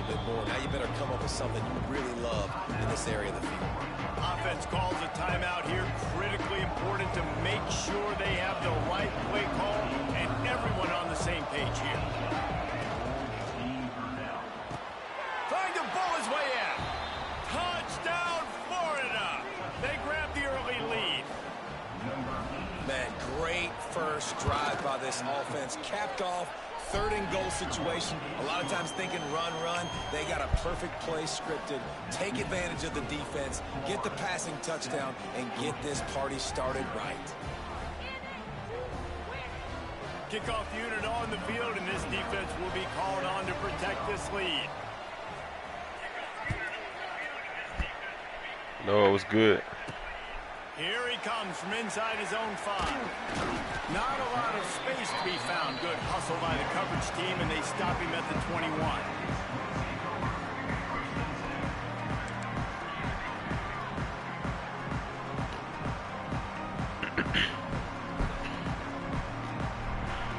little bit more. Now you better come up with something you really love in this area of the field. Offense calls a timeout here. Critically important to make sure they have the right play call and everyone on the same page here. Trying to bull his way in. Touchdown, Florida. They grab the early lead. Man, great first drive by this offense. Capped off, 3rd-and-goal situation. A lot of times thinking run, run. They got a perfect play scripted. Take advantage of the defense, get the passing touchdown, and get this party started right. Kickoff unit on the field, and this defense will be called on to protect this lead. No, it was good. Here he comes from inside his own 5. Not a lot of space to be found. Good hustle by the coverage team, and they stop him at the 21.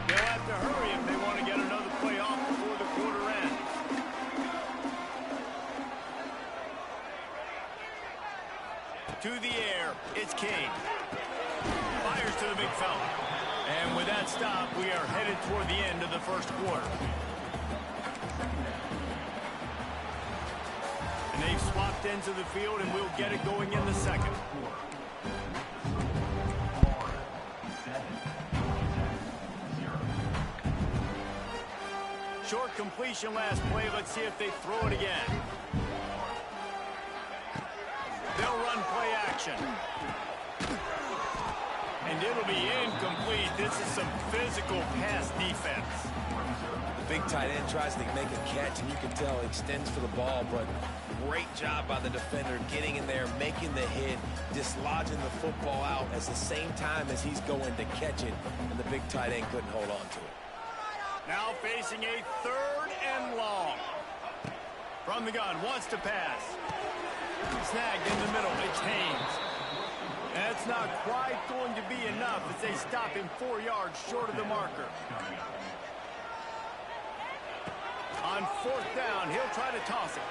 They'll have to hurry if they want to get another play off before the quarter ends. To the air, it's King. Fires to the big fella. And with that stop, we are headed toward the end of the first quarter. And they've swapped ends of the field, and we'll get it going in the second. Short completion last play. Let's see if they throw it again. They'll run play action. And it'll be incomplete. This is some physical pass defense. The big tight end tries to make a catch, and you can tell he extends for the ball, but great job by the defender getting in there, making the hit, dislodging the football out at the same time as he's going to catch it, and the big tight end couldn't hold on to it. Now facing a 3rd and long. From the gun, wants to pass. Snagged in the middle, it's Haynes. That's not quite going to be enough as they stop him 4 yards short of the marker. On 4th down, he'll try to toss it.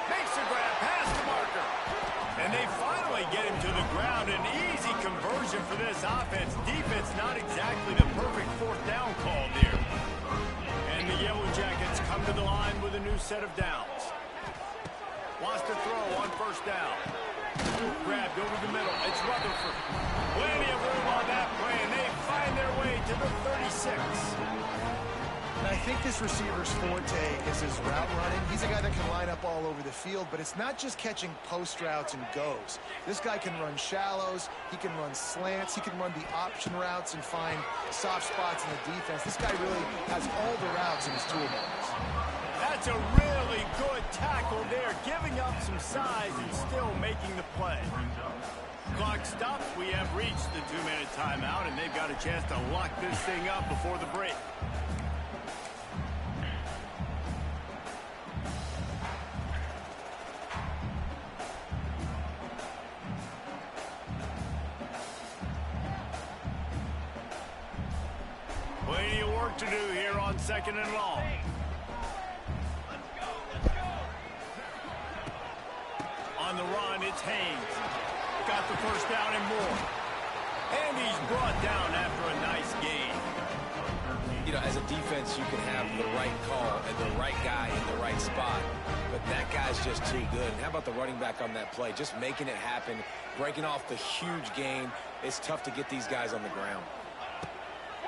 Makes the grab past the marker. And they finally get him to the ground. An easy conversion for this offense. Defense not exactly the perfect 4th down call there. And the Yellow Jackets come to the line with a new set of downs. Wants to throw on 1st down. Grabbed over the middle. It's Rutherford. Plenty of room on that play, and they find their way to the 36. And I think this receiver's forte is his route running. He's a guy that can line up all over the field, but it's not just catching post routes and goes. This guy can run shallows. He can run slants. He can run the option routes and find soft spots in the defense. This guy really has all the routes in his toolbox. That's a really good tackle there, giving up some size and still making the play. Clock stops. We have reached the 2-minute timeout, and they've got a chance to lock this thing up before the break. Plenty of work to do here on 2nd and long. On the run, it's Haynes. Got the 1st down and more. And he's brought down after a nice gain. You know, as a defense, you can have the right call and the right guy in the right spot, but that guy's just too good. And how about the running back on that play? Just making it happen, breaking off the huge gain. It's tough to get these guys on the ground.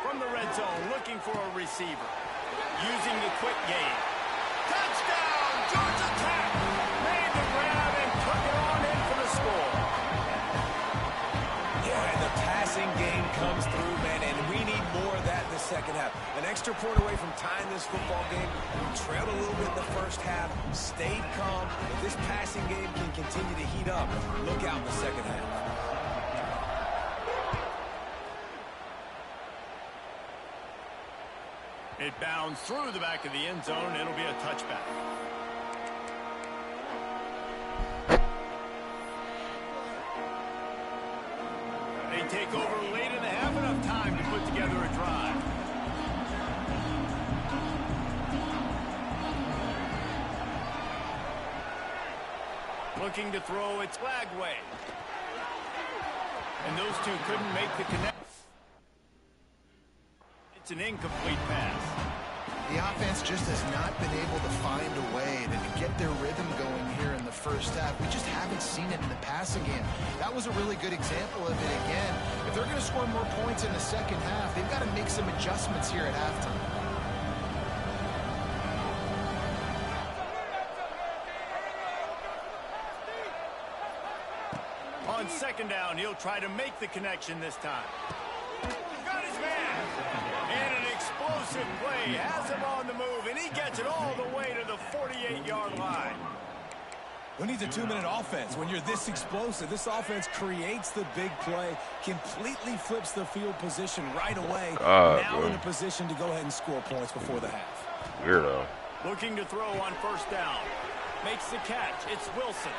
From the red zone, looking for a receiver. Using the quick game. Touchdown, Georgia Tech! Made the grab and took it on in for the score. Yeah, and the passing game comes through, man, and we need more of that in the second half. An extra point away from tying this football game. We trailed a little bit in the first half, stayed calm. If this passing game can continue to heat up, look out in the second half. It bounds through the back of the end zone. It'll be a touchback. They take over late in the half, enough time to put together a drive. Looking to throw its flag way. And those two couldn't make the connection. It's an incomplete pass. The offense just has not been able to find a way to get their rhythm going here in the first half. We just haven't seen it in the passing game. That was a really good example of it again. If they're going to score more points in the second half, they've got to make some adjustments here at halftime. On second down, he'll try to make the connection this time. Got his man. And an explosive play. Has him on the move, and he gets it all the way to the 48-yard line. Who needs a 2-minute offense? When you're this explosive, this offense creates the big play, completely flips the field position right away. Now in a position to go ahead and score points before the half. Weirdo. Looking to throw on first down. Makes the catch. It's Wilson.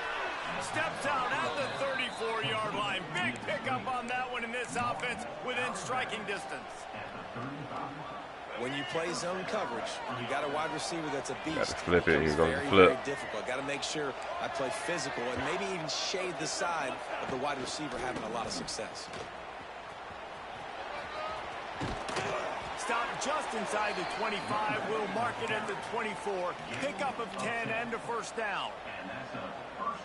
Steps out at the 34-yard line. Big pickup on that one in this offense within striking distance. When you play zone coverage, you got a wide receiver that's a beast. Got to flip it. Here goes the flip. Very difficult. Got to make sure I play physical and maybe even shade the side of the wide receiver having a lot of success. Stop just inside the 25. We'll mark it at the 24. Pickup of 10 and a first down.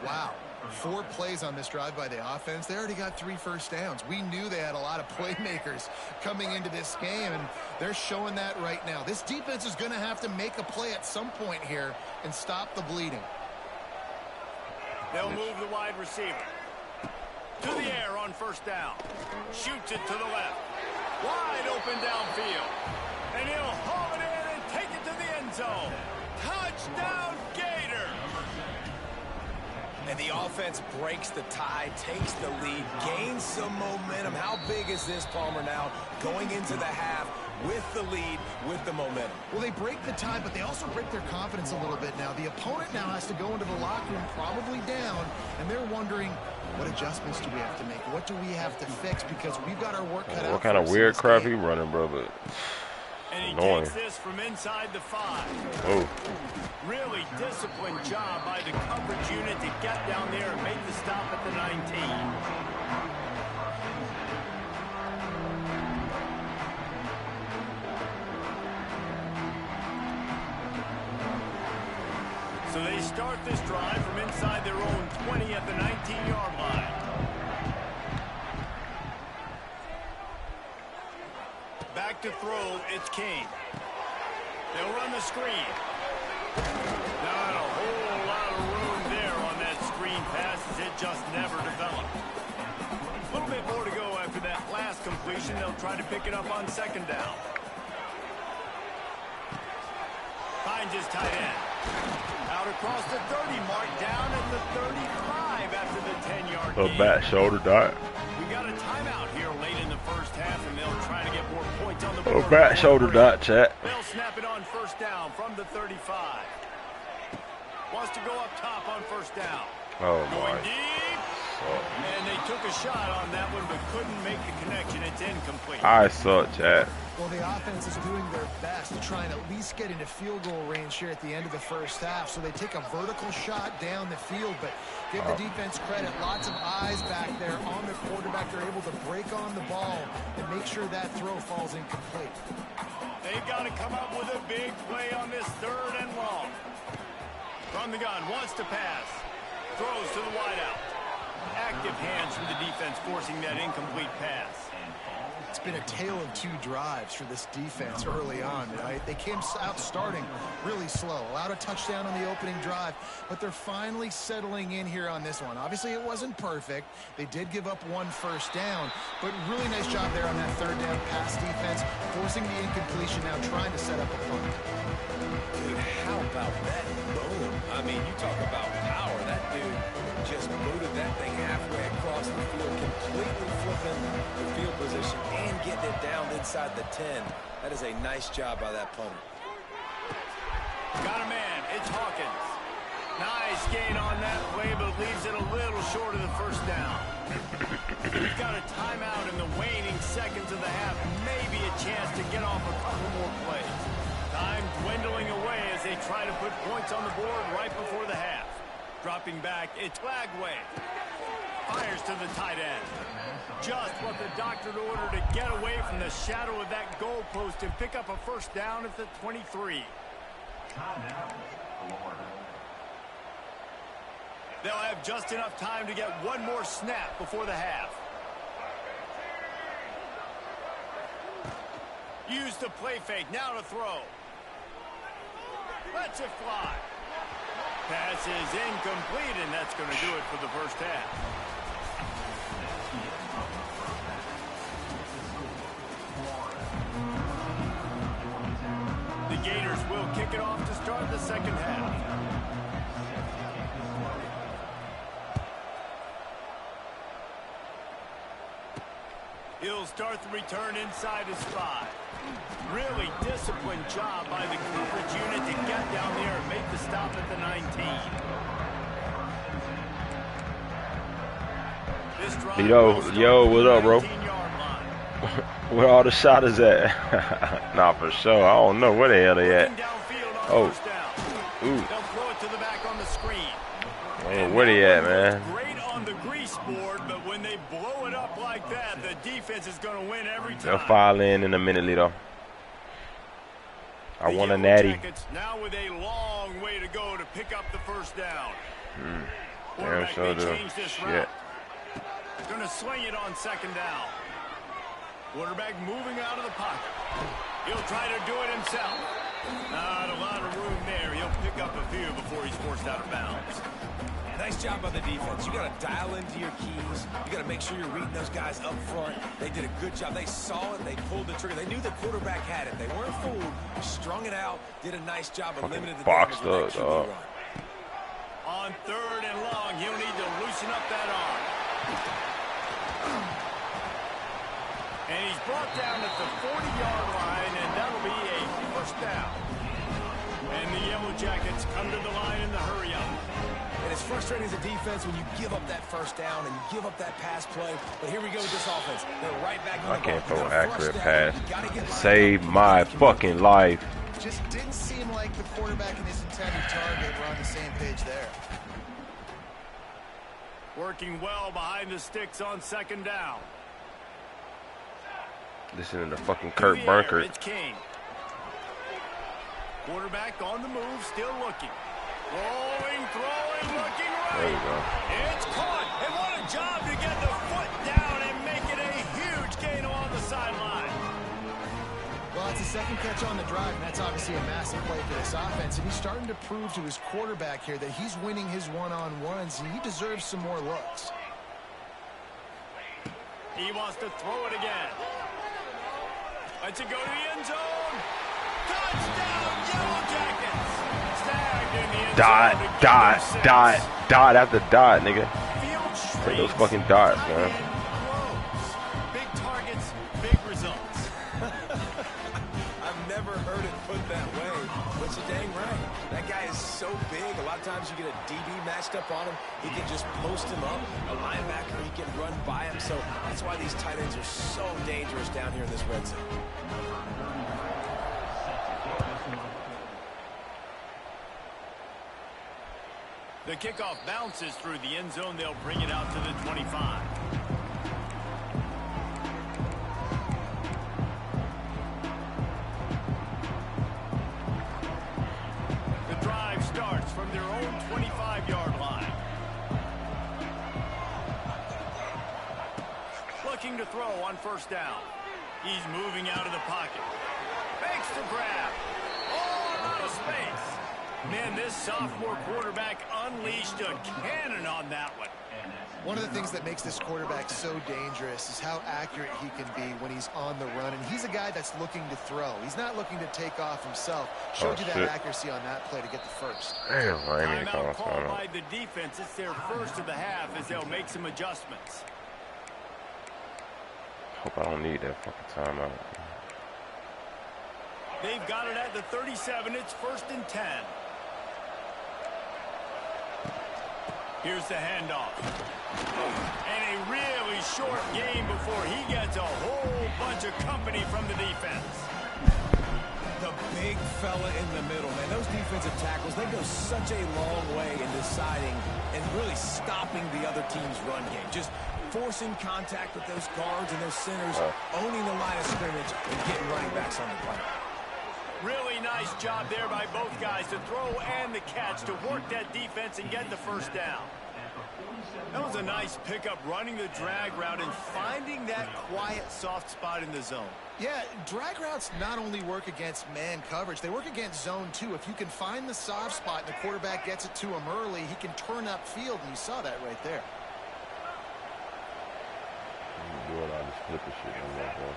Wow. 4 plays on this drive by the offense. They already got 3 first downs. We knew they had a lot of playmakers coming into this game, and they're showing that right now. This defense is going to have to make a play at some point here and stop the bleeding. They'll move the wide receiver to the air on first down. Shoots it to the left. Wide open downfield. And he'll haul it in and take it to the end zone. Touchdown, Gator! And the offense breaks the tie, takes the lead, gains some momentum. How big is this, Palmer, now going into the half with the lead, with the momentum? Well, they break the tie, but they also break their confidence a little bit now. The opponent now has to go into the locker room probably down, and they're wondering, what adjustments do we have to make? What do we have to fix? Because we've got our work cut out. What kind of weird crap he running, bro? But and he takes this from inside the 5. Oh. Really disciplined job by the coverage unit to get down there and make the stop at the 19. So they start this drive from inside their own 20 at the 19-yard line. Back to throw, it's King. They'll run the screen. Not a whole lot of room there on that screen pass as it just never developed. A little bit more to go after that last completion. They'll try to pick it up on second down. Finds his tight end. Out across the 30 mark, down at the 35 after the 10-yard gain. A back shoulder dart. We got a timeout here late in the first half, and they'll try to get more points on the board. A back shoulder dart, chat. They'll snap it on first down from the 35. Wants to go up top on first down. Oh, Going my. deep. And they took a shot on that one, but couldn't make the connection. It's incomplete. I suck, chat. Well, the offense is doing their best to try and at least get into field goal range here at the end of the first half. So they take a vertical shot down the field, but give the defense credit. Lots of eyes back there on the quarterback. They're able to break on the ball and make sure that throw falls incomplete. They've got to come up with a big play on this 3rd and long. From the gun, wants to pass. Throws to the wideout. Active hands from the defense forcing that incomplete pass. It's been a tale of 2 drives for this defense early on. Right? They came out starting really slow. Allowed a touchdown on the opening drive, but they're finally settling in here on this one. Obviously, it wasn't perfect. They did give up 1 first down, but really nice job there on that 3rd down pass defense, forcing the incompletion, now trying to set up a punt. Dude, how about that boom? I mean, you talk about power. That dude just booted that thing halfway across the field, completely flipping the field position and getting it down inside the 10. That is a nice job by that punter. Got a man. It's Hawkins. Nice gain on that play, but leaves it a little short of the first down. He's got a timeout in the waning seconds of the half. Maybe a chance to get off a couple more plays. Time dwindling away as they try to put points on the board right before the half. Dropping back, it's Lagway. Fires to the tight end. Just what the doctor ordered to get away from the shadow of that goalpost and pick up a first down at the 23. They'll have just enough time to get one more snap before the half. Use the play fake, now to throw. Lets it fly. Pass is incomplete, and that's going to do it for the first half. The Gators will kick it off to start the second half. He'll start the return inside his 5. Really disciplined job by the coverage unit to get down there and make the stop at the 19. This drive Yo, what up, bro? Where all the shotters at? Nah, for sure. I don't know where the hell they at. Oh. Ooh. They'll throw it to the back on the screen. Oh, where they at, man? Great on the grease board, but when they blow it up like that, the defense is going to win every time. They'll file in a minute, though. I want a natty. Now with a long way to go to pick up the first down. Damn sure do. Shit. Going to sling it on second down. Quarterback moving out of the pocket. He'll try to do it himself. Not a lot of room there. He'll pick up a few before he's forced out of bounds. Nice job by the defense. You got to dial into your keys. You got to make sure you're reading those guys up front. They did a good job. They saw it. They pulled the trigger. They knew the quarterback had it. They weren't fooled. Strung it out. Did a nice job of limiting the damage with that QB run. On third and long, he'll need to loosen up that arm. And he's brought down at the 40-yard line, and that'll be a first down. And the Yellow Jackets come to the line in the hurry-up. And it's frustrating as a defense when you give up that first down and you give up that pass play. But here we go with this offense. They're right back on the ball. I can't throw an accurate pass. Save my fucking life. Just didn't seem like the quarterback and his intended target were on the same page there. Working well behind the sticks on second down. Listening to fucking Kurt Burkert. It's King. Quarterback on the move, still looking. Rolling, throwing, looking right. There you go. It's caught. And what a job to get the foot down and make it a huge gain along the sideline. Well, it's a second catch on the drive, and that's obviously a massive play for this offense. And he's starting to prove to his quarterback here that he's winning his one-on-ones, and he deserves some more looks. He wants to throw it again. Lets it go to the end zone. Touchdown, Yellow Jackets. Snagged in the end zone. Dot after dot, nigga. Take those fucking dots, man. Big targets, big results. I've never heard it put that way, but you're dang right. That guy is so big. A lot of times you get a DB matched up on him. He can just post him up. A linebacker, he can run by him. So that's why these tight ends are so dangerous down here in this red zone. The kickoff bounces through the end zone. They'll bring it out to the 25. The drive starts from their own 25-yard line. Looking to throw on first down. He's moving out of the pocket. Makes the grab. All out of space. Man, this sophomore quarterback unleashed a cannon on that one. One of the things that makes this quarterback so dangerous is how accurate he can be when he's on the run. And he's a guy that's looking to throw. He's not looking to take off himself. Showed you that accuracy on that play to get the first. Damn, I ain't even Timeout called by the defense. It's their first of the half as they'll make some adjustments. Hope I don't need that fucking timeout. They've got it at the 37. It's 1st and 10. Here's the handoff. And a really short game before he gets a whole bunch of company from the defense. The big fella in the middle, man. Those defensive tackles, they go such a long way in deciding and really stopping the other team's run game. Just forcing contact with those guards and those centers, owning the line of scrimmage, and getting running backs on the play. Really nice job there by both guys to throw and the catch to work that defense and get the first down. That was a nice pickup, running the drag route and finding that quiet, soft spot in the zone. Yeah, drag routes not only work against man coverage, they work against zone too. If you can find the soft spot and the quarterback gets it to him early, he can turn upfield, and you saw that right there. Doing all this flipping shit on that one.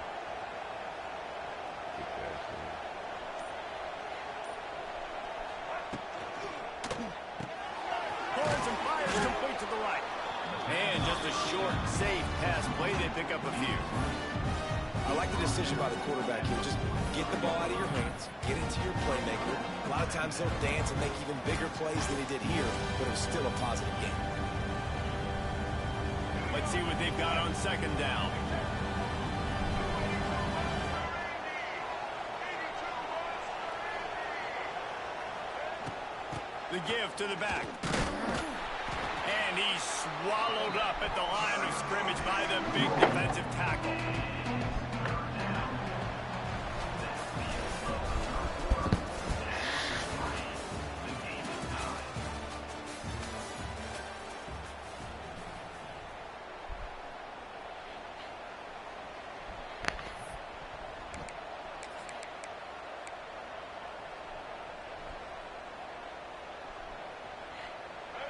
Burns and fires complete to the right. And just a short, safe pass play. They pick up a few. I like the decision by the quarterback here. Just get the ball out of your hands, get it to your playmaker. A lot of times they'll dance and make even bigger plays than he did here, but it was still a positive game. Let's see what they've got on second down. The give to the back. And he's swallowed up at the line of scrimmage by the big defensive tackle.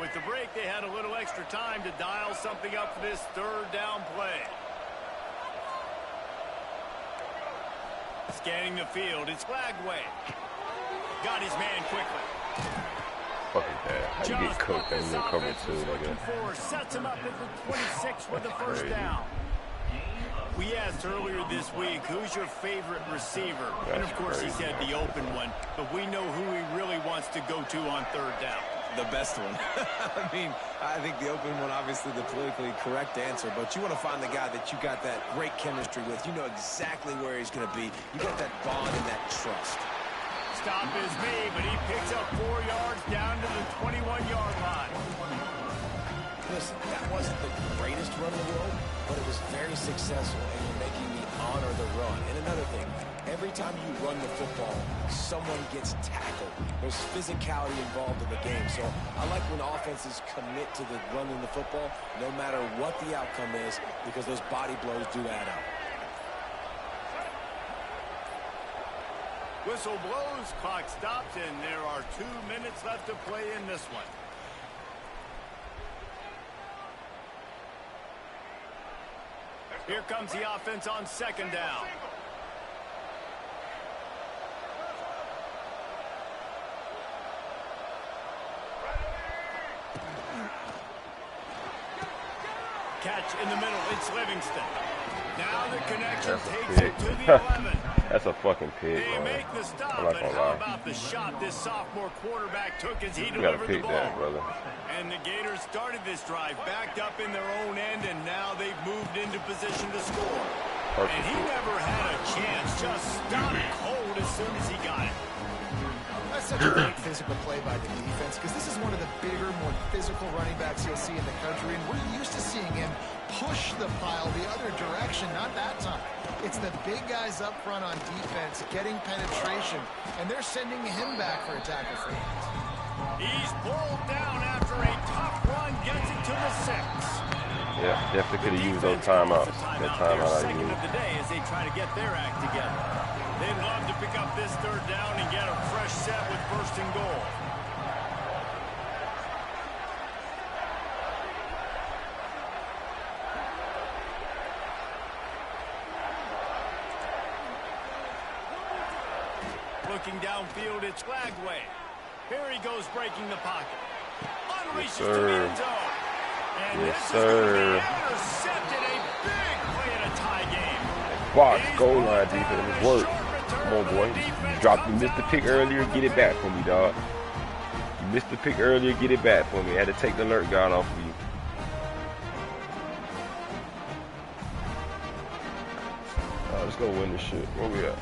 With the break, they had a little extra time to dial something up for this third down play. Scanning the field, it's Lagway. Got his man quickly. Fucking bad. How you get cooked and you cover two, nigga? Sets him up at the 26 with the first down. We asked earlier this week, who's your favorite receiver? And of course he said the open one, but we know who he really wants to go to on third down. The best one. I mean, I think the open one, obviously the politically correct answer, but you want to find the guy that you got that great chemistry with. You know exactly where he's going to be. You got that bond and that trust. Stop is made, but he picks up 4 yards down to the 21-yard line. Listen, that wasn't the greatest run in the world, but it was very successful, and you're making me honor the run. And another thing, every time you run the football, someone gets tackled. There's physicality involved in the game. So I like when offenses commit to the running the football, no matter what the outcome is, because those body blows do add up. Whistle blows, clock stops, and there are 2 minutes left to play in this one. Here comes the offense on second down. Catch in the middle, it's Livingston. Now the connection takes it to the 11. That's a fucking pig, They man. make the stop, I'm not but gonna how lie. about the shot this sophomore quarterback took as he You gotta delivered the pick ball? that, brother. And the Gators started this drive backed up in their own end, and now they've moved into position to score. Perfect. And he never had a chance, just stopped cold as soon as he got it. That's such a great physical play by the defense, because this is one of the bigger, more physical running backs you'll see in the country, and we're used to seeing him push the pile the other direction. Not that time. It's the big guys up front on defense getting penetration, and they're sending him back for a tackle for it. He's pulled down after a tough run, gets it to the 6. Yeah, definitely could have used those timeouts. That timeout I Second used. of the day as they try to get their act together. They'd love to pick up this third down and get a fresh set with first and goal. Looking downfield, it's Lagway. Here he goes breaking the pocket. Unleashes to the end zone. And Yes, this is sir. going to be intercepted. A big play in a tie game. Box, goal line defense, it worked. Come on, boy. You missed the pick earlier, get it back for me, dog. You missed the pick earlier, get it back for me. I had to take the alert guard off of you. Let's go win this shit. Where we at?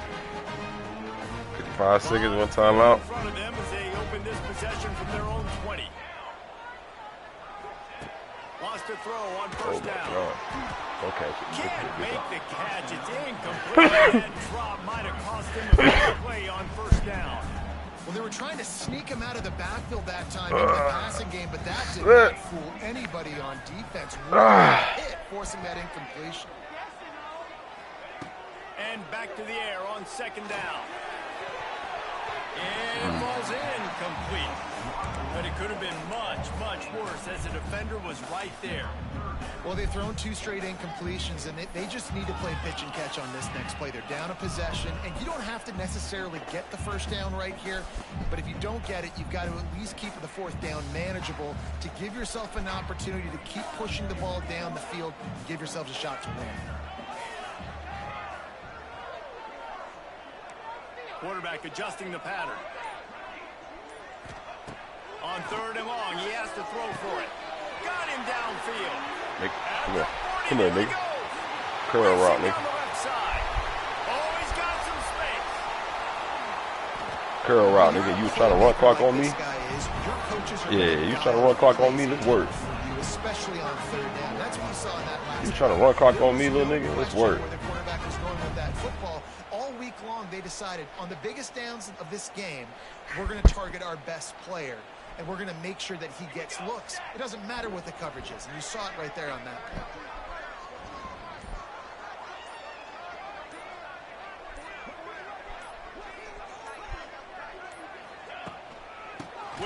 5 seconds, one timeout. In front of them as they open this possession from their own 20. Lost a throw on first down. Okay. Can't make the catch. It's incomplete. That drop might have cost him a big play on first down. Well, they were trying to sneak him out of the backfield that time in the passing game, but that did not fool anybody on defense. Really hit, forcing that incompletion. And back to the air on second down. And it falls incomplete. But it could have been much, much worse as the defender was right there. Well, they've thrown 2 straight incompletions, and they just need to play pitch and catch on this next play. They're down a possession, and you don't have to necessarily get the first down right here, but if you don't get it, you've got to at least keep the 4th down manageable to give yourself an opportunity to keep pushing the ball down the field and give yourselves a shot to win. Quarterback adjusting the pattern. On 3rd and long, he has to throw for it. Got him downfield. Nick, come here, nigga. Curl route, nigga. Oh, he's got some space. Curl route, nigga. You was trying to run clock on me? Yeah, you trying to run clock on me? Let's work. Especially on 3rd down. That's what we saw in that last. You trying to run clock on me, little nigga? Let's work. Where the quarterback was going with that football. All week long, they decided on the biggest downs of this game, we're going to target our best player. And we're going to make sure that he gets looks. It doesn't matter what the coverage is. And you saw it right there on that play.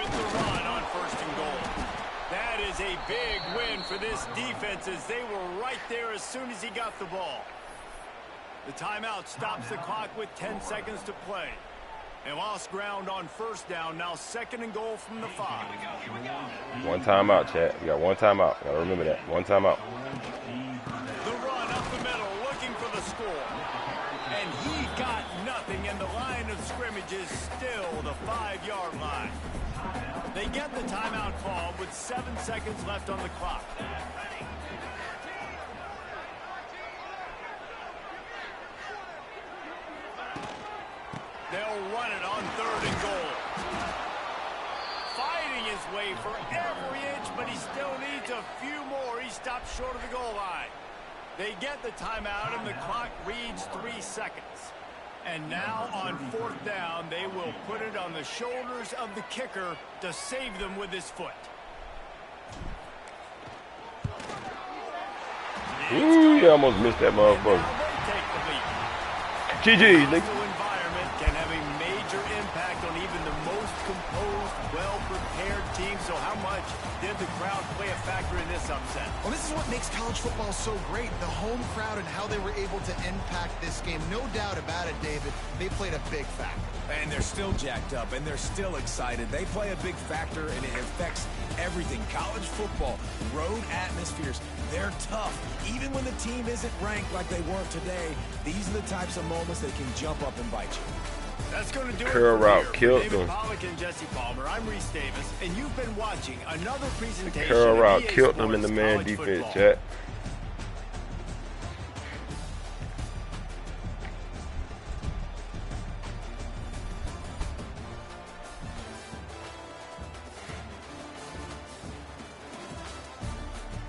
With the run on 1st and goal. That is a big win for this defense as they were right there as soon as he got the ball. The timeout stops the clock with 10 seconds to play. They lost ground on 1st down. Now 2nd and goal from the 5. One timeout, chat. We got one timeout. Gotta remember that. One timeout. The run up the middle, looking for the score. And he got nothing, and the line of scrimmage is still the 5-yard line. They get the timeout call with 7 seconds left on the clock. They'll run it on 3rd and goal. Fighting his way for every inch, but he still needs a few more. He stops short of the goal line. They get the timeout, and the clock reads 3 seconds. And now on 4th down, they will put it on the shoulders of the kicker to save them with his foot. Ooh, you almost missed that motherfucker. GG, nigga. Can have a major impact on even the most composed, well-prepared team. So how much did the crowd play a factor in this upset? Well, this is what makes college football so great. The home crowd and how they were able to impact this game. No doubt about it, David. They played a big factor. And they're still jacked up, and they're still excited. They play a big factor, and it affects everything. College football, road atmospheres, they're tough. Even when the team isn't ranked like they weren't today, these are the types of moments that can jump up and bite you. That's going to do Curl it. route killed them. David Pollack and Jesse Palmer. I'm Reese Davis, and you've been watching another presentation. Curl route EA killed them in the Sports man College defense, Football. chat.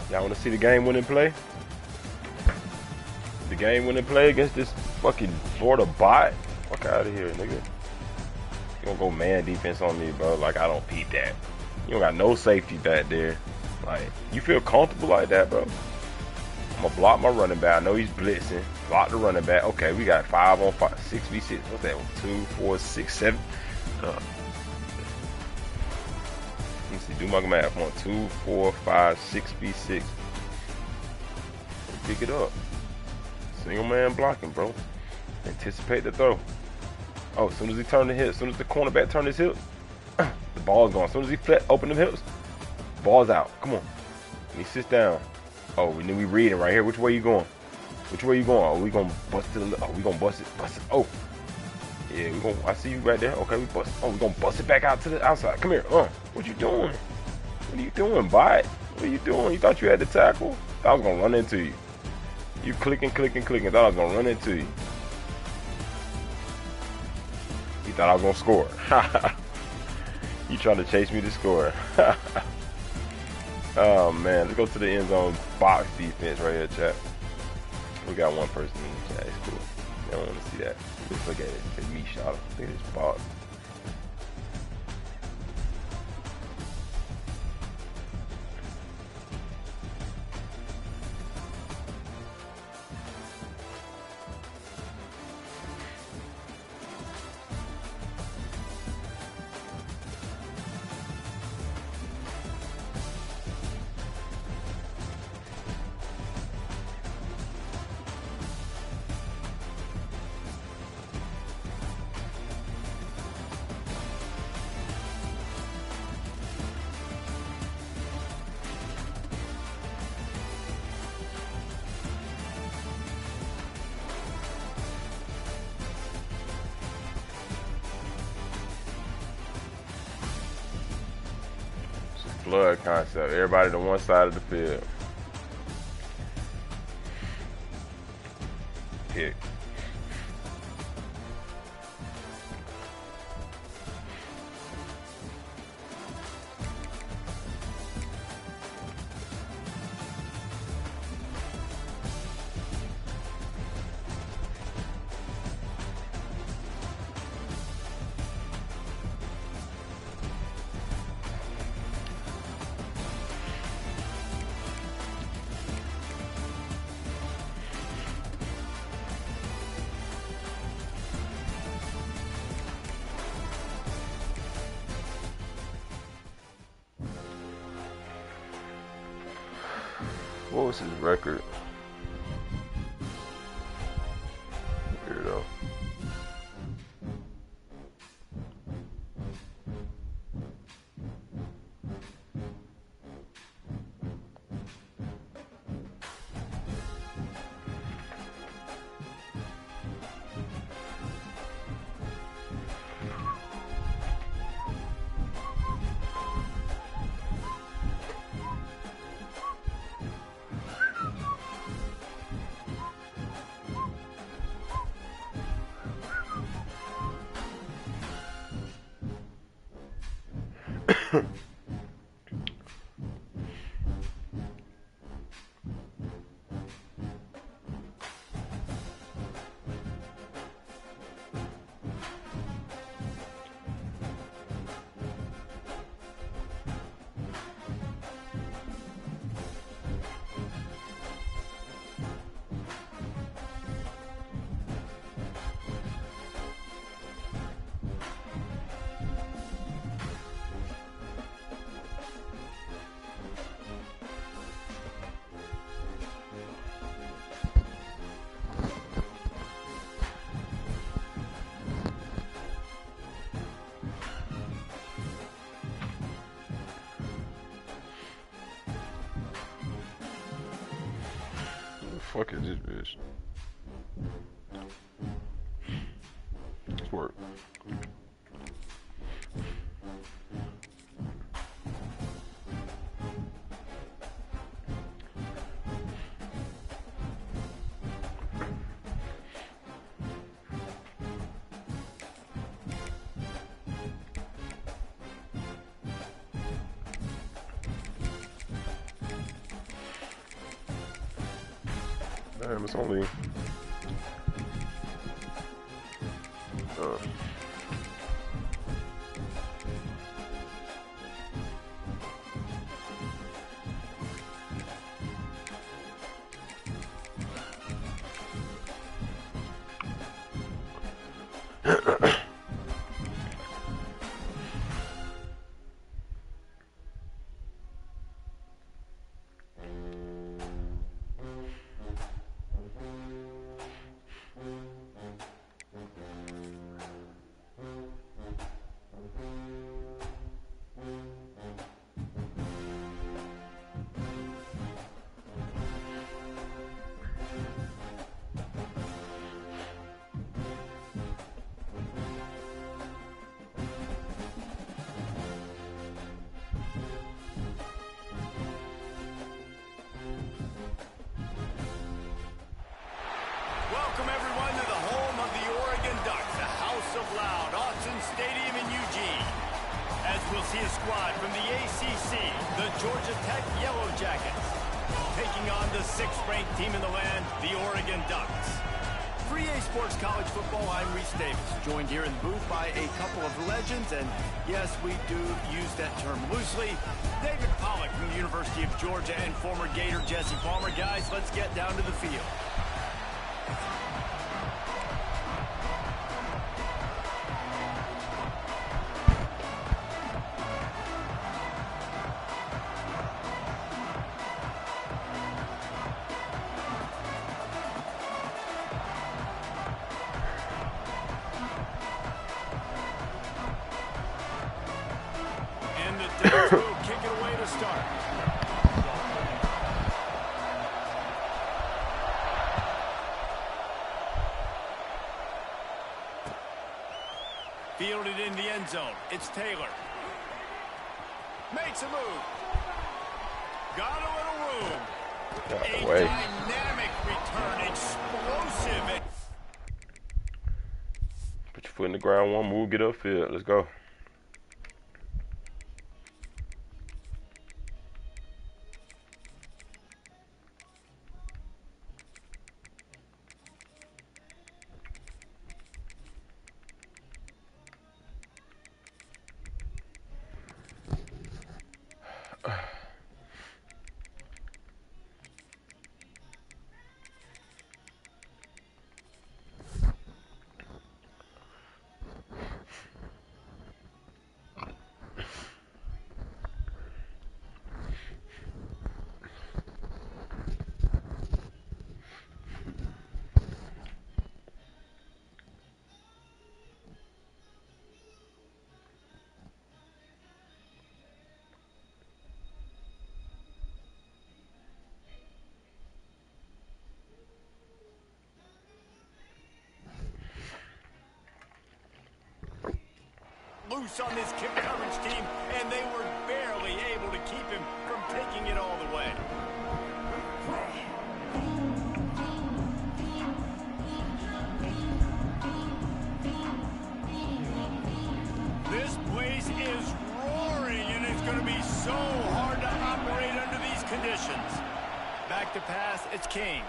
Y'all want to see the game-winning play? The game-winning play against this fucking Florida bot? Fuck out of here, nigga. You don't go man defense on me, bro. Like, I don't peep that. You don't got no safety back there. Like, you feel comfortable like that, bro? I'm gonna block my running back. I know he's blitzing. Block the running back. Okay, we got 5 on 5. 6v6. What's that? 2, 4, 6, 7. Let me see. Do my math. 1, 2, 4, 5, 6v6. Pick it up. Single man blocking, bro. Anticipate the throw. Oh, as soon as he turned the hip, as soon as the cornerback turned his hip, the ball's gone. As soon as he open them hips, ball's out. Come on. And he sits down. Oh, and then we reading right here. Which way you going? Which way you going? Oh, we gonna bust it. Oh, we gonna bust it. Bust it. Oh, yeah, we gonna. I see you right there. Okay, we bust. Oh, we gonna bust it back out to the outside. Come here. What you doing? What are you doing, bot? What are you doing? You thought you had the tackle? I was gonna run into you. You clicking. Thought I was gonna run into you. He thought I was gonna score. He tried to chase me to score. Oh man, let's go to the end zone box defense right here, chat. We got one person in the chat. It's cool. They don't want to see that. Just look at it. It's me shot. Look at this box. Flood concept. Everybody to one side of the field. Kick. What was his record? Weirdo. Fuck is this bitch? Let's work. Damn, it's only we'll see a squad from the ACC, the Georgia Tech Yellow Jackets, taking on the 6th-ranked team in the land, the Oregon Ducks. For EA Sports College Football, I'm Reese Davis, joined here in the booth by a couple of legends, and yes, we do use that term loosely. David Pollack from the University of Georgia and former Gator Jesse Palmer. Guys, let's get down to the field. Ducks will kick it away to start. Fielded in the end zone. It's Taylor. Makes a move. Got a little room. A dynamic return. Explosive. Put your foot in the ground, one move, get upfield. Let's go. Loose on this kick coverage team, and they were barely able to keep him from taking it all the way. This place is roaring, and it's going to be so hard to operate under these conditions. Back to pass, it's King.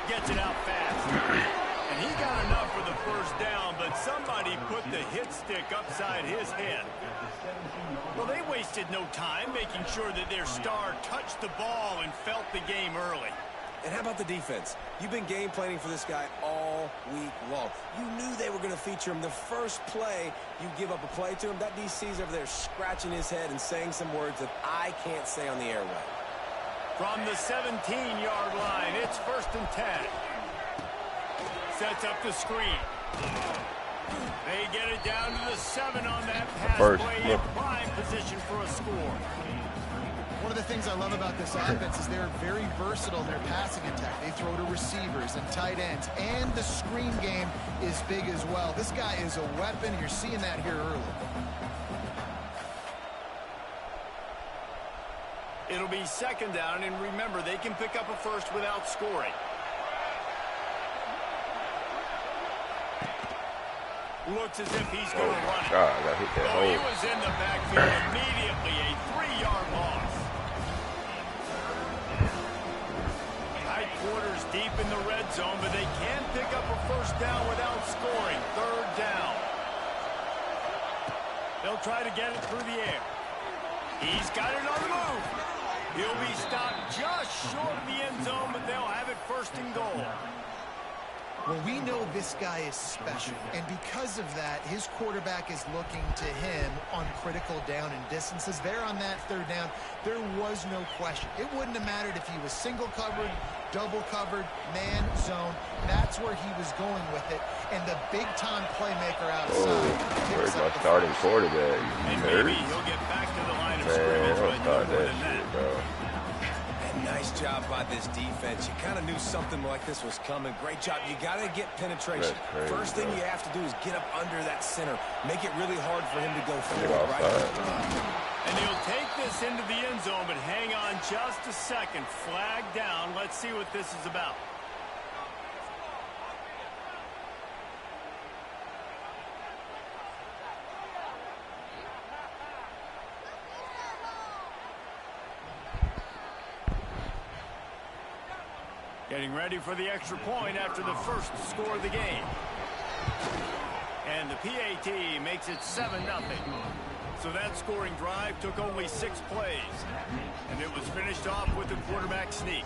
Gets it out fast. And he got enough for the first down, but somebody put the hit stick upside his head. Well, they wasted no time making sure that their star touched the ball and felt the game early. And how about the defense? You've been game planning for this guy all week long. You knew they were going to feature him. The first play, you give up a play to him, that DC's over there scratching his head and saying some words that I can't say on the airway. From the 17-yard line, it's 1st and 10. Sets up the screen. They get it down to the 7 on that pass play in prime position for a score. One of the things I love about this offense is they're very versatile in their passing attack. They throw to receivers and tight ends, and the screen game is big as well. This guy is a weapon. You're seeing that here early. It'll be 2nd down, and remember, they can pick up a first without scoring. Looks as if he's going to run it. God, I got hit that hole. He was in the backfield immediately, a 3-yard loss. Tight quarters deep in the red zone, but they can pick up a first down without scoring. 3rd down. They'll try to get it through the air. He's got it on the move. He'll be stopped just short of the end zone, but they'll have it 1st and goal. Well, we know this guy is special, and because of that, his quarterback is looking to him on critical down and distances. There on that 3rd down, there was no question. It wouldn't have mattered if he was single covered, double covered, man, zone. That's where he was going with it, and the big-time playmaker outside. Where's my starting quarterback? And maybe he'll get back to the line of scrimmage, but no more than that. Bro. Nice job by this defense. You kind of knew something like this was coming. Great job. You got to get penetration. Crazy, First thing you have to do is get up under that center. Make it really hard for him to go forward. Right? And he'll take this into the end zone, but hang on just a second. Flag down. Let's see what this is about. Getting ready for the extra point after the first score of the game. And the PAT makes it 7-0. So that scoring drive took only 6 plays. And it was finished off with a quarterback sneak.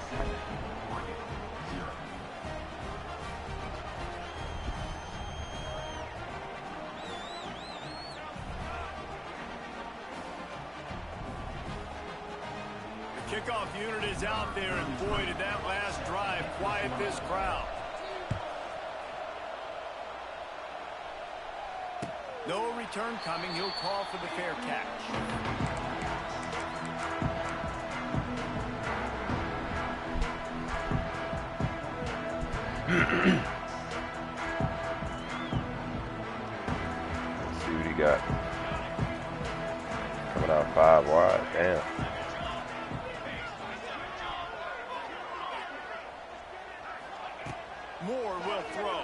The kickoff unit is out there, and boy, did that last drive quiet this crowd. No return coming. He'll call for the fair catch. Let's see what he got. Coming out 5 wide. Damn. Moore will throw.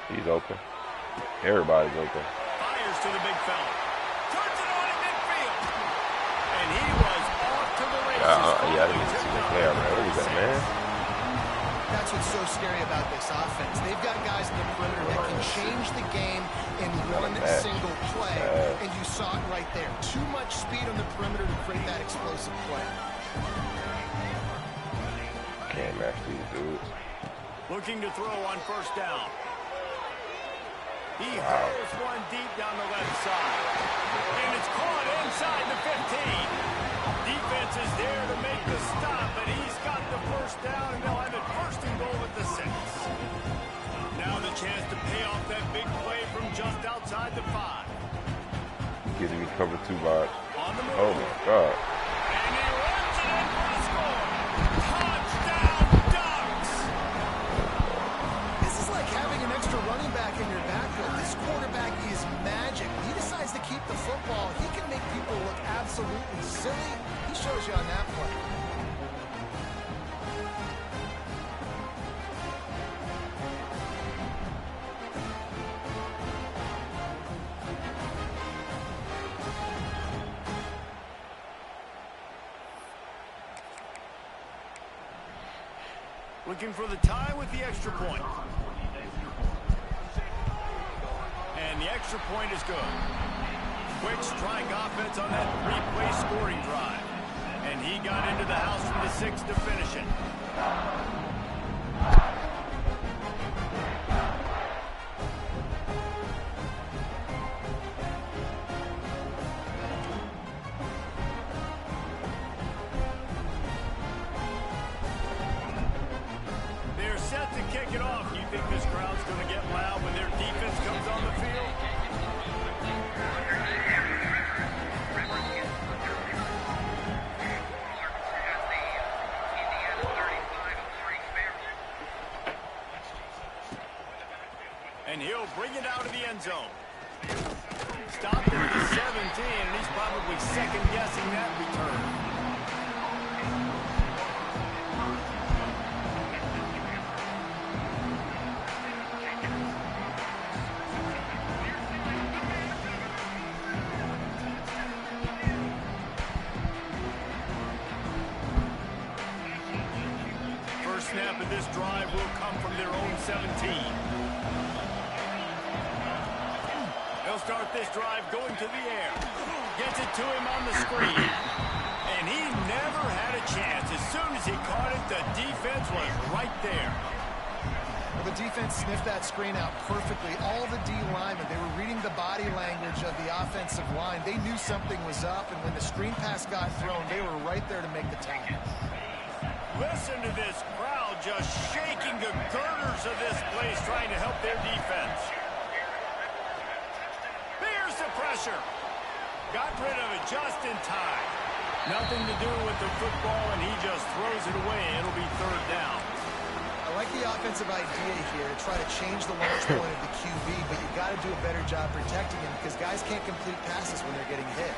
He's open. Everybody's open. Fires to the big fella. Turns it on in midfield. And he was off to the races. Yeah, I didn't see the play out there. What is that, man? That's what's so scary about this offense. They've got guys in the perimeter that can change the game in one single play, and you saw it right there. Too much speed on the perimeter to create that explosive play. Can't match these dudes. Looking to throw on first down. He hurls one deep down the left side. And it's caught inside the 15. Defense is there to make the stop, and he's got the first down, and they'll have it first and goal at the 6. Now the chance to pay off that big play from just outside the 5. Getting me covered 2 wide. On the move. Oh my God. And he runs it in for the score. Touchdown, Ducks! This is like having an extra running back in your backfield. This quarterback is magic. When he decides to keep the football, he can make people look absolutely silly. He shows you on that play. Looking for the tie with the extra point. And the extra point is good. Quick strike offense on that 3-play scoring drive. And he got into the house from the 6 to finish it. They're set to kick it off. You think this crowd's going to get loud when their defense comes on the field? And he'll bring it out of the end zone. Stopped at the 17, and he's probably second-guessing that return. First snap of this drive will come from their own 17. They'll start this drive going to the air. Gets it to him on the screen. And he never had a chance. As soon as he caught it, the defense was right there. Well, the defense sniffed that screen out perfectly. All the D linemen, they were reading the body language of the offensive line. They knew something was up, and when the screen pass got thrown, they were right there to make the tackle. Listen to this crowd just shaking the girders of this place, trying to help their defense. Here's the pressure. Got rid of it just in time. Nothing to do with the football, and he just throws it away. It'll be third down. I like the offensive idea here to try to change the launch point of the QB, but you got to do a better job protecting him because guys can't complete passes when they're getting hit.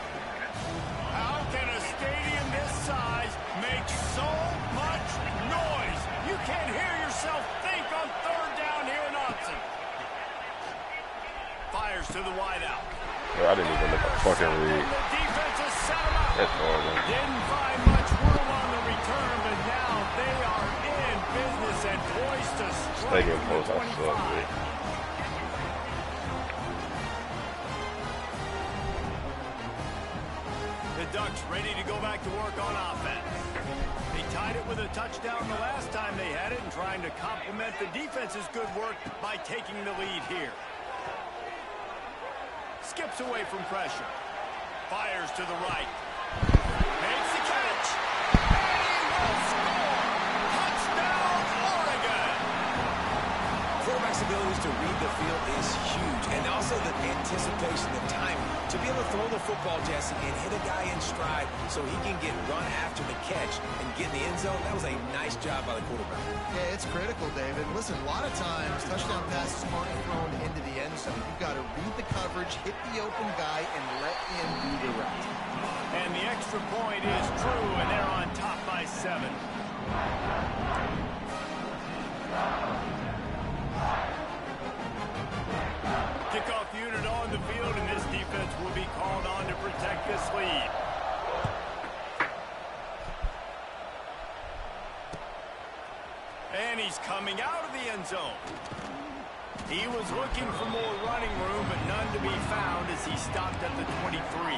How can a stadium this size make so much noise? You can't hear yourself think on third down here in Austin. Fires to the wideout. Bro, I didn't even look a fucking read. The defense has set him up. That's horrible. Didn't find much room on the return, but now they are in stadium post, I suck, man. The Ducks ready to go back to work on offense. They tied it with a touchdown the last time they had it and trying to complement the defense's good work by taking the lead here. Skips away from pressure. Fires to the right. Makes the catch. And he will score. Touchdown, Oregon. Quarterback's abilities to read the field is huge, and also the anticipation, the timing. To be able to throw the football, Jesse, and hit a guy in stride so he can get run after the catch and get in the end zone, that was a nice job by the quarterback. Yeah, it's critical, David. Listen, a lot of times, touchdown passes aren't thrown into the end zone. You've got to read the coverage, hit the open guy, and let him do the rest. And the extra point is true, and they're on top by 7. Kickoff unit on the field, and this defense will be called on to protect this lead. And he's coming out of the end zone. He was looking for more running room, but none to be found as he stopped at the 23.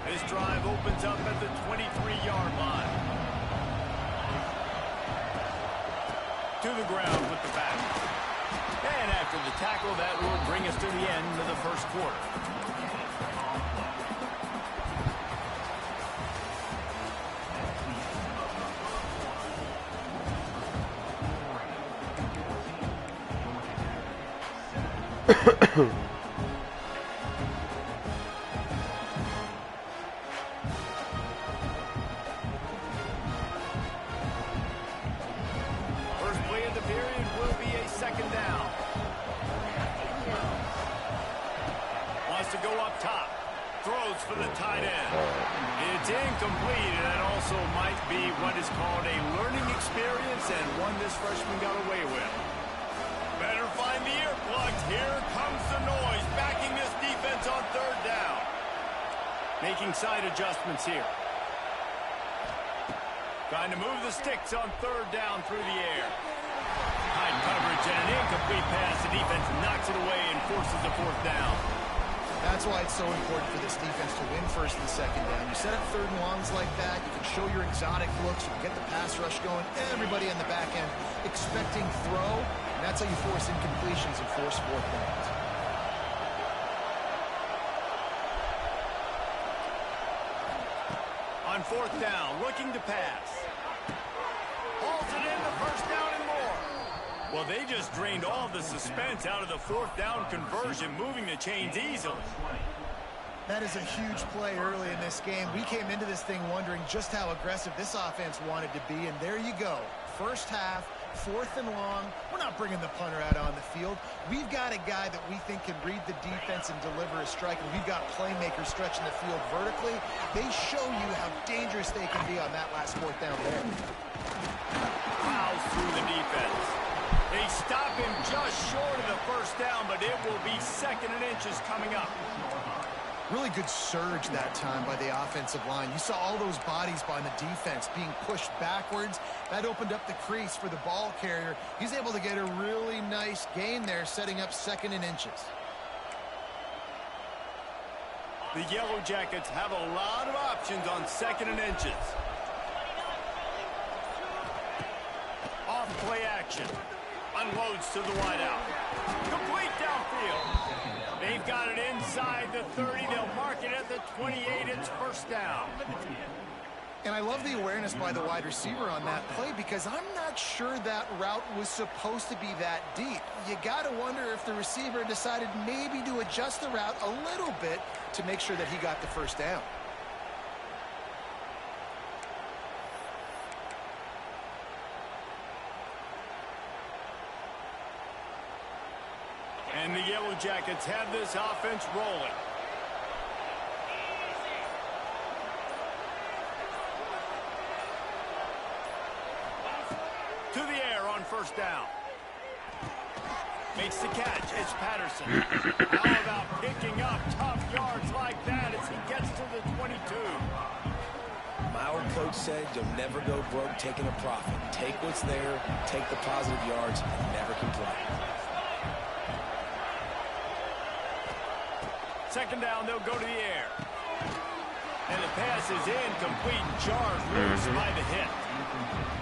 This drive opens up at the 23-yard line. To the ground with the back. And after the tackle, that will bring us to the end of the first quarter. For the tight end. It's incomplete, and that also might be what is called a learning experience and one this freshman got away with. Better find the earplugs. Here comes the noise, backing this defense on 3rd down. Making side adjustments here. Trying to move the sticks on 3rd down through the air. High coverage and an incomplete pass. The defense knocks it away and forces the 4th down. That's why it's so important for this defense to win 1st and 2nd down. You set up 3rd and longs like that, you can show your exotic looks, you can get the pass rush going, everybody on the back end expecting throw, and that's how you force incompletions and force 4th downs. On 4th down, looking to pass. Hauls it in, the 1st down and more. Well, they just drained all the suspense out of the 4th down conversion, moving the chains easily. That is a huge play early in this game. We came into this thing wondering just how aggressive this offense wanted to be, and there you go. First half, 4th and long. We're not bringing the punter out on the field. We've got a guy that we think can read the defense and deliver a strike, and we've got playmakers stretching the field vertically. They show you how dangerous they can be on that last 4th down there. Plows through the defense. They stop him just short of the 1st down, but it will be 2nd and inches coming up. Really good surge that time by the offensive line. You saw all those bodies by the defense being pushed backwards. That opened up the crease for the ball carrier. He's able to get a really nice gain there, setting up 2nd and inches. The Yellow Jackets have a lot of options on 2nd and inches. Off play action. Unloads to the wideout. Complete downfield. They've got it inside the 30. They'll mark it at the 28. It's 1st down. And I love the awareness by the wide receiver on that play because I'm not sure that route was supposed to be that deep. You got to wonder if the receiver decided maybe to adjust the route a little bit to make sure that he got the 1st down. And the Yellow Jackets have this offense rolling. to the air on first down. Makes the catch. It's Patterson. How about picking up tough yards like that as he gets to the 22? My old coach said you'll never go broke taking a profit. Take what's there, take the positive yards, and never complain. Second down, they'll go to the air. And the pass is incomplete. Jarred loose by the hit.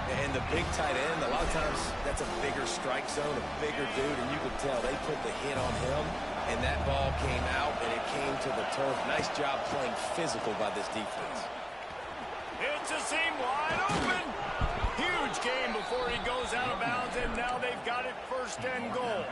And the big tight end, a lot of times that's a bigger strike zone, a bigger dude, and you could tell they put the hit on him, and that ball came out, and it came to the turf. Nice job playing physical by this defense. It's a seam wide open. Huge game before he goes out of bounds, and now they've got it first and goal.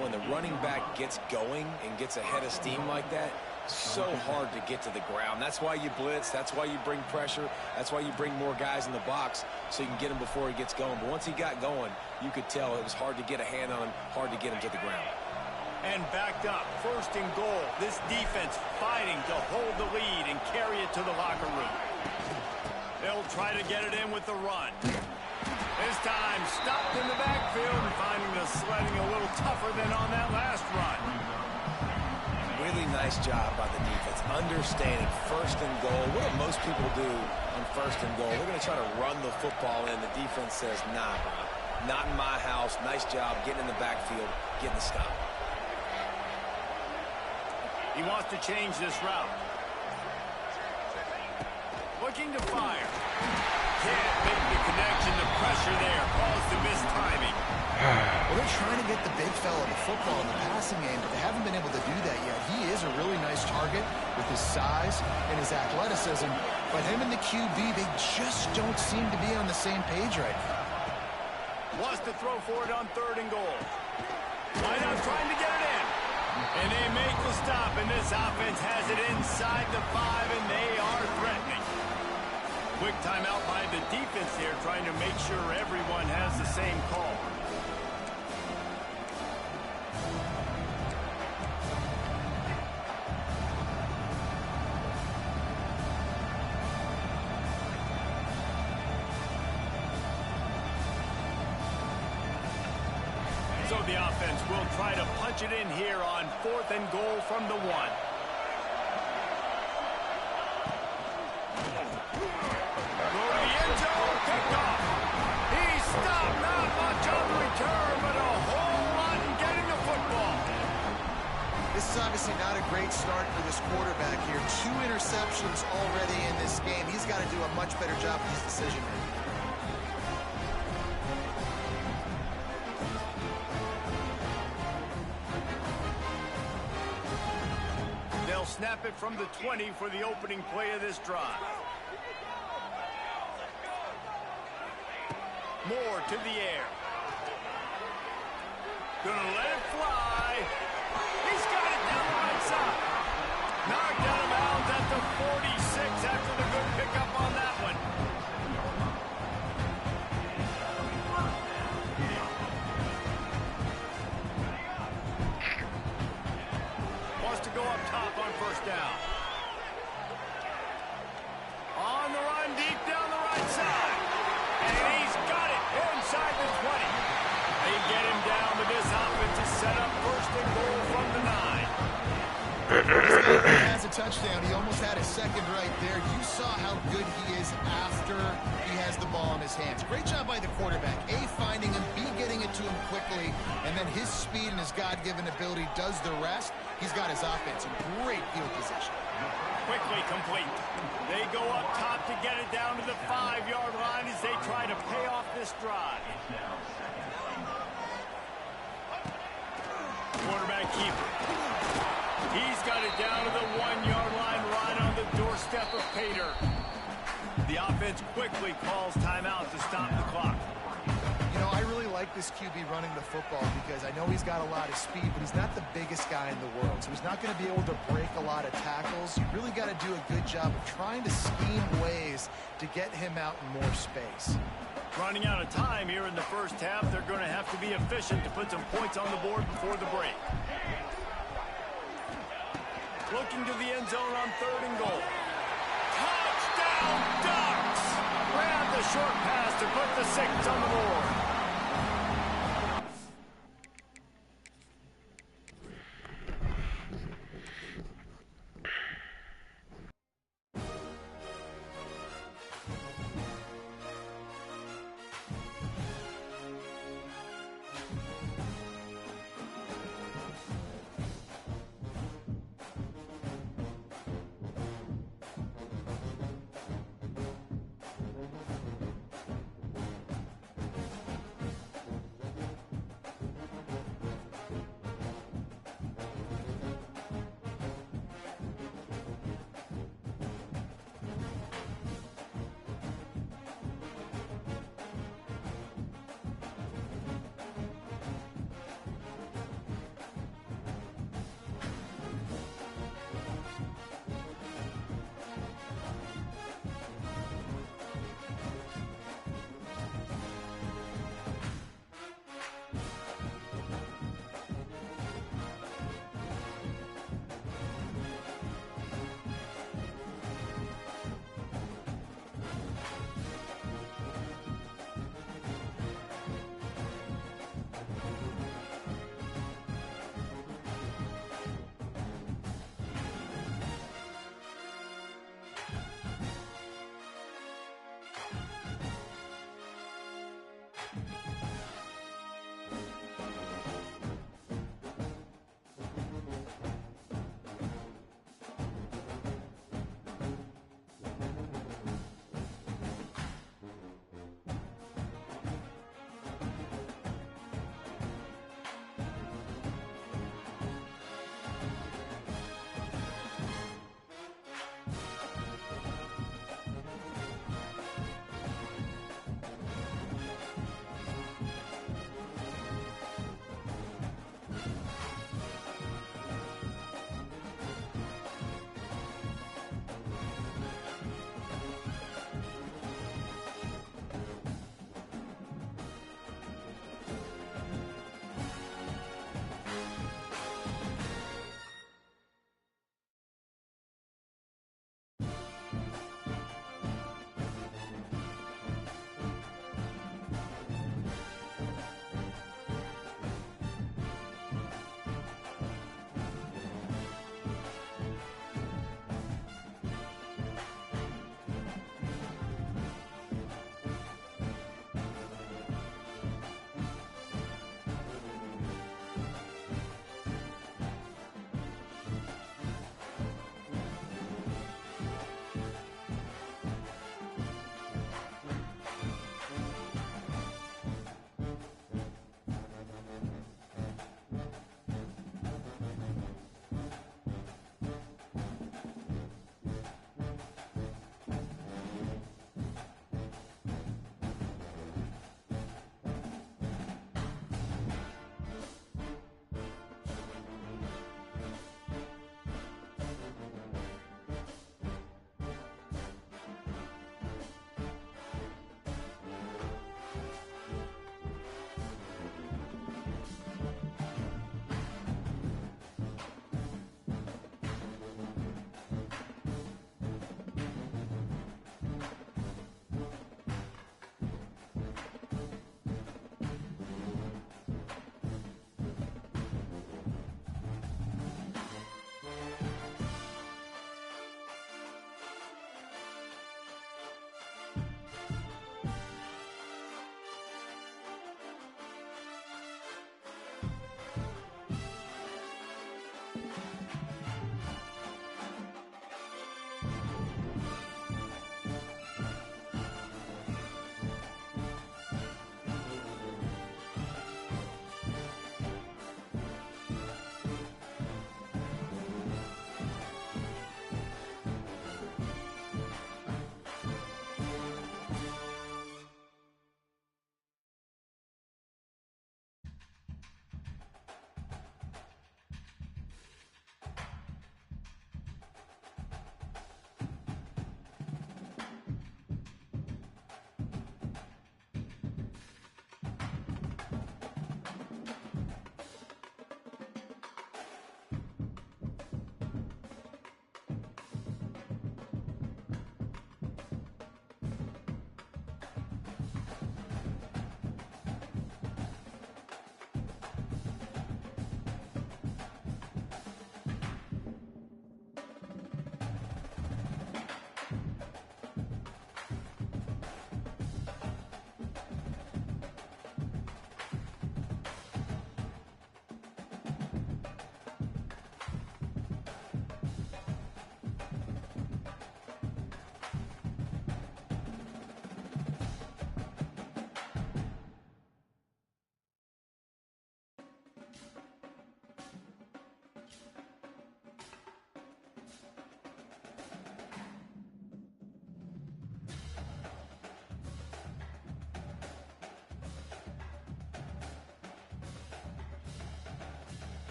When the running back gets going and gets ahead of steam like that, so hard to get to the ground. That's why you blitz. That's why you bring pressure. That's why you bring more guys in the box so you can get him before he gets going. But once he got going, you could tell it was hard to get a hand on him, hard to get him to the ground. And backed up, first and goal. This defense fighting to hold the lead and carry it to the locker room. They'll try to get it in with the run. This time stopped in the backfield and finding the sledding a little tougher than on that last run. Really nice job by the defense, understanding first and goal. What do most people do on first and goal? They're going to try to run the football in. The defense says, nah, bro, not in my house. Nice job getting in the backfield, getting the stop. He wants to change this route. Looking to fire. Can't make the connection. The pressure there caused the missed timing. Well, they're trying to get the big fella the football in the passing game, but they haven't been able to do that yet. He is a really nice target with his size and his athleticism, but him and the QB, they just don't seem to be on the same page right now. Wants to throw for it on third and goal. Wideout trying to get it in. And they make the stop, and this offense has it inside the 5, and they are threatening. Quick timeout by the defense here, trying to make sure everyone has the same call. So the offense will try to punch it in here on fourth and goal from the 1. Go to the end zone, picked off. He stopped, not much on the return, but a whole lot in getting the football. This is obviously not a great start for this quarterback here. 2 interceptions already in this game. He's got to do a much better job with his decision-making. Snap it from the 20 for the opening play of this drive. Moore to the air. Gonna let it fly. He's got it down the right side. Knocked out of bounds at the 46 after the good pickup on that one. Wants to go up top on first down. On the run, deep down the right side. And he's got it inside the 20. They get him down to this offense to set up first and goal from the 9. He has a touchdown. He almost had a second right there. You saw how good he is after he has the ball in his hands. Great job by the quarterback. A, finding him, B, getting it to him quickly, and then his speed and his God-given ability does the rest. He's got his offense in great field position. Quickly complete. They go up top to get it down to the 5-yard line as they try to pay off this drive. Quarterback keeper. He's got it down to the 1-yard line, right on the doorstep of Pater. The offense quickly calls timeout to stop the clock. You know, I really like this QB running the football because I know he's got a lot of speed, but he's not the biggest guy in the world. So he's not going to be able to break a lot of tackles. You really got to do a good job of trying to scheme ways to get him out in more space. Running out of time here in the first half, they're going to have to be efficient to put some points on the board before the break. Looking to the end zone on third and goal. Touchdown, Ducks! Ran the a short pass to put the 6 on the board.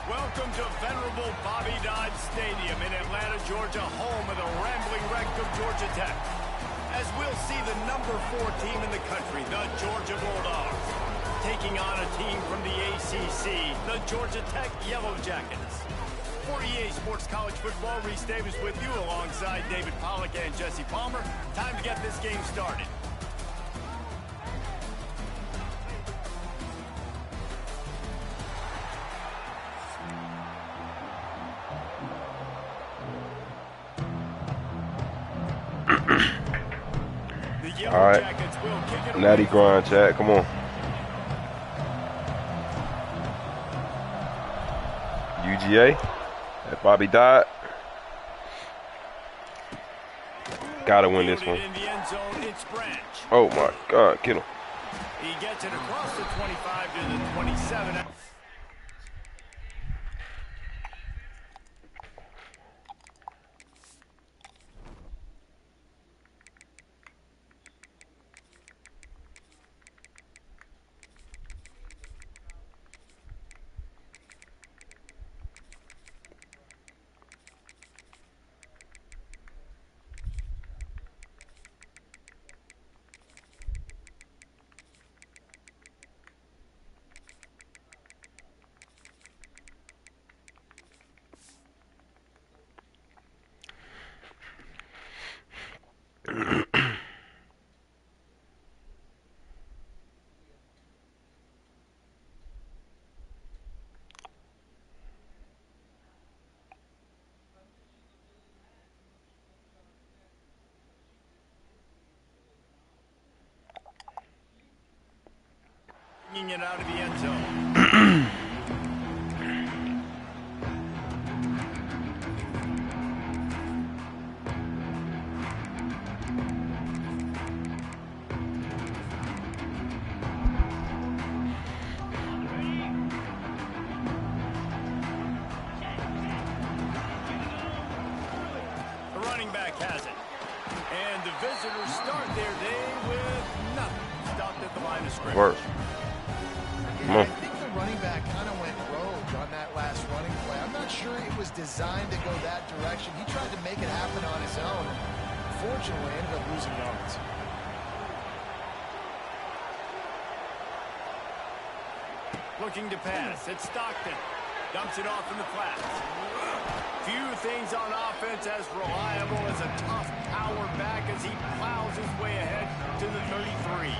Welcome to venerable Bobby Dodd Stadium in Atlanta, Georgia, home of the Rambling Wreck of Georgia Tech. As we'll see the number 4 team in the country, the Georgia Bulldogs, taking on a team from the ACC, the Georgia Tech Yellow Jackets. For EA Sports College Football, Reese Davis with you alongside David Pollack and Jesse Palmer. Time to get this game started. All right, natty grind, Chad. Come on. UGA. That Bobby Dodd. Gotta win this one. Oh my God, get him. He gets it across the 25 to the 27. It out of the end zone. The running back has it. And the visitors start their day with nothing. Stopped at the line of scrimmage. Work. I think the running back kind of went rogue on that last running play. I'm not sure it was designed to go that direction. He tried to make it happen on his own. Unfortunately, ended up losing yards. Looking to pass. It's Stockton. Dumps it off in the flats. Few things on offense as reliable as a tough power back as he plows his way ahead to the 33.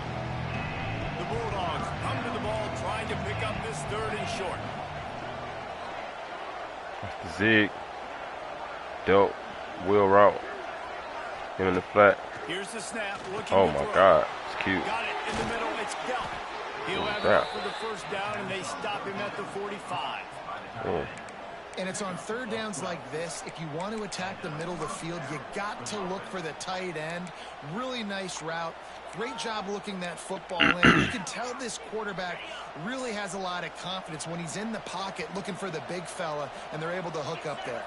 The Bulldogs come to the ball trying to pick up this 3rd and short. That's the zig. Dope. Wheel route. Him in the flat. Here's the snap. Oh my God. It's cute. Got it in the middle. It's Delp. He'll have it up for the 1st down, and they stop him at the 45. Oh. And it's on 3rd downs like this. If you want to attack the middle of the field, you got to look for the tight end. Really nice route. Great job looking that football in. You can tell this quarterback really has a lot of confidence when he's in the pocket looking for the big fella, and they're able to hook up there.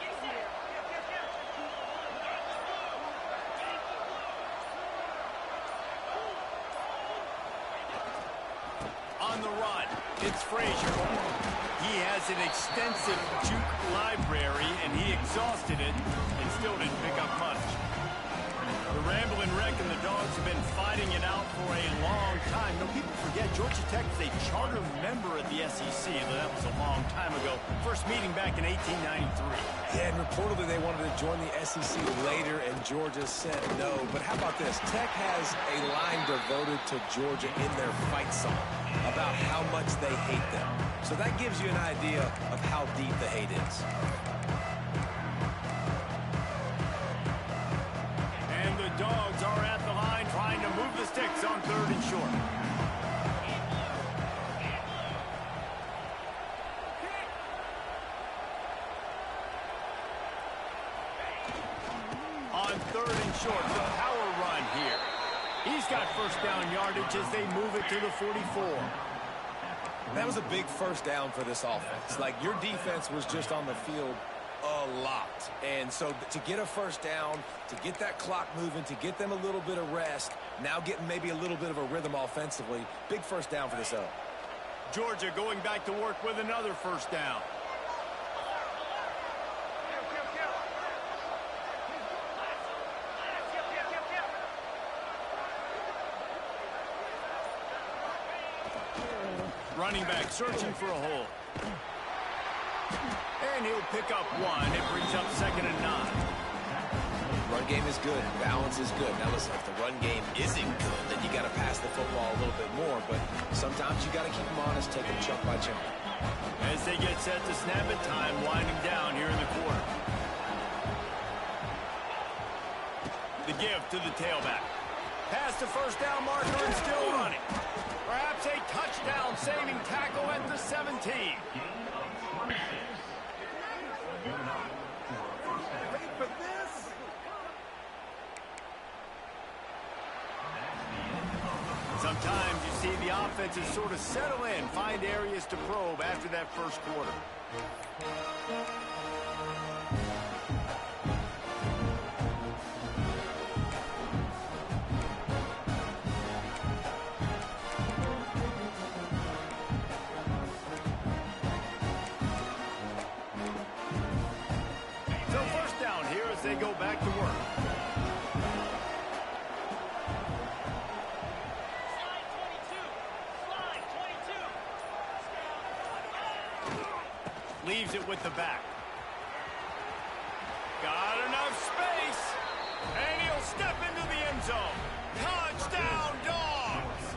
On the run, it's Frazier. He has an extensive juke library, and he exhausted it and still didn't pick up much. The Rambling Wreck and the Dogs have been fighting it out for a long time. No, people forget Georgia Tech is a charter member of the SEC. That was a long time ago. First meeting back in 1893. Yeah, and reportedly they wanted to join the SEC later, and Georgia said no. But how about this? Tech has a line devoted to Georgia in their fight song about how much they hate them. So that gives you an idea of how deep the hate is. And the Dogs are at the line trying to move the sticks on 3rd and short. On 3rd and short, the power run here. He's got 1st down yardage as they move it to the 44. That was a big 1st down for this offense. Like, your defense was just on the field a lot. And so to get a 1st down, to get that clock moving, to get them a little bit of rest, now getting maybe a little bit of a rhythm offensively, big 1st down for this L. Georgia going back to work with another 1st down. Running back searching for a hole. And he'll pick up one. It brings up 2nd and 9. Run game is good. Balance is good. Now listen, if the run game isn't good, then you got to pass the football a little bit more. But sometimes you got to keep them honest, take them chunk by chunk. As they get set to snap it, time winding down here in the quarter. The give to the tailback. Past the first down marker and still running. Perhaps a touchdown-saving tackle at the 17. Wait for this. Sometimes you see the offenses sort of settle in, find areas to probe after that first quarter. So first down here as they go back to work. Leaves it with the back. Got enough space. And he'll step into the end zone. Touchdown, Dogs!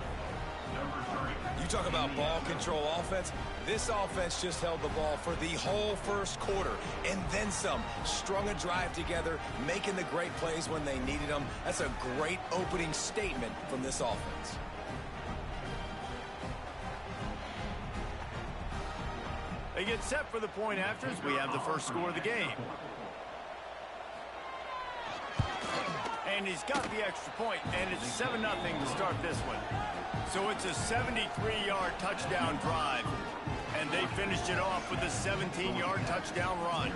You talk about ball control offense. This offense just held the ball for the whole first quarter and then some. Strung a drive together, making the great plays when they needed them. That's a great opening statement from this offense. They get set for the point after as we have the first score of the game. And he's got the extra point, and it's 7-0 to start this one. So it's a 73-yard touchdown drive, and they finished it off with a 17-yard touchdown run.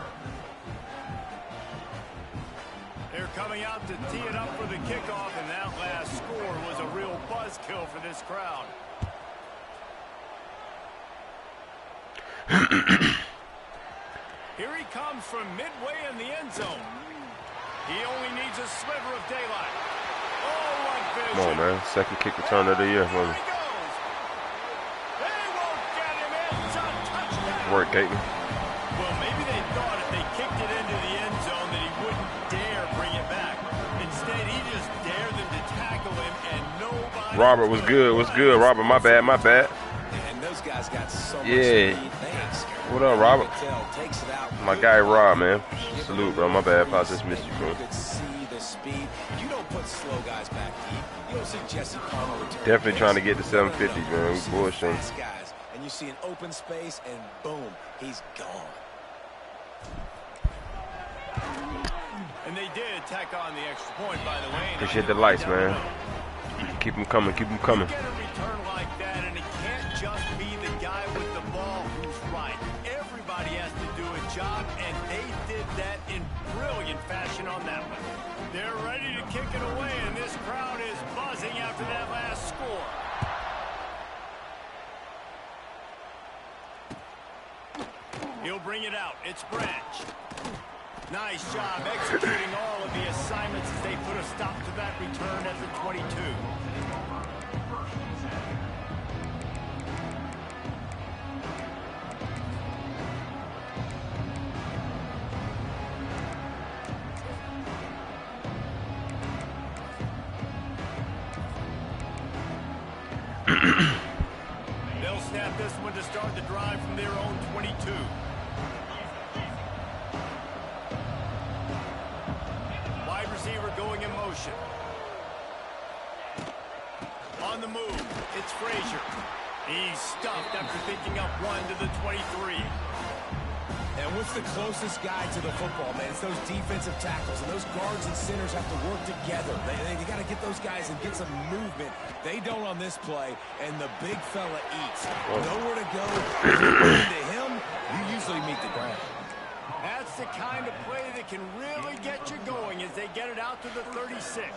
They're coming out to tee it up for the kickoff, and that last score was a real buzzkill for this crowd. Here he comes from midway in the end zone. He only needs a sliver of daylight. Oh, what vision. Come on, man. Second kick return of the year. There he goes. They won't get him in. It's a touchdown. Work, Gaten. Well, maybe they thought if they kicked it into the end zone that he wouldn't dare bring it back. Instead, he just dared them to tackle him, and nobody... Robert was good. What's good, Robert? My bad, my bad. And those guys got so much Yeah. speed. What up, Robert? Takes it out. My guy, Rob, man. Salute, bro. My bad if I just missed you, bro. You could see the speed. You don't put slow guys back deep. You don't see Jesse Palmer return. Definitely trying to get to 750, man. We bullshitting. Fast guys, and you see an open space, and boom, he's gone. And they did tack on the extra point, by the way. Appreciate the lights, man. Keep them coming, keep them coming. You get a return like that, and it can't just be the guy with the ball who's right. Everybody has to do a job, and they did that in brilliant fashion on that one. They're ready to kick it away, and this crowd is buzzing after that last score. He'll bring it out. It's Branch. Nice job executing all of the assignments as they put a stop to that return at the 22. They'll snap this one to start the drive from their own 22. Wide receiver going in motion. On the move, it's Frazier. He's stuffed after picking up one to the 23. And what's the closest guy to the football, man? It's those defensive tackles, and those guards and centers have to work together. They got to get those guys and get some movement. They don't on this play, and the big fella eats. Nowhere to go. To him, you usually meet the ground. That's the kind of play that can really get you going as they get it out to the 36.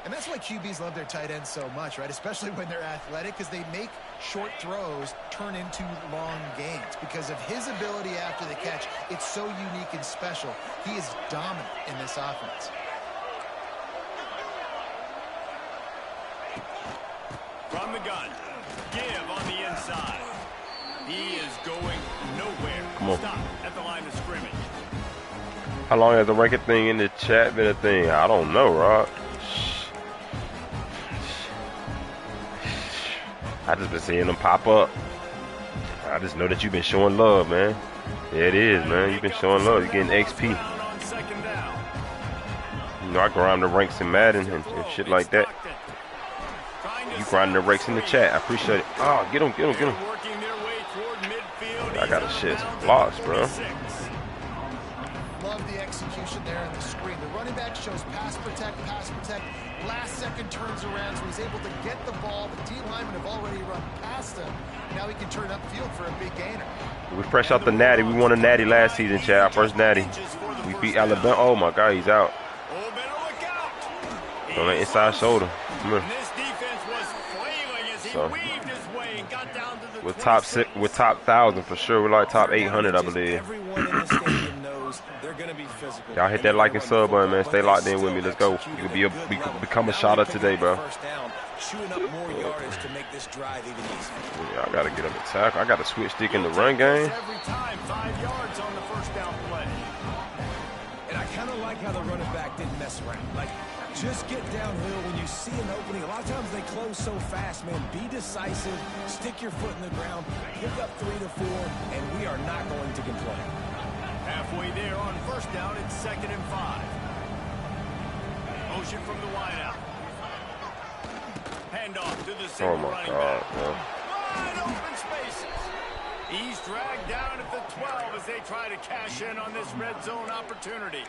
And that's why QBs love their tight ends so much, right? Especially when they're athletic, because they make short throws turn into long gains. Because of his ability after the catch, it's so unique and special. He is dominant in this offense. From the gun, give on the side. He is going nowhere. Come on. Stop at the line of scrimmage. How long has the ranking thing in the chat been a thing? I don't know, Rob. I just been seeing them pop up. I just know that you've been showing love, man. Yeah, it is, man. You've been showing love. You're getting XP. You know, I grind the ranks in Madden and shit like that. You grinding the ranks in the chat. I appreciate it. Oh, get him, get him, get him. I gotta share some blocks, bro. Love the execution there on the screen. The running back shows pass protect, last second turns around, so he's able to get the ball. The D linemen have already run past him. Now he can turn upfield for a big gainer. We fresh out the natty. We won a natty last season, Chad. Our first natty. We beat Alabama. Oh my God, he's out. On the inside shoulder. So we're top 1,000 for sure. We're like top 800, I believe. Y'all hit that like and sub button, man. Stay locked in with me. Let's go. We could become a shotter today, bro. Yeah, I gotta get up and tackle. I gotta switch stick in the run game. Every time, 5 yards on the first down play. And I kind of like how the running back didn't mess around. Like, just get downhill when you see an opening. A lot of times they close so fast, man. Be decisive. Stick your foot in the ground. Pick up 3 to 4, and we are not going to complain. Halfway there on first down, it's 2nd and 5. Motion from the wideout. Handoff to the single running back. Wide open spaces. He's dragged down at the 12 as they try to cash in on this red zone opportunity.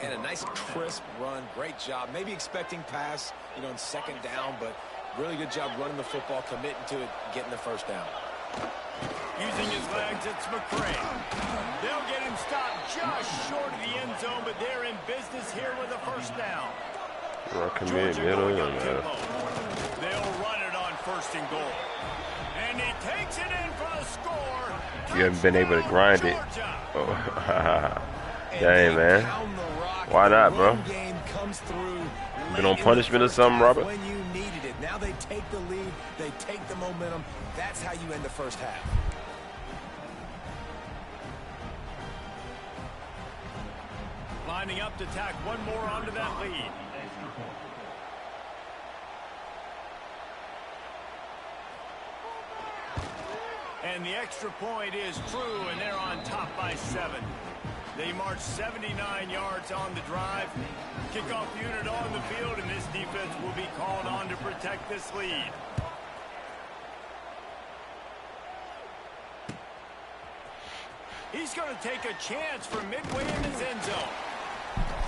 And a nice crisp run. Great job. Maybe expecting pass, you know, on 2nd down, but really good job running the football, committing to it, getting the first down. Using his legs, it's McCray. They'll get him stopped just short of the end zone, but they're in business here with a first down. Georgia going up tempo. They'll run it on 1st and goal. And he takes it in for the score. You haven't been able to grind it. Oh. Dang, man. Why not, bro? Been on punishment or something, Robert? When you needed it. Now they take the lead. They take the momentum. That's how you end the first half. Lining up to tack one more onto that lead. And the extra point is true, and they're on top by 7. They march 79 yards on the drive. Kickoff unit on the field, and this defense will be called on to protect this lead. He's going to take a chance from midway in his end zone.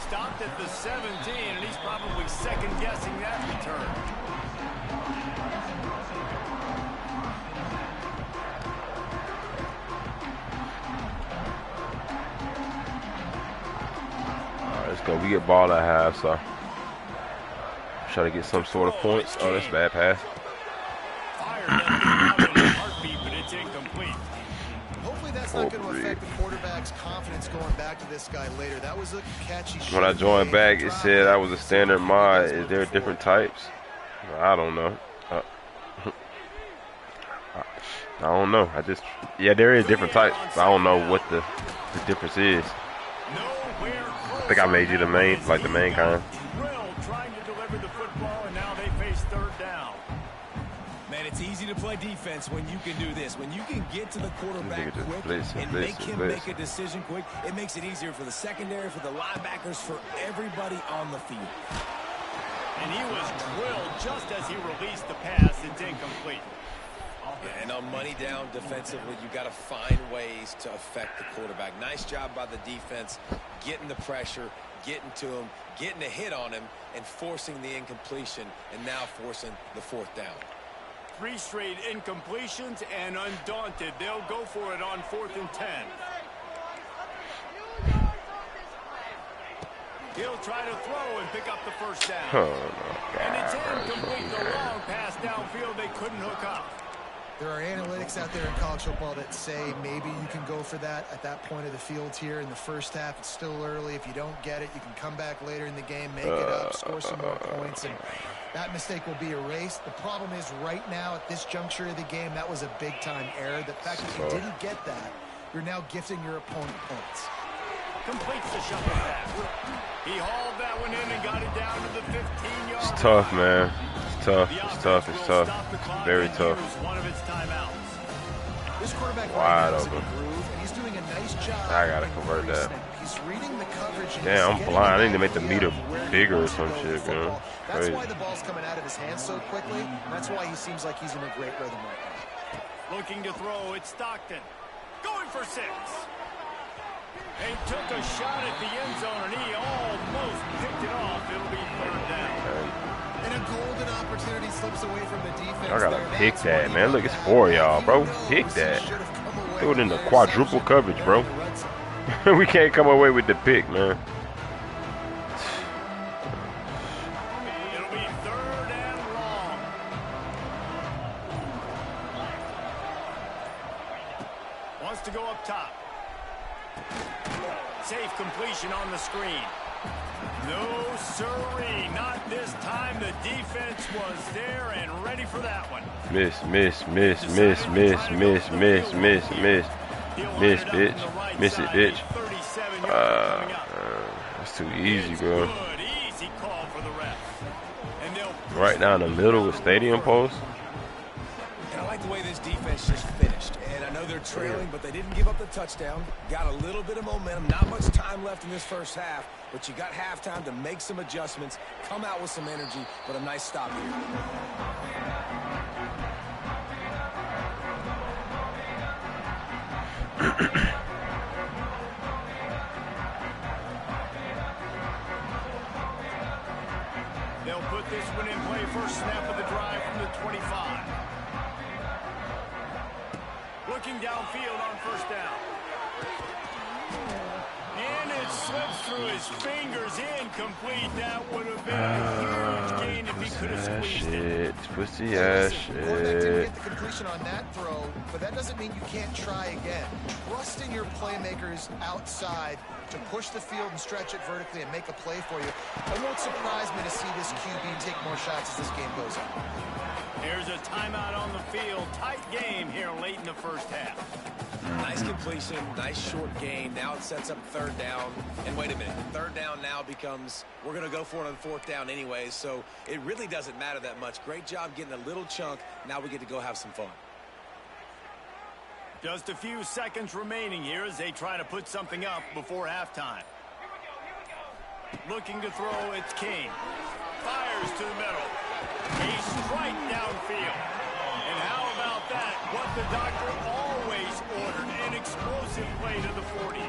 Stopped at the 17, and he's probably second-guessing that return. Let's go. We get ball at half, so try to get some sort of points. Oh, that's a bad pass. Fire doesn't come out in a heartbeat, but it's incomplete. Hopefully that's not going to affect the quarterback's confidence going back to this guy later. That was a catchy shot. When I joined back, it said I was a standard mod. Is there different types? I don't know. I don't know. Yeah, there is different types. But I don't know what the difference is. I think I made you the main kind. Trying to deliver the football, and now they face 3rd down. Man, it's easy to play defense when you can do this. When you can get to the quarterback quick and make him make a decision quick, it makes it easier for the secondary, for the linebackers, for everybody on the field. And he was drilled just as he released the pass. It's incomplete. And on money down defensively, you got to find ways to affect the quarterback. Nice job by the defense, getting the pressure, getting to him, getting a hit on him, and forcing the incompletion, and now forcing the 4th down. 3 straight incompletions, and undaunted, they'll go for it on 4th and 10. He'll try to throw and pick up the first down. Oh, no, and it's incomplete. The long pass downfield they couldn't hook up. There are analytics out there in college football that say maybe you can go for that at that point of the field here in the first half. It's still early. If you don't get it, you can come back later in the game, make it up, score some more points. And That mistake will be erased. The problem is right now at this juncture of the game, that was a big-time error. The fact that you didn't get that, you're now gifting your opponent points. Completes the shuffle pass. He hauled that one in and got it down to the 15-yard line. It's tough, man. It's tough. It's tough. It's tough. Very tough. One of its timeouts. This quarterback wide right now is in open. a groove, and he's doing a nice job. I gotta convert that. He's reading the coverage. And Damn, I'm he's blind. I getting need to make the meter where he bigger or wants to some go shit, with man. football. That's Crazy. why the ball's coming out of his hands so quickly. And that's why he seems like he's in a great rhythm right now. Looking to throw, it's Stockton. Going for 6. He took a shot at the end zone, and he almost picked it off. It'll be 3rd down. And a golden opportunity slips away from the defense. Y'all gotta pick that, man. Look, it's 4 y'all, bro. Pick that. Do it in the quadruple coverage, bro. We can't come away with the pick, man. It'll be 3rd and long. Wants to go up top. Safe completion on the screen. No, sirree. Not this time. The defense was there and ready for that one. Miss, bitch. Miss it, bitch. That's too easy, bro. Easy call for the ref. And they'll Right down the middle with stadium post. And I like the way this defense just finished. And I know they're trailing, but they didn't give up the touchdown. Got a little bit of momentum. Not much time left in this first half, but you got halftime to make some adjustments, come out with some energy, but a nice stop here. They'll put this one in play. First snap of the drive from the 25. Looking downfield on 1st down. And it slips through his fingers. Incomplete. That would have been a huge gain if he could have squeezed it. Pussy ass Quarterback didn't shit. get the completion on that throw, but that doesn't mean you can't try again. Trusting your playmakers outside to push the field and stretch it vertically and make a play for you. It won't surprise me to see this QB take more shots as this game goes on. Here's a timeout on the field. Tight game here late in the first half. Nice completion, nice short gain. Now it sets up 3rd down. And wait a minute, 3rd down now becomes, we're going to go for it on 4th down anyways, so it really doesn't matter that much. Great job getting a little chunk. Now we get to go have some fun. Just a few seconds remaining here as they try to put something up before halftime. Looking to throw, it's King. Fires to the middle. A strike downfield. And how about that? What the doctor always ordered, an explosive play to the 40.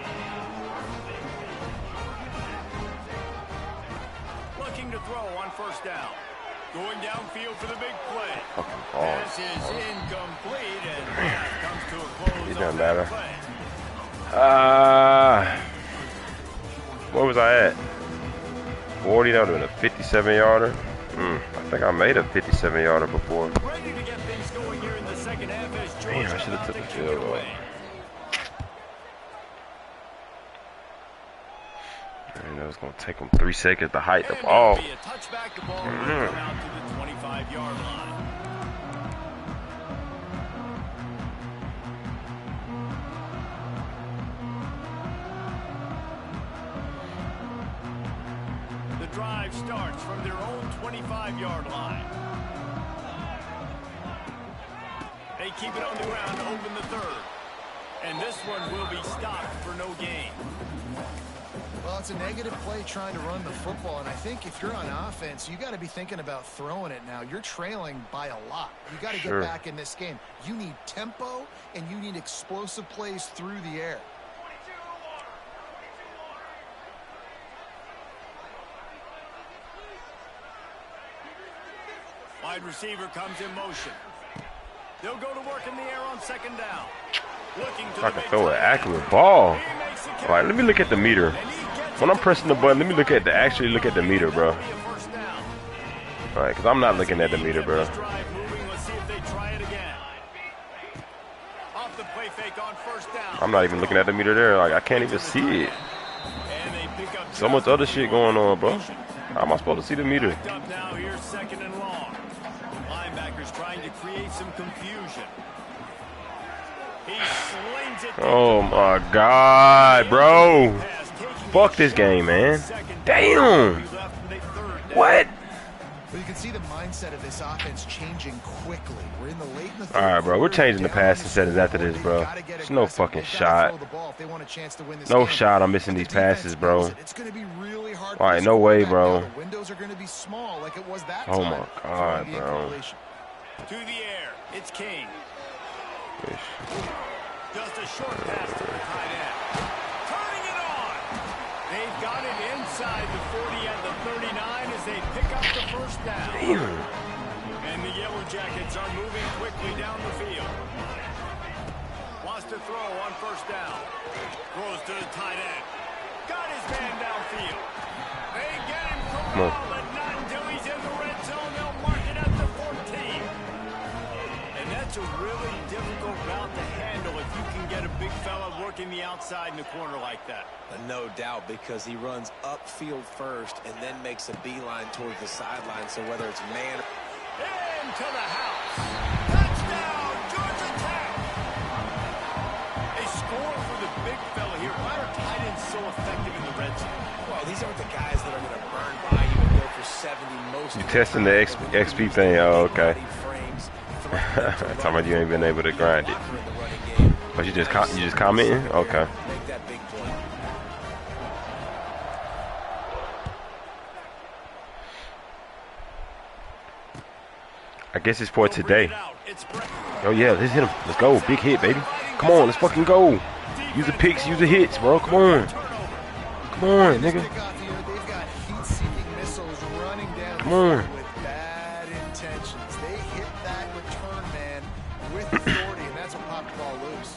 Looking to throw on 1st down. Going downfield for the big play. Fucking Pass balls. is incomplete, and that comes to a close. It doesn't on that matter. play. Where was I at? 40, that would have been a 57-yarder. I think I made a 57-yarder before. Ready to get things going here in the second half as Georgia Damn, I should have took the kick field it goal. away. And it was going to take them 3 seconds to hike the And ball. it'll be a touchback. The ball will come out to the 25-yard line. The drive starts from their own 25-yard line. They keep it on the ground to open the 3rd. And this one will be stopped for no gain. Well, it's a negative play trying to run the football, and I think if you're on offense, you got to be thinking about throwing it now. You're trailing by a lot. You got to Sure. get back in this game. You need tempo, and you need explosive plays through the air. Wide receiver comes in motion. They'll go to work in the air on 2nd down. Looking to I the can big throw an play. accurate ball. He makes the catch. All right, let me look at the meter. And he gets When I'm it. pressing the button, let me look at actually look at the meter, bro. That'll be a 1st down. All right, because I'm not looking at the meter, bro. This drive moving. Let's see if they try it again. Off the play fake on 1st down. I'm not even looking at the meter there. Like, I can't even see it. And they pick up So much other shit going on, bro. How am I supposed to see the meter? Up now here, 2nd and long. Linebackers trying to create some confusion. He slings it. Oh my God, bro. Fuck this game, man. Damn. What? Well, you can see the mindset of this offense changing quickly. We're in the late in the All right, bro. We're changing the passing settings after this, bro. There's no fucking shot. No shot. I'm missing these passes, bro. All right, no way, bro. Oh my God, bro. To the air, it's King. Just a short pass to the tight end. Turning it on. They've got it inside the 40 at the 39 as they pick up the first down. Damn. And the Yellow Jackets are moving quickly down the field. Wants to throw on first down. Throws to the tight end. Got his man downfield. They get him from ball, but not until he's in the red zone. They'll mark it at the 14. And that's a really difficult route to handle if you can get a big fella working the outside in the corner like that. No doubt, because he runs upfield first and then makes a beeline towards the sideline. So whether it's man or... Into the house. Touchdown, Georgia Tech. They score for the big fella here. Why are tight ends so effective in the red zone? Well, these aren't the guys that are going to burn by you and go for 70 most. You testing the XP thing? Oh, okay. Talking about you ain't been able to grind it. But you just commenting? Okay. Make that big play. I guess it's for today. Oh yeah, let's hit him. Let's go. Big hit, baby. Come on, let's fucking go. Use the picks, use the hits, bro. Come on. Come on, nigga. Come on. With bad intentions. They hit that return man with authority, and that's what popped the ball loose.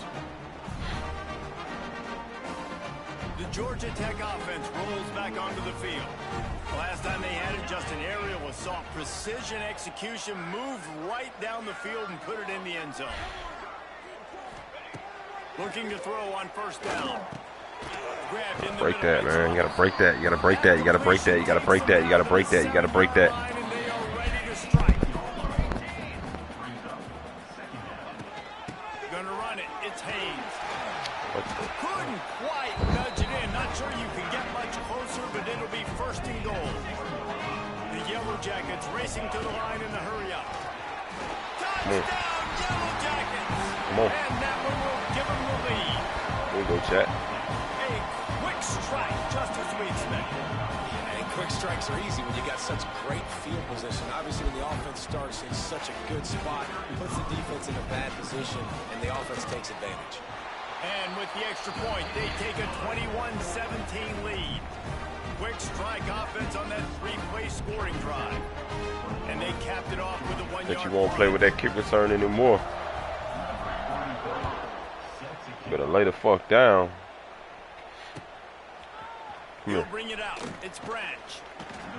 The Georgia Tech offense rolls back onto the field. Last time they had it, just an aerial assault. Precision execution, moved right down the field and put it in the end zone. Looking to throw on first down. Grabbed in the Break that, man. You gotta break that. You gotta break that. You gotta break that. You gotta break that. You gotta break that. You gotta break that. And they are ready to strike. Gonna run it. It's Haynes. Couldn't quite nudge it in. Not sure you can get much closer, but it'll be 1st and goal. The Yellow Jackets racing to the line in the hurry up. Touchdown, Yellow Jackets! Come on. And that one will give them the lead. There you go, chat. A quick strike, just as we expected. And quick strikes are easy when you got such great field position. Obviously, when the offense starts in such a good spot, puts the defense in a bad position, and the offense takes advantage. And with the extra point, they take a 21-17 lead. Quick strike offense on that 3-play scoring drive. And they capped it off with a 1-yard. That you won't play with that kick return anymore. Better lay the fuck down. He'll bring it out. It's Branch.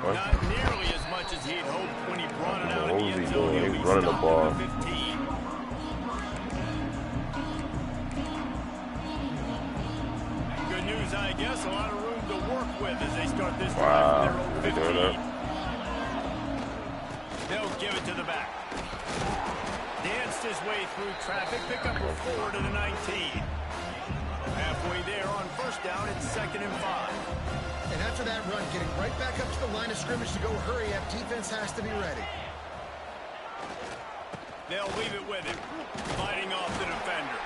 What? Not nearly as much as he'd hoped when he brought it out What in was the he end zone. doing? He'll He be was running the stopped ball. at the 15. Good news, I guess. A lot of room to work with as they start this drive. Wow. Their own They doing that? They'll give it to the back. Danced his way through traffic. Pick up a 4 to the 19. Halfway there on first down. It's 2nd and 5. And after that run, getting right back up to the line of scrimmage to go hurry up, defense has to be ready. They'll leave it with him. Fighting off the defender.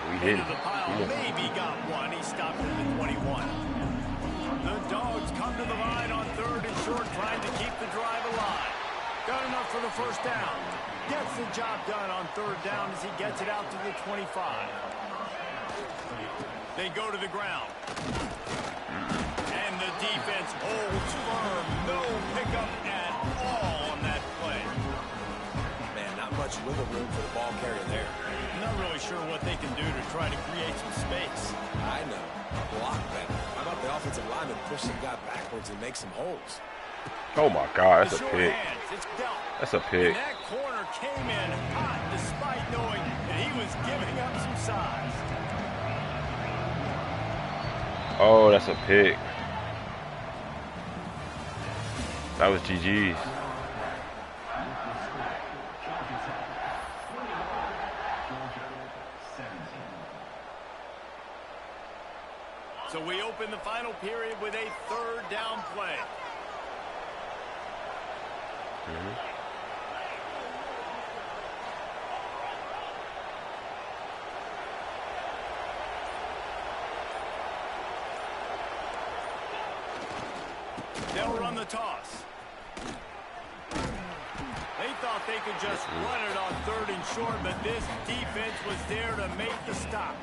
We did. Into the pile. Maybe got one. He stopped at the 21. The Dogs come to the line on 3rd and short, trying to keep the drive alive. Got enough for the first down. Gets the job done on 3rd down as he gets it out to the 25. They go to the ground. And the defense holds firm. No pickup at all on that play. Man, not much wiggle room for the ball carrier there. Not really sure what they can do to try to create some space. I know. Block better. How about the offensive lineman push some guy backwards and make some holes? Oh my God, that's a The short pick. hands, it's dealt. That's a pick. And that corner came in hot despite knowing that he was giving up some size. Oh, that's a pick. That was GG's. So we open the final period with a third down play. They'll run the toss. They thought they could just run it on 3rd and short, but this defense was there to make the stop.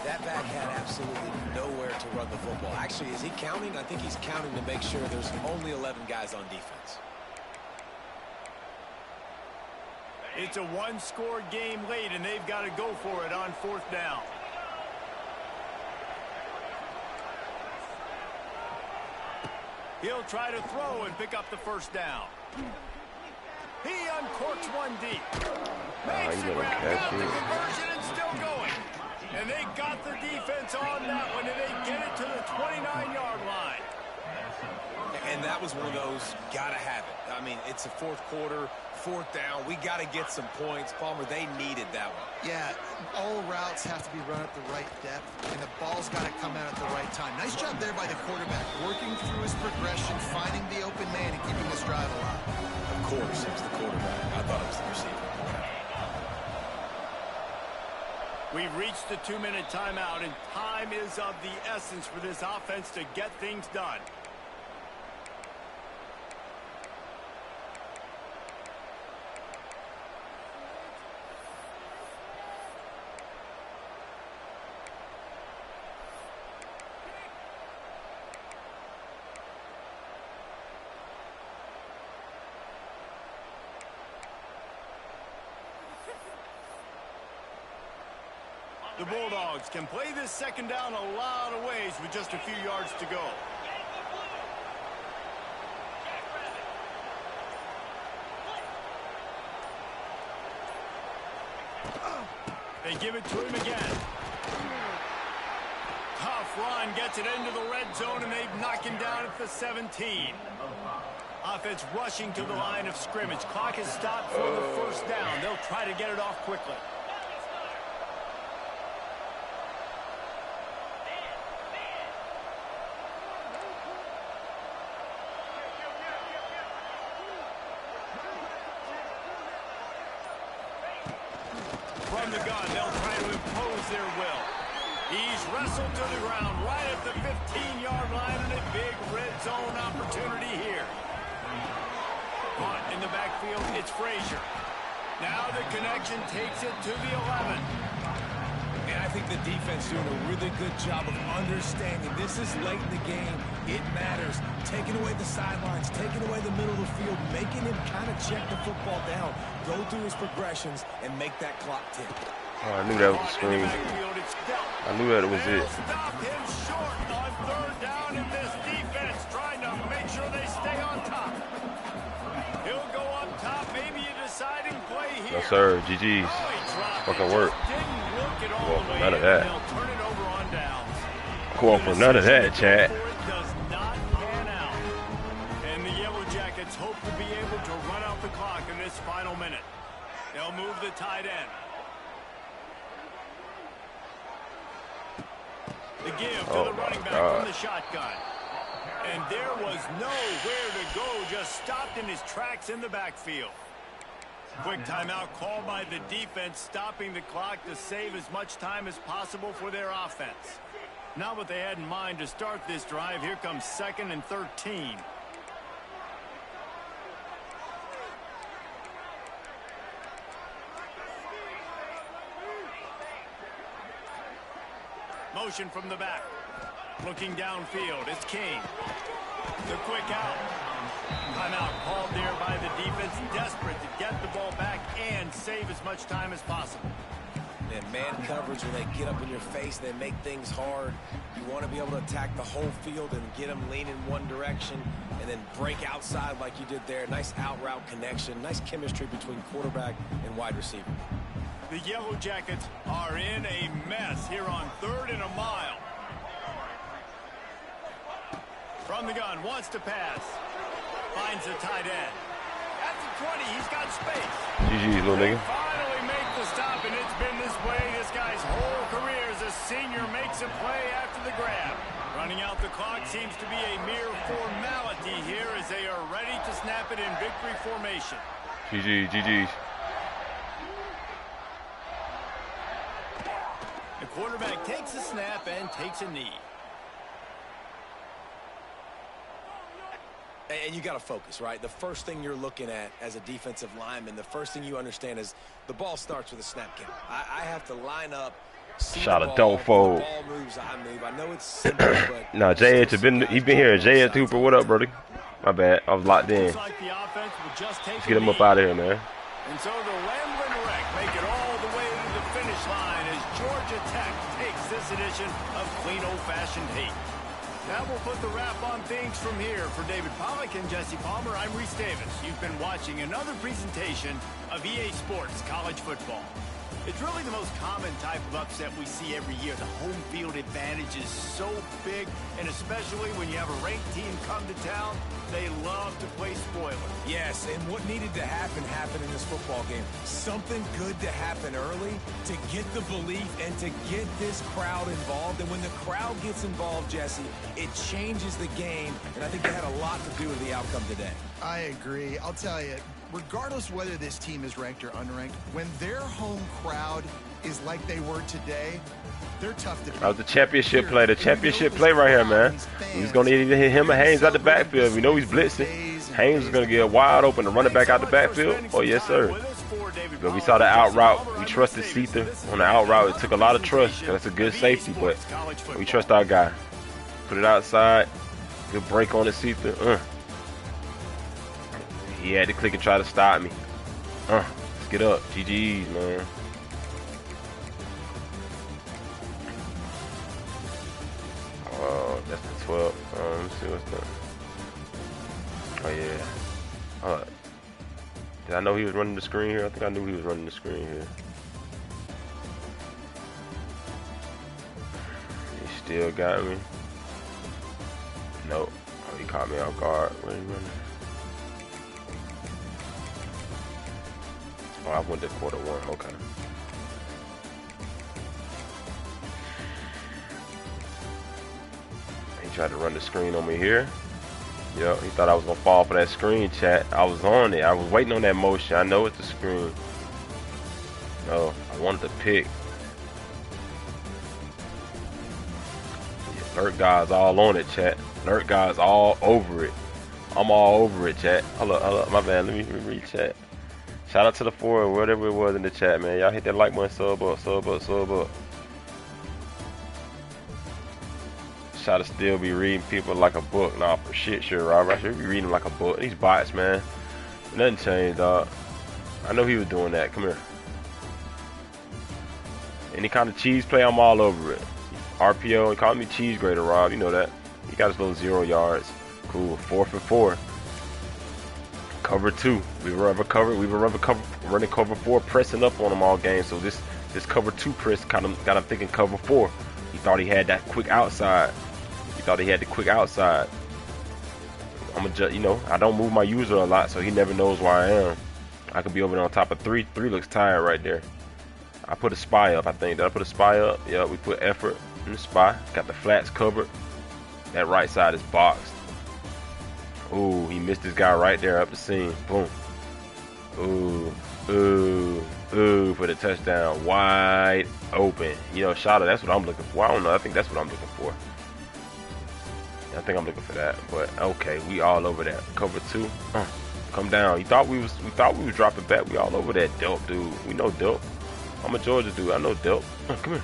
That back had absolutely nowhere to run the football. Actually, is he counting? I think he's counting to make sure there's only 11 guys on defense. It's a one-score game late, and they've got to go for it on 4th down. He'll try to throw and pick up the 1st down. He uncorks one deep. Makes the grab, got the conversion, and still going. And they got the defense on that one, and they get it to the 29-yard line. And that was one of those, gotta have it. I mean, it's a 4th quarter, 4th down. We gotta get some points. Palmer, they needed that one. Yeah, all routes have to be run at the right depth, and the ball's got to come out at the right time. Nice job there by the quarterback, working through his progression, finding the open man, and keeping this drive alive. Of course, it was the quarterback. I thought it was the receiver. We've reached the 2-minute timeout, and time is of the essence for this offense to get things done. The Bulldogs can play this 2nd down a lot of ways with just a few yards to go. They give it to him again. Tough run, gets it into the red zone, and they've knocked him down at the 17. Offense rushing to the line of scrimmage. Clock is stopped for the 1st down. They'll try to get it off quickly. From the gun, they'll try to impose their will. He's wrestled to the ground right at the 15-yard line, and a big red zone opportunity here. Caught in the backfield, it's Frazier. Now the connection takes it to the 11. And I think the defense doing a really good job of understanding this is late in the game. It matters. Taking away the sidelines, taking away the middle of the field, making him kind of check the football down, go through his progressions, and make that clock tick. Oh, I knew that was the screen. I knew that it was it. Stop him short on 3rd down, and this defense trying to make sure they stay on top. He'll go up top, maybe a deciding play here. Yes, sir. GG's. Fucking work. Well, none of that. Going for none of that, chat. Does not pan out. And the Yellow Jackets hope to be able to run out the clock in this final minute. They'll move the tight end. The give to the running back from the shotgun. And there was nowhere to go, just stopped in his tracks in the backfield. Quick timeout called by the defense, stopping the clock to save as much time as possible for their offense. Not what they had in mind to start this drive. Here comes 2nd and 13. Motion from the back. Looking downfield, it's King. The quick out. Timeout called there by the defense, desperate to get the ball back and save as much time as possible. And man coverage, when they get up in your face, they make things hard. You want to be able to attack the whole field and get them leaning one direction and then break outside like you did there. Nice out route connection, nice chemistry between quarterback and wide receiver. The Yellow Jackets are in a mess here on 3rd and a mile. From the gun, wants to pass. Finds the tight end. At the 20, he's got space. GG, little nigga. Finally make the stop, and it's been this way this guy's whole career as a senior makes a play after the grab. Running out the clock seems to be a mere formality here as they are ready to snap it in victory formation. GG. The quarterback takes a snap and takes a knee. And you got to focus, right? The first thing you're looking at as a defensive lineman, the first thing you understand is the ball starts with a snap count. I have to line up. Shot a don't fold. The ball moves, I move. I know it's simple, but no, J.H. he been here. J.H. Hooper, what up, brother? My bad. I was locked in. Like the offense will just take Let's get him up out of here, man. And so the Ramblin' Wreck make it all the way to the finish line as Georgia Tech takes this edition of Clean Old-Fashioned Hate. Now we'll put the wrap on things from here. For David Pollack and Jesse Palmer, I'm Reese Davis. You've been watching another presentation of EA Sports College Football. It's really the most common type of upset we see every year. The home field advantage is so big, and especially when you have a ranked team come to town, they love to play spoiler. Yes, and what needed to happen happened in this football game. Something good to happen early to get the belief and to get this crowd involved. And when the crowd gets involved, Jesse, it changes the game, and I think it had a lot to do with the outcome today. I agree. I'll tell you, regardless whether this team is ranked or unranked, when their home crowd is like they were today, they're tough to beat. That was the championship play. The championship play right here, man. He's going to either hit him or Haynes out the backfield. We know he's blitzing. Haynes is going to get wide open to run it back out the backfield. Oh, yes, sir. But we saw the out route. We trusted Seether on the out route. It took a lot of trust. That's a good safety, but we trust our guy. Put it outside. Good break on the Seether. He had to click and try to stop me. Let's get up. GG's, man. Oh, that's the 12. Let me see what's that. Oh, yeah. Did I know he was running the screen here? I think I knew he was running the screen here. He still got me. Nope. Oh, he caught me off guard. Where he running? Oh, I went to quarter one. Okay. He tried to run the screen on me here. Yep, he thought I was going to fall for that screen, chat. I was on it. I was waiting on that motion. I know it's a screen. No, I wanted to pick. Yeah, Nerd guys all on it, chat. Nerd guys all over it. I'm all over it, chat. Hold up, my bad. Let me read chat. Shout out to the 4 or whatever it was in the chat, man. Y'all hit that like button, sub up. Try to still be reading people like a book. Nah, for shit, sure, Robert. I should be reading them like a book. These bots, man. Nothing changed, dog. I know he was doing that. Come here. Any kind of cheese play, I'm all over it. RPO, he called me cheese grater, Rob. You know that. He got his little 0 yards. Cool. 4 for 4. Cover 2. We were running cover 4, pressing up on him all game. So this cover 2 press kind of got him thinking cover 4. He thought he had that quick outside. He thought he had the quick outside. You know, I don't move my user a lot, so he never knows where I am. I could be over there on top of 3. 3 looks tired right there. I put a spy up, I think. Did I put a spy up? Yeah, we put effort in the spy. Got the flats covered. That right side is boxed. Ooh, he missed this guy right there up the seam. Boom. Ooh, for the touchdown. Wide open. You know, Shada, that's what I'm looking for. I don't know. I think that's what I'm looking for. I think I'm looking for that. But okay, we all over that. Cover 2. Come down. We thought we was dropping back. We all over that Delp, dude. We know Delp. I'm a Georgia dude. I know Delp. Come here.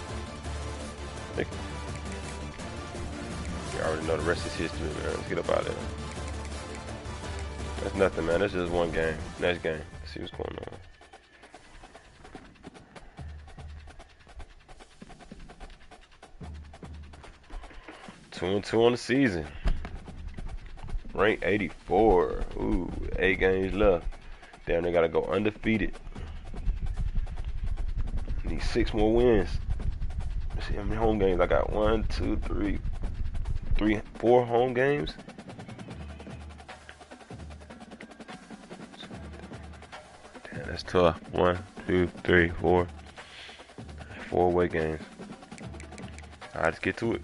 Hey. You already know the rest is history, man. Let's get up out of there. That's nothing, man. That's just one game. Next game. Let's see what's going on. Two and 2 on the season. Rank 84. Ooh, 8 games left. Damn, they gotta go undefeated. Need 6 more wins. Let's see how many home games I got. 1, 2, 3, 4 home games. That's tough. 1, 2, 3, 4. 4 away games. All right, let's get to it.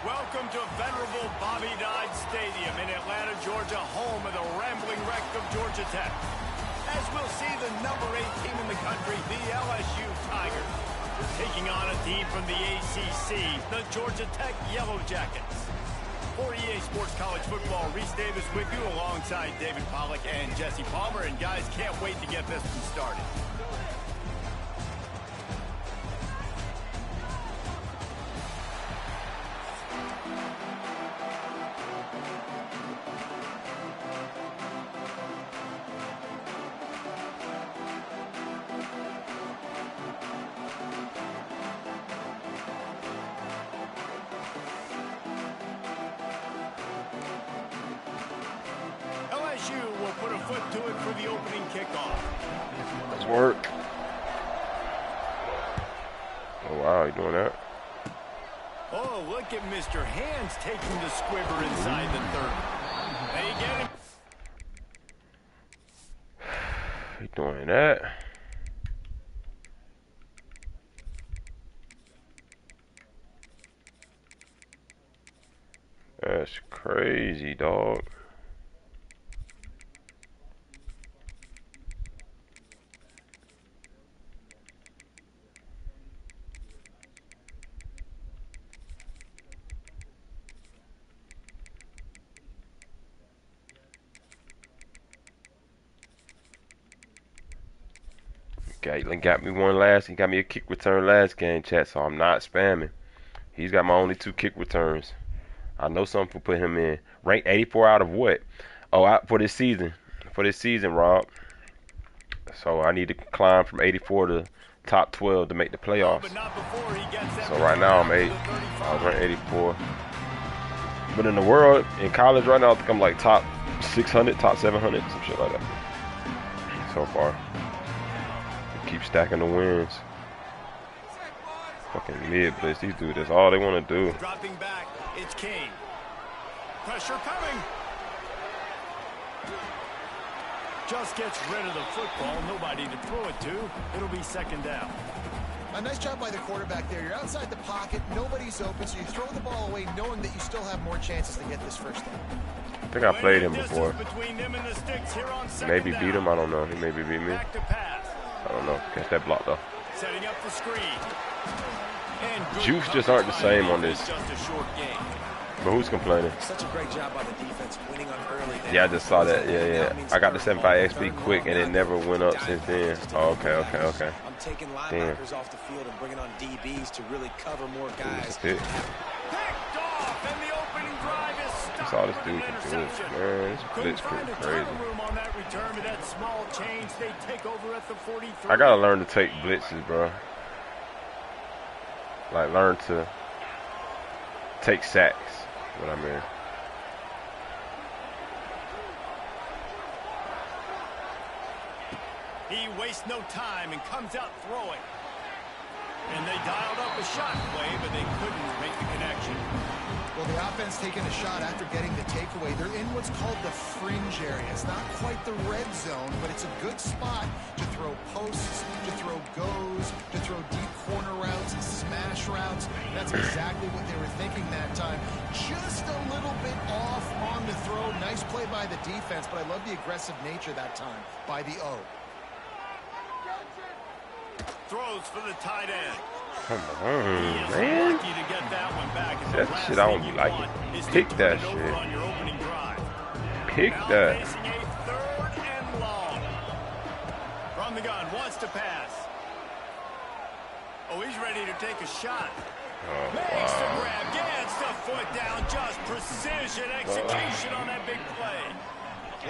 Welcome to venerable Bobby Dodd Stadium in Atlanta, Georgia, home of the rambling wreck of Georgia Tech. As we'll see, the number 8 team in the country, the LSU Tigers, taking on a team from the ACC, the Georgia Tech Yellow Jackets. For EA Sports College Football, Reese Davis with you alongside David Pollack and Jesse Palmer. And guys, can't wait to get this one started. foot to it for the opening kickoff. Let's work. Oh, wow, you doing that? Oh, look at Mr. Hands taking the squibber inside the 30. They get him. You doing that? That's crazy, dog. Gatelin got me one last. He got me a kick return last game, chat. So I'm not spamming. He's got my only 2 kick returns. I know something will put him in. Ranked 84 out of what? Oh, for this season. For this season, Rob. So I need to climb from 84 to top 12 to make the playoffs. So right now I'm 8. I was ranked 84. But in the world, in college right now, I think I'm like top 600, top 700, some shit like that. So far. Keep stacking the wins. Fucking mid blitz. These dudes, that's all they want to do. Dropping back, it's King. Pressure coming. Just gets rid of the football. Nobody to throw it to. It'll be second down. A nice job by the quarterback there. You're outside the pocket. Nobody's open, so you throw the ball away knowing that you still have more chances to get this first down. I think I played him before. Maybe beat him. I don't know. He maybe beat me. I don't know. Catch that block though. Setting up the screen. Juice just aren't the same on this. But who's complaining? Such a great job by the defense winning on early. Yeah, I just saw that. Yeah. I got the 75 XP quick and it never went up since then. Oh, okay. I'm taking linebackers off the field and bringing on DBs to really cover more guys. Picked off, and the opening drive is stopped. That's all this dude can do. Man, this blitz pretty crazy. I gotta learn to take blitzes, bro. Like, learn to take sacks. What I mean. He wastes no time and comes out throwing. And they dialed up a shot play, but they couldn't make the connection. Well, the offense taking a shot after getting the takeaway. They're in what's called the fringe area. It's not quite the red zone, but it's a good spot to throw posts, to throw goes, to throw deep corner routes, smash routes. That's exactly what they were thinking that time. Just a little bit off on the throw. Nice play by the defense, but I love the aggressive nature that time by the O. Throws for the tight end. Come on, man. That shit I don't be liking. Pick that shit. Pick that. From the gun, wants to pass. Oh, he's ready to take a shot. Oh, Makes the wow. grab, gets the foot down, just precision execution on that big play.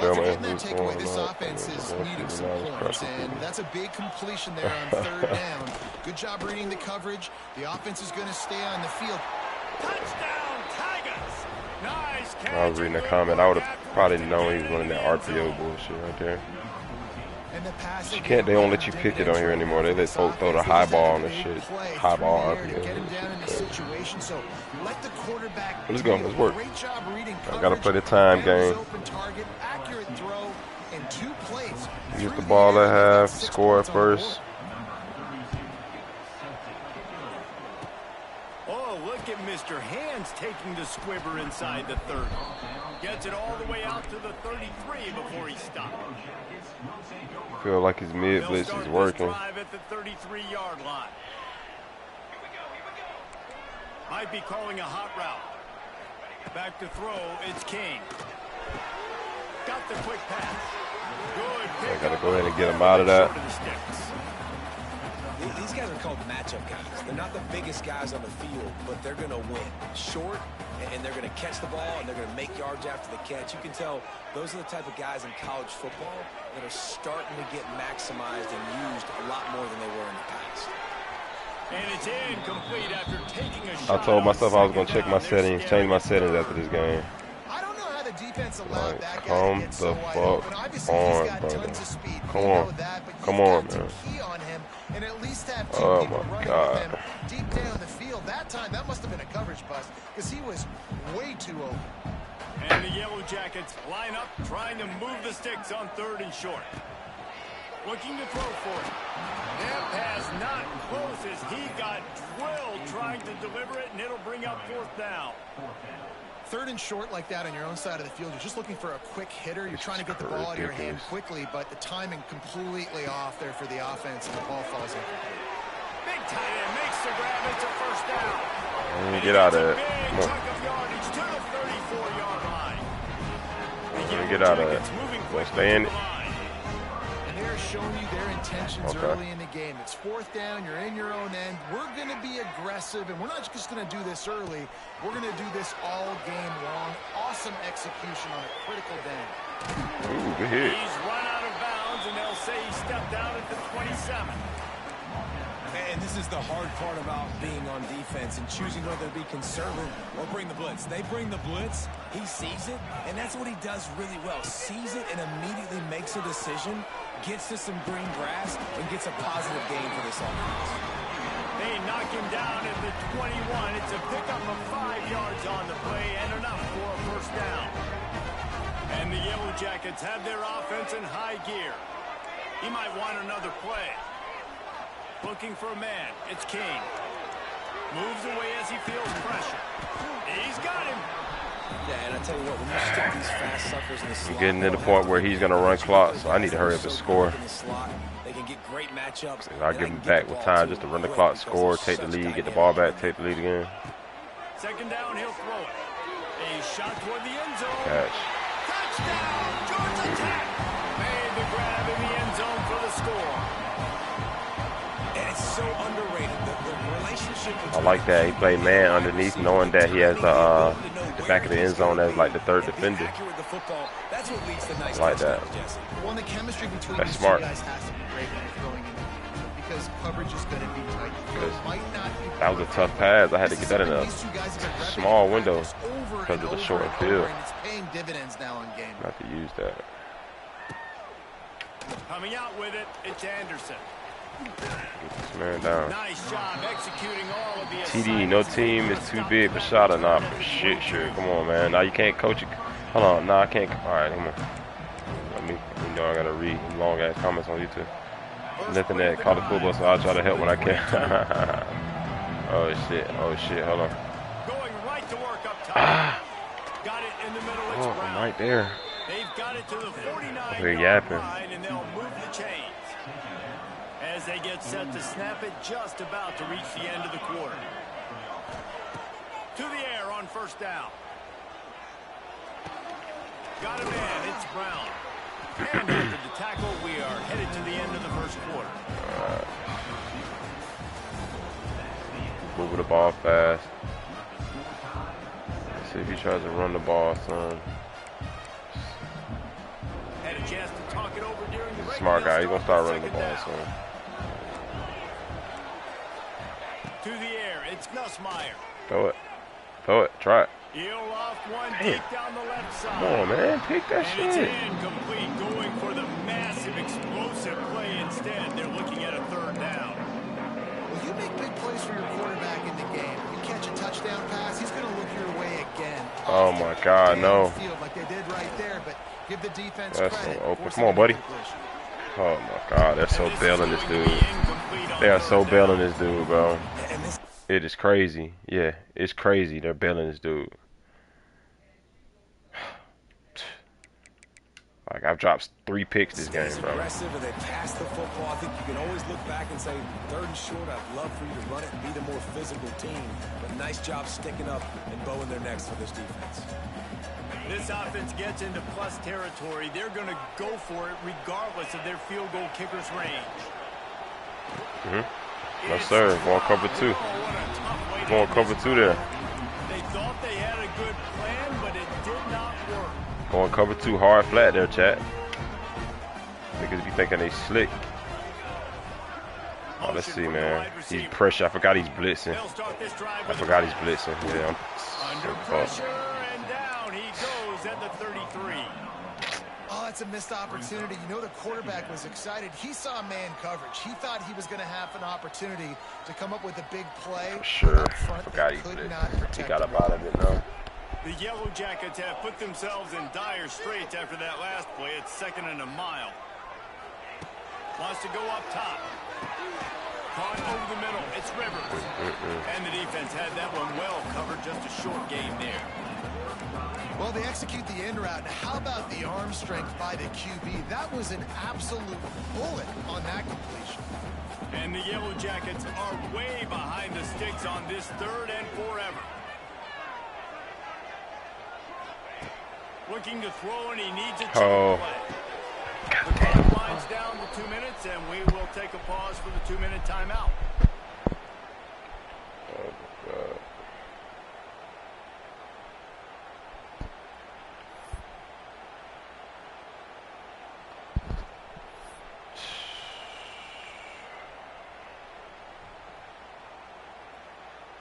Well, after getting that takeaway, this offense is needing some points, and that's a big completion there on third down. Good job reading the coverage. The offense is going to stay on the field. Touchdown, Tigers! Nice catch. I was reading a comment. I would have probably known he was running that RPO bullshit right there. And the pass You can't. They don't let you pick it on here anymore. They let folks throw the high ball on the shit. High ball RPO. Get him down in a situation, so let the quarterback. Let's go. Let's work. Great job reading I gotta play the time game. Open target, accurate throw, and 2 plays. Get the ball at half. Score at first. Oh, look at Mr. Hands taking the squibber inside the 30. Gets it all the way out to the 33 before he stopped. Feel like his mid blitz is working. Drive at the 33-yard line. Might be calling a hot route. Back to throw, it's King. Got the quick pass. Good pick. I gotta go ahead and get him out of that. These guys are called matchup guys. They're not the biggest guys on the field, but they're going to win. Short, and they're going to catch the ball, and they're going to make yards after the catch. You can tell those are the type of guys in college football that are starting to get maximized and used a lot more than they were in the past. And it's incomplete after taking a shot. I told myself I was gonna check my settings, change my settings after this game. I don't know how the defense allowed that guy to Come get the so wide open. fuck Obviously, on, he's got brother. tons of speed. Come We know on. that, but Come you've on, got man. to key on him and at least have two Oh, people my running God. with him deep down the field. That time, that must have been a coverage bust because he was way too open. And the Yellow Jackets line up, trying to move the sticks on 3rd and short. Looking to throw for it. That pass not close as he got drilled trying to deliver it, and it'll bring up 4th down. 3rd and short like that on your own side of the field, you're just looking for a quick hitter. You're trying to get the ball out of your hand quickly, but the timing completely off there for the offense, and the ball falls in. Big tight end makes the grab. It's a 1st down. Get out of it. Big Come on. chunk of yardage to the 34-yard line. Get out of it. We'll stay in it. And they're showing you their intentions early in the game. It's 4th down. You're in your own end. We're going to be aggressive, and we're not just going to do this early. We're going to do this all game long. Awesome execution on a critical down. Ooh, good hit. He's run out of bounds, and they'll say he stepped out at the 27. And this is the hard part about being on defense and choosing whether to be conservative or bring the blitz. They bring the blitz, he sees it, and that's what he does really well. Sees it and immediately makes a decision, gets to some green grass, and gets a positive gain for this offense. They knock him down at the 21. It's a pickup of 5 yards on the play and enough for a 1st down. And the Yellow Jackets have their offense in high gear. He might want another play. Looking for a man. It's King. Moves away as he feels pressure. He's got him. Yeah, and I tell you what, when you stick these fast suckers in the slot, I'm getting to the point where he's going to run clock, so I need to hurry up and score. They can get great matchups. I'll give him back with time just to run the clock, score, take the lead, get the ball back, take the lead again. 2nd down, he'll throw it. A shot toward the end zone. Catch. Touchdown, Georgia Tech. Made the grab in the end zone for the score. And it's so underrated. The relationship I like that. He played man underneath, knowing that he has the back of the end zone as like the 3rd defender. That's what leads to nice I like that. Well, and the chemistry between That's these smart. two guys has to be great when you're throwing in because coverage is going to be tight. That was a tough pass. I had to get that in a small window because of the short field. It's paying dividends now on game. Not to use that. Coming out with it, it's Anderson. Get this man down. Nice job executing all of the TD, no team is too big for shot or not. For shit, sure. Come on, man. Now you can't coach it. Hold on. Nah, I can't. All right, come on. Let me know I got to read long ass comments on YouTube. Nothing that college football, so I'll try to help when I can. Oh shit. Oh shit. Hold on. Going right to work up top. Got it in the middle. It's Oh, I'm right there. They've got it to the 49 They're yapping. line, and they'll move the chains. As they get set to snap it, just about to reach the end of the quarter. To the air on 1st down. Got a man. It's Brown. And after the tackle, we are headed to the end of the 1st quarter. Moving the ball fast. Let's see if he tries to run the ball, son. Had a chance to talk it over during the break. Smart guy. He's going to start running the ball, son. To the air, it's Nussmeier. Throw it. Throw it. Try it. He'll off one deep down the left side. Come on, man. Take that And it's shit. incomplete, going for the massive explosive play instead. They're looking at a 3rd down. Well, you make big plays for your quarterback in the game. You catch a touchdown pass, he's going to look your way again. Oh, my God, no. Field like they did right there, but give the defense That's credit. so open. Force Come on, them buddy. into completion. Oh, my God. They're so bailing this dude. They are so bailing this dude, bro. It is crazy. Yeah, it's crazy. They're bailing this dude. Like, I've dropped 3 picks this game, bro. Aggressive and they pass the football. I think you can always look back and say, 3rd and short, I'd love for you to run it and be the more physical team. But nice job sticking up and bowing their necks for this defense. This offense gets into plus territory. They're going to go for it regardless of their field goal kicker's range. No, sir. Going cover 2. Going cover 2 there. They thought they had a good plan, but it did not work. Going cover 2 hard flat there, chat. Niggas be thinking they slick. Oh, let's see, man. He's pressure. I forgot he's blitzing. I forgot he's blitzing. Yeah, Under pressure, and down he goes is at the 33. Oh, that's a missed opportunity. You know the quarterback was excited. He saw man coverage. He thought he was going to have an opportunity to come up with a big play. Sure. Up front, Forgot he got up out of it now. The Yellow Jackets have put themselves in dire straits after that last play. It's 2nd and a mile. Wants to go up top. Caught over the middle. It's Rivers. And the defense had that one well covered. Just a short game there. Well, they execute the end route. Now, how about the arm strength by the QB? That was an absolute bullet on that completion. And the Yellow Jackets are way behind the sticks on this 3rd and forever. Looking to throw, and he needs a play. The clock winds down to 2 minutes, and we will take a pause for the 2-minute timeout.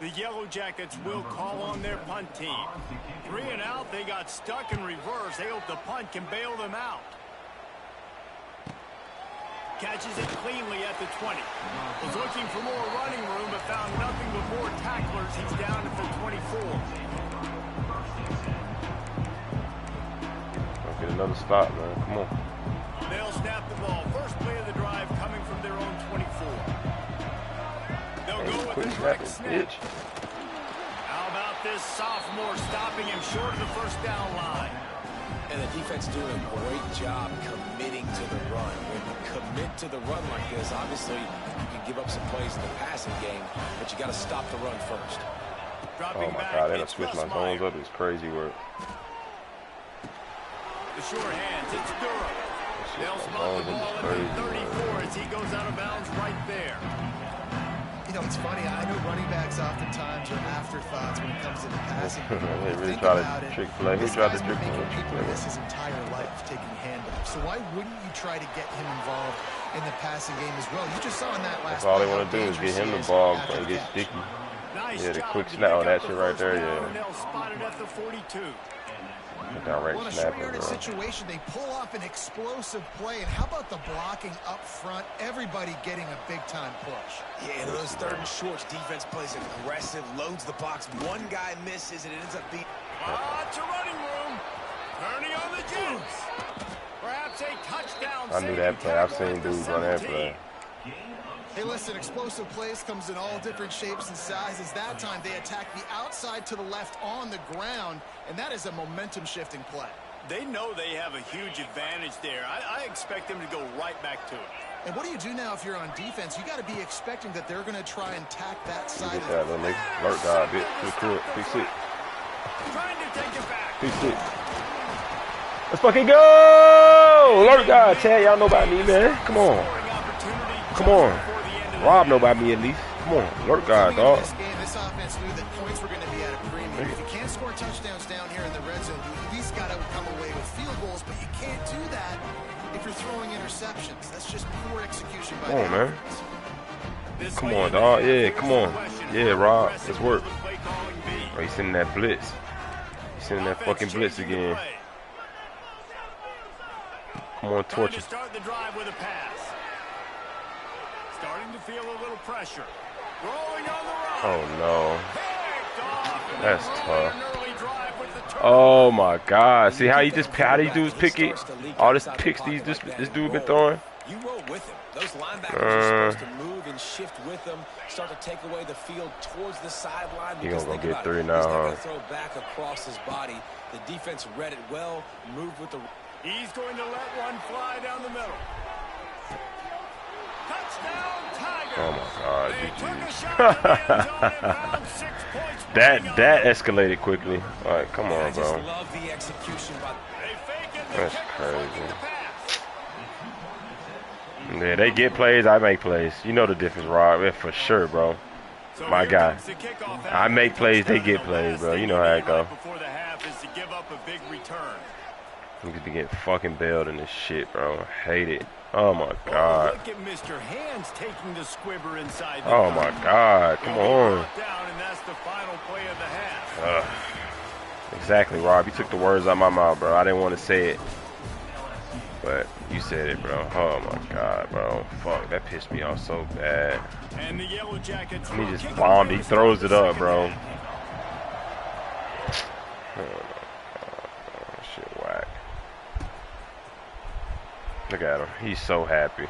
The Yellow Jackets will call on their punt team. 3 and out, they got stuck in reverse. They hope the punt can bail them out. Catches it cleanly at the 20. Was looking for more running room, but found nothing but more tacklers. He's down at the 24. I'll get another stop, man. Come on. They'll snap the ball. First play of the drive coming from their own 24. They'll go with the direct snap. How about this sophomore stopping him short of the first down line? And the defense doing a great job committing to the run. When you commit to the run like this, obviously you can give up some plays in the passing game, but you got to stop the run first. Oh my God, they done switched my zones up. It's crazy work. The short hands, it's Durham. They'll spot the ball at the 34 as he goes out of bounds right there. You know, it's funny. I know running backs oftentimes are afterthoughts when it comes to the passing. They really try to trick play. He tried to trick play. People miss his entire life taking handoffs. So why wouldn't you try to get him involved in the passing game as well? You just saw in that last. That's all they want to do is get him the ball and get sticky. Yeah, the quick snap on that shit right there. Yeah. Spotted at the 42. Direct well, in a short-yardage situation, they pull off an explosive play. And how about the blocking up front? Everybody getting a big-time push. Yeah, in those 3rd and shorts, defense plays aggressive, loads the box. One guy misses, and it ends up being... Lots of running room. Turning on the Jets. Perhaps a touchdown. I knew that play. I've seen dudes run that play. Hey, listen, explosive plays comes in all different shapes and sizes. That time, they attack the outside to the left on the ground, and that is a momentum-shifting play. They know they have a huge advantage there. I expect them to go right back to it. And what do you do now if you're on defense? You got to be expecting that they're going to try and tack that side. Get that little nigga. Alert guy, bit. Pick 6. Trying to take it back. Pick 6. Let's fucking go! Alert guy, Chad, y'all know about me, man. Come on. Come on. Rob know about me at least. Come on. Alert guy, dog. This offense knew that points were going to be at a premium. If you can't score touchdowns down here in the red zone, you at least got to come away with field goals, but you can't do that if you're throwing interceptions. That's just poor execution by the offense. Come on, dog. Yeah, come on. Yeah, Rob. Let's work. Oh, he's sending that blitz. He's sending that fucking blitz again. Come on, torture. Start the drive with a pass. Starting to feel a little pressure. Rolling on the run. Oh no. That's tough. Oh my God. See how he just how these dudes pick it? All this picks this dude been throwing. You roll with him. Those linebackers are supposed to move and shift with them, start to take away the field towards the sideline. He gonna go get 3 now, he's not gonna throw back across his body. The defense read it well, moved with the. He's going to let one fly down the middle. Touchdown, Tiger. Oh my God, that escalated quickly. All right, come on, bro. Love the execution by. That's crazy. Yeah, they get plays, I make plays. You know the difference, Rob. Yeah, for sure, bro. My guy. I make plays, they get plays, bro. You know how it go. Niggas be getting fucking bailed in this shit, bro. I hate it. Oh my God. Look at Mr. Hands taking the squibber inside. Oh my God. Come on. Down, and that's the final play of the half. Exactly, Rob. You took the words out of my mouth, bro. I didn't want to say it, but you said it, bro. Oh my God, bro. Fuck, that pissed me off so bad. And the Yellow Jackets. He just bombed. He throws it up, bro. Oh, shit, whack. Look at him. He's so happy.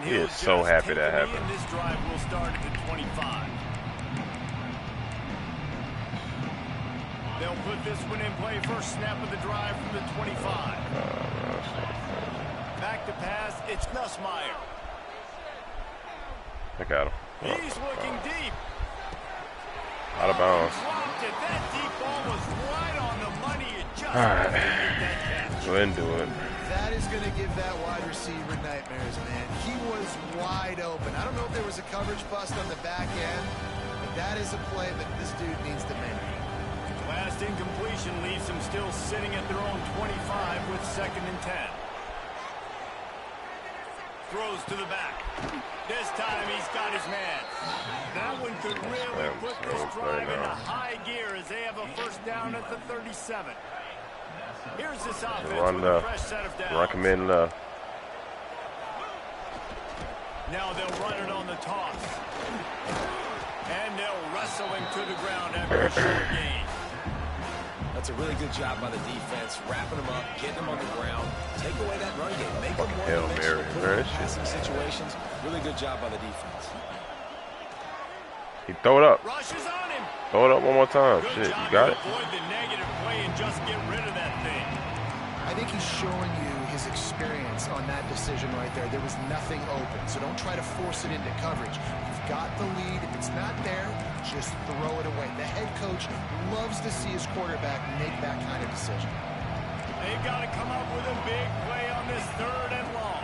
He is so happy that happened. This drive will start at the 25. They'll put this one in play first snap of the drive from the 25. Back to pass. It's Nussmeier. Look at him. He's looking deep. Out of bounds. That deep ball was right on the money. It just All right. didn't get that catch. Go ahead and do it. That is going to give that wide receiver nightmares, man. He was wide open. I don't know if there was a coverage bust on the back end, but that is a play that this dude needs to make. Last incompletion leaves them still sitting at their own 25 with 2nd and 10. Throws to the back. This time he's got his man. That one could really put this drive into high gear as they have a first down at the 37. Here's this offense with a fresh set of downs. Recommend left. Now they'll run it on the toss. And they'll wrestle him to the ground after a short gain. That's a really good job by the defense, wrapping them up, getting them on the ground, take away that run game, make them more dimensional, passing situations. Really good job by the defense. He throw it up. Rushes on him. Throw it up one more time. Good Shit, job you got it? avoid the negative play and just get rid of that thing. I think he's showing you his experience on that decision right there. There was nothing open, so don't try to force it into coverage. You've got the lead. If it's not there, just throw it away. The head coach loves to see his quarterback make that kind of decision. They've got to come up with a big play on this 3rd and long.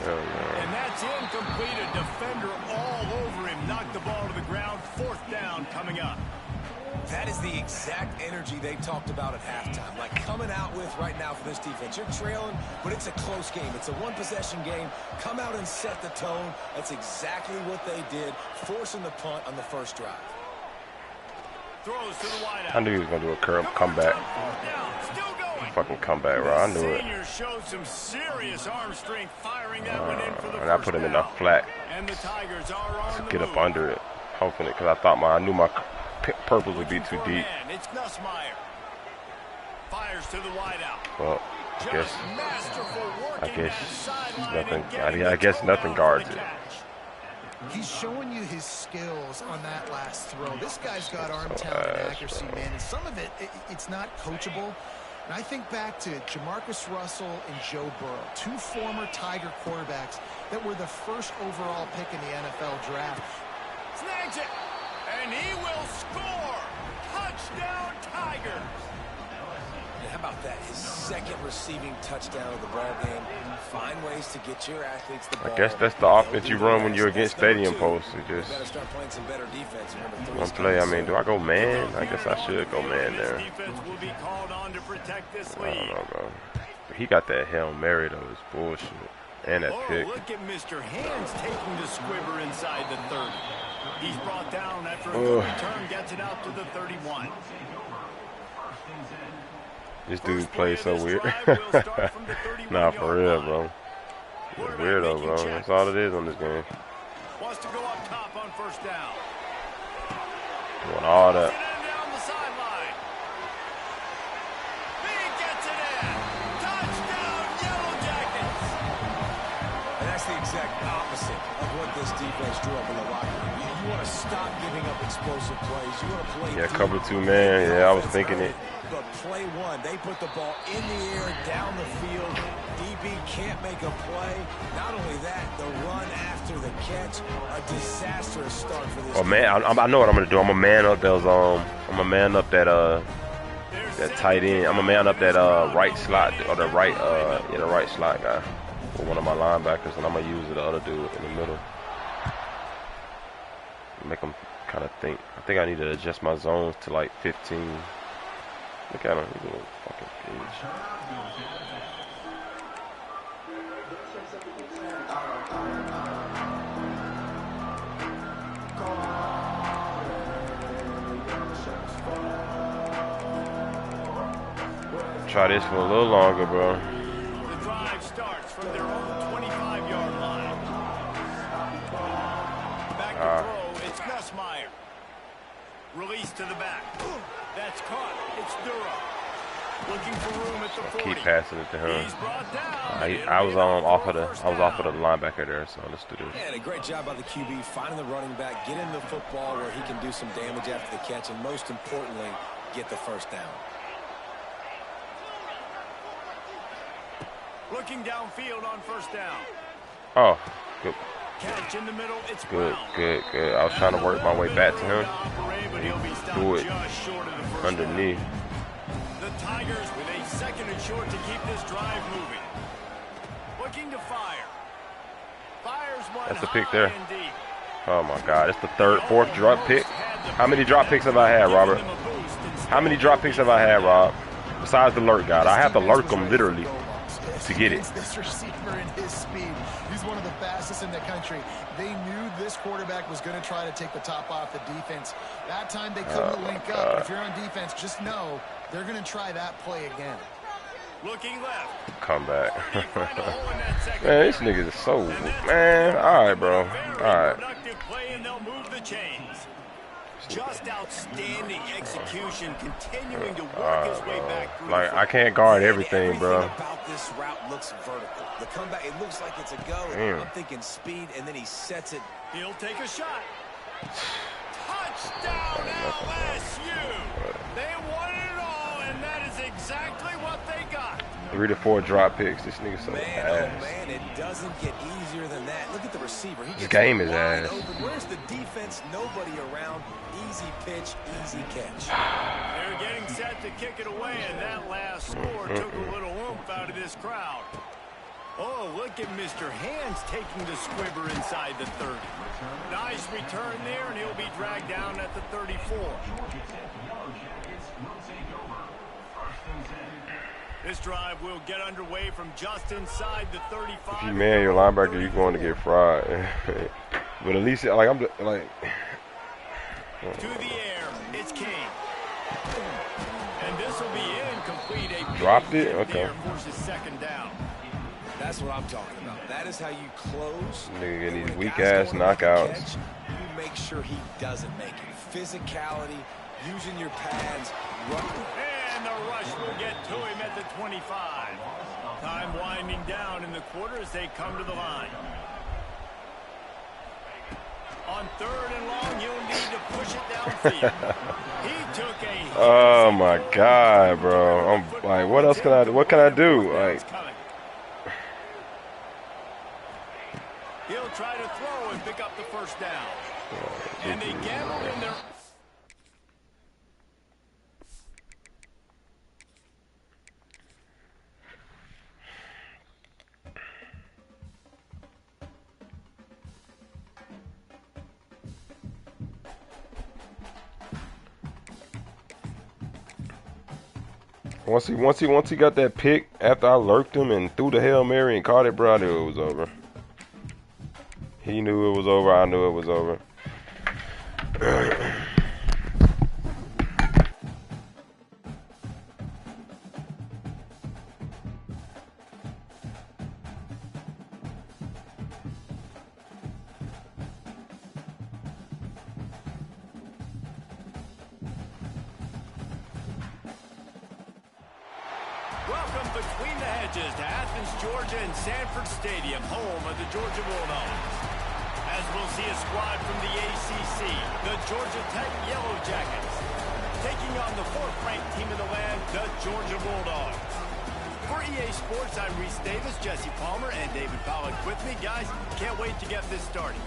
And that's incomplete. A defender all over him. Knocked the ball to the ground. 4th down coming up. That is the exact energy they talked about at halftime. Like coming out with right now for this defense. You're trailing, but it's a close game. It's a one-possession game. Come out and set the tone. That's exactly what they did, forcing the punt on the first drive. Throws to the wideout. I knew he was going to do a curl comeback. Fucking comeback, bro. I knew it. Senior showed some serious arm strength firing that one in for the And I put him in the flat. And the Tigers are on the Get up move. under it. Hoping it, because I thought I knew my purples would be too deep. It's Nussmeier. Fires to the wideout. Well, I guess Just masterful working that sideline nothing. and getting I guess the nothing throw guards for it. the catch. He's showing you his skills on that last throw. This guy's got arm talent and accuracy, man, and some of it's not coachable. And I think back to Jamarcus Russell and Joe Burrow, 2 former Tiger quarterbacks that were the first overall pick in the NFL draft. Snags it, and he will score. Touchdown, Tigers. And how about that? His 2nd receiving touchdown of the ball game. Find ways to get your athletes the ball. I guess that's the offense you run when you're against stadium posts. You You just better start playing some better defense. Remember, one play. I mean, do I go man? I guess I should go man there. Defense will be called on to protect this I don't lead. know, bro. He got that Hail Mary though. It's bullshit. And that Oh, pick. look at Mr. Hands taking the squibber inside the 30. He's brought down after a Ugh. good return, gets it out to the 31. This dude plays so weird. Nah, for real, bro. He's a weirdo, bro. That's all it is on this game. Wants to go up top on first down. Doing all that. Down the sideline. He gets it in. Touchdown, Yellow Jackets. And that's the exact opposite of what this defense drew up in the locker room. You want to stop giving up explosive plays. You want to play. Yeah, cover 2 man. Yeah, I was thinking it. But play 1, they put the ball in the air, down the field. DB can't make a play. Not only that, the run after the catch, a disastrous start for this. Oh man, I know what I'm gonna do. I'm a man up those. I'm a man up that tight end. I'm a man up that right slot or the right the right slot guy for one of my linebackers, and I'm gonna use the other dude in the middle. Make him kind of think. I think I need to adjust my zones to like 15. Look at him. He's a little fucking bitch. try this for a little longer, bro. The drive starts from their own 25-yard line. Back to throw, it's Nussmeier. Release to the back. That's caught. It's Dura. Looking for room at the 40. Keep passing it to him. He's brought down. I was off of the linebacker there, so let's do this. Yeah, and a great job by the QB finding the running back, getting the football where he can do some damage after the catch, and most importantly, get the first down. Looking downfield on first down. Oh, good. Catch in the middle. It's Good, Brown. good, good. I was trying to work my way back to him. But he'll be stopped Do it just short of the first underneath. down. The Tigers with a second and short to keep this drive moving. Looking to fire. Fires one. That's a pick there. high and deep. Oh my God, it's the fourth drop pick. How many drop picks have I had, Robert? Giving them a boost instead. How many drop picks have I had, Rob? Besides the lurk guy, I have to lurk him literally to get it. It's this receiver and his speed. He's one of the fastest in the country. They knew this quarterback was going to try to take the top off the defense. That time they couldn't link up. But if you're on defense, just know they're going to try that play again. Looking left. Come back. Find a hole in that second Man, these down. niggas is so, man. All right, bro. All right. Productive play, and they'll move the chains. Just outstanding execution, continuing to work his way back through. Like, I can't guard everything, Everything bro. about this route looks vertical. The comeback, it looks like it's a go. Damn. I'm thinking speed, and then he sets it. He'll take a shot. Touchdown LSU. They won it all, and that is exactly what they got. 3 to 4 drop picks. This nigga so Man, ass. oh man, it doesn't get easier than that. Look at the receiver. He gets game is wide ass. open. Where's the defense? Nobody around. Easy pitch, easy catch. They're getting set to kick it away, and that last score took a little oomph out of this crowd. Oh, look at Mr. Hands taking the squibber inside the 30. Nice return there, and he'll be dragged down at the 34. This drive will get underway from just inside the 35. If you man your linebacker, you're going to get fried. But at least, like, I'm like. To the air, it's King. And this will be incomplete. A Dropped big it? hit Okay. there forces second down. That's what I'm talking about. That is how you close. Nigga getting When these a weak guy's ass going to make a knockouts. catch, you make sure he doesn't make it. Physicality, using your pads, running. And the rush will get to him at the 25. Time winding down in the quarter as they come to the line. On third and long, you'll need to push it downfield. He took a Oh my God, bro. I'm like, what else can I do? What can I do? Like, he'll try to throw and pick up the first down. And they gambled in their... once he got that pick after I lurked him and threw the Hail Mary and caught it, bro, I knew it was over. He knew it was over. I knew it was over. Welcome between the hedges to Athens, Georgia and Sanford Stadium, home of the Georgia Bulldogs. As we'll see a squad from the ACC, the Georgia Tech Yellow Jackets, taking on the fourth-ranked team in the land, the Georgia Bulldogs. For EA Sports, I'm Reese Davis, Jesse Palmer, and David Pollack with me. Guys, can't wait to get this started.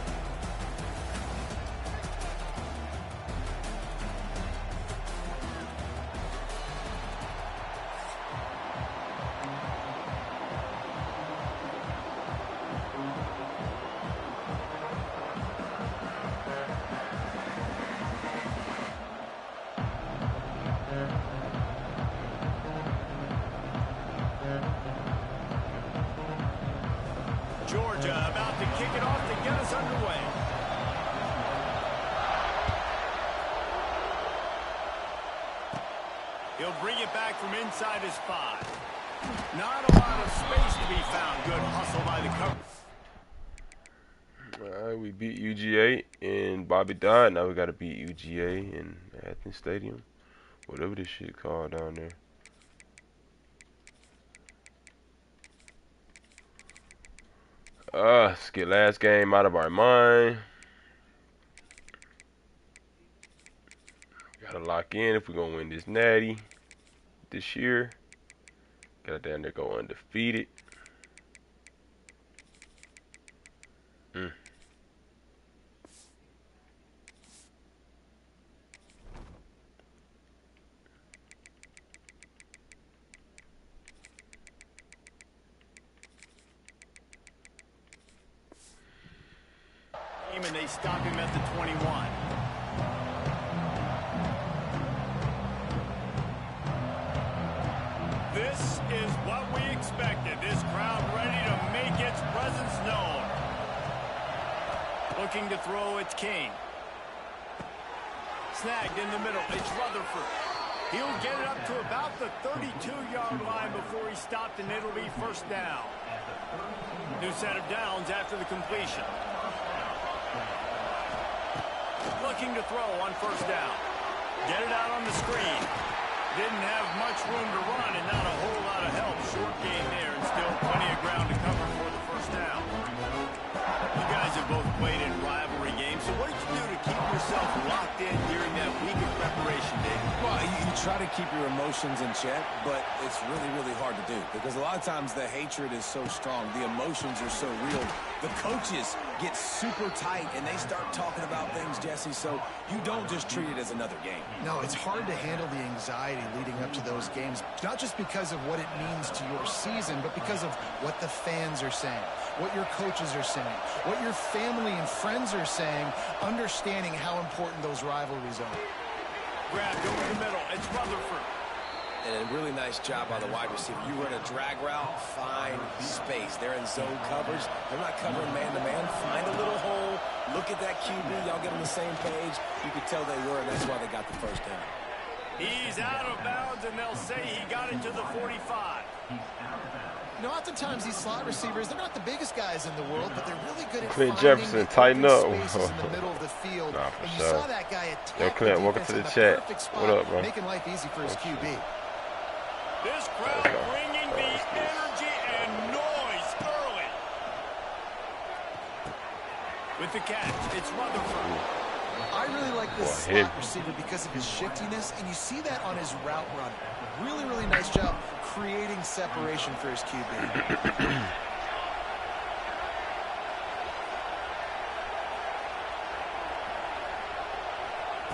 Georgia about to kick it off to get us underway. He'll bring it back from inside his 5. Not a lot of space to be found. Good hustle by the cover. Alright, we beat UGA and Bobby Dodd. Now we gotta beat UGA in Athens Stadium. Whatever this shit called down there. Let's get last game out of our mind. Gotta lock in if we're gonna win this natty this year. Gotta down there go undefeated. And they stop him at the 21. This is what we expected. This crowd ready to make its presence known. Looking to throw, it's King. Snagged in the middle, it's Rutherford. He'll get it up to about the 32-yard line before he stopped, and it'll be first down. New set of downs after the completion. Looking to throw on first down. Get it out on the screen. Didn't have much room to run and not a whole lot of help. Short gain there and still plenty of ground to cover for the first down. You guys have both played in rivalry games, so what did you do to keep yourself locked in during that week of preparation, Dave? Well, you try to keep your emotions in check, but it's really, really hard to do because a lot of times the hatred is so strong. The emotions are so real. The coaches get super tight, and they start talking about things, Jesse, so you don't just treat it as another game. No, it's hard to handle the anxiety leading up to those games, not just because of what it means to your season, but because of what the fans are saying, what your coaches are saying, what your family and friends are saying, understanding how important those rivalries are. Grabbed over the middle. It's Rutherford. And a really nice job by the wide receiver. You run a drag route, find space. They're in zone coverage. They're not covering man-to-man. Find a little hole. Look at that QB. Y'all get on the same page. You could tell they were, and that's why they got the first down. He's out of bounds, and they'll say he got it to the 45. You know, oftentimes these slot receivers, they're not the biggest guys in the world, but they're really good at Clint finding Jefferson, tighten open up. spaces in the middle of the field. Nah, for and you sure. saw that guy attack Yo, Clint, the welcome defense to the in the chat. perfect spot, What up, bro? making life easy for his QB. This crowd bringing the energy and noise early. With the catch, it's Rutherford. I really like this Boy, slot receiver because of his shiftiness, and you see that on his route run. Really, really nice job creating separation for his QB.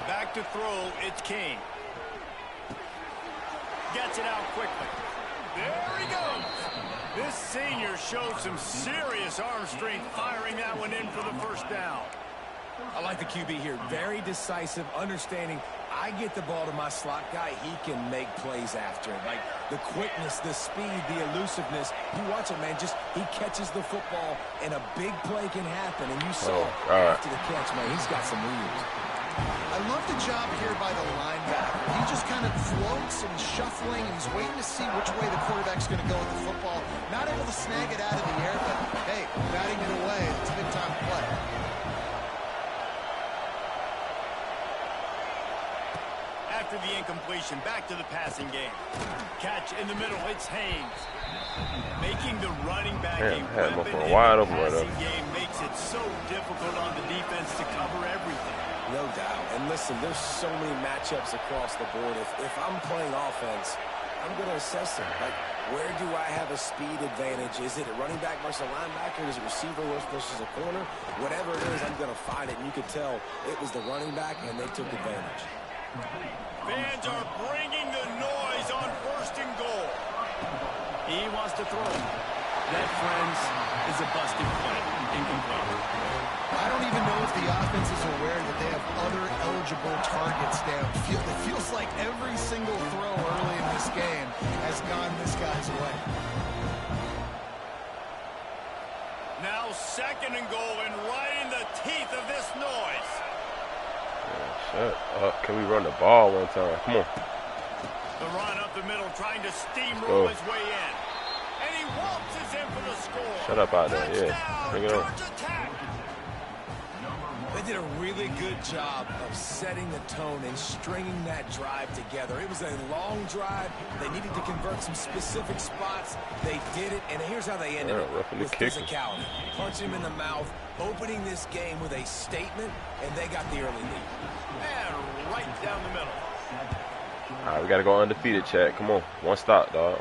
Back to throw, it's King. Gets it out quickly. There he goes. This senior showed some serious arm strength firing that one in for the first down. I like the QB here. Very decisive, understanding I get the ball to my slot guy, he can make plays after it. Like the quickness, the speed, the elusiveness. You watch it, man, just he catches the football and a big play can happen. And you saw after the catch, man, he's got some wheels. I love the job here by the linebacker. He just kind of floats and he's shuffling and he's waiting to see which way the quarterback's going to go with the football. Not able to snag it out of the air, but hey, batting it away, it's a big time play. After the incompletion, back to the passing game. Catch in the middle, it's Haynes. Making the running back a weapon in the passing game makes it so difficult on the defense to cover everything. No doubt. And listen, there's so many matchups across the board. If I'm playing offense, I'm going to assess it. Like, where do I have a speed advantage? Is it a running back versus a linebacker? Is it receiver versus a corner? Whatever it is, I'm going to find it. And you could tell it was the running back, and they took advantage. Fans are bringing the noise on first and goal. He wants to throw. That, friends, is a busted play. Incomplete. I don't even know if the offense is aware that they have other eligible targets downfield. It feels like every single throw early in this game has gone this guy's way. Now second and goal and right in the teeth of this noise. Shut up. Can we run the ball one time? Come on. The The run up the middle, trying to steamroll his way in. And he waltzes in for the score. Shut up out there, yeah. Bring it on. They did a really good job of setting the tone and stringing that drive together. It was a long drive. They needed to convert some specific spots. They did it, and here's how they ended it with physicality. Punching him in the mouth, opening this game with a statement, and they got the early lead. And right down the middle. All right, we got to go undefeated, chat. Come on. One stop, dog.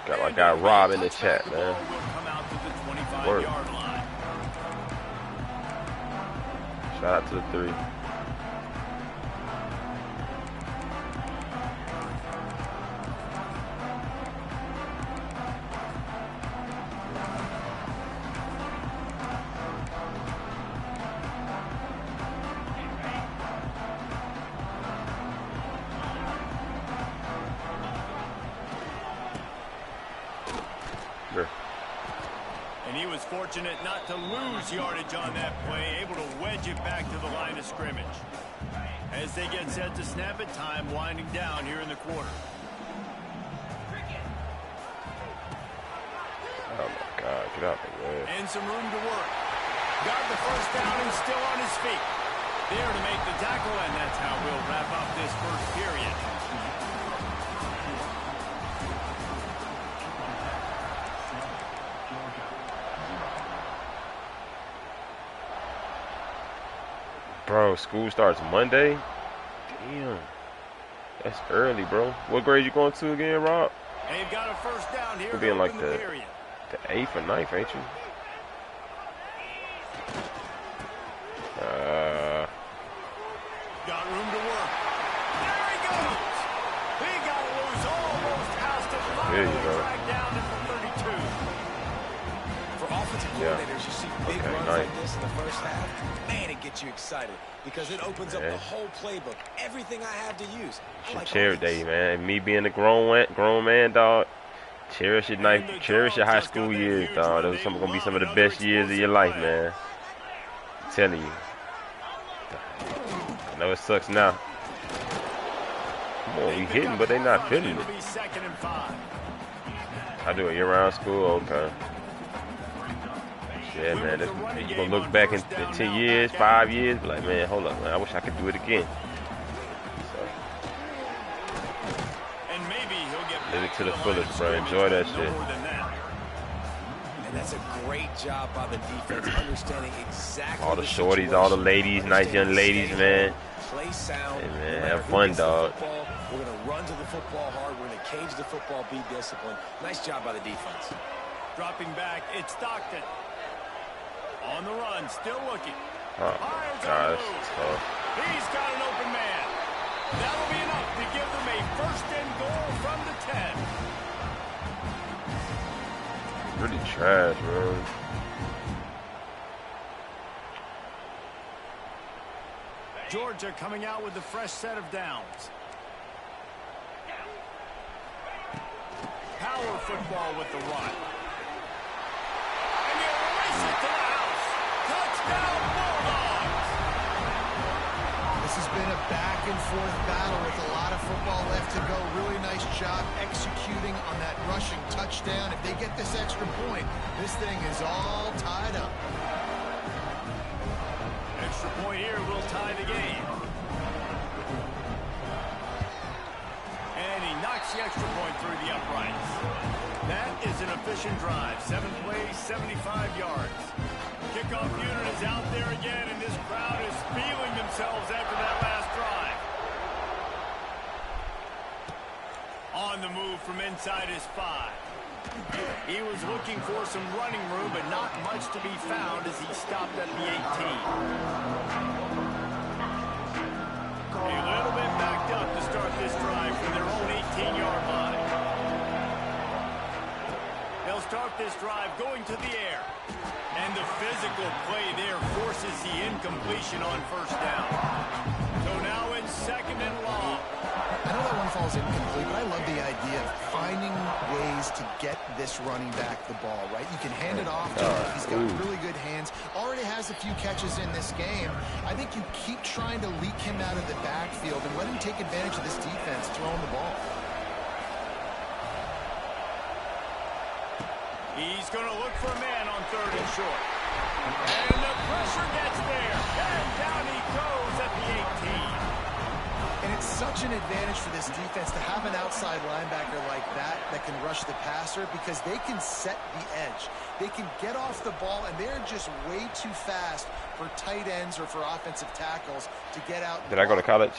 Got my guy Rob in the chat, man. Word. Shout out to the 3. And he was fortunate not to lose yardage on that play, able to wedge it back to the line of scrimmage. As they get set to snap it, time winding down here in the quarter. Oh my God, get out the way. And some room to work. Got the first down and still on his feet. There to make the tackle, and that's how we'll wrap up this first period. Bro, school starts Monday? Damn. That's early, bro. What grade you going to again, Rob? They've got a first down here. You'll be in like the 8th or 9th, ain't you? Got room to work. There he goes. He got loose almost past the line. There you go. Dragged down at the 32. For offensive coordinators, you see big runs like this in the first half. Man, it gets you excited because it opens up the whole playbook. Everything I have to use. Like cherish day, man. And me being a grown man, dog. Cherish your high school years, dog. Those are gonna be some of the best years of your life, man. I'm telling you. I know it sucks now. Come on, we hitting, but they not feeling it. I do a year-round school, okay. Yeah, man, you're going to look back in 10 years, 5 years, be like, man, hold up, man, I wish I could do it again. So, live it to the fullest, bro. Enjoy that shit. And that's a great job by the defense, understanding exactly all the shorties, all the ladies, nice young ladies, man. Play sound. Hey, man, have fun, dog. We're going to run to the football hard. We're going to cage the football, be disciplined. Nice job by the defense. Dropping back, it's Stockton. On the run, still looking. Oh, gosh. He's got an open man. That'll be enough to give them a first and goal from the 10. Really trash, bro. Georgia coming out with a fresh set of downs. Power football with the run. And you race it to the house. Touchdown, Bulldogs. This has been a back-and-forth battle with a lot of football left to go. Really nice job executing on that rushing touchdown. If they get this extra point, this thing is all tied up. Extra point here will tie the game. And he knocks the extra point through the uprights. That is an efficient drive. 7 plays, 75 yards. Kickoff unit is out there again, and this crowd is feeling themselves after that last drive. On the move from inside his 5. He was looking for some running room, but not much to be found as he stopped at the 18. A little bit backed up to start this drive from their own 18-yard line. They'll start this drive going to the air. And the physical play there forces the incompletion on first down. So now in 2nd and long. And know that one falls incomplete, but I love the idea of finding ways to get this running back the ball, right? You can hand it off to him. He's got really good hands. Already has a few catches in this game. I think you keep trying to leak him out of the backfield and let him take advantage of this defense throwing the ball. He's going to look for a man on 3rd and short. And the pressure gets there. And down he goes at the 18. And it's such an advantage for this defense to have an outside linebacker like that can rush the passer because they can set the edge. They can get off the ball, and they're just way too fast for tight ends or for offensive tackles to get out. Did I go to college?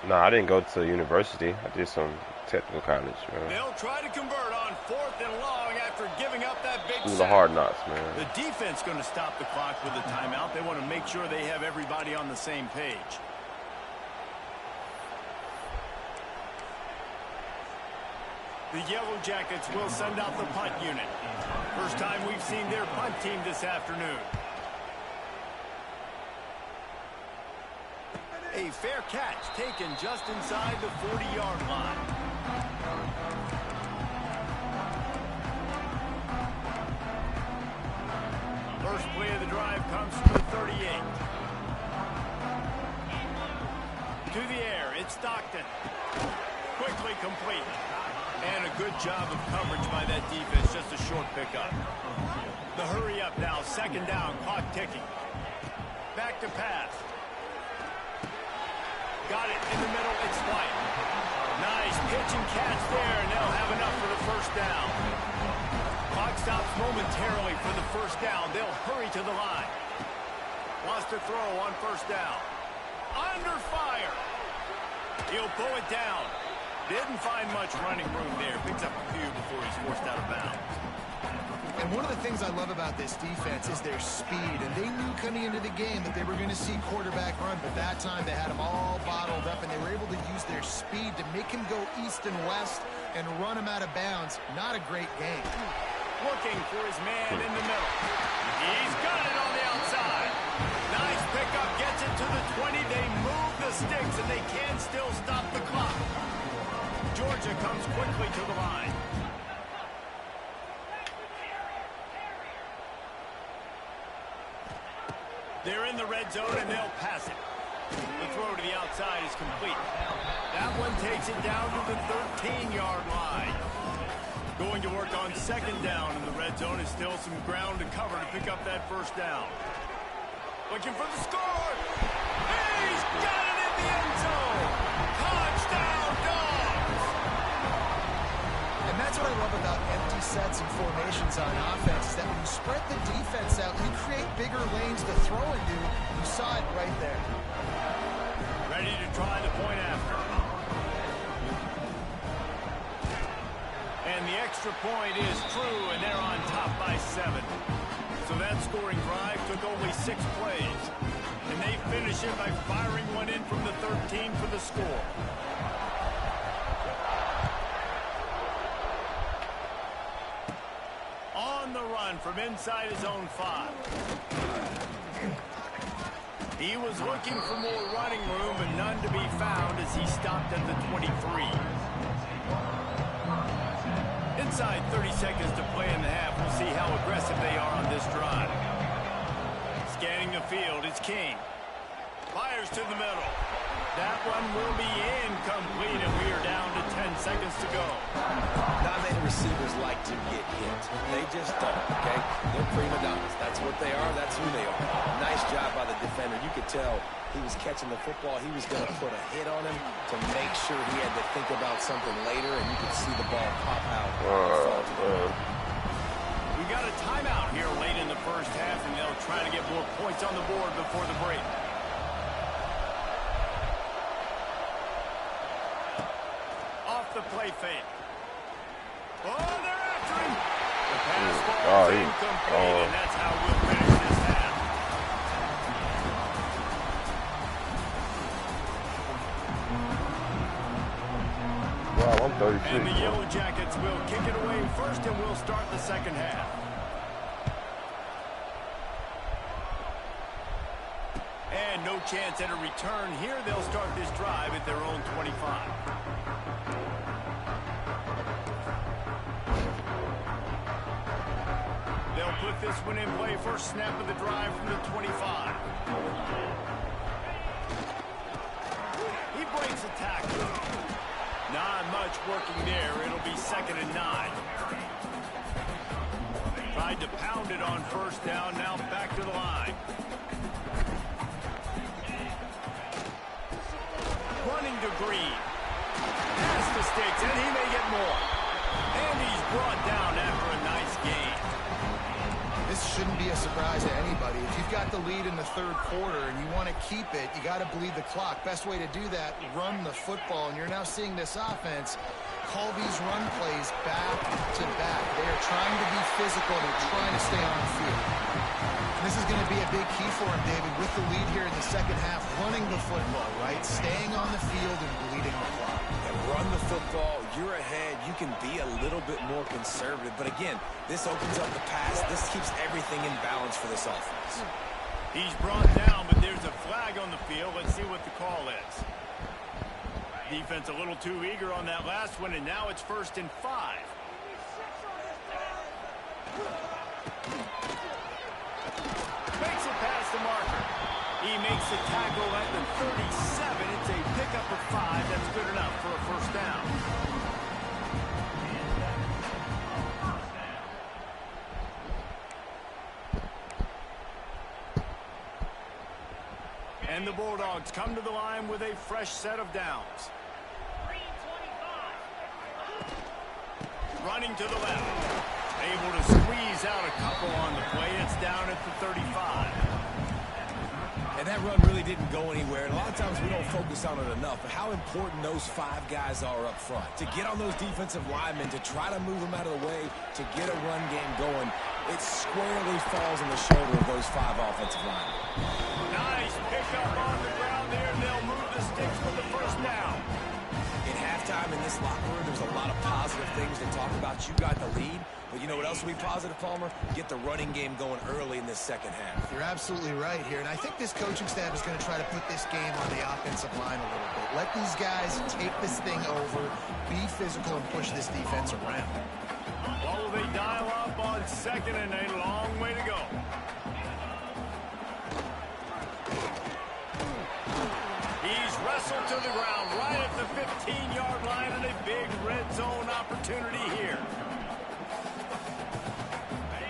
No, I didn't go to university. I did some technical college, man. They'll try to convert on 4th and long after giving up that big School of hard knocks, man. The defense going to stop the clock with a timeout. They want to make sure they have everybody on the same page. The Yellow Jackets will send out the punt unit. First time we've seen their punt team this afternoon. A fair catch taken just inside the 40-yard line. First play of the drive comes from the 38. To the air, it's Stockton. Quickly complete. And a good job of coverage by that defense, just a short pickup. The hurry up now, 2nd down, clock ticking. Back to pass. Got it in the middle, it's White. Nice pitch and catch there, and they'll have enough for the 1st down. Clock stops momentarily for the 1st down. They'll hurry to the line. Wants to throw on 1st down. Under fire. He'll pull it down. Didn't find much running room there. Picks up a few before he's forced out of bounds. And one of the things I love about this defense is their speed. And they knew coming into the game that they were going to see quarterback run, but that time they had him all bottled up, and they were able to use their speed to make him go east and west and run him out of bounds. Not a great game. Looking for his man in the middle. He's got it on the outside. Nice pickup, gets it to the 20. They move the sticks, and they can still stop the clock. Georgia comes quickly to the line. They're in the red zone, and they'll pass it. The throw to the outside is complete. That one takes it down to the 13-yard line. Going to work on 2nd down in the red zone. Is still some ground to cover to pick up that 1st down. Looking for the score. He's got it in the end zone. Touchdown, Dogs. And that's what I love about empty sets and formations on offense, is that when you spread the defense out, you create bigger lanes to throw into. You saw it right there. Ready to try the point after. And the extra point is true, and they're on top by 7. So that scoring drive took only 6 plays. And they finish it by firing one in from the 13 for the score. On the run from inside his own 5. He was looking for more running room, but none to be found as he stopped at the 23. Inside 30 seconds to play in the half. We'll see how aggressive they are on this drive. Scanning the field, it's King. Fires to the middle. That one will be incomplete, and we are down to 10 seconds to go. Not many receivers like to get hit. They just don't, okay? They're prima donnas. That's what they are. That's who they are. Nice job by the defender. You could tell he was catching the football. He was going to put a hit on him to make sure he had to think about something later, and you could see the ball pop out. We got a timeout here late in the 1st half, and they'll try to get more points on the board before the break. Off the play fake. Oh, they're after him. The pass ball is incomplete, and that's how we'll finish this half. Wow, I'm 36. And the Yellow Jackets will kick it away first, and we'll start the 2nd half. And no no chance at a return here. They'll start this drive at their own 25. They'll put this one in play. First snap of the drive from the 25. He breaks a tackle. Not much working there. It'll be 2nd and 9. Tried to pound it on first down. Now back to the line. Running to Green. Pass the sticks, and he may get more. And he's brought down after a nice gain. This shouldn't be a surprise to anybody. If you've got the lead in the 3rd quarter and you want to keep it, you got to bleed the clock. Best way to do that, run the football. And you're now seeing this offense call these run plays back to back. They are trying to be physical. They're trying to stay on the field. And this is going to be a big key for him, David, with the lead here in the 2nd half, running the football, right? Staying on the field and bleeding the clock. And run the football. You're ahead. You can be a little bit more conservative. But again, this opens up the pass. This keeps everything in balance for this offense. He's brought down, but there's a flag on the field. Let's see what the call is. Defense a little too eager on that last one, and now it's 1st and 5. Makes it past the marker. He makes the tackle at the 37. It's a pickup of 5. That's good enough for a first down. And the Bulldogs come to the line with a fresh set of downs. Running to the left. Able to squeeze out a couple on the play. It's down at the 35. And that run really didn't go anywhere. And a lot of times we don't focus on it enough, but how important those 5 guys are up front. To get on those defensive linemen, to try to move them out of the way, to get a run game going, it squarely falls on the shoulder of those 5 offensive linemen. Nice pickup on the ground there, and they'll move the sticks with the first down. In halftime in this locker room, there's a lot of positive things to talk about. You got the lead, but you know what else will be positive, Palmer? Get the running game going early in this 2nd half. You're absolutely right here, and I think this coaching staff is going to try to put this game on the offensive line a little bit. Let these guys take this thing over, be physical, and push this defense around. What will they dial up on 2nd and a long way to go? He's wrestled to the ground right at the 15-yard line, and a big red zone opportunity here.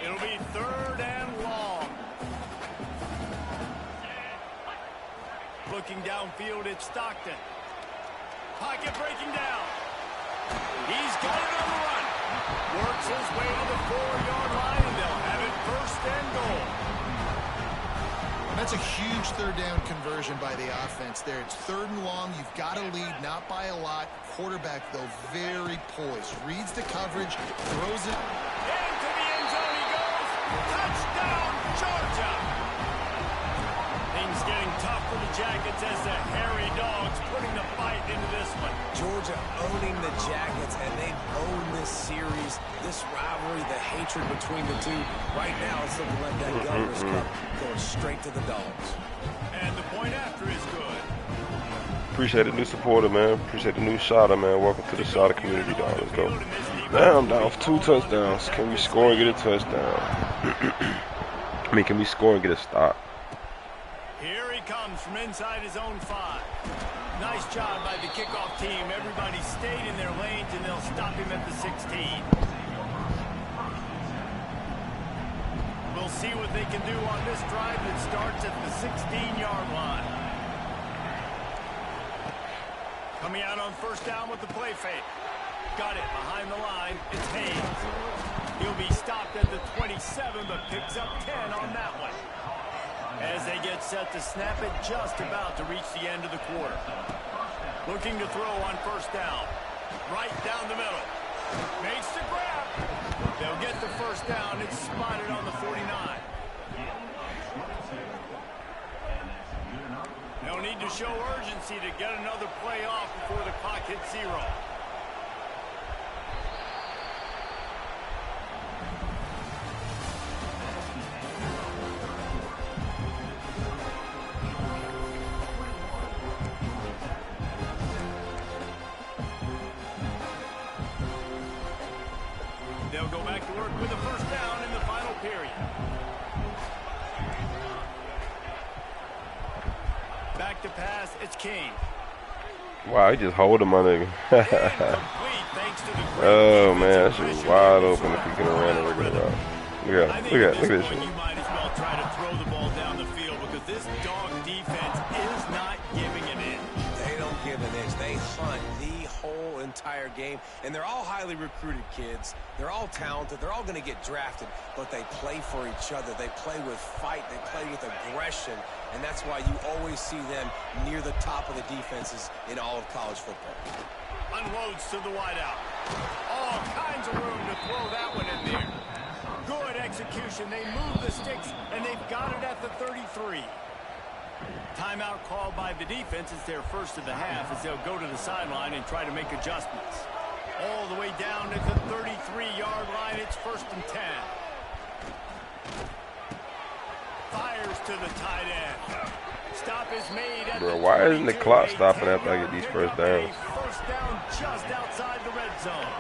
It'll be 3rd and long. Looking downfield, it's Stockton. Pocket breaking down. He's got it on the run. Works his way to the 4-yard line, and they'll have it 1st and goal. That's a huge 3rd down conversion by the offense there. It's 3rd and long. You've got to lead, not by a lot. Quarterback, though, very poised. Reads the coverage, throws it. Into the end zone he goes. Touchdown, Georgia. Things getting tough for the Jackets as the hairy dogs putting the fight into this one. Georgia owning the Jackets, and they've owned this series, this rivalry, the hatred between the two. Right now, it's looking like that Governor's Cup going straight to the Dogs. And the point after is good. Appreciate the new supporter, man. Appreciate the new shotter, man. Welcome to the shotter community, dog. Let's go. Now I'm down for 2 touchdowns. Can we score and get a touchdown? I mean, can we score and get a stop? Here he comes from inside his own 5. Nice job by the kickoff team. Everybody stayed in their lanes, and they'll stop him at the 16. We'll see what they can do on this drive that starts at the 16-yard line. Coming out on 1st down with the play fake. Got it behind the line. It's Hayes. He'll be stopped at the 27, but picks up 10 on that one. As they get set to snap it, just about to reach the end of the quarter. Looking to throw on 1st down. Right down the middle. Makes the grab. They'll get the 1st down. It's spotted on the 49. They'll need to show urgency to get another play off before the clock hits 0. They'll go back to work with a first down in the final period. Back to pass, it's King. Wow, he just hold him, my nigga. Oh, man, that shit was wide open if he could have ran a regular route. Look at this shit. You might as well try to throw the ball down the field because this dog defense is not giving an inch. They don't give an inch. They hunt the whole entire game, and they're all highly recruited kids. They're all talented. They're all going to get drafted, but they play for each other. They play with fight. They play with aggression, and that's why you always see them near the top of the defenses in all of college football. Unloads to the wideout. All kinds of room to throw that one in there. Good execution. They move the sticks, and they've got it at the 33. Timeout called by the defense. It's their first of the half as they'll go to the sideline and try to make adjustments. All the way down at the 33-yard line. It's 1st and 10. Fires to the tight end. Stop is made at Bro, why isn't the clock stopping after I get these first downs? First down just outside the red zone.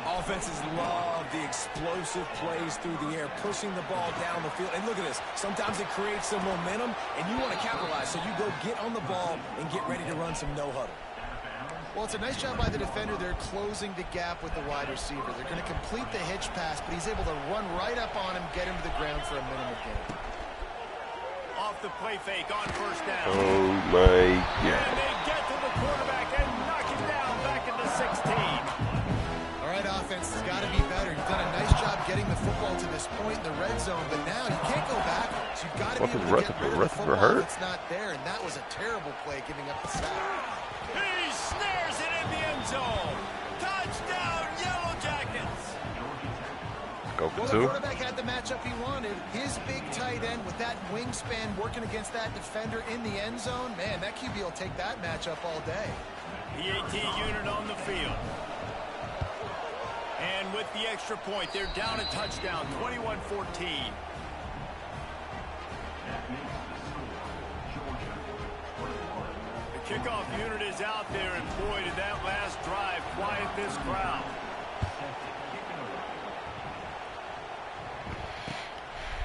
Offenses love the explosive plays through the air, pushing the ball down the field. And look at this. Sometimes it creates some momentum, and you want to capitalize. So you go get on the ball and get ready to run some no-huddle. Well, it's a nice job by the defender. They're closing the gap with the wide receiver. They're going to complete the hitch pass, but he's able to run right up on him, get him to the ground for a minimum gain. Off the play fake on first down. Oh, my God. And they get to the quarterback and knock him down back at the 16. All right, offense has got to be better. You've done a nice job getting the football to this point in the red zone, but now you can't go backwards. You've got to be able to get rid of the football that's not there, and that was a terrible play giving up the sack. He snares it in the end zone. Touchdown, Yellow Jackets. Go for Well, two. the quarterback had the matchup he wanted. His big tight end with that wingspan working against that defender in the end zone. Man, that QB will take that matchup all day. The AT unit on the field. And with the extra point, they're down a touchdown, 21-14. The kickoff unit is out there, and boy, did that last drive quiet this crowd.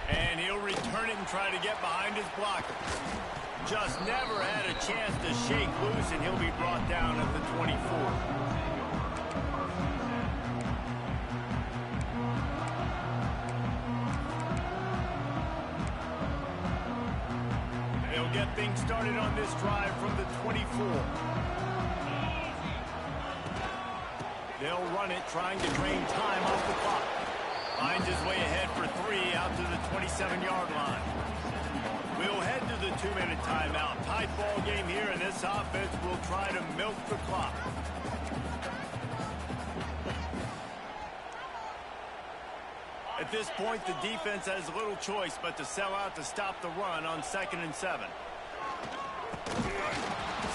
And he'll return it and try to get behind his blocker. Just never had a chance to shake loose, and he'll be brought down at the 24. They'll get things started on this drive from the 24. They'll run it, trying to drain time off the clock. Finds his way ahead for 3 out to the 27-yard line. We'll head to the 2-minute timeout. Tight ball game here, and this offense will try to milk the clock. At this point, the defense has little choice but to sell out to stop the run on 2nd and 7.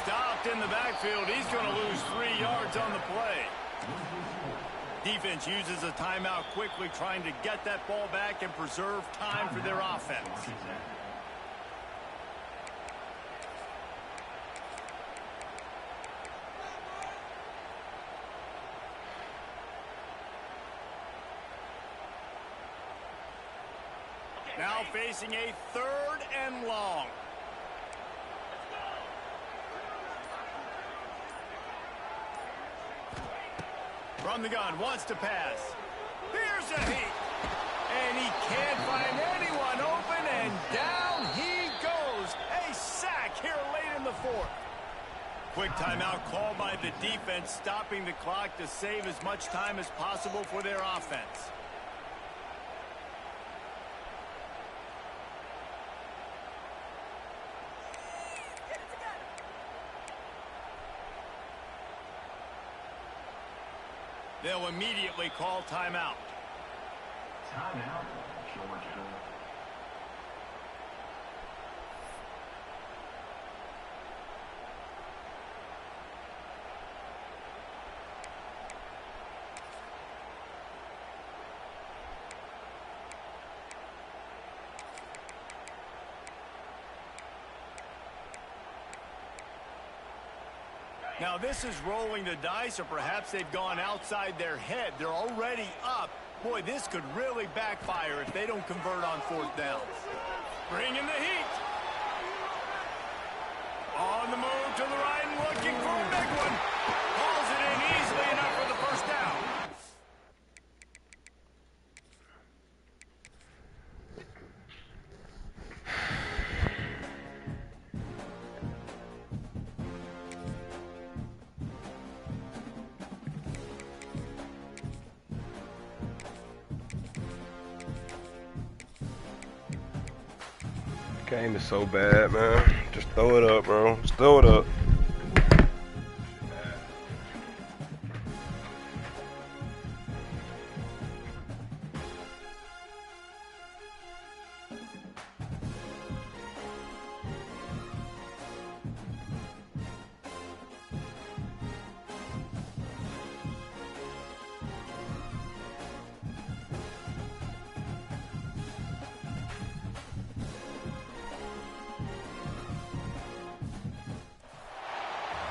Stopped in the backfield. He's going to lose 3 yards on the play. Defense uses a timeout quickly, trying to get that ball back and preserve time for their offense. Now facing a 3rd and long. From the gun, wants to pass. Here's a heat. And he can't find anyone open, and down he goes. A sack here late in the 4th. Quick timeout called by the defense, stopping the clock to save as much time as possible for their offense. They'll immediately call timeout. Timeout, Georgia. Now, this is rolling the dice, or perhaps they've gone outside their head. They're already up. Boy, this could really backfire if they don't convert on 4th down. Bringing the heat. On the move to the right and looking for a big one. Hauls it in easily enough for the first down. Game is so bad, man. Just throw it up, bro. Just throw it up.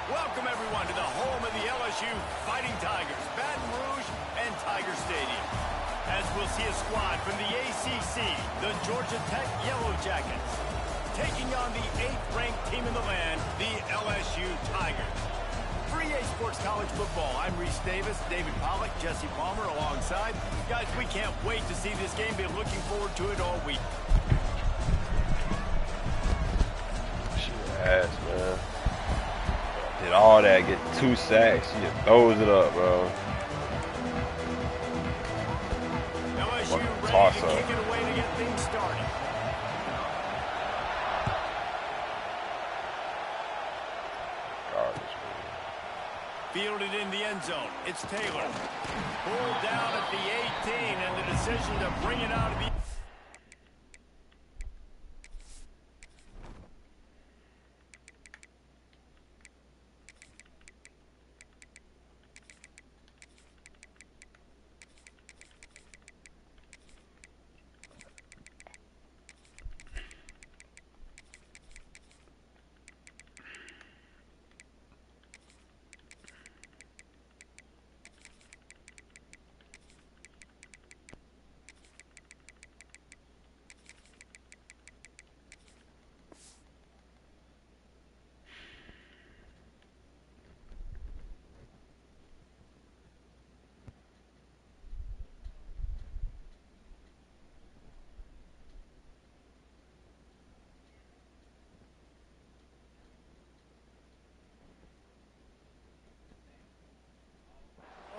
Welcome, everyone, to the home of the LSU Fighting Tigers, Baton Rouge and Tiger Stadium. As we'll see a squad from the ACC, the Georgia Tech Yellow Jackets, taking on the 8th-ranked team in the land, the LSU Tigers. For EA Sports College Football, I'm Reese Davis, David Pollack, Jesse Palmer alongside. Guys, we can't wait to see this game. Been looking forward to it all week. Ass, man. Did all that, get 2 sacks. She just throws it up, bro. LSU ready toss to up. kick it away to get things started. Garbage, Fielded in the end zone. It's Taylor. Pulled down at the 18, and the decision to bring it out of the...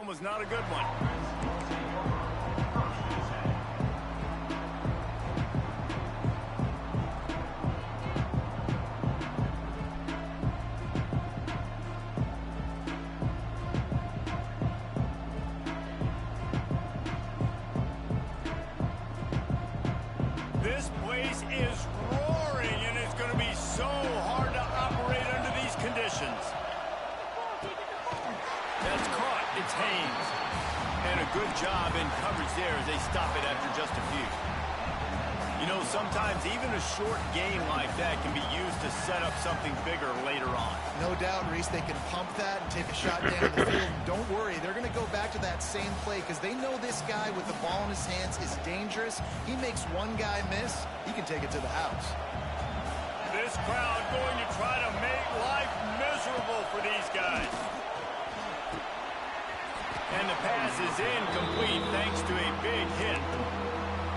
was not a good one. This place is roaring, and it's going to be so hard to operate under these conditions. That's caught. It's Haynes. And a good job in coverage there as they stop it after just a few. You know, sometimes even a short game like that can be used to set up something bigger later on. No doubt, Reese, they can pump that and take a shot down the field. And don't worry, they're going to go back to that same play because they know this guy with the ball in his hands is dangerous. He makes one guy miss, he can take it to the house. This crowd going to try to make life miserable for these guys. And the pass is incomplete thanks to a big hit.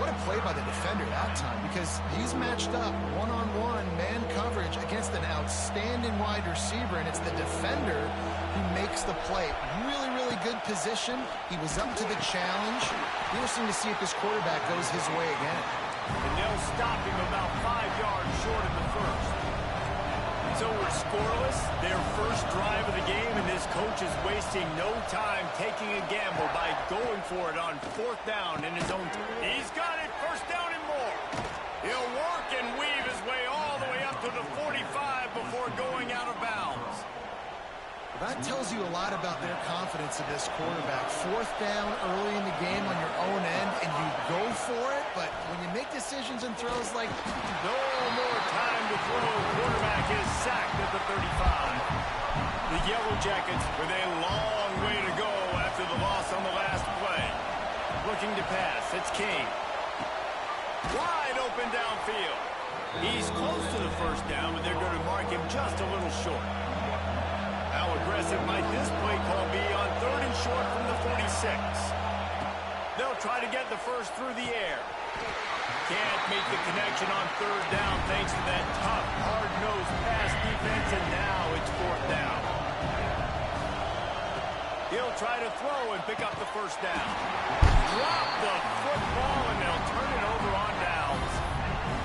What a play by the defender that time, because he's matched up one-on-one man coverage against an outstanding wide receiver, and it's the defender who makes the play. Really, really good position. He was up to the challenge. Interesting to see if this quarterback goes his way again. And they'll stop him about 5 yards short of the first. So we're scoreless, their first drive of the game, and this coach is wasting no time taking a gamble by going for it on 4th down in his own team. He's got it, 1st down and more. He'll work and weave his way all the way up to the 45 before going out of bounds. That tells you a lot about their confidence in this quarterback. 4th down early in the game on your own end, and you go for it, but when you make decisions and throws like... No more time to throw. Quarterback is sacked at the 35. The Yellow Jackets with a long way to go after the loss on the last play. Looking to pass. It's King. Wide open downfield. He's close to the first down, but they're going to mark him just a little short. How aggressive might this play call be on 3rd and short from the 46? They'll try to get the first through the air. Can't make the connection on 3rd down thanks to that tough, hard-nosed pass defense, and now it's 4th down. He'll try to throw and pick up the first down. Drop the football, and they'll turn it over on downs.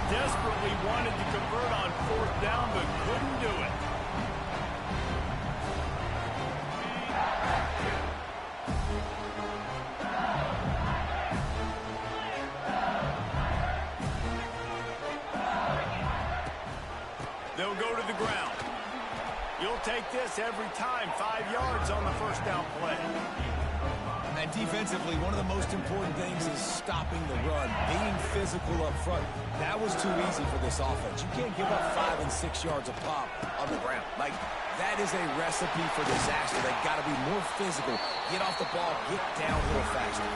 Desperately wanted to convert on 4th down, but couldn't do it. They'll go to the ground. You'll take this every time. 5 yards on the first down play. And defensively, one of the most important things is stopping the run, being physical up front. That was too easy for this offense. You can't give up 5 and 6 yards a pop on the ground. Like, that is a recipe for disaster. They've got to be more physical, get off the ball, get downhill faster.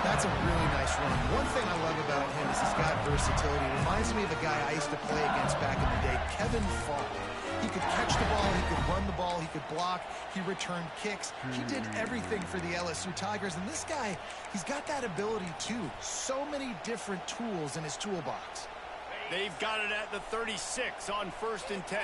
That's a really nice run. One thing I love about him is he's got versatility. It reminds me of a guy I used to play against back in the day, Kevin Falk. He could catch the ball, he could run the ball, he could block, he returned kicks. He did everything for the LSU Tigers, and this guy, he's got that ability too. So many different tools in his toolbox. They've got it at the 36 on 1st and 10.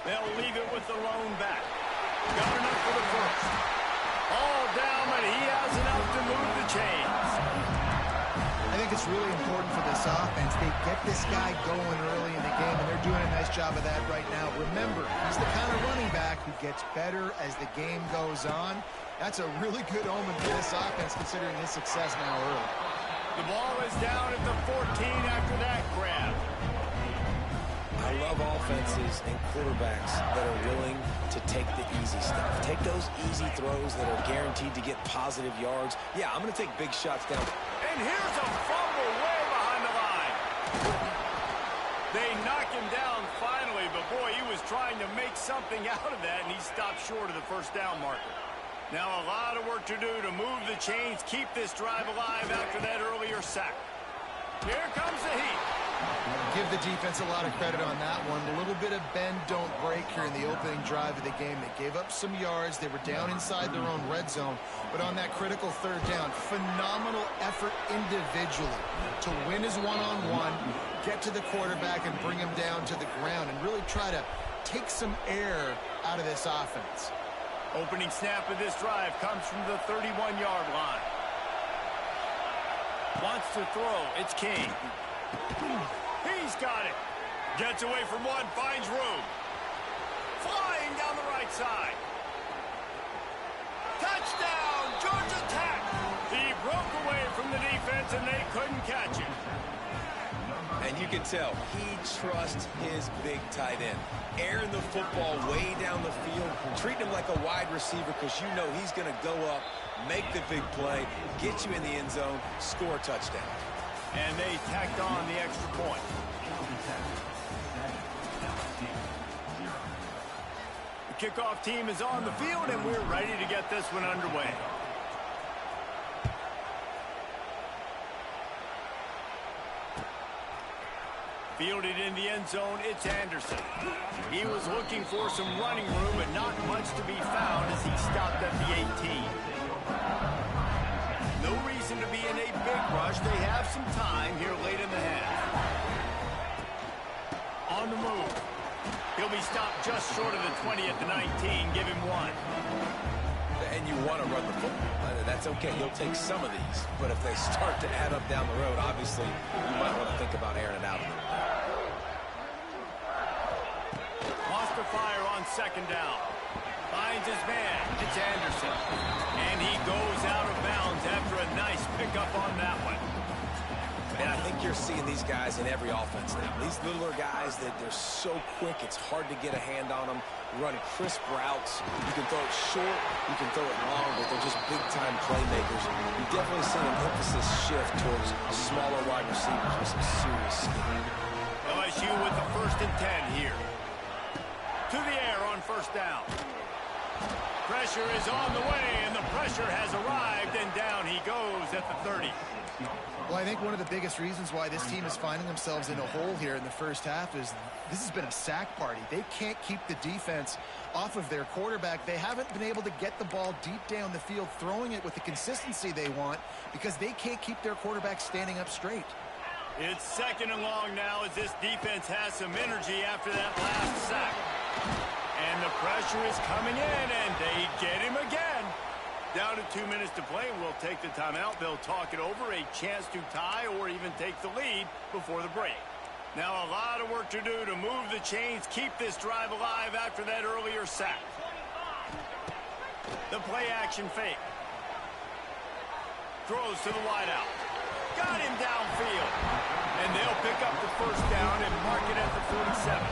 They'll leave it with the lone back. Got enough for the first. All down, but he has enough to move the chains. I think it's really important for this offense. They get this guy going early in the game, and they're doing a nice job of that right now. Remember, he's the kind of running back who gets better as the game goes on. That's a really good omen for this offense, considering his success now early. The ball is down at the 14 after that grab. I love offenses and quarterbacks that are willing to take the easy stuff. Take those easy throws that are guaranteed to get positive yards. Yeah, I'm going to take big shots down. And here's a fumble way behind the line. They knock him down finally, but boy, he was trying to make something out of that, and he stopped short of the first down marker. Now a lot of work to do to move the chains, keep this drive alive after that earlier sack. Here comes the heat. Give the defense a lot of credit on that one. A little bit of bend, don't break here in the opening drive of the game. They gave up some yards. They were down inside their own red zone. But on that critical 3rd down, phenomenal effort individually to win his one-on-one, get to the quarterback and bring him down to the ground and really try to take some air out of this offense. Opening snap of this drive comes from the 31-yard line. Wants to throw. It's King. He's got it. Gets away from one, finds room. Flying down the right side. Touchdown, Georgia Tech. He broke away from the defense, and they couldn't catch him. And you can tell he trusts his big tight end. Airing the football way down the field, treating him like a wide receiver because you know he's going to go up, make the big play, get you in the end zone, score a touchdown. And they tacked on the extra point. The kickoff team is on the field, and we're ready to get this one underway. Fielded in the end zone, it's Anderson. He was looking for some running room, but not much to be found as he stopped at the 18. No reason to be in a big rush. They have some time here late in the half. On the move. He'll be stopped just short of the 20 at the 19. Give him one. And you want to run the football. That's okay. You'll take some of these. But if they start to add up down the road, obviously, you might want to think about airing it out a little bit. Wants to fire on 2nd down. Finds his man. It's Anderson. And he goes out of bounds after a nice pickup on that one. And I think like you're seeing these guys in every offense now. These littler guys, they're so quick, it's hard to get a hand on them. Run crisp routes. You can throw it short, you can throw it long, but they're just big-time playmakers. You definitely see an emphasis shift towards smaller wide receivers with some serious skill. LSU with the 1st and 10 here. To the air on 1st down. Pressure is on the way, and the pressure has arrived, and down he goes at the 30. Well, I think one of the biggest reasons why this team is finding themselves in a hole here in the first half is this has been a sack party. They can't keep the defense off of their quarterback. They haven't been able to get the ball deep down the field, throwing it with the consistency they want because they can't keep their quarterback standing up straight. It's 2nd and long now as this defense has some energy after that last sack. And the pressure is coming in, and they get him again. Down to 2 minutes to play, and we'll take the timeout. They'll talk it over, a chance to tie or even take the lead before the break. Now a lot of work to do to move the chains, keep this drive alive after that earlier sack. The play action fake. Throws to the wideout. Got him downfield. And they'll pick up the 1st down and mark it at the 47.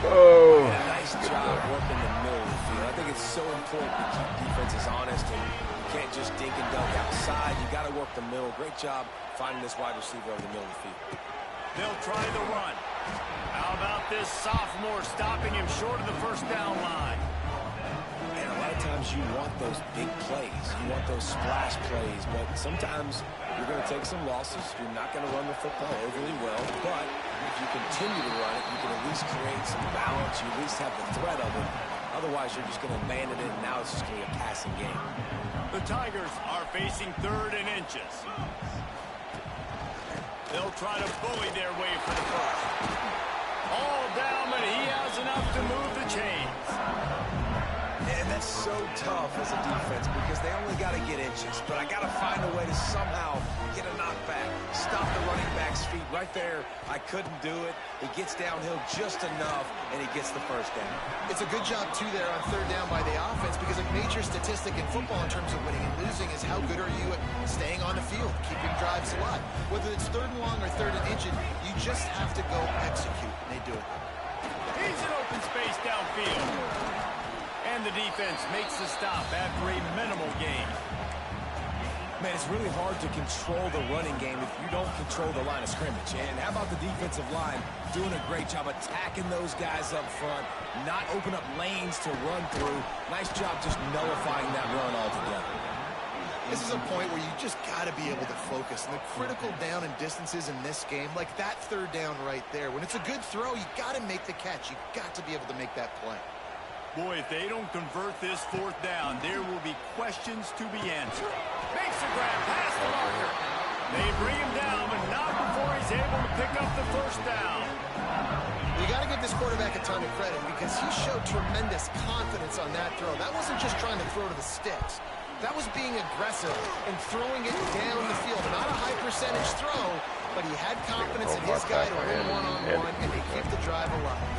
Oh. A nice job working the middle of the field. I think it's so important to keep defenses honest, and you can't just dink and dunk outside. You got to work the middle. Great job finding this wide receiver over the middle of the field. They'll try the run. How about this sophomore stopping him short of the 1st down line? And a lot of times you want those big plays. You want those splash plays, but sometimes you're going to take some losses. You're not going to run the football overly well, but if you continue to run it, you can at least create some balance. You at least have the threat of it. Otherwise, you're just going to abandon it, and now it's just going to be a passing game. The Tigers are facing 3rd and inches. They'll try to bully their way for the 1st. All down, but he has enough to move the chains. And that's so tough as a defense because they only got to get inches. But I got to find a way to somehow get a knockback, stop the running back's feet right there. I couldn't do it. He gets downhill just enough, and he gets the 1st down. It's a good job, too, there on 3rd down by the offense because a major statistic in football in terms of winning and losing is how good are you at staying on the field, keeping drives alive. Whether it's 3rd and long or 3rd and inches, you just have to go execute, and they do it. He's in open space downfield. And the defense makes the stop after a minimal gain. Man, it's really hard to control the running game if you don't control the line of scrimmage. And how about the defensive line doing a great job attacking those guys up front, not open up lanes to run through. Nice job just nullifying that run altogether. This is a point where you just got to be able to focus. And the critical down and distances in this game, like that 3rd down right there, when it's a good throw, you got to make the catch. You got to be able to make that play. Boy, if they don't convert this 4th down, there will be questions to be answered. Makes a grab past the marker. They bring him down, but not before he's able to pick up the 1st down. You got to give this quarterback a ton of credit because he showed tremendous confidence on that throw. That wasn't just trying to throw to the sticks. That was being aggressive and throwing it down the field. Not a high percentage throw, but he had confidence in his guy to win one-on-one, and they keep the drive alive.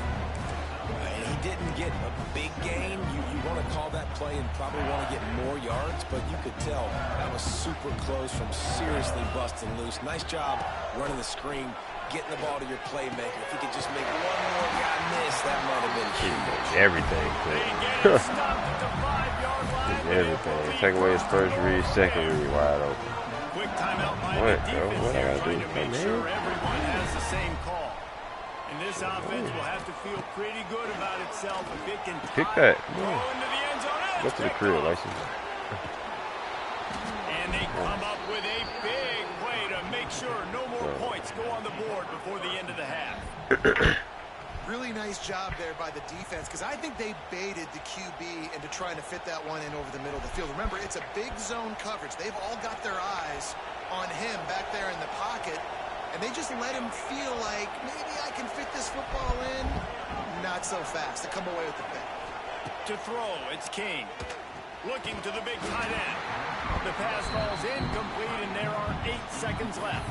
He didn't get a big gain. You want to call that play and probably want to get more yards, but you could tell that was super close from seriously busting loose. Nice job running the screen, getting the ball to your playmaker. If he could just make one more guy miss, that might have been huge. Everything, everything. Take away his 1st read, 2nd read, wide open. Quick timeout by What, the bro? defense What I here, gotta trying do? to make sure everyone has the same call. And this offense will have to feel pretty good about itself if it can Pick that. throw into the end zone. Go to the crib, license. And they come up with a big play to make sure no more points go on the board before the end of the half. Really nice job there by the defense because I think they baited the QB into trying to fit that one in over the middle of the field. Remember, it's a big zone coverage. They've all got their eyes on him back there in the pocket, and they just let him feel like maybe I can fit this football in. Not so fast. They come away with the pick. To throw, it's King. Looking to the big tight end. The pass falls incomplete, and there are 8 seconds left.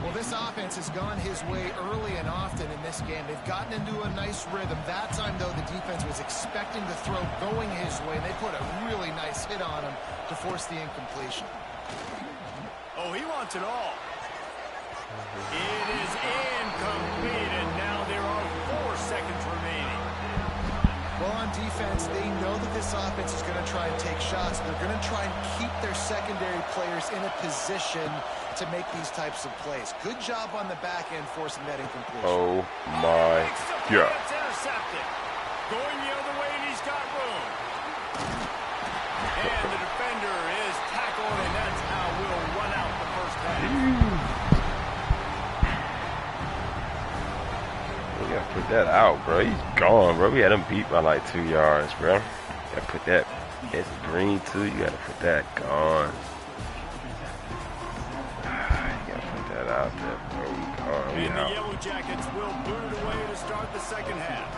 Well, this offense has gone his way early and often in this game. They've gotten into a nice rhythm. That time, though, the defense was expecting the throw going his way. They put a really nice hit on him to force the incompletion. Oh, he wants it all. It is incomplete, and now there are 4 seconds remaining. Well, on defense, they know that this offense is going to try and take shots. They're going to try and keep their secondary players in a position to make these types of plays. Good job on the back end forcing that incompletion. Oh my God. It's intercepted. Going the other way, and he's got room. And the defender is tackled, and that's how we'll run out the first half. You gotta put that out, bro. He's gone, bro. We had him beat by like 2 yards, bro. You gotta put that. It's green too. You gotta put that gone. You gotta put that out there, bro. Gone. We And the out. Yellow Jackets will boot it away to start the second half.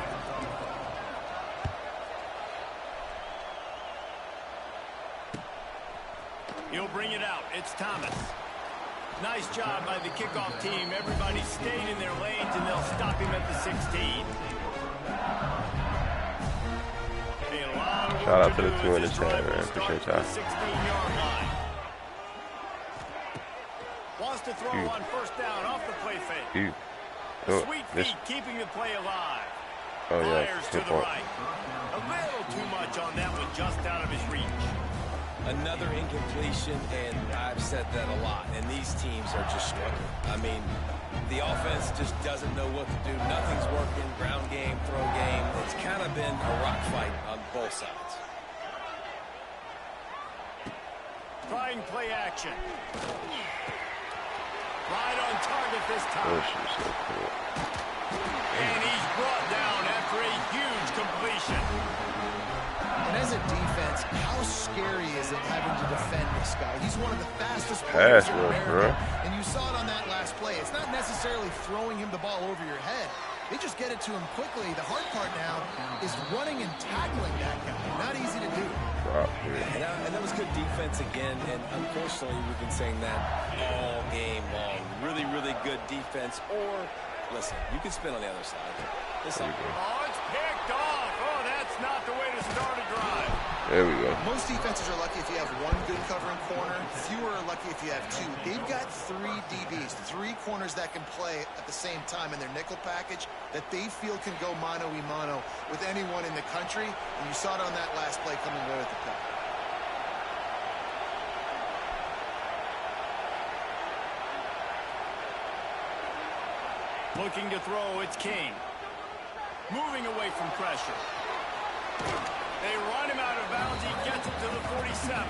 He'll bring it out. It's Thomas. Nice job by the kickoff team. Everybody stayed in their lanes, and they'll stop him at the 16. A lot of Shout work out to the do two in as the this chat, drive man. will start Appreciate from y'all. the 16-yard line. Wants to throw Ew. on first down off the play fake. You. Oh, Sweet this. feet keeping the play alive. Oh yeah. Fires to Good the point. right. A little too much on that one, just out of his reach. Another incompletion, and I've said that a lot, and these teams are just struggling. I mean, the offense just doesn't know what to do. Nothing's working. Ground game, throw game. It's kind of been a rock fight on both sides. Trying play action. Right on target this time. This is so cool. And he's brought down after a huge completion. And as a defense, how scary is it having to defend this guy? He's one of the fastest Pass players in rush, America. bro. And you saw it on that last play. It's not necessarily throwing him the ball over your head. They just get it to him quickly. The hard part now is running and tackling that guy. Not easy to do. Drop here. And that was good defense again, and unfortunately we've been saying that all game long. Really, really good defense, or, listen, you can spin on the other side. Listen, Oh, it's picked off. Oh, that's not the way to start a drive. There we go. Most defenses are lucky if you have one good covering corner. Fewer are lucky if you have two. They've got 3 DBs, 3 corners that can play at the same time in their nickel package that they feel can go mano-a-mano with anyone in the country. And you saw it on that last play coming right at the cut. Looking to throw, it's King. Moving away from pressure. They run him out of bounds. He gets it to the 47.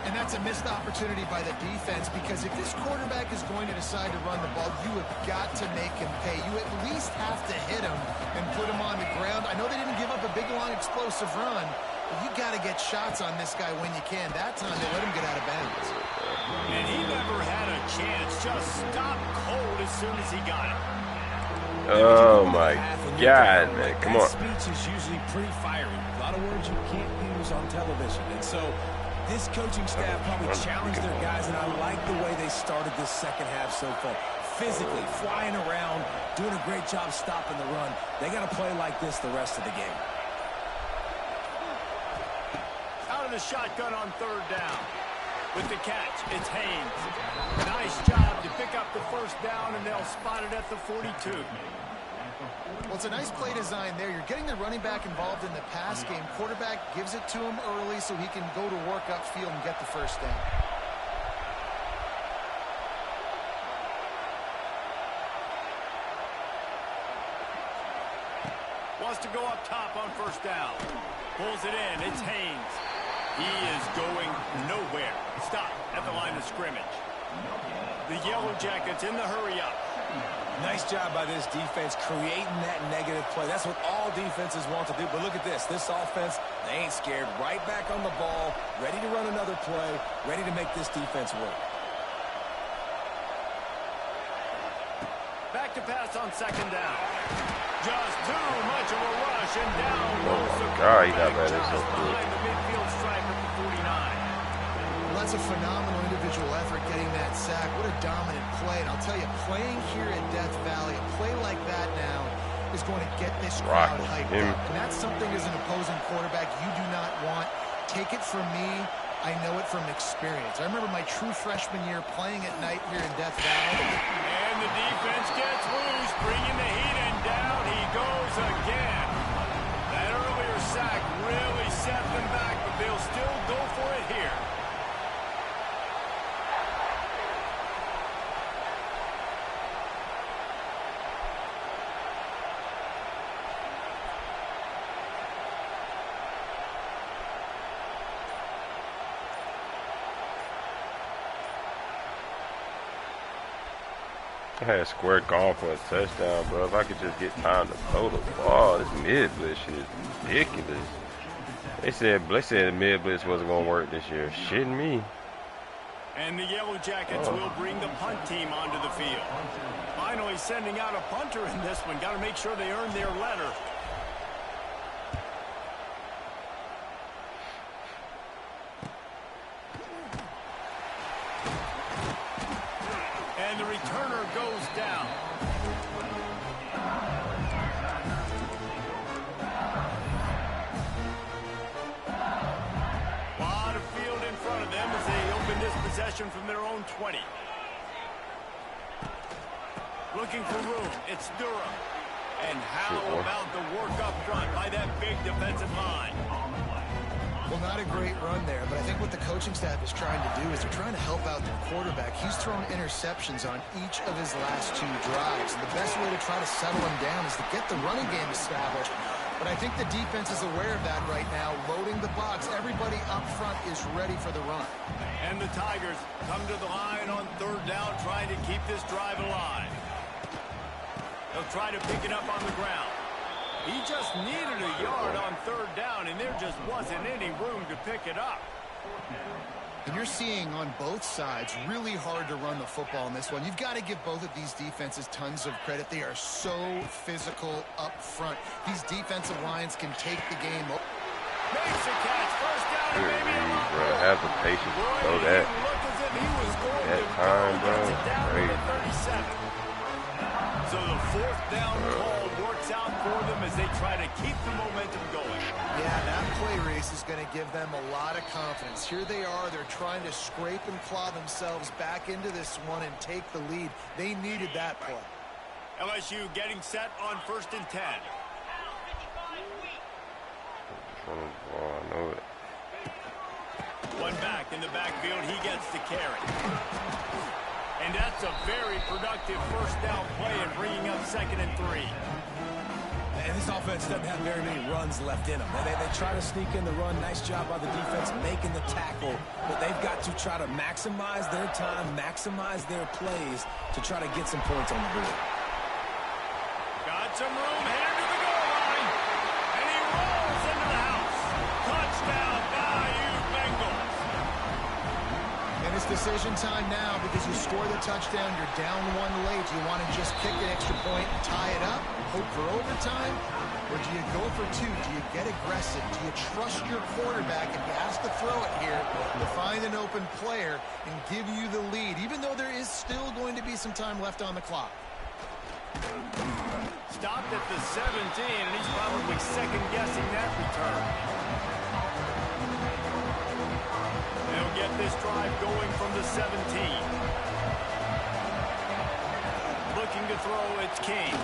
And that's a missed opportunity by the defense, because if this quarterback is going to decide to run the ball, you have got to make him pay. You at least have to hit him and put him on the ground. I know they didn't give up a big, long, explosive run, but you got to get shots on this guy when you can. That time they let him get out of bounds. And he never had a chance. Just stopped cold as soon as he got it. Oh my God, man. Come on. That speech is usually pretty fiery. A lot of words you can't use on television. And so this coaching staff probably challenged their guys, and I like the way they started this second half so far. Physically, flying around, doing a great job stopping the run. They got to play like this the rest of the game. Out of the shotgun on third down. With the catch, it's Haynes. Nice job to pick up the first down, and they'll spot it at the 42. Well, it's a nice play design there. You're getting the running back involved in the pass game. Quarterback gives it to him early so he can go to work upfield and get the first down. Wants to go up top on first down. Pulls it in. It's Haynes. He is going nowhere. Stop at the line of scrimmage. The Yellow Jackets in the hurry-up. Nice job by this defense creating that negative play. That's what all defenses want to do. But look at this. This offense, they ain't scared. Right back on the ball, ready to run another play, ready to make this defense work. Back to pass on second down. Just too much of a rush, and down goes the God, he got quarterback that. It's so just cool. behind the midfield stripe at the 49. Well, that's a phenomenal individual effort getting that sack. What a dominant play. And I'll tell you, playing here at Death Valley, a play like that now is going to get this crowd Rocking hyped him. up. And that's something as an opposing quarterback you do not want. Take it from me. I know it from experience. I remember my true freshman year playing at night here in Death Valley. And the defense gets loose, bringing the heat, and down he goes again. That earlier sack really set them back, but they'll still go for it here. I had Square gone for a touchdown, bro. If I could just get time to throw the ball, this mid blitz shit is ridiculous. They said the mid blitz wasn't gonna work this year. Shitting me. And the Yellow Jackets will bring the punt team onto the field. Finally sending out a punter in this one. Got to make sure they earn their letter. And the returner goes down. Lot of field in front of them as they open this possession from their own 20. Looking for room. It's Durham. And how about the work up front by that big defensive line? Well, not a great run there, but I think what the coaching staff is trying to do is they're trying to help out their quarterback. He's thrown interceptions on each of his last 2 drives. And the best way to try to settle him down is to get the running game established. But I think the defense is aware of that right now, loading the box. Everybody up front is ready for the run. And the Tigers come to the line on 3rd down, trying to keep this drive alive. They'll try to pick it up on the ground. He just needed a yard on 3rd down, and there just wasn't any room to pick it up. And you're seeing on both sides really hard to run the football in this one. You've got to give both of these defenses tons of credit. They are so physical up front. These defensive lines can take the game. Makes a catch, 1st down, and maybe a lot bro, more. have the patience to throw that. Looked as if he was going That to time, go. bro. Gets it down to Crazy. the 37. So the 4th down call works out for them as they try to keep the momentum going. Yeah, that play race is going to give them a lot of confidence. Here they are. They're trying to scrape and claw themselves back into this one and take the lead. They needed that play. LSU getting set on 1st and 10. I know it. One back in the backfield. He gets the carry. And that's a very productive 1st down play and bringing up 2nd and 3. And this offense doesn't have very many runs left in them. They try to sneak in the run. Nice job by the defense making the tackle. But they've got to try to maximize their time, maximize their plays to try to get some points on the board. Got some room, headed to the goal line. And he rolls into the house. Touchdown, Bayou Bengals. And it's decision time now because you score the touchdown, you're down 1 late. Do you want to just kick an extra point and tie it up, hope for overtime? Or do you go for 2? Do you get aggressive? Do you trust your quarterback if he has to throw it here to find an open player and give you the lead, even though there is still going to be some time left on the clock? Stopped at the 17, and he's probably second-guessing that return. They'll get this drive going from the 17. Looking to throw, it's King.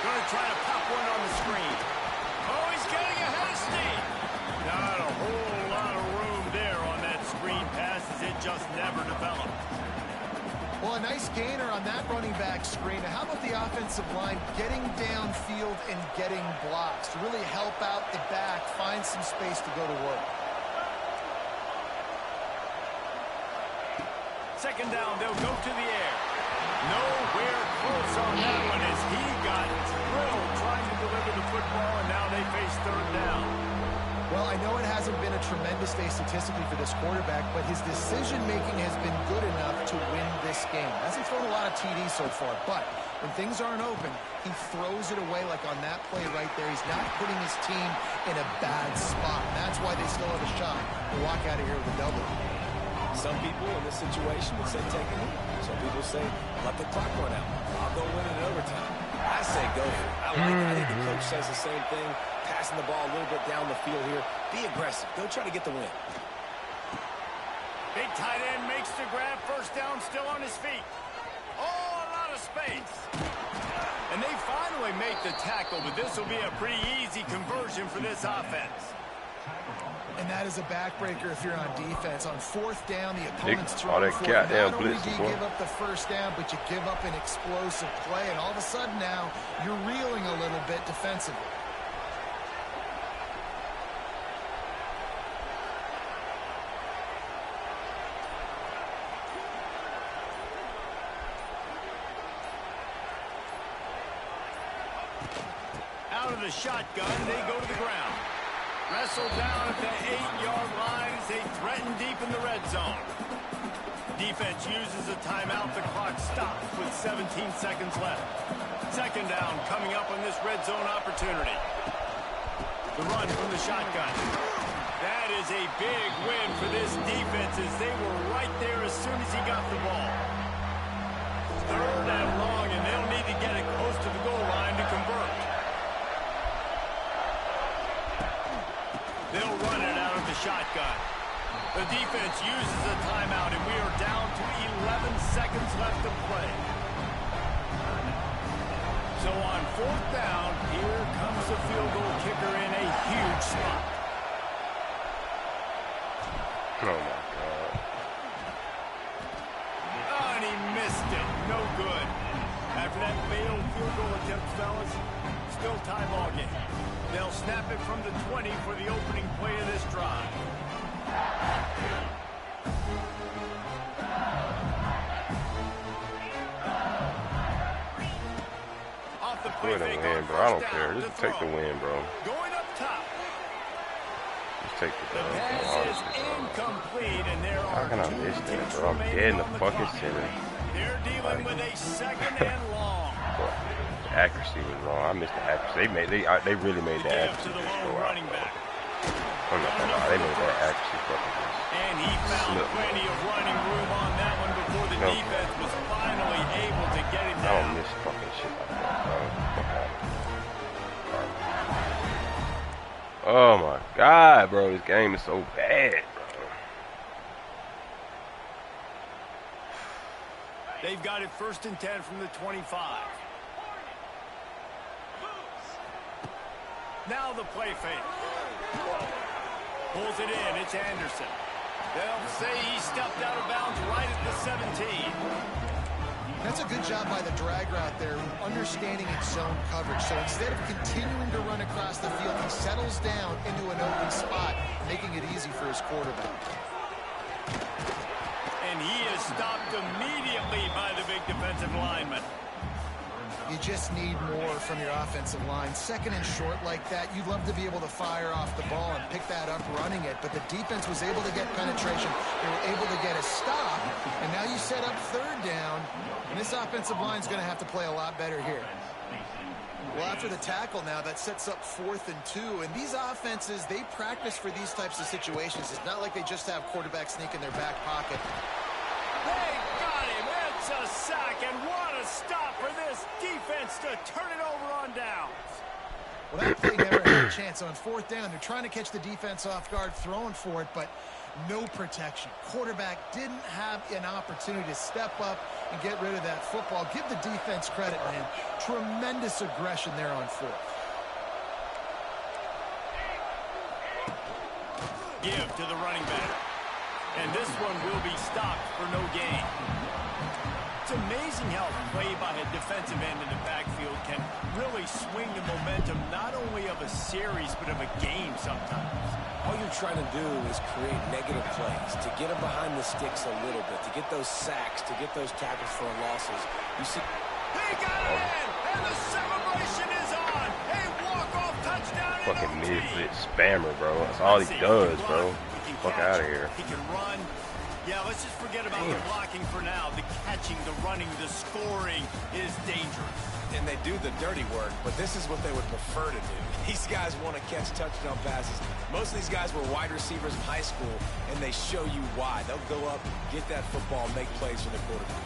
Going to try to pop one on the screen. Oh, he's getting ahead of steam. Not a whole lot of room there on that screen pass as it just never developed. Well, a nice gainer on that running back screen. Now, how about the offensive line getting downfield and getting blocks to really help out the back, find some space to go to work? 2nd down, they'll go to the air. Nowhere close on that one as he got drilled trying to deliver the football, and now they face 3rd down. Well, I know it hasn't been a tremendous day statistically for this quarterback, but his decision-making has been good enough to win this game. Hasn't thrown a lot of TDs so far, but when things aren't open, he throws it away like on that play right there. He's not putting his team in a bad spot. That's why they still have a shot to walk out of here with a double. Some people in this situation would say take a knee. Some people say let the clock run out. I'll go win in overtime. I say go for it. I like it. I think the coach says the same thing. Passing the ball a little bit down the field here. Be aggressive. Go try to get the win. tight end makes the grab. First down, still on his feet. Oh, a lot of space. And they finally make the tackle, but this will be a pretty easy conversion for this offense. And that is a backbreaker if you're on defense. On fourth down, the opponent's all throwing that for it. goddamn Not only blitz, do you boy. give up the first down, but you give up an explosive play. And all of a sudden now, you're reeling a little bit defensively. Out of the shotgun, they go to the ground. Wrestled down at the 8-yard line as they threaten deep in the red zone. Defense uses a timeout. The clock stops with 17 seconds left. Second down coming up on this red zone opportunity. The run from the shotgun. That is a big win for this defense as they were right there as soon as he got the ball. Third and long, and they'll need to get it close to the goal line to convert. They'll run it out of the shotgun. The defense uses a timeout, and we are down to 11 seconds left to play. So on fourth down, here comes the field goal kicker in a huge spot. Oh, my God. Oh, and he missed it. No good. After that failed field goal attempt, fellas, still tie ball game. They'll snap it from the 20 for the opening play of this drive. Off the play Go ahead fake and win, on bro. I don't first care. down, Just the take the throw. win, bro. Going up top. Just take the The dub. pass is Honestly, bro. incomplete, and there How are can I 2 miss that, minutes bro? I'm remaining dead in the on fucking clock. center. They're dealing with a second and long. But the accuracy was wrong. I missed the accuracy. They really made The that give to accuracy the just lone go out. running back. I'm not gonna lie. They made that accuracy fucking just. And he found Slip. plenty of running room on that one before the No. defense was finally able to get him I don't down. miss fucking shit like that, bro. Fuck out of here. Oh my God, bro. This game is so bad, bro. They've got it 1st and 10 from the 25. Now the play fake. Pulls it in. It's Anderson. They'll say he stepped out of bounds right at the 17. That's a good job by the drag route there, understanding its zone coverage. So instead of continuing to run across the field, he settles down into an open spot, making it easy for his quarterback. And he is stopped immediately by the big defensive lineman. You just need more from your offensive line. Second and short like that, you'd love to be able to fire off the ball and pick that up running it, but the defense was able to get penetration. They were able to get a stop, and now you set up third down, and this offensive line's going to have to play a lot better here. Well, after the tackle now, that sets up 4th and 2, and these offenses, they practice for these types of situations. It's not like they just have quarterback sneak in their back pocket. They got him. It's a sack, and what a stop for this defense to turn it over on downs. Well, that play never had a chance. On 4th down, they're trying to catch the defense off guard, throwing for it, but no protection. Quarterback didn't have an opportunity to step up and get rid of that football. Give the defense credit, man. Tremendous aggression there on 4th. Give to the running back. And this one will be stopped for no gain. It's amazing how play by a defensive end in the backfield can really swing the momentum not only of a series but of a game sometimes. All you're trying to do is create negative plays, to get them behind the sticks a little bit, to get those sacks, to get those tackles for losses. You see, He got it in, and the celebration is on. A walk-off touchdown in Fucking OT. mid-blitz spammer, bro. That's all he does, bro. Fuck out of here. He can run. Yeah, let's just forget about the blocking for now. The catching, the running, the scoring is dangerous. and they do the dirty work, but this is what they would prefer to do. These guys want to catch touchdown passes. Most of these guys were wide receivers in high school, and they show you why. They'll go up, get that football, make plays for the quarterback.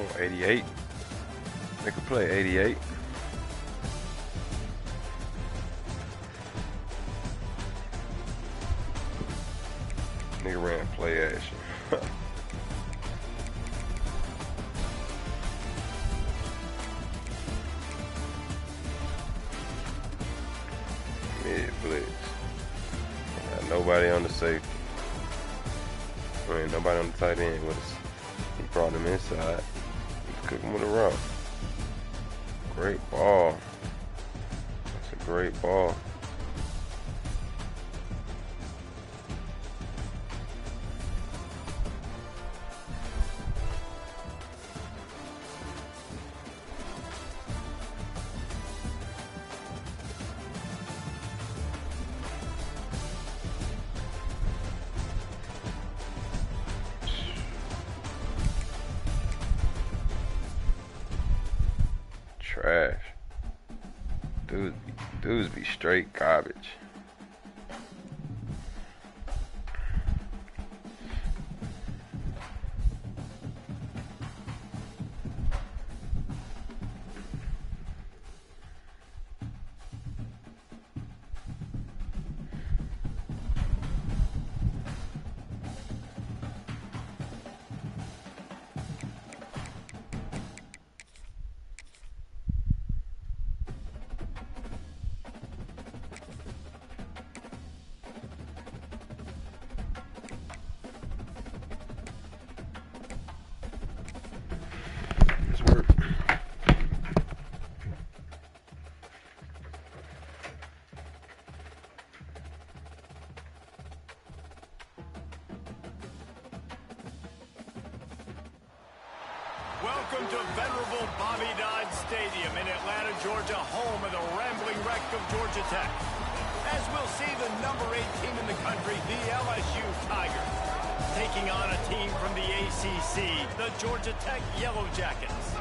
on, 88. They could play 88. Nigga ran play action. Mid blitz. Got nobody on the safety. I mean, nobody on the tight end with us. He brought him inside. He's cooking with a route. Great ball. That's a great ball. Trash. Dudes be straight garbage. Welcome to venerable Bobby Dodd Stadium in Atlanta, Georgia, home of the rambling wreck of Georgia Tech. As we'll see the number 8 team in the country, the LSU Tigers, taking on a team from the ACC, the Georgia Tech Yellow Jackets.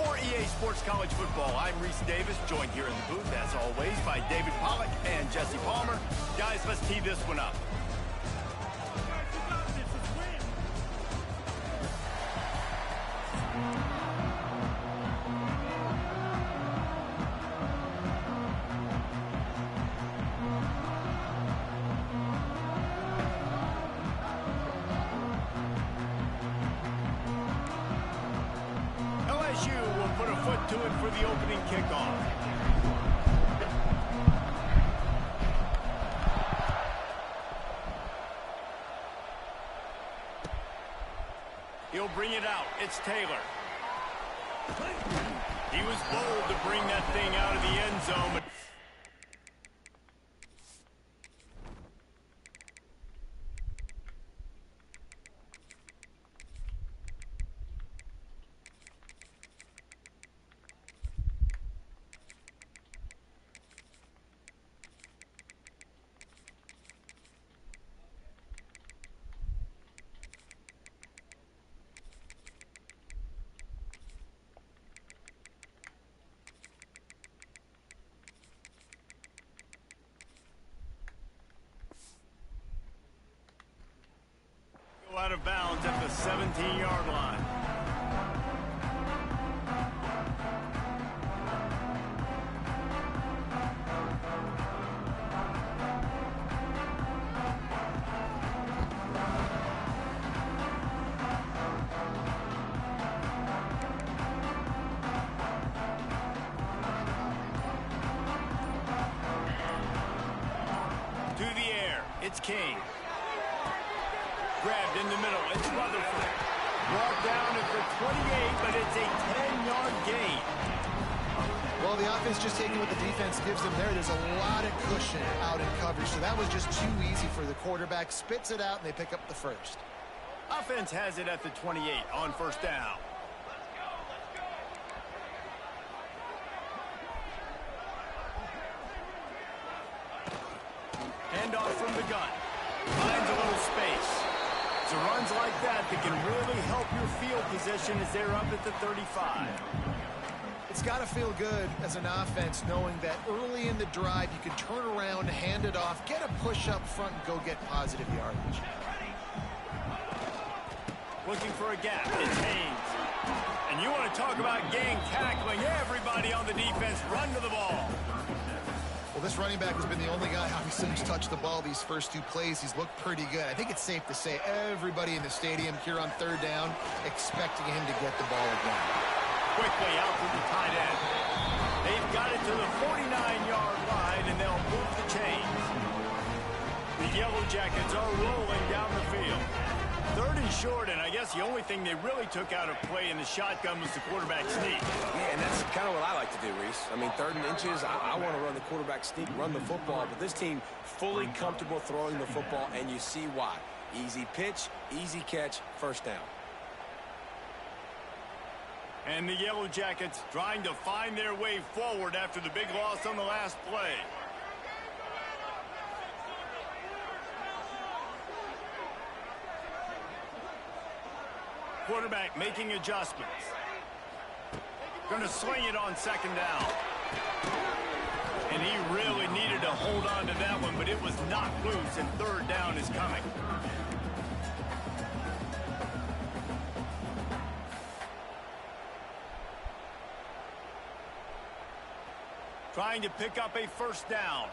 For EA Sports College Football, I'm Reese Davis, joined here in the booth, as always, by David Pollack and Jesse Palmer. Guys, let's tee this one up. LSU will put a foot to it for the opening kickoff. He'll bring it out. It's Taylor. He was bold to bring that thing out of the end zone. Out of bounds at the 17-yard line. To the air, it's King. Grabbed in the middle, it's Rutherford. Brought down at the 28, but it's a 10-yard gain. Well, the offense just taking what the defense gives them there. There's a lot of cushion out in coverage, so that was just too easy for the quarterback. Spits it out, and they pick up the first. Offense has it at the 28 on first down. Handoff from the gun. Finds a little space. So runs like that can really help your field position as they're up at the 35. It's got to feel good as an offense knowing that early in the drive you can turn around, hand it off, get a push up front, and go get positive yardage. Looking for a gap. It's Haynes. And you want to talk about gang tackling. Everybody on the defense run to the ball. Well, this running back has been the only guy, obviously, who's touched the ball these first two plays. He's looked pretty good. I think it's safe to say everybody in the stadium here on third down expecting him to get the ball again. Quickly out to the tight end. They've got it to the 49-yard line, and they'll move the chains. The Yellow Jackets are rolling down the field. Third and short, and I guess the only thing they really took out of play in the shotgun was the quarterback sneak. Yeah, and that's kind of what I like to do, Reese. I mean, 3rd and inches, I want to run the quarterback sneak, run the football, but this team fully comfortable throwing the football, and you see why. Easy pitch, easy catch, first down. And the Yellow Jackets trying to find their way forward after the big loss on the last play. Quarterback making adjustments. Going to sling it on 2nd down. And he really needed to hold on to that one, but it was knocked loose, and 3rd down is coming. Trying to pick up a 1st down.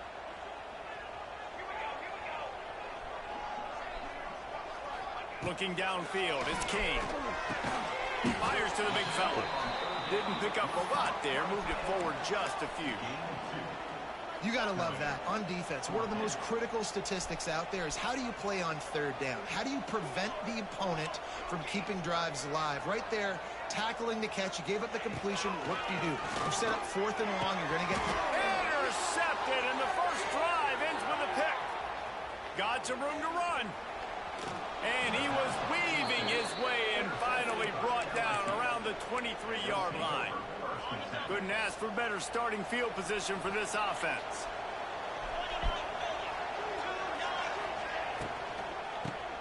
Looking downfield, it's King. Fires to the big fella. Didn't pick up a lot there, moved it forward just a few. You got to love that. On defense, one of the most critical statistics out there is how do you play on 3rd down? How do you prevent the opponent from keeping drives alive? Right there, tackling the catch. You gave up the completion. What do? You set up 4th and long. You're going to get... Intercepted, and the first drive ends with a pick. Got some room to run. And he was weaving his way and finally brought down around the 23-yard line. Couldn't ask for better starting field position for this offense.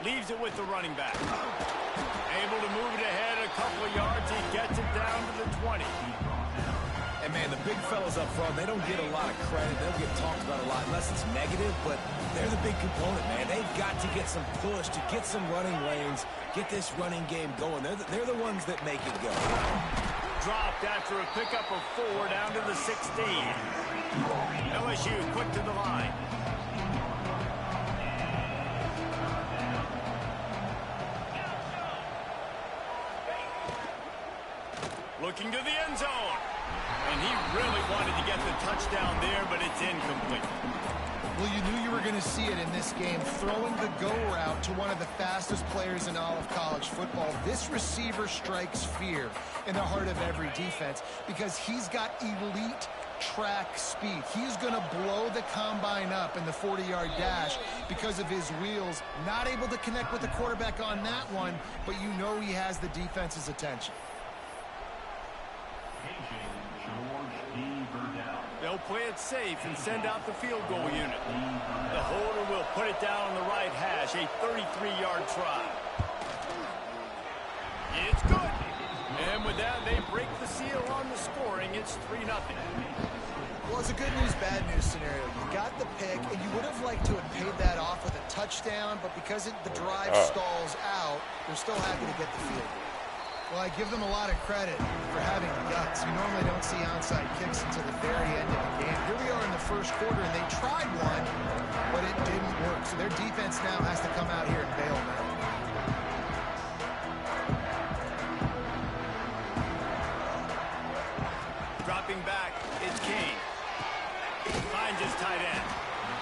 Leaves it with the running back. Able to move it ahead a couple of yards. He gets it down to the 20. And, man, the big fellas up front, they don't get a lot of credit. They don't get talked about a lot unless it's negative, but they're the big component, man. They've got to get some push, to get some running lanes, get this running game going. They're the ones that make it go. Dropped after a pickup of 4 down to the 16. LSU quick to the line. Looking to the end zone. And he really wanted to get the touchdown there, but it's incomplete. Well, you knew you were going to see it in this game, throwing the go route to one of the fastest players in all of college football. This receiver strikes fear in the heart of every defense because he's got elite track speed. He's going to blow the combine up in the 40-yard dash because of his wheels. Not able to connect with the quarterback on that one, but you know he has the defense's attention. They'll play it safe and send out the field goal unit. The holder will put it down on the right hash, a 33-yard try. It's good. And with that, they break the seal on the scoring. It's 3-0. Well, it's a good news, bad news scenario. You got the pick, and you would have liked to have paid that off with a touchdown, but because the drive stalls out, they're still happy to get the field goal. Well, I give them a lot of credit for having guts. You normally don't see onside kicks until the very end of the game. Here we are in the first quarter, and they tried one, but it didn't work. So their defense now has to come out here and bail them out. Dropping back, it's King. Finds his tight end.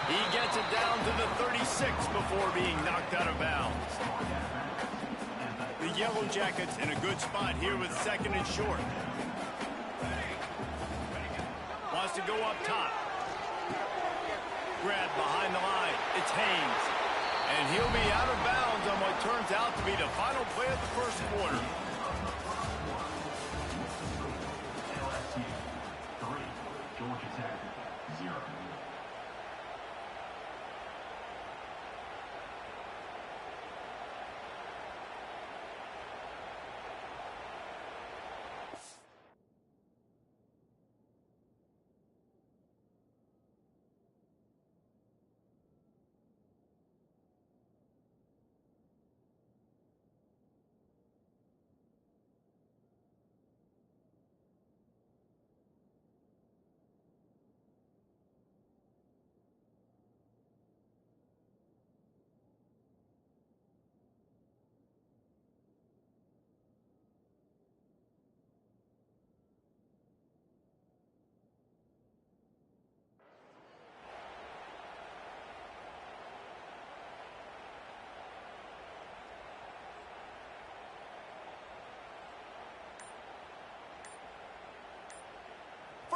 He gets it down to the 36 before being knocked out of bounds. The Yellow Jackets in a good spot here with 2nd and short. Wants to go up top. Grab behind the line. It's Haynes. And he'll be out of bounds on what turns out to be the final play of the first quarter. LSU 3, Georgia Tech 0.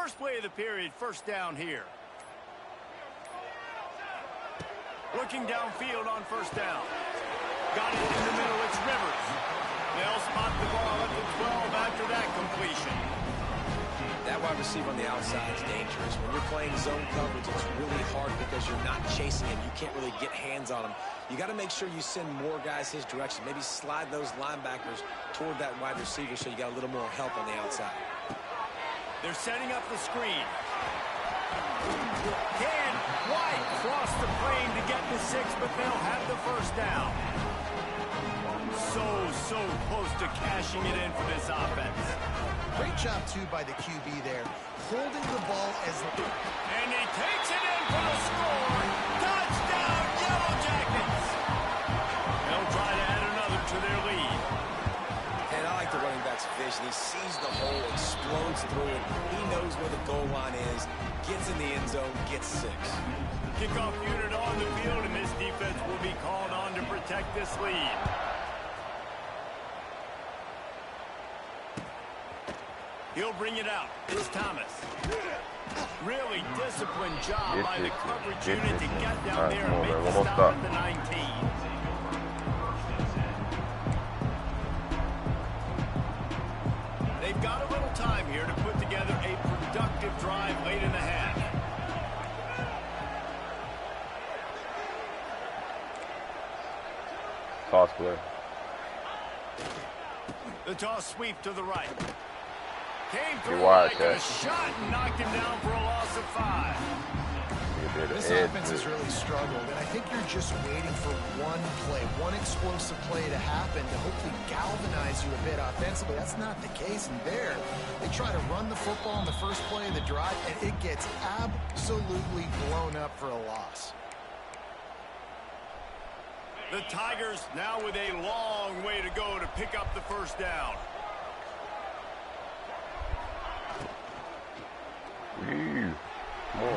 First play of the period, first down here. Looking downfield on first down. Got it in the middle, it's Rivers. They'll spot the ball at the 12 after that completion. That wide receiver on the outside is dangerous. When you're playing zone coverage, it's really hard because you're not chasing him. You can't really get hands on him. You got to make sure you send more guys his direction. Maybe slide those linebackers toward that wide receiver so you got a little more help on the outside. They're setting up the screen. Can White cross the plane to get the 6, but they'll have the first down. So close to cashing it in for this offense. Great job, too, by the QB there, holding the ball as... And he takes it in for the score. Touchdown, Yellow Jackets. They'll try to add another to their lead. And I like the running back's vision. He sees the hole, explodes through it. He knows where the goal line is, gets in the end zone, gets 6. Kickoff unit on the field, and this defense will be called on to protect this lead. He'll bring it out. It's Thomas. Really disciplined job by the coverage unit to get down there and make the stop at the 19. They've got a little time here to put together a productive drive late in the half. Toss play. The toss sweep to the right. Came through wide, like a shot and knocked him down for a loss of 5. This offense has really struggled, and I think you're just waiting for one play, one explosive play to happen to hopefully galvanize you a bit offensively. That's not the case, and there, they try to run the football in the first play of the drive, and it gets absolutely blown up for a loss. The Tigers now with a long way to go to pick up the first down.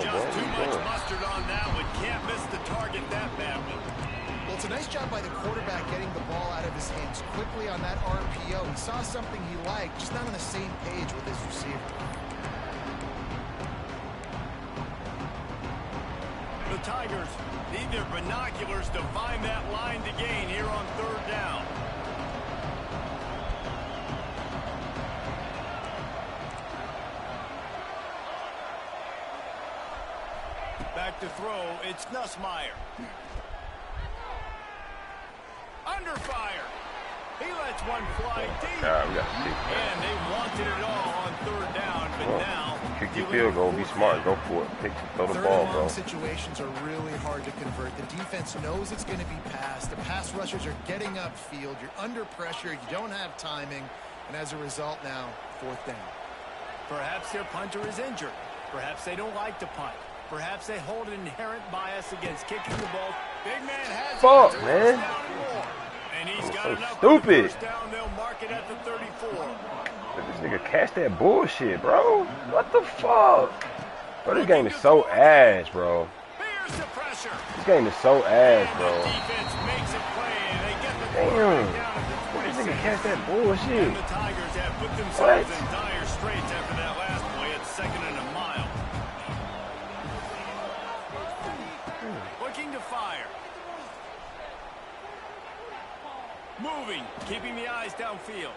Just too much mustard on that one. Can't miss the target that badly. Well, it's a nice job by the quarterback getting the ball out of his hands quickly on that RPO. He saw something he liked, just not on the same page with his receiver. The Tigers need their binoculars to find that line to gain here on third down. Back to throw, it's Nussmeier. Under fire. He lets one fly deep. And they wanted it all on third down, but now... Kick your field goal, be smart, go for it. Throw the ball, bro. Situations are really hard to convert. The defense knows it's going to be passed. The pass rushers are getting upfield. You're under pressure. You don't have timing. And as a result now, fourth down. Perhaps their punter is injured. Perhaps they don't like to punt. Perhaps they hold an inherent bias against kicking the ball. Big man has fuck, man. And he's got so enough stupid. First down, they'll mark it at the 34. Let this nigga catch that bullshit, bro. What the fuck? Bro, this game is so ass, bro. Here's the pressure. This game is so ass, bro. The defense makes a play, and they get the Damn. down at the 26. This nigga catch that bullshit. And the Tigers have put themselves in dire straits after that last play at 2nd and a mile. Looking to fire. Moving, keeping the eyes downfield.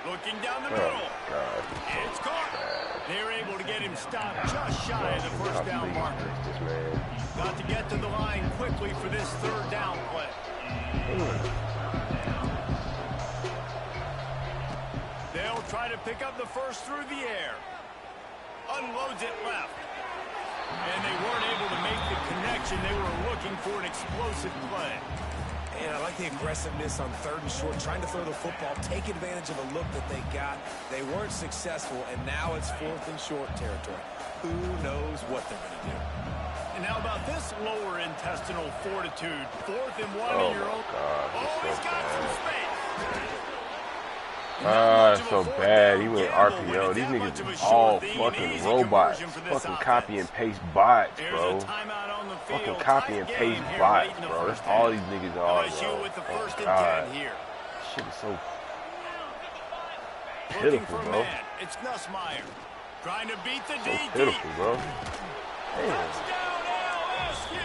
Looking down the middle. God. It's caught. They're able to get him stopped just shy of the first down marker. Got to get to the line quickly for this third down play. They'll try to pick up the first through the air. Unloads it left. And they weren't able to make the connection. They were looking for an explosive play. And I like the aggressiveness on third and short, trying to throw the football, take advantage of a look that they got. They weren't successful, and now it's 4th and short territory. Who knows what they're going to do? And how about this lower intestinal fortitude? 4th and 1 Oh in your own. Oh, he's got some space. It's so bad. He went RPO. These niggas is all fucking robots. Fucking copy and paste bots, bro. Fucking copy and paste bots, bro. That's all these niggas are, bro. Oh, God. Shit is so pitiful, bro. It's Nussmeier. Trying to beat the So DT. pitiful, bro. Damn. Touchdown LSU.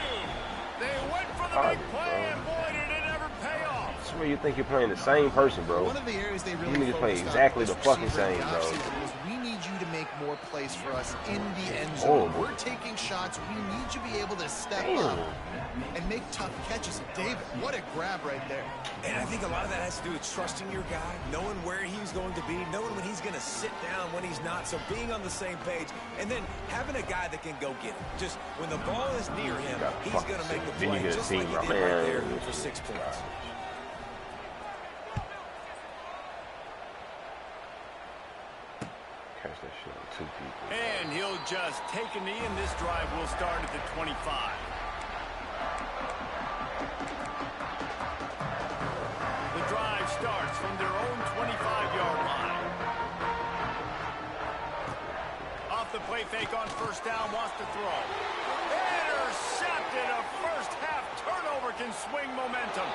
They went for the big play, and boy, did it ever pay off. I swear you think you're playing the same person, bro. One of the areas they really You need to play focused on exactly as the fucking receiver in same, the bro. offseason was, we need you to make more plays for us in the end zone. Horrible. We're taking shots. We need you to be able to step Damn. up and make tough catches. David, what a grab right there. And I think a lot of that has to do with trusting your guy, knowing where he's going to be, knowing when he's going to sit down, when he's not. So being on the same page, and then having a guy that can go get it. Just when the ball is near him, he's going to make the Then you play, get a just team like he right did right there. there for 6 points. Catch that shit on 2 people. And he'll just take a knee, and this drive will start at the 25. The drive starts from their own 25-yard line. Off the play fake on first down, wants to throw. Intercepted. A first-half turnover can swing momentum.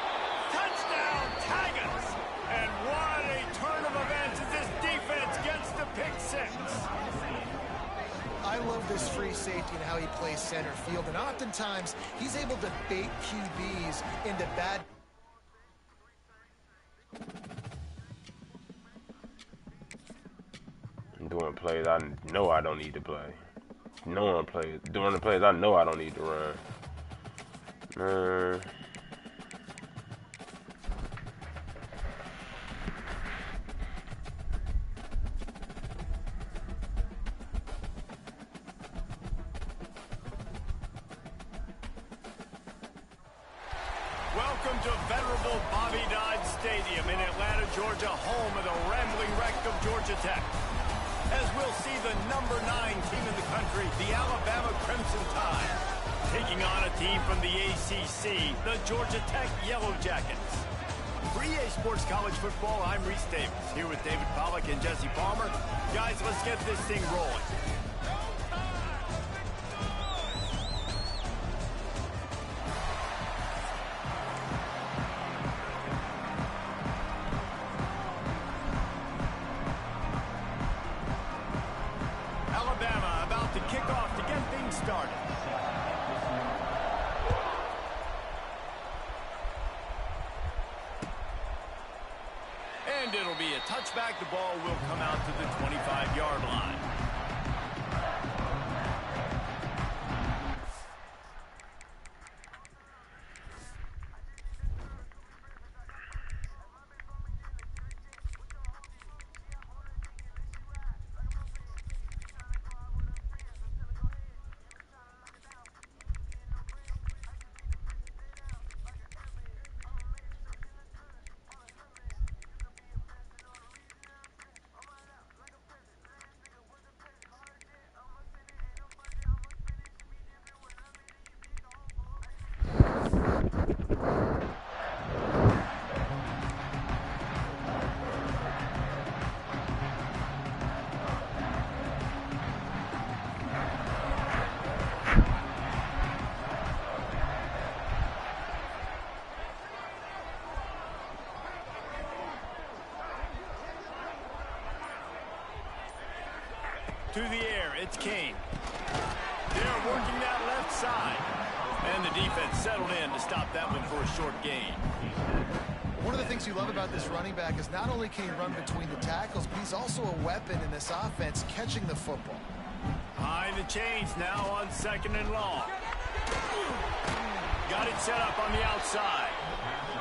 Touchdown, Tigers! And what a turn of events as this defense gets the pick six. I love this free safety and how he plays center field. And oftentimes, he's able to bait QBs into bad... Doing plays I know I don't need to play. Doing the plays I know I don't need to run. Welcome to venerable Bobby Dodd Stadium in Atlanta, Georgia, home of the rambling wreck of Georgia Tech. As we'll see the number 9 team in the country, the Alabama Crimson Tide, taking on a team from the ACC, the Georgia Tech Yellow Jackets. For EA Sports College Football, I'm Reese Davis, here with David Pollack and Jesse Palmer. Guys, let's get this thing rolling. Alabama about to kick off to get things started. And it'll be a touchback. The ball will come out to the 25-yard line. To the air, it's Kane. They're working that left side. And the defense settled in to stop that one for a short gain. One of the things you love about this running back is not only can he run between the tackles, but he's also a weapon in this offense catching the football. Behind the chains now on 2nd and long. Got it set up on the outside.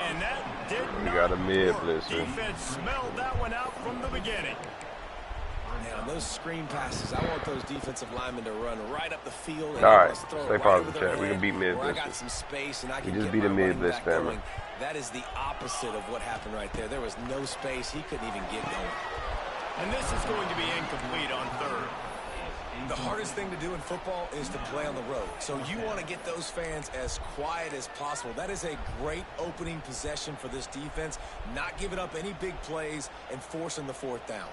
And that did not got a mid work. blitzer. Defense smelled that one out from the beginning. Now, those screen passes, I want those defensive linemen to run right up the field. And All right, throw stay it positive, over their Chad. We can head beat mid where I blitz. got some space and I We can just get beat my a mid running blitz back family. going. That is the opposite of what happened right there. There was no space. He couldn't even get going. And this is going to be incomplete on 3rd. The hardest thing to do in football is to play on the road. So you want to get those fans as quiet as possible. That is a great opening possession for this defense. Not giving up any big plays and forcing the 4th down.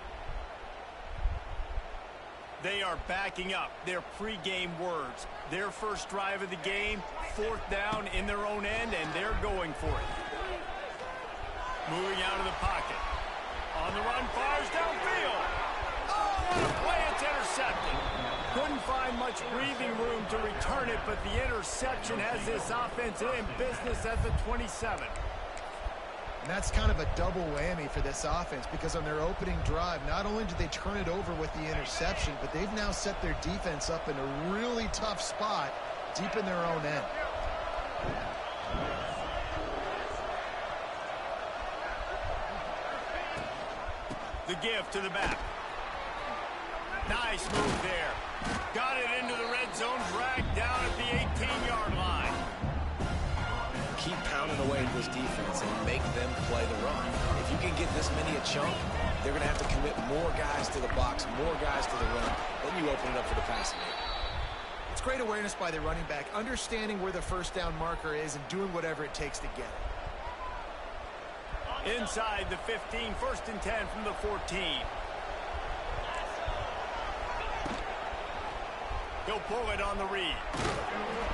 They are backing up their pregame words. Their first drive of the game, 4th down in their own end, and they're going for it. Moving out of the pocket. On the run, fires downfield. Oh, what a play. It's intercepted. intercepted. Couldn't find much breathing room to return it, but the interception has this offense in business at the 27. And that's kind of a double whammy for this offense, because on their opening drive, not only did they turn it over with the interception, but they've now set their defense up in a really tough spot deep in their own end. The give to the back. Nice move there. Got it into the red zone, dragged down at the 18-yard line. Keep pounding away at this defense and make them play the run. If you can get this many a chunk, they're going to have to commit more guys to the box, more guys to the run. Then you open it up for the passing game. It's great awareness by the running back, understanding where the first down marker is and doing whatever it takes to get it. Inside the 15, 1st and 10 from the 14. He'll pull it on the read.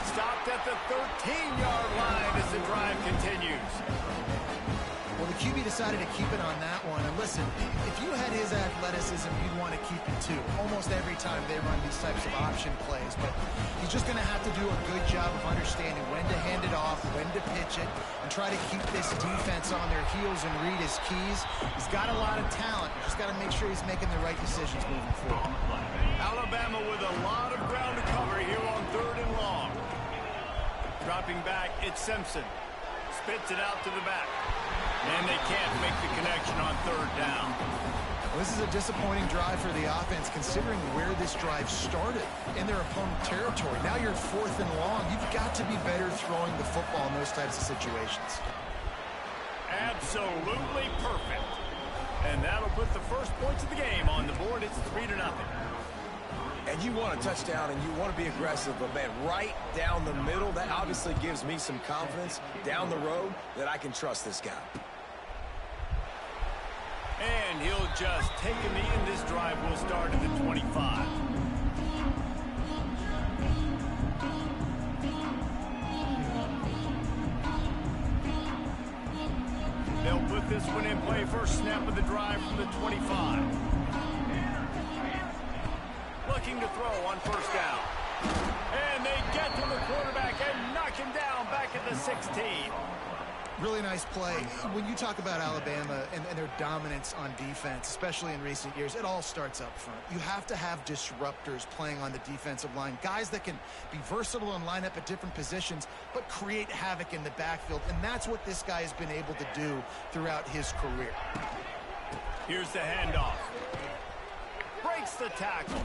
Stopped at the 13-yard line as the drive continues. Well, the QB decided to keep it on that one. And listen, if you had his athleticism, you'd want to keep it too. Almost every time they run these types of option plays. But he's just going to have to do a good job of understanding when to hand it off, when to pitch it, and try to keep this defense on their heels and read his keys. He's got a lot of talent. You just got to make sure he's making the right decisions moving forward. Alabama with a lot of ground to cover here on 3rd and long. Dropping back, it's Simpson. Spits it out to the back. And they can't make the connection on 3rd down. Well, this is a disappointing drive for the offense, considering where this drive started in their opponent territory. Now you're 4th and long. You've got to be better throwing the football in those types of situations. Absolutely perfect. And that'll put the first points of the game on the board. It's 3-0. And you want a touchdown and you want to be aggressive, but man, right down the middle, that obviously gives me some confidence down the road that I can trust this guy. And he'll just take a knee, and this drive will start at the 25. They'll put this one in play. First snap of the drive from the 25. Looking to throw on 1st down. And they get to the quarterback and knock him down back at the 16. Really nice play. When you talk about Alabama and their dominance on defense, especially in recent years, it all starts up front. You have to have disruptors playing on the defensive line, guys that can be versatile and line up at different positions, but create havoc in the backfield. And that's what this guy has been able to do throughout his career. Here's the handoff. Breaks the tackle.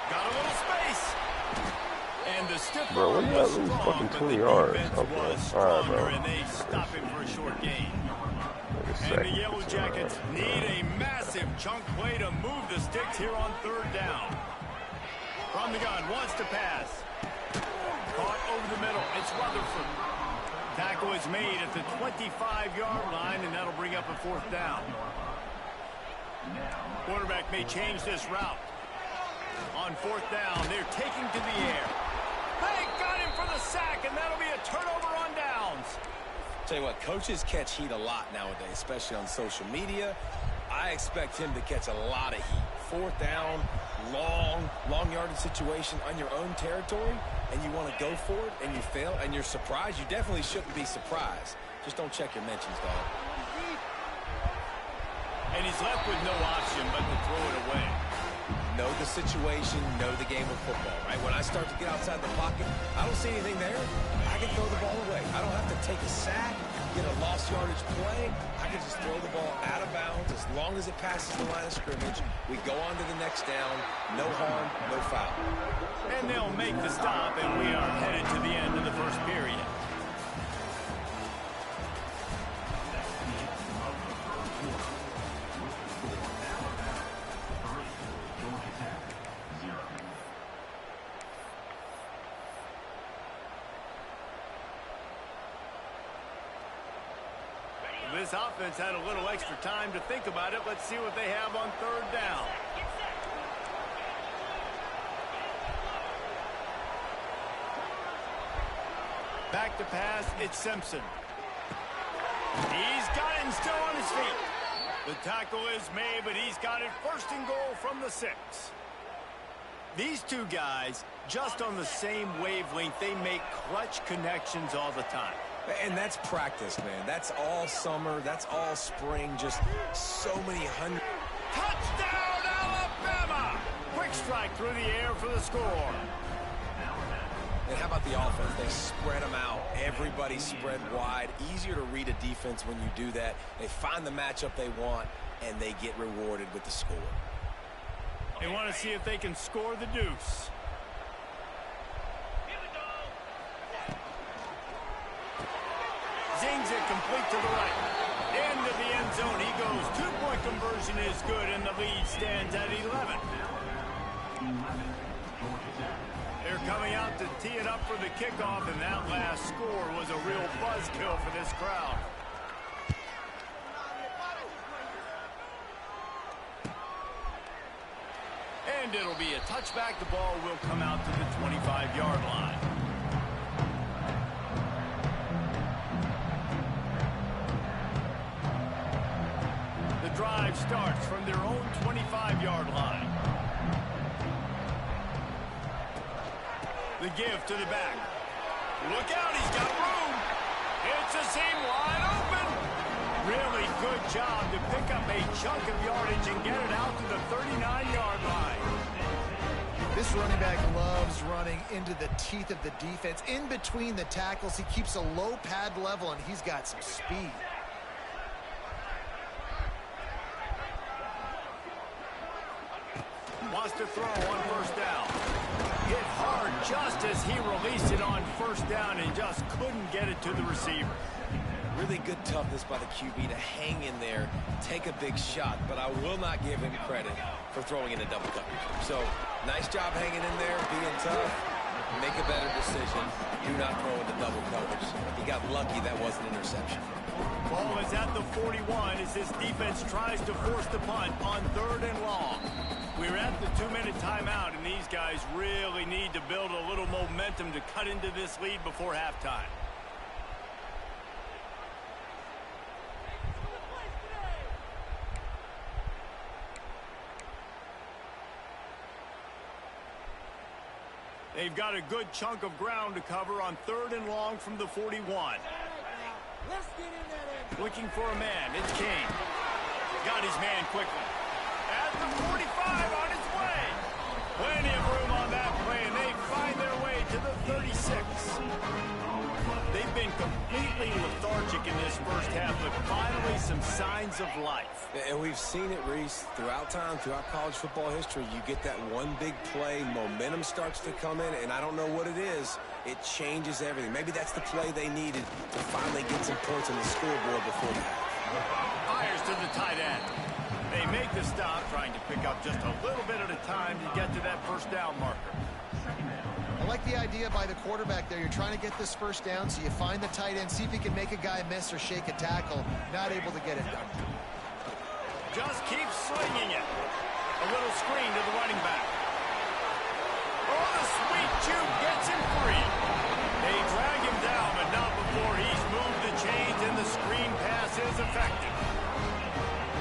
Got a little space. And the stiff arm was strong, but the defense was stronger, and they stop him for a short gain. And the Yellow Jackets need a massive chunk play to move the sticks here on 3rd down. From the gun, wants to pass. Caught over the middle. It's Rutherford. Tackle is made at the 25-yard line, and that'll bring up a 4th down. Quarterback may change this route. On 4th down, they're taking to the air. They got him for the sack, and that'll be a turnover on downs. Tell you what, coaches catch heat a lot nowadays, especially on social media. I expect him to catch a lot of heat. 4th down, long yardage situation on your own territory, and you want to go for it, and you fail, and you're surprised. You definitely shouldn't be surprised. Just don't check your mentions, dog. And he's left with no option but to throw it away. Know the situation, know the game of football, right? When I start to get outside the pocket, I don't see anything there. I can throw the ball away. I don't have to take a sack, get a lost yardage play. I can just throw the ball out of bounds as long as it passes the line of scrimmage. We go on to the next down. No harm, no foul. And they'll make the stop, and we are headed to the end of the first period. This offense had a little extra time to think about it. Let's see what they have on 3rd down. Back to pass, it's Simpson. He's got it and still on his feet. The tackle is made, but he's got it 1st and goal from the 6. These two guys, just on the same wavelength, they make clutch connections all the time. And that's practice, man. That's all summer. That's all spring. Just so many hundred. Touchdown, Alabama! Quick strike through the air for the score. And how about the offense? They spread them out. Everybody spread wide. Easier to read a defense when you do that. They find the matchup they want, and they get rewarded with the score. They want to see if they can score the deuce. Zings it complete to the right. Into the end zone he goes. Two-point conversion is good, and the lead stands at 11. They're coming out to tee it up for the kickoff, and that last score was a real buzzkill for this crowd. And it'll be a touchback. The ball will come out to the 25-yard line. The drive starts from their own 25-yard line. The give to the back. Look out, he's got room. It's a seam wide open. Really good job to pick up a chunk of yardage and get it out to the 39-yard line. This running back loves running into the teeth of the defense. In between the tackles, he keeps a low pad level, and he's got some speed. Wants to throw on first down. Hit hard just as he released it on first down and just couldn't get it to the receiver. Really good toughness by the QB to hang in there, take a big shot, but I will not give him credit for throwing in a double coverage. So, nice job hanging in there, being tough, make a better decision, do not throw into double coverage. He got lucky that wasn't an interception. Ball is at the 41 as this defense tries to force the punt on 3rd and long. We're at the 2-minute timeout, and these guys really need to build a little momentum to cut into this lead before halftime. They've got a good chunk of ground to cover on 3rd and long from the 41. Looking for a man. It's Kane. Got his man quickly. At the 45 on his way. Plenty of room on that play, and they find their way to the 36. They've been completely lethargic in this first half, but finally some signs of life. And we've seen it, Reese, throughout time, throughout college football history. You get that one big play, momentum starts to come in, and I don't know what it is. It changes everything. Maybe that's the play they needed to finally get some points on the scoreboard before that. Fires to the tight end. They make the stop, trying to pick up just a little bit at a time to get to that first down marker. I like the idea by the quarterback there. You're trying to get this first down, so you find the tight end, see if he can make a guy miss or shake a tackle. Not able to get it done. Just keep slinging it. A little screen to the running back. Oh, the sweet juke gets him free. They drag him down, but not before he's moved the chains, and the screen pass is effective.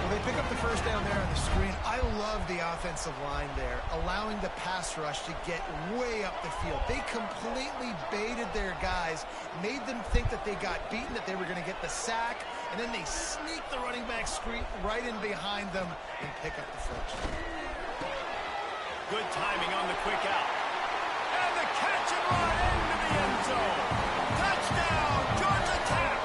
Well, they pick up the first down there on the screen. I love the offensive line there, allowing the pass rush to get way up the field. They completely baited their guys, made them think that they got beaten, that they were going to get the sack, and then they sneak the running back screen right in behind them and pick up the first. Good timing on the quick out. And the catch and run into the end zone. Touchdown, Georgia Tech.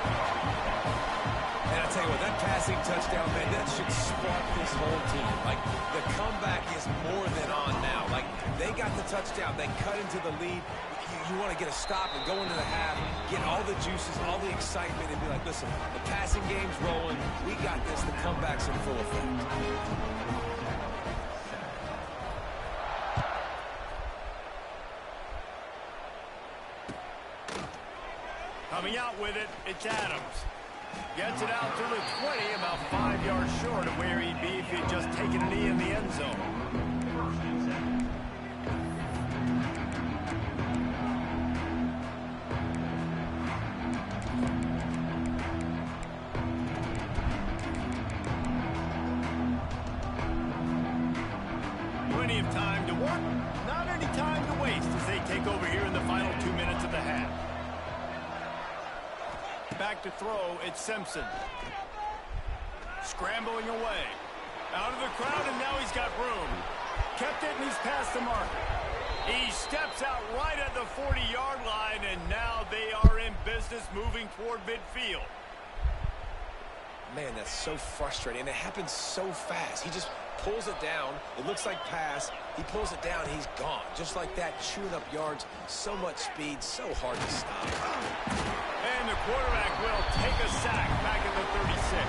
And I tell you what, that passing touchdown, man, that should spark this whole team. Like, the comeback is more than on now. Like, they got the touchdown. They cut into the lead. You want to get a stop and go into the half, get all the juices, all the excitement, and be like, listen, the passing game's rolling. We got this. The comeback's in full effect. Coming out with it, it's Adams. Gets it out to the 20, about 5 yards short of where he'd be if he'd just taken a knee in the end zone. First and 7. Plenty of time to work. Not time to waste as they take over here in the final 2 minutes of the half. Back to throw, it's Simpson. Scrambling away. Out of the crowd, and now he's got room. Kept it, and he's past the marker. He steps out right at the 40-yard line, and now they are in business moving toward midfield. Man, that's so frustrating, and it happens so fast. He just pulls it down. It looks like pass. He pulls it down, he's gone. Just like that, chewing up yards. So much speed, so hard to stop. And the quarterback will take a sack back at the 36.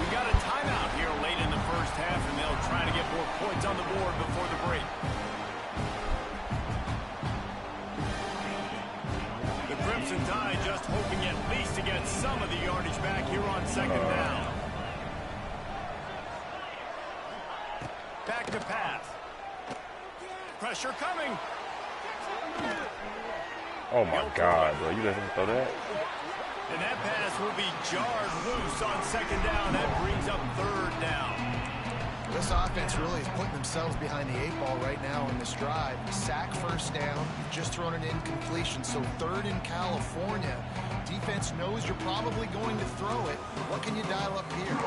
We got a timeout here late in the first half, and they'll try to get more points on the board before the break. The Crimson Tide just hoping at least to get some of the yardage back here on second down. Back to pass. Pressure coming. Oh my God, bro. You let him throw that? And that pass will be jarred loose on second down. That brings up third down. This offense really is putting themselves behind the 8 ball right now on this drive. Sack, first down, just thrown an incompletion, so third in California. Defense knows you're probably going to throw it. What can you dial up here?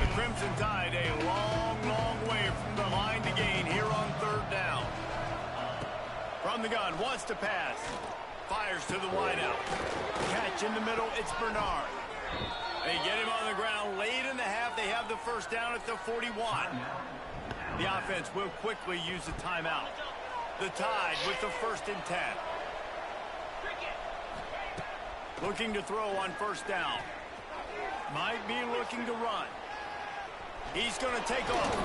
The Crimson Tide a long, long way from the line to gain here on third down. From the gun, wants to pass. Fires to the wideout. Catch in the middle, it's Bernard. They get him on the ground late in the half. They have the first down at the 41. The offense will quickly use the timeout. The Tide with the 1st and 10. Looking to throw on first down. Might be looking to run. He's going to take off.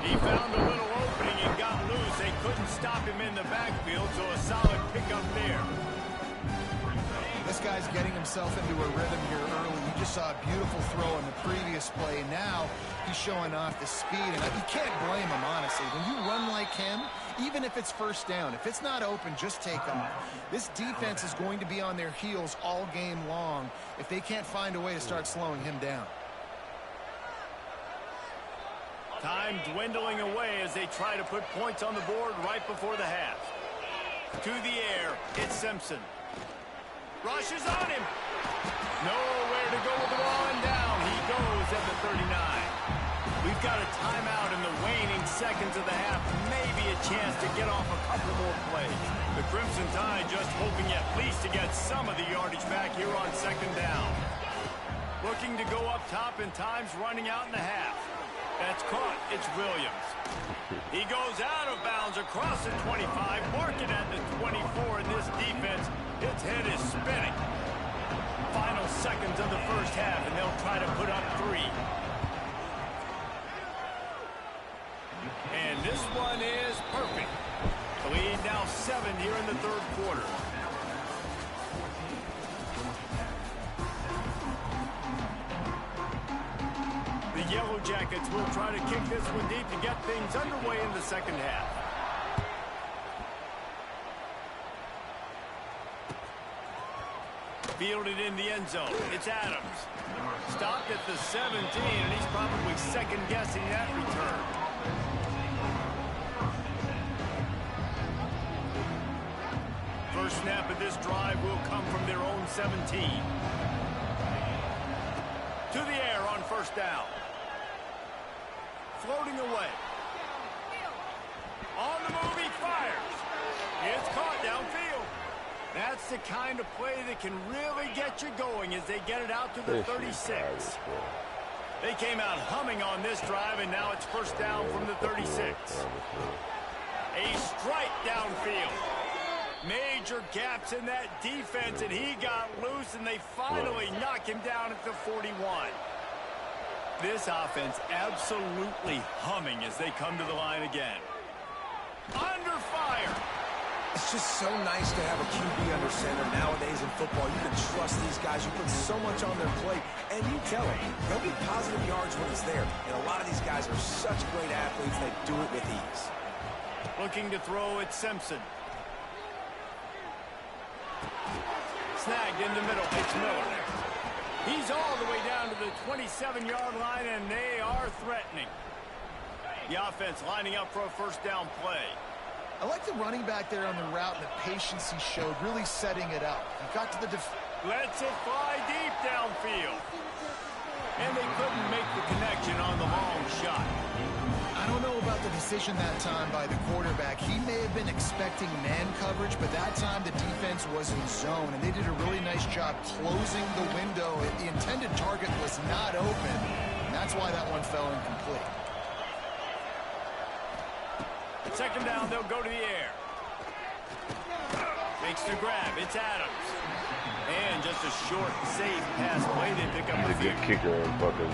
He found a little opening and got loose. They couldn't stop him in the backfield, so a solid pickup there. This guy's getting himself into a rhythm here early. You just saw a beautiful throw in the previous play. Now he's showing off the speed, and you can't blame him, honestly. When you run like him, even if it's first down, if it's not open, just take off. This defense is going to be on their heels all game long if they can't find a way to start slowing him down. Time dwindling away as they try to put points on the board right before the half. To the air, it's Simpson. Rushes on him. Nowhere to go with the ball, and down he goes at the 39. We've got a timeout in the waning seconds of the half. Maybe a chance to get off a couple more plays. The Crimson Tide just hoping at least to get some of the yardage back here on second down. Looking to go up top, and time's running out in the half. That's caught. It's Williams. He goes out of bounds across the 25, marking at the 24, and this defense, its head is spinning. Final seconds of the first half, and they'll try to put up 3. And this one is perfect. The lead now 7 here in the third quarter. The Yellow Jackets will try to kick this one deep to get things underway in the second half. Fielded in the end zone. It's Adams. Stopped at the 17, and he's probably second-guessing that return. First snap of this drive will come from their own 17. To the air on first down. Floating away. On the move, he fires. It's caught downfield. That's the kind of play that can really get you going as they get it out to the 36. They came out humming on this drive, and now it's first down from the 36. A strike downfield. Major gaps in that defense, and he got loose, and they finally knock him down at the 41. This offense absolutely humming as they come to the line again. Under fire. It's just so nice to have a QB under center nowadays in football. You can trust these guys. You put so much on their plate, and you tell them they'll get positive yards when it's there. And a lot of these guys are such great athletes, they do it with ease. Looking to throw at Simpson. Snagged in the middle. It's Miller. He's all the way down to the 27-yard line, and they are threatening. The offense lining up for a first down play. I like the running back there on the route and the patience he showed, really setting it up. He got to the lets it fly deep downfield. And they couldn't make the connection on the long shot. I don't know about the decision that time by the quarterback. He may have been expecting man coverage, but that time the defense was in zone, and they did a really nice job closing the window. The intended target was not open, and that's why that one fell incomplete. Second down, they'll go to the air. Makes the grab. It's Adams. And just a short, safe pass play. They pick up He's a good kicker in fucking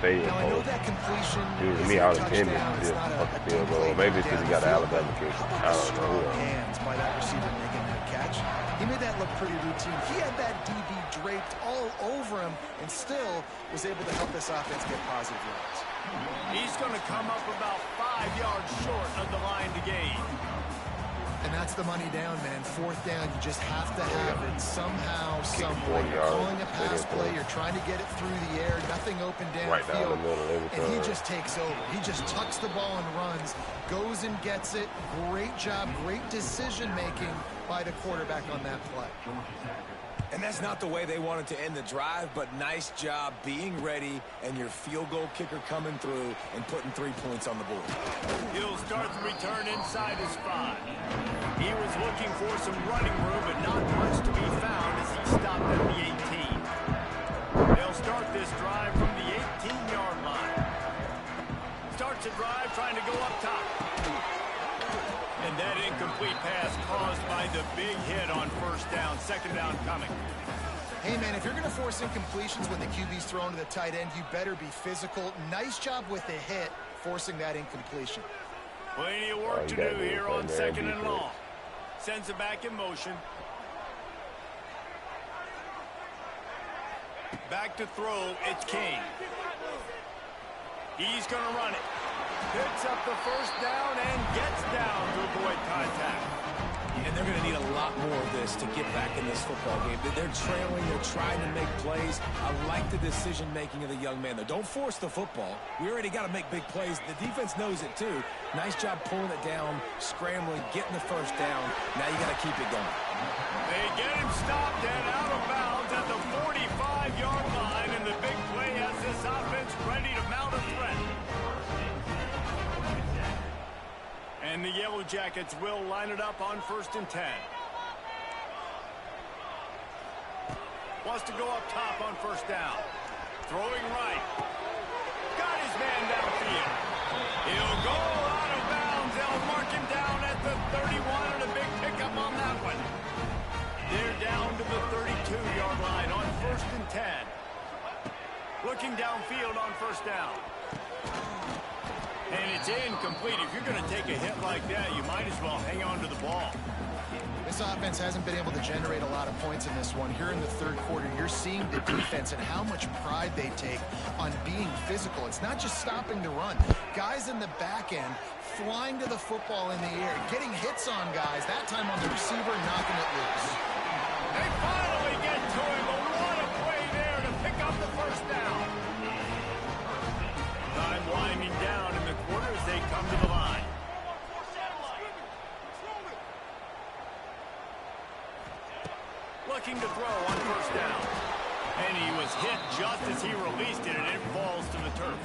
Stadium. Now, I know that completion dude, to me, I would intend to be a fucking field goal. Maybe it's because he got an Alabama kicker. I don't know. Hands by that receiver making that catch. He made that look pretty routine. He had that DB draped all over him and still was able to help this offense get positive yards. He's going to come up about 5 yards short of the line to gain. And that's the money down, man. Fourth down, you just have to have it somehow, somewhere. You're calling a pass play, you're trying to get it through the air, nothing open downfield, and he just takes over. He just tucks the ball and runs, goes and gets it. Great job, great decision-making by the quarterback on that play. And that's not the way they wanted to end the drive, but nice job being ready and your field goal kicker coming through and putting 3 points on the board. He'll start the return inside his 5. He was looking for some running room, but not much to be found as he stopped at the 18. They'll start this drive from the 18-yard line. Starts a drive trying to go up top. And that incomplete pass caused by the big hit on first down. Second down coming. Hey, man, if you're going to force incompletions when the QB's thrown to the tight end, you better be physical. Nice job with the hit, forcing that incompletion. Plenty of work to do here on second and long. Sends it back in motion. Back to throw, it's King. He's going to run it. Picks up the first down and gets down to avoid contact. And they're going to need a lot more of this to get back in this football game. They're trailing. They're trying to make plays. I like the decision-making of the young man, though. Don't force the football. We already got to make big plays. The defense knows it, too. Nice job pulling it down, scrambling, getting the first down. Now you got to keep it going. They get him stopped and out of bounds at the 45-yard line, and the big play has this offense ready to mount a threat. And the Yellow Jackets will line it up on 1st and 10. Wants to go up top on first down. Throwing right. Got his man downfield. He'll go out of bounds. They'll mark him down at the 31 and a big pickup on that one. They're down to the 32-yard line on 1st and 10. Looking downfield on first down. And it's incomplete. If you're going to take a hit like that, you might as well hang on to the ball. This offense hasn't been able to generate a lot of points in this one. Here in the third quarter, you're seeing the defense and how much pride they take on being physical. It's not just stopping the run. Guys in the back end flying to the football in the air, getting hits on guys, that time on the receiver, knocking it loose. They finally get to him, but what a play there to pick up the first down. Time winding down in the quarter as they come to the line. Looking to throw on first down. And he was hit just as he released it, and it falls to the turf.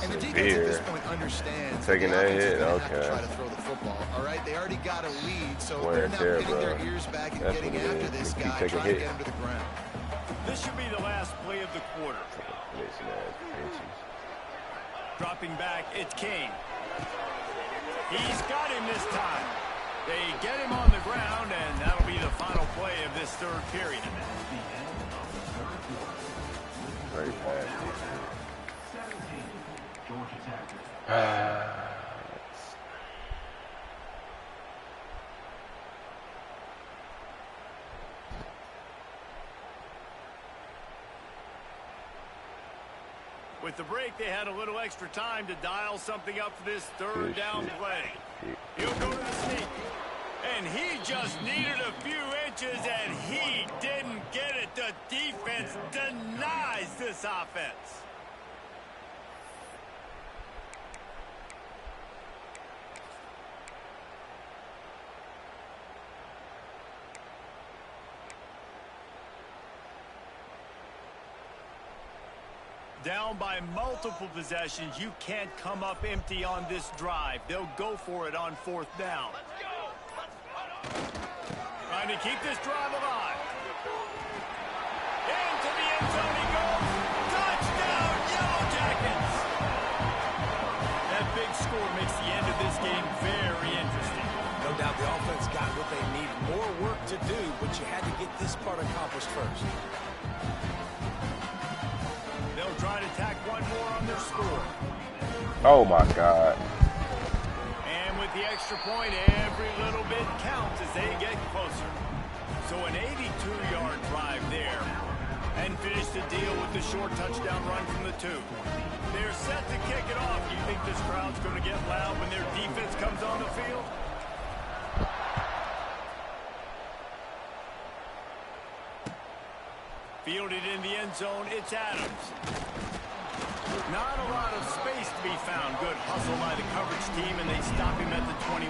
And the defense at this point understands taking that hit. Okay. Have to try to throw the football. All right, they already got a lead, so they're now getting their ears back and getting after this guy, trying to get him to the ground. This should be the last play of the quarter. Dropping back, it's King. He's got him this time. They get him on the ground, and that'll be the final play of this third period. Very fast. With the break, they had a little extra time to dial something up for this third down play. He'll go to the sneak. And he just needed a few inches, and he didn't get it. The defense denies this offense. Down by multiple possessions, you can't come up empty on this drive. They'll go for it on 4th down. Trying to keep this drive alive. Into the end zone he goes. Touchdown, Yellow Jackets! That big score makes the end of this game very interesting. No doubt the offense got what they needed. More work to do, but you had to get this part accomplished first. They'll try to tack one more on their score. Oh my God. And with the extra point, every little bit counts as they get closer. So an 82-yard drive there. And finish the deal with the short touchdown run from the 2. They're set to kick it off. Do you think this crowd's going to get loud when their defense comes on the field? Fielded in the end zone, it's Adams. Not a lot of space to be found. Good hustle by the coverage team, and they stop him at the 21.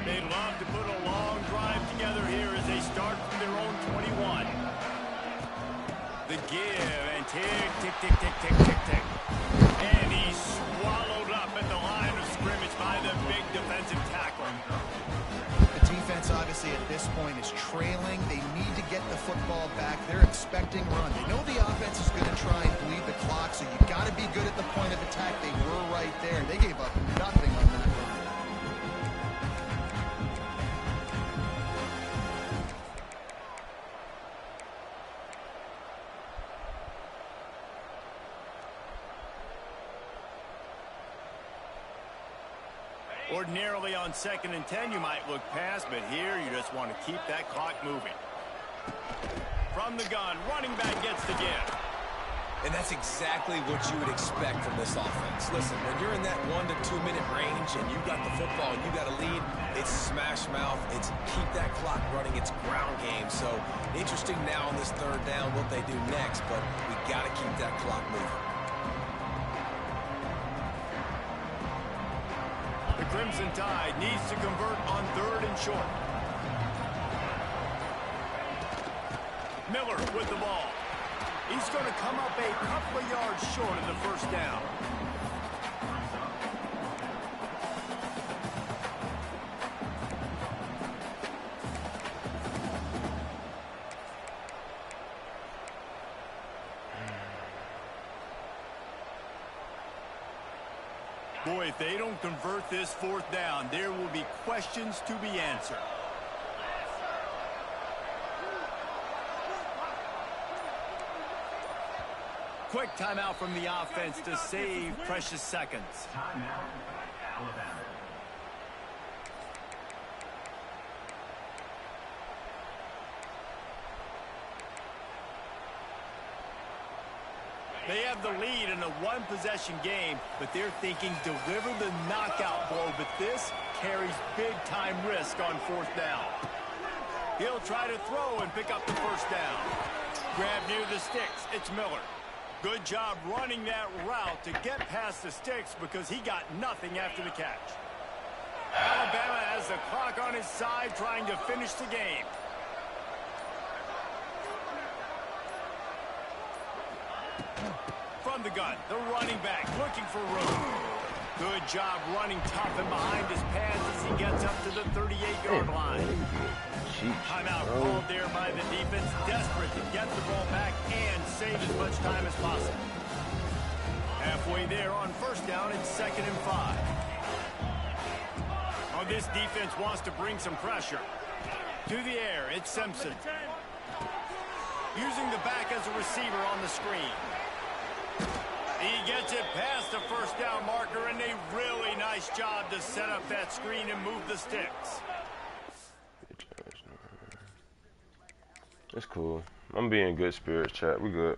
They love to put a long drive together here as they start from their own 21. The give and tick, tick, tick, tick, tick, tick, tick. And he's swallowed up at the line of scrimmage by the big defensive tackle. The defense, obviously, at this point is trailing. They need to get the football back. They're expecting run. They know the offense is going to try and bleed the clock, so you got to be good at the point of attack. They were right there. They gave up nothing on that run. Ordinarily on 2nd and 10, you might look past, but here you just want to keep that clock moving. From the gun, running back gets the give. And that's exactly what you would expect from this offense. Listen, when you're in that 1 to 2 minute range and you've got the football and you got a lead, it's smash mouth, it's keep that clock running, it's ground game. So interesting now on this 3rd down what they do next, but we got to keep that clock moving. The Crimson Tide needs to convert on 3rd and short. Miller with the ball. He's going to come up a couple of yards short of the 1st down. Boy, if they don't convert this 4th down, there will be questions to be answered. Quick timeout from the offense to save precious seconds. Timeout, Alabama. They have the lead in a 1-possession game, but they're thinking deliver the knockout blow, but this carries big-time risk on 4th down. He'll try to throw and pick up the 1st down. Grab near the sticks, it's Miller. Good job running that route to get past the sticks because he got nothing after the catch. Alabama has the clock on his side trying to finish the game. From the gun, the running back looking for room. Good job running tough and behind his pads as he gets up to the 38-yard line. Timeout called there by the defense, desperate to get the ball back and save as much time as possible. Halfway there on 1st down, it's 2nd and 5. Oh, this defense wants to bring some pressure. To the air, it's Simpson. Using the back as a receiver on the screen. He gets it past the 1st down marker, and a really nice job to set up that screen and move the sticks. It's cool. I'm being good spirits, chat. We good.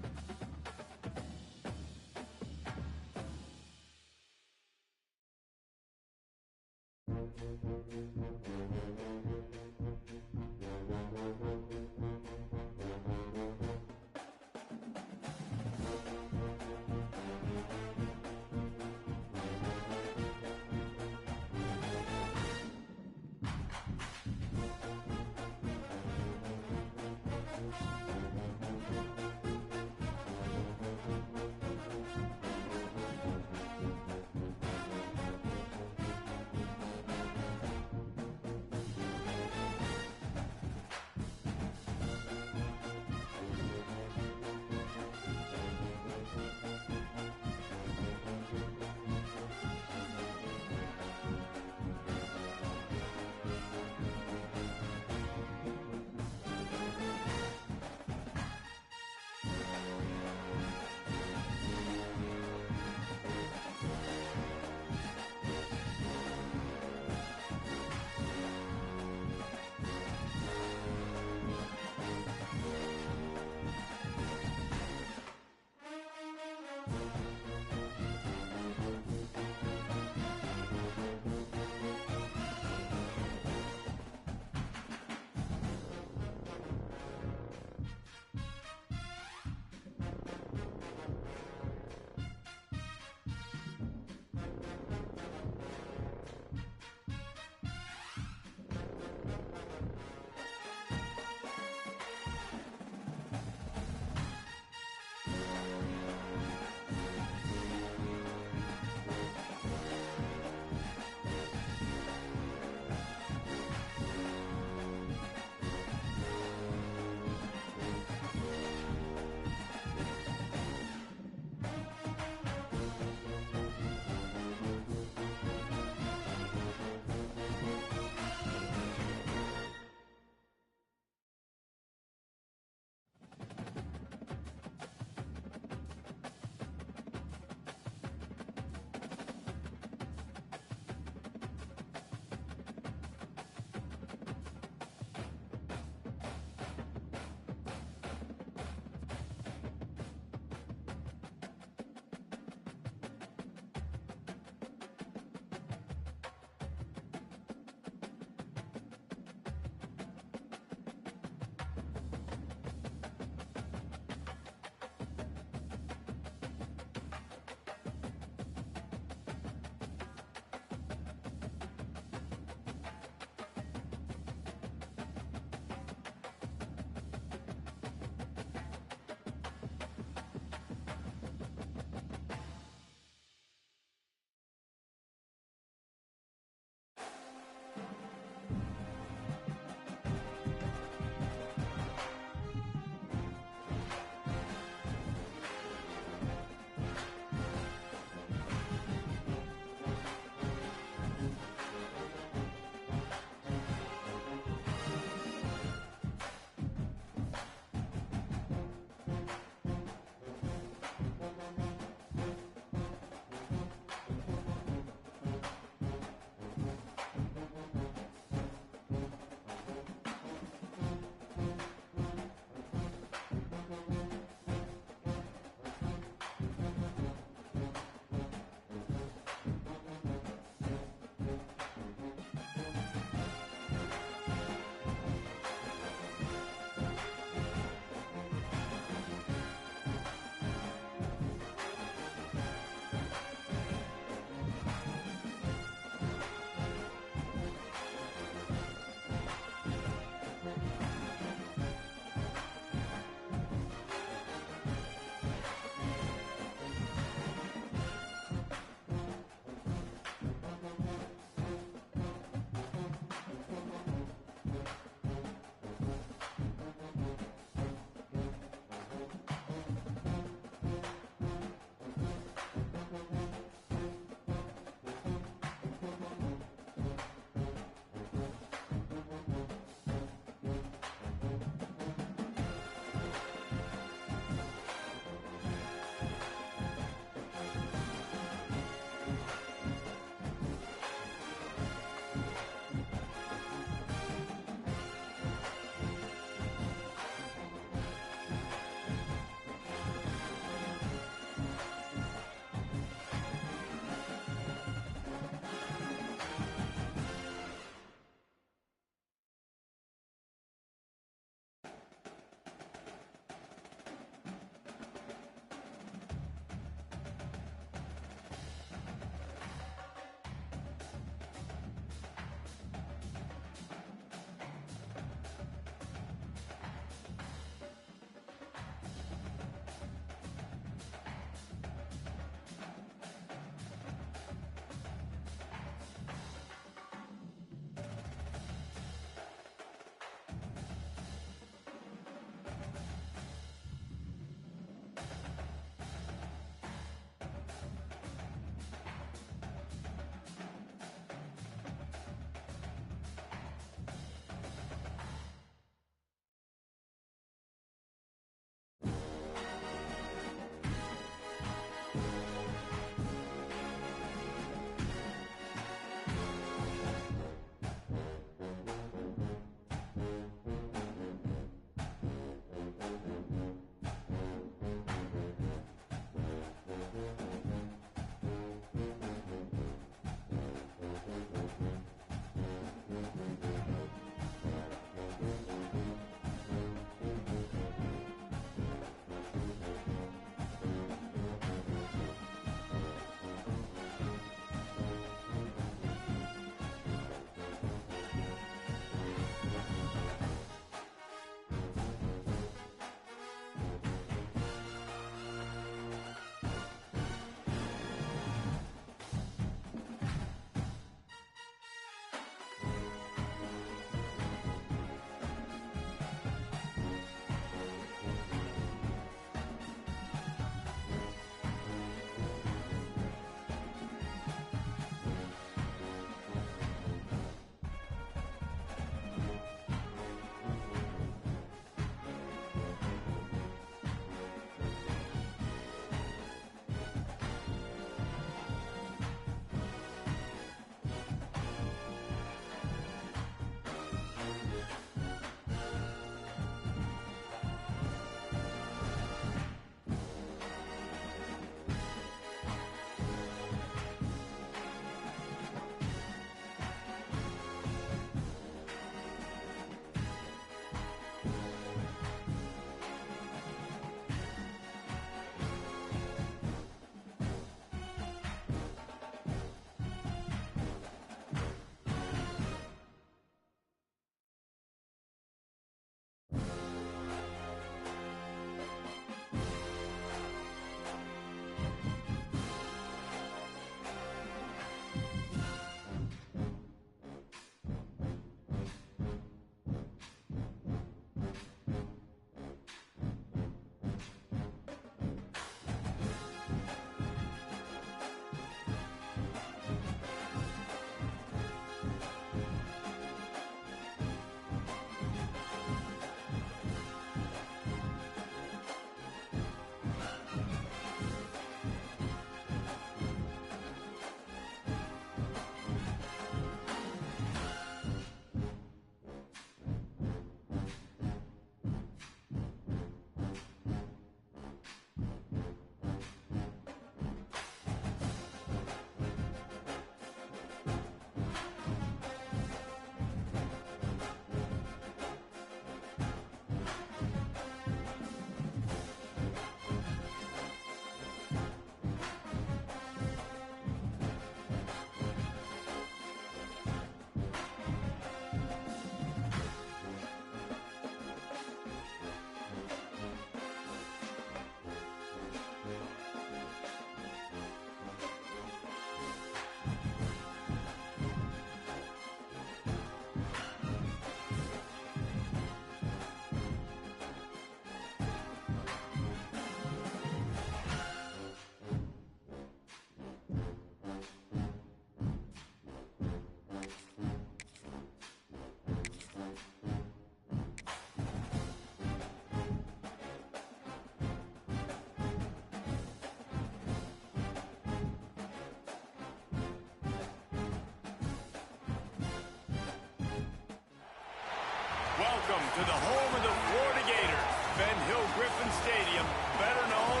Welcome to the home of the Florida Gators, Ben Hill Griffin Stadium, better known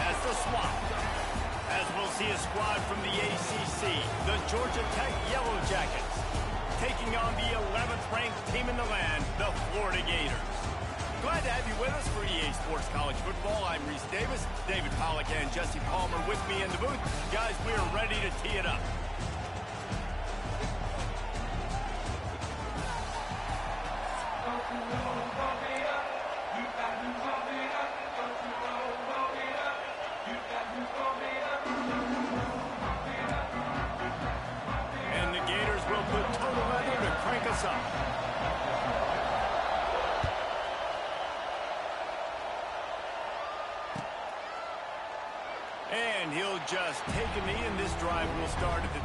as the Swamp. As we'll see a squad from the ACC, the Georgia Tech Yellow Jackets, taking on the 11th ranked team in the land, the Florida Gators. Glad to have you with us for EA Sports College Football. I'm Reese Davis, David Pollack and Jesse Palmer with me in the booth. Guys, we are ready to tee it up. And the Gators will put total leather to crank us up. And he'll just take a knee, and this drive will start at the...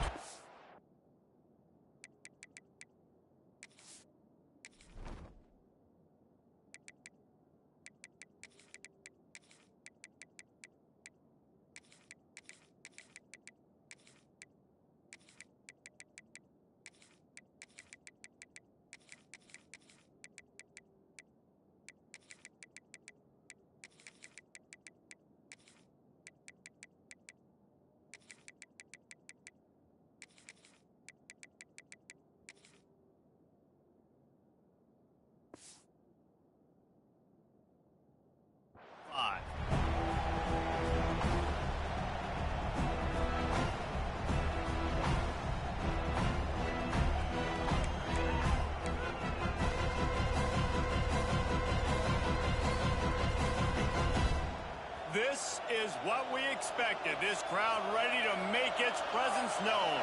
This is what we expected. This crowd ready to make its presence known.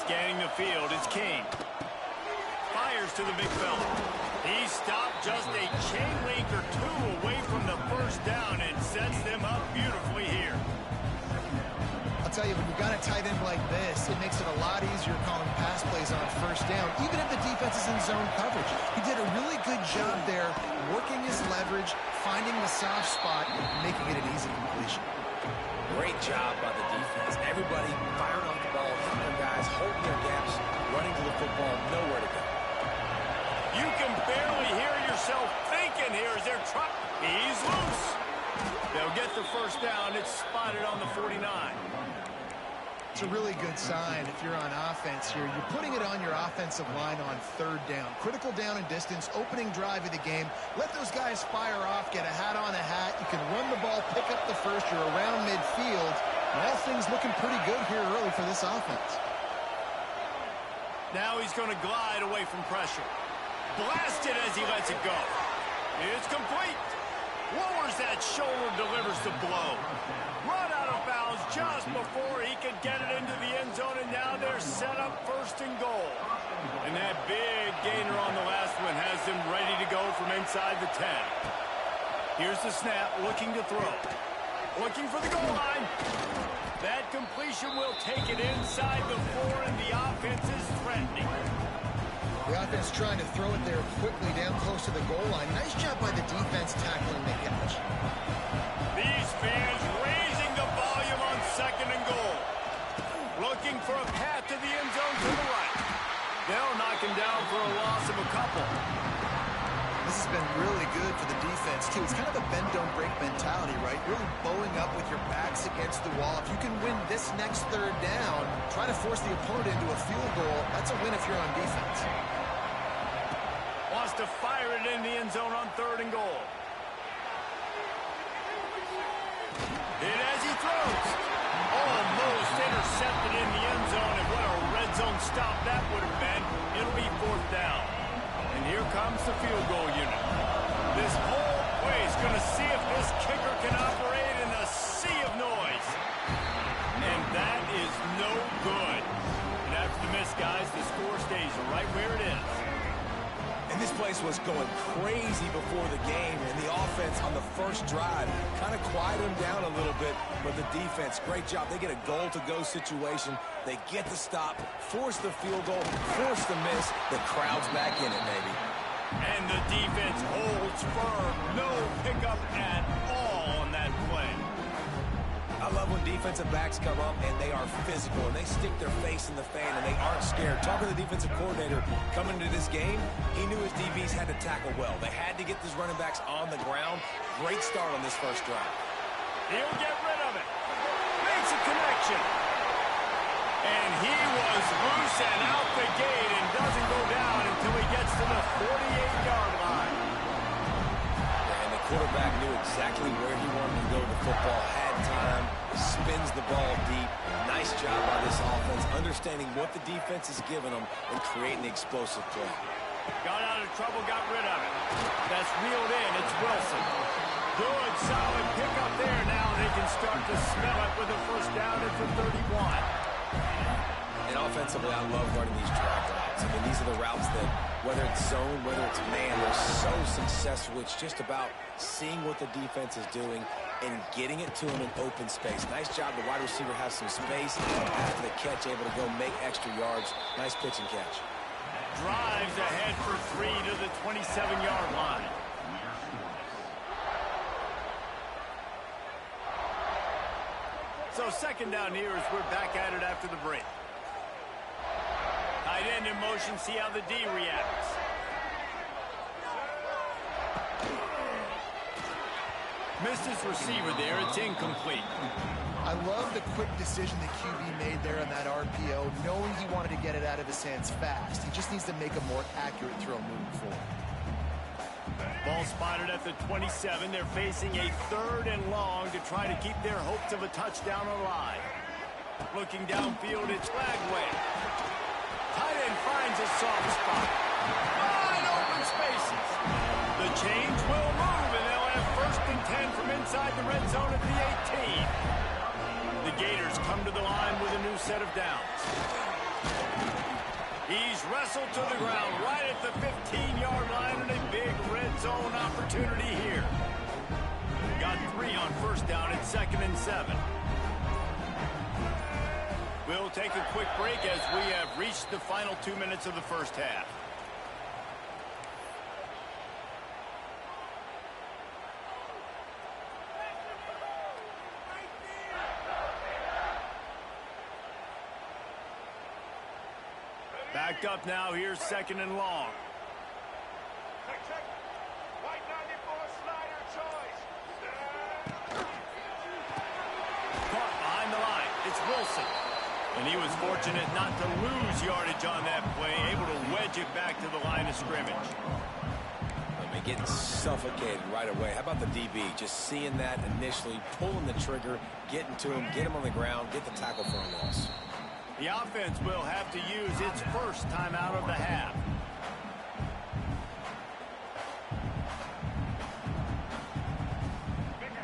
Scanning the field is King. Fires to the big fella. He stopped just a chain link or two away from the first down and sets them up beautifully here. I'll tell you, when you've got a tight end like this, it makes it a lot easier calling pass plays on first down, even if the defense is in zone coverage. He did a really good job there, working his leverage, finding the soft spot, and making it an easy completion. Great job by the defense. Everybody firing off the ball, hitting their guys, holding their gaps, running to the football, nowhere to go. You can barely hear yourself thinking here as they're trying. He's loose. They'll get the first down. It's spotted on the 49. It's a really good sign if you're on offense here. You're putting it on your offensive line on third down. Critical down and distance, opening drive of the game. Let those guys fire off, get a hat on a hat. You can run the ball, pick up the first. You're around midfield. And all things looking pretty good here early for this offense. Now he's going to glide away from pressure. Blasted as he lets it go. It's complete. Lowers that shoulder, delivers the blow. Run out of bounds just before he could get it into the end zone, and now they're set up first and goal. And that big gainer on the last one has them ready to go from inside the 10. Here's the snap, looking to throw. Looking for the goal line. That completion will take it inside the 4, and the offense is threatening. The offense trying to throw it there quickly down close to the goal line. Nice job by the defense tackling the catch. These fans raising the volume on second and goal. Looking for a path to the end zone to the right. They'll knock him down for a loss of a couple. This has been really good for the defense, too. It's kind of a bend-don't-break mentality, right? Really bowing up with your backs against the wall. If you can win this next third down, try to force the opponent into a field goal. That's a win if you're on defense. Wants to fire it in the end zone on third and goal. Hit as he throws. Almost intercepted in the end zone, and what a red zone stop that would have been. It'll be fourth down. And here comes the field goal unit. This whole place going to see if this kicker can operate in a sea of noise. And that is no good. And after the miss, guys, the score stays right where it is. And this place was going crazy before the game, and the offense on the first drive kind of quieted them down a little bit, but the defense, great job. They get a goal-to-go situation. They get the stop, force the field goal, force the miss. The crowd's back in it, baby. And the defense holds firm. No pickup at all on that play. I love when defensive backs come up and they are physical and they stick their face in the fan and they aren't scared. Talking to the defensive coordinator coming into this game, he knew his DBs had to tackle well. They had to get these running backs on the ground. Great start on this first drive. He'll get rid of it. Makes a connection. And he was loose and out the gate and doesn't go down until he gets to the 48-yard line. And the quarterback knew exactly where he wanted to go with the football, had time, spins the ball deep. Nice job by this offense, understanding what the defense is giving them and creating the explosive play. Got out of trouble, got rid of it. That's reeled in. It's Wilson. Good, solid pickup there. Now they can start to smell it with a first down at the 31. And offensively, I love running these drag routes. I mean, these are the routes that, whether it's zone, whether it's man, they're so successful. It's just about seeing what the defense is doing and getting it to them in open space. Nice job. The wide receiver has some space. After the catch, able to go make extra yards. Nice pitch and catch. Drives ahead for 3 to the 27-yard line. So second down here as we're back at it after the break. Tight end in motion, see how the D reacts. Missed his receiver there, it's incomplete. I love the quick decision the QB made there on that RPO, knowing he wanted to get it out of his hands fast. He just needs to make a more accurate throw moving forward. Ball spotted at the 27. They're facing a 3rd and long to try to keep their hopes of a touchdown alive. Looking downfield, it's Lagway. Tight end finds a soft spot. Wide open spaces. The change will move, and they'll have 1st and 10 from inside the red zone at the 18. The Gators come to the line with a new set of downs. He's wrestled to the ground right at the 15-yard line and a big red zone opportunity here. Got 3 on first down at 2nd and 7. We'll take a quick break as we have reached the final 2 minutes of the first half. Back up now, here's 2nd and long. White 94 slider choice. Caught behind the line, it's Wilson. And he was fortunate not to lose yardage on that play, able to wedge it back to the line of scrimmage. I mean, getting suffocated right away. How about the DB? Just seeing that initially, pulling the trigger, getting to him, get him on the ground, get the tackle for a loss. The offense will have to use its first timeout of the half.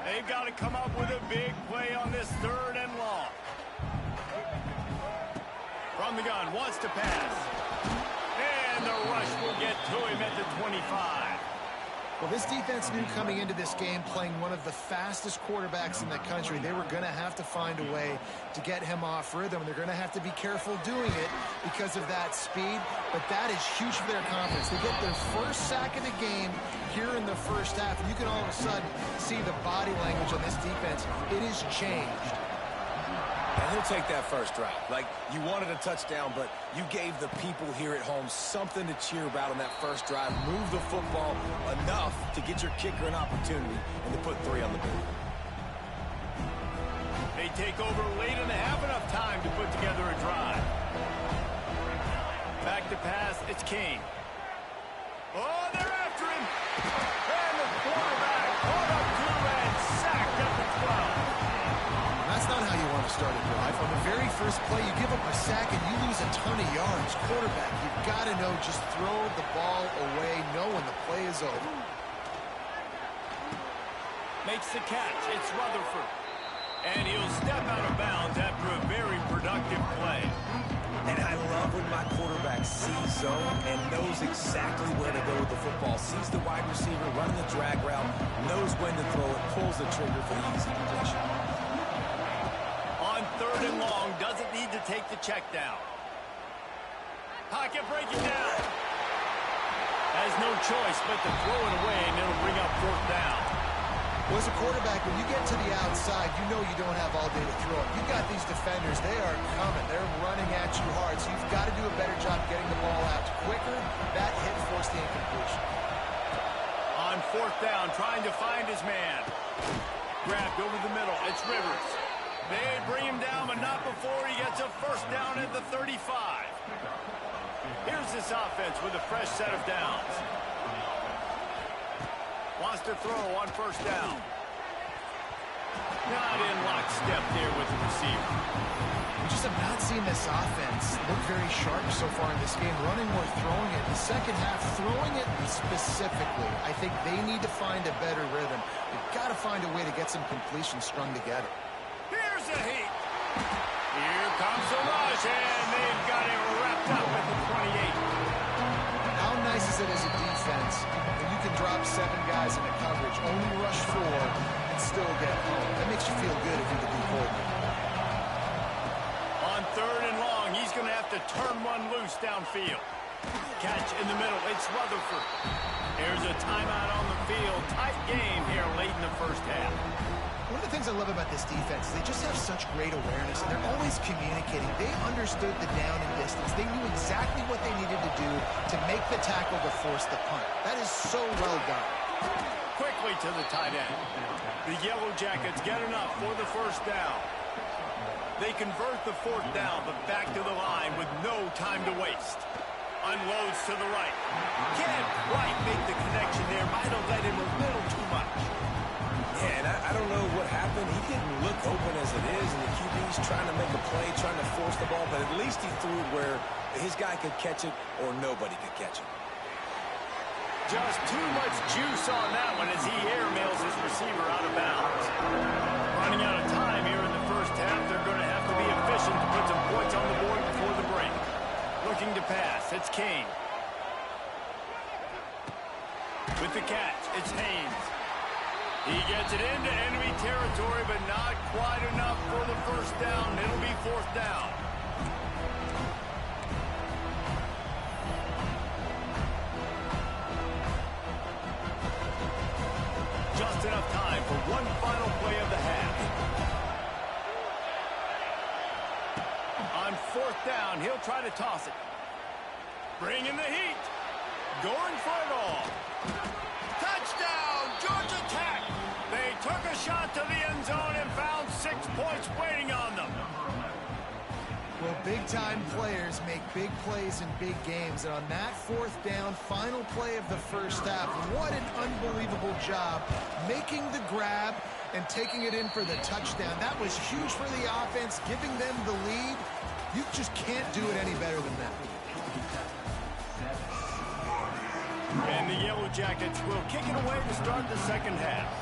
They've got to come up with a big play on this 3rd and long. From the gun, wants to pass. And the rush will get to him at the 25. Well, this defense knew coming into this game, playing one of the fastest quarterbacks in the country, they were going to have to find a way to get him off rhythm. They're going to have to be careful doing it because of that speed, but that is huge for their confidence. They get their first sack of the game here in the first half, and you can all of a sudden see the body language on this defense. It is changed. And he'll take that first drive. Like, you wanted a touchdown, but you gave the people here at home something to cheer about on that first drive. Move the football enough to get your kicker an opportunity and to put 3 on the board. They take over late in the half, enough time to put together a drive. Back to pass, it's King. Oh, they're after him. And the quarterback caught up to and sacked at the 12. That's not how you want to start a drive. On the very first play, you give up a sack and you lose a ton of yards. Quarterback, you've got to know, just throw the ball away, know when the play is over. Makes the catch. It's Rutherford. And he'll step out of bounds after a very productive play. And I love when my quarterback sees zone and knows exactly where to go with the football. Sees the wide receiver running the drag route, knows when to throw it, pulls the trigger for the easy completion. On 3rd and long, doesn't need to take the check down. Pocket breaking down. Has no choice but to throw it away, and it'll bring up 4th down. Well, as a quarterback, when you get to the outside, you know you don't have all day to throw it. You've got these defenders. They are coming. They're running at you hard, so you've got to do a better job getting the ball out quicker. That hit forced the incompletion. On fourth down, trying to find his man. Grabbed over the middle. It's Rivers. They bring him down, but not before he gets a first down at the 35. Here's this offense with a fresh set of downs. Wants to throw on first down. Not in lockstep there with the receiver. We just have not seen this offense look very sharp so far in this game. Running more, throwing it. The second half, throwing it specifically. I think they need to find a better rhythm. They've got to find a way to get some completions strung together. Here's a heat. Here comes the rush, and they've got it wrapped up at the 28. How nice is it as a defense when you can drop 7 guys into coverage, only rush 4, and still get home? That makes you feel good if you're the D coordinator. On third and long, he's going to have to turn one loose downfield. Catch in the middle. It's Rutherford. There's a timeout on the field. Tight game here late in the first half. One of the things I love about this defense is they just have such great awareness, and they're always communicating. They understood the down and distance. They knew exactly what they needed to do to make the tackle to force the punt. That is so well done. Quickly to the tight end. The Yellow Jackets get enough for the first down. They convert the fourth down, but back to the line with no time to waste. Unloads to the right. Can't quite make the connection there. Might have let him a little too much. Yeah, and I don't know what happened. He didn't look open as it is, and the QB's trying to make a play, trying to force the ball, but at least he threw it where his guy could catch it or nobody could catch it. Just too much juice on that one as he airmails his receiver out of bounds. Running out of time here in the first half. They're going to have to be efficient to put some points on the board before the break. Looking to pass. It's Kane. With the catch, it's Haynes. He gets it into enemy territory, but not quite enough for the first down. It'll be fourth down. Just enough time for one final play of the half. On fourth down, he'll try to toss it. Bring in the heat. Going for it all. Touchdown, Georgia Tech. They took a shot to the end zone and found 6 points waiting on them. Well, big-time players make big plays in big games, and on that fourth down, final play of the first half, what an unbelievable job making the grab and taking it in for the touchdown. That was huge for the offense, giving them the lead. You just can't do it any better than that. And the Yellow Jackets will kick it away to start the second half.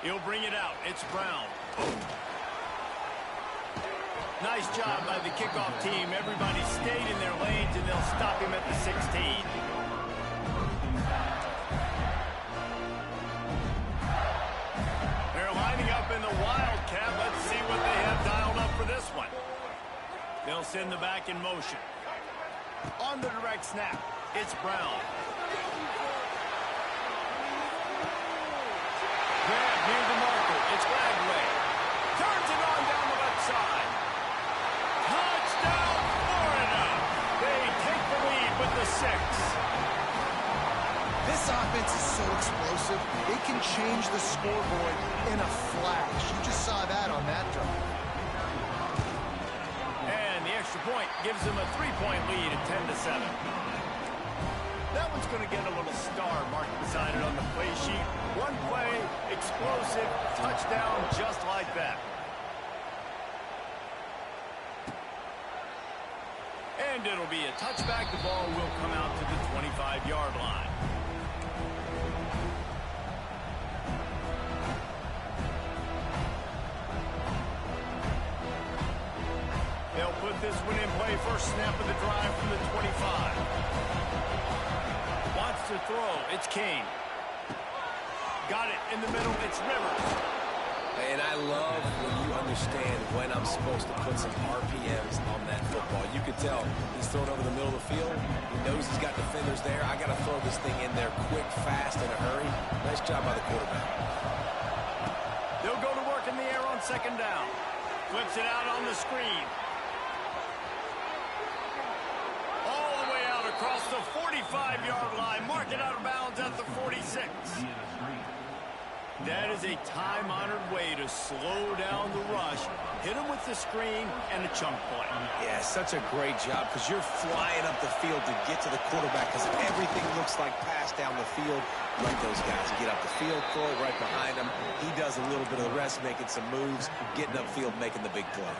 He'll bring it out. It's Brown. Nice job by the kickoff team. Everybody stayed in their lanes, and they'll stop him at the 16. They're lining up in the Wildcat. Let's see what they have dialed up for this one. They'll send the back in motion. On the direct snap, it's Brown. Grab near the marker. It's Radway. Turns it on down the left side. Touchdown, Florida. They take the lead with the 6. This offense is so explosive, it can change the scoreboard in a flash. You just saw that on that drive. And the extra point gives them a 3-point lead at 10-7. That one's going to get a little star marked beside it on the play sheet. One play, explosive, touchdown, just like that. And it'll be a touchback. The ball will come out to the 25-yard line. They'll put this one in play. First snap of the drive from the 25. Wants to throw. It's Kane. Got it in the middle. It's Rivers. And I love when you understand when I'm supposed to put some RPMs on that football. You can tell he's throwing over the middle of the field. He knows he's got defenders there. I got to throw this thing in there quick, fast, in a hurry. Nice job by the quarterback. They'll go to work in the air on second down. Flips it out on the screen. All the way out across the 45-yard line. Mark it out of bounds at the 46. That is a time-honored way to slow down the rush, hit him with the screen, and a chunk play. Yeah, such a great job because you're flying up the field to get to the quarterback because everything looks like pass down the field. Let those guys get up the field, throw it right behind him. He does a little bit of the rest, making some moves, getting upfield, making the big play.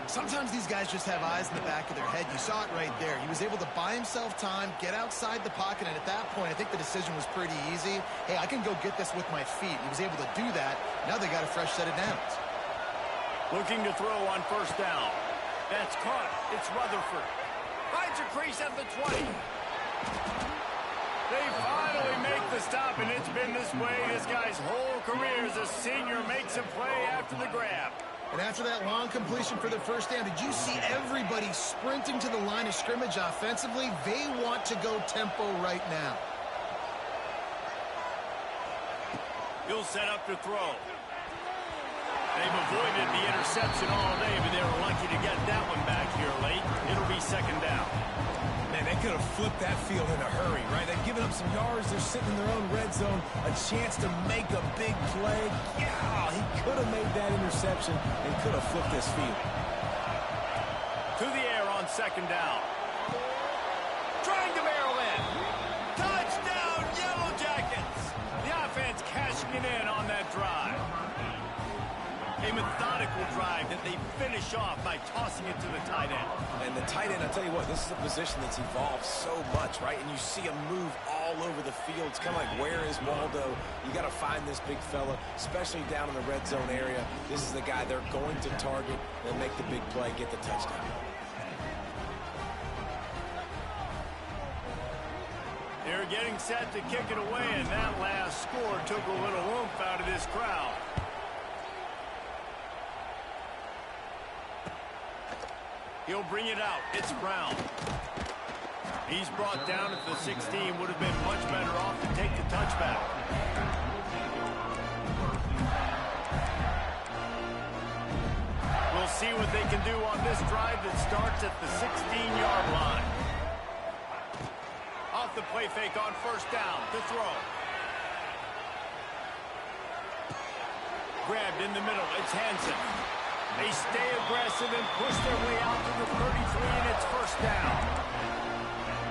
Sometimes these guys just have eyes in the back of their head. You saw it right there. He was able to buy himself time, get outside the pocket, and at that point, I think the decision was pretty easy. Hey, I can go get this with my feet. He was able to do that. Now they got a fresh set of downs. Looking to throw on first down. That's caught. It's Rutherford. Finds a crease at the 20. They finally make the stop, and it's been this way this guy's whole career as a senior makes a play after the grab. And after that long completion for the first down, did you see everybody sprinting to the line of scrimmage offensively? They want to go tempo right now. He'll set up to throw. They've avoided the interception all day, but they were lucky to get that one back here late. It'll be second down. Man, they could have flipped that field in a hurry, right? They've given up some yards. They're sitting in their own red zone. A chance to make a big play. Yeah, he could have made that interception and could have flipped this field. To the air on second down. Trying to barrel in. Touchdown, Yellow Jackets. The offense cashing it in on that drive. A methodical drive that they finish off by tossing it to the tight end. And the tight end, I tell you what, this is a position that's evolved so much, right? And you see him move all over the field. It's kind of like, where is Waldo? You got to find this big fella, especially down in the red zone area. This is the guy they're going to target and make the big play, get the touchdown. They're getting set to kick it away, and that last score took a little oomph out of this crowd. He'll bring it out. It's Brown. He's brought down at the 16. Would have been much better off to take the touchback. We'll see what they can do on this drive that starts at the 16-yard line. Off the play fake on first down to throw. Grabbed in the middle. It's Hansen. They stay aggressive and push their way out to the 33, and it's first down.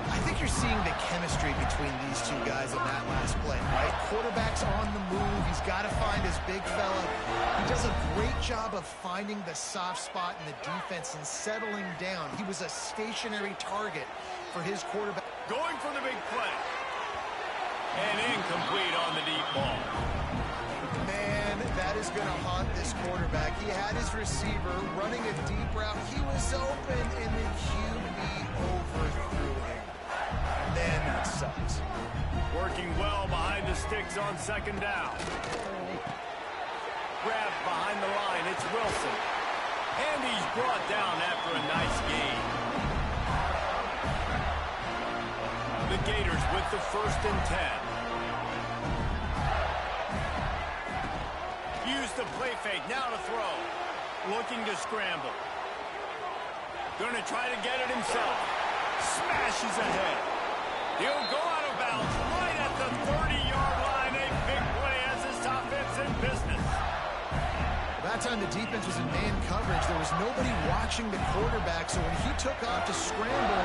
I think you're seeing the chemistry between these two guys in that last play, right? Quarterback's on the move. He's got to find his big fella. He does a great job of finding the soft spot in the defense and settling down. He was a stationary target for his quarterback. Going for the big play. And incomplete on the deep ball. Man, that is going to haunt this quarterback. He had his receiver running a deep route. He was open, and the QB overthrew him. Man, that sucks. Working well behind the sticks on second down. Grab behind the line. It's Wilson. And he's brought down after a nice gain. The Gators with the 1st and 10. Use the play fake, now to throw. Looking to scramble. Going to try to get it himself. Smashes ahead. He'll go out of bounds right at the 30-yard line. A big play as this offense in business. That time the defense was in man coverage. There was nobody watching the quarterback, so when he took off to scramble,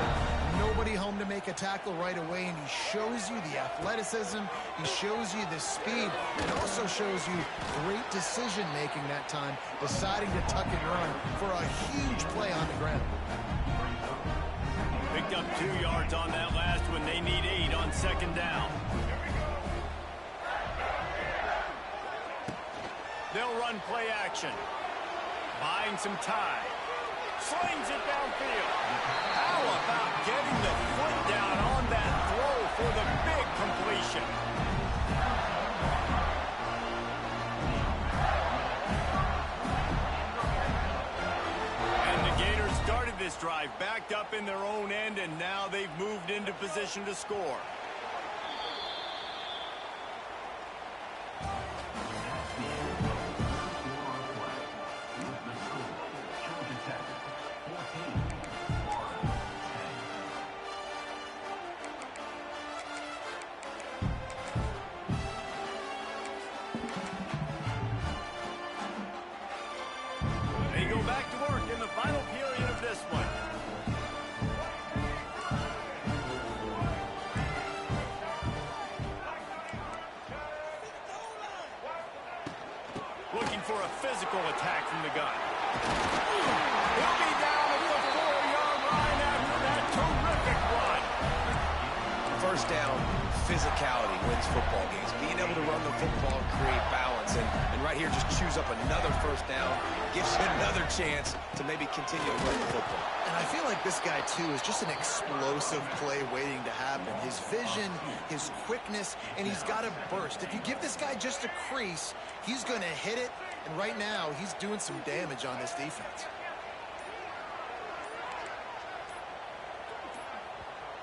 nobody home to make a tackle right away, and he shows you the athleticism, he shows you the speed, and also shows you great decision-making that time, deciding to tuck and run for a huge play on the ground. Picked up 2 yards on that last one. They need 8 on second down. They'll run play action. Buying some time. Slings it downfield. How about getting the foot down on that throw for the big completion? this drive, backed up in their own end, and now they've moved into position to score. They go back to work in the final period of this one. Looking for a physical attack from the gun. He'll be down at the 4-yard line after that terrific run. First down, physicality wins football games. Being able to run the football and create balance. And right here, just choose up another first down. Gives you another chance to maybe continue to run the football. And I feel like this guy, too, is just an explosive play waiting to happen. His vision, his quickness, and he's got a burst. If you give this guy just a crease, he's going to hit it. And right now, he's doing some damage on this defense.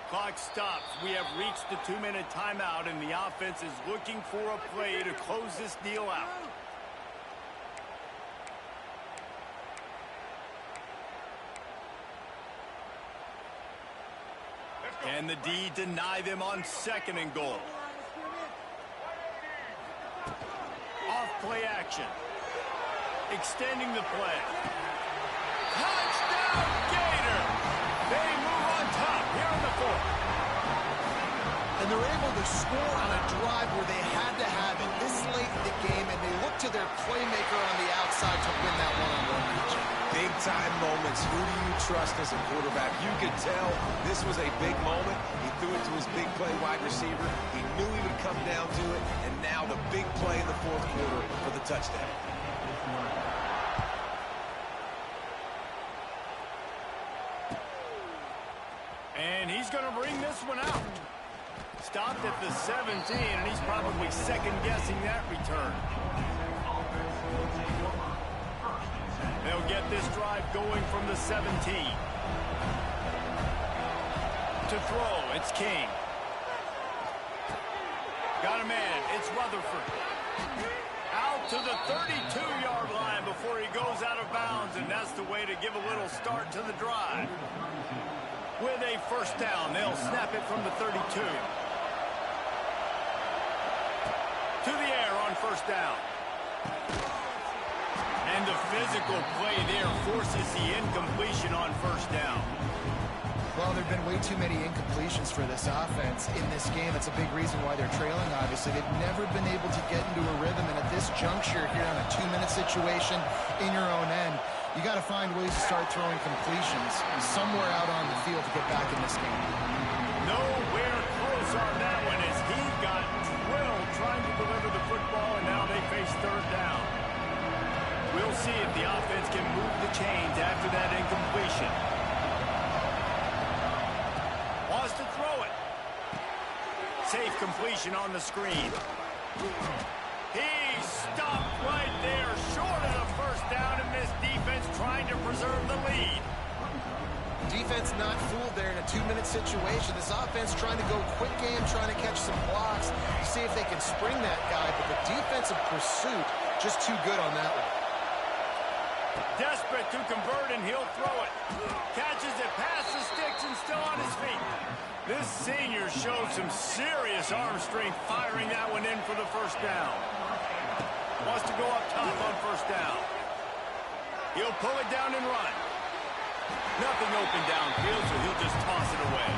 Clock stops. We have reached the 2-minute timeout, and the offense is looking for a play to close this deal out. Can the D deny them on 2nd and goal? Off play action. Extending the play. Touchdown, Gator! They move on top here in the 4th. And they're able to score on a drive where they had to have it this late in the game, and they look to their playmaker on the outside to win that one-on-one matchup. Big-time moments. Who do you trust as a quarterback? You could tell this was a big moment. He threw it to his big play wide receiver. He knew he would come down to it, and now the big play in the 4th quarter for the touchdown. And he's going to bring this one out. Stopped at the 17, and he's probably second-guessing that return. They'll get this drive going from the 17. To throw, it's King. Got a man, it's Rutherford. Out to the 32-yard line before he goes out of bounds, and that's the way to give a little start to the drive. With a first down, they'll snap it from the 32. To the air on first down. And the physical play there forces the incompletion on first down. Well, there have been way too many incompletions for this offense in this game. It's a big reason why they're trailing, obviously. They've never been able to get into a rhythm, and at this juncture here on a 2-minute situation in your own end, you got to find ways to start throwing completions somewhere out on the field to get back in this game. Nowhere close on that one as he got drilled trying to deliver the football, and now they face third down. We'll see if the offense can move the chains after that incompletion. Wants to throw it. Safe completion on the screen. He stopped right there, short of the first down, and this defense trying to preserve the lead. Defense not fooled there in a 2-minute situation. This offense trying to go quick game, trying to catch some blocks, see if they can spring that guy, but the defensive pursuit just too good on that one. Desperate to convert, and he'll throw it. Catches it past the sticks and still on his feet. This senior showed some serious arm strength firing that one in for the first down. Wants to go up top on first down. He'll pull it down and run. Nothing open downfield, so he'll just toss it away.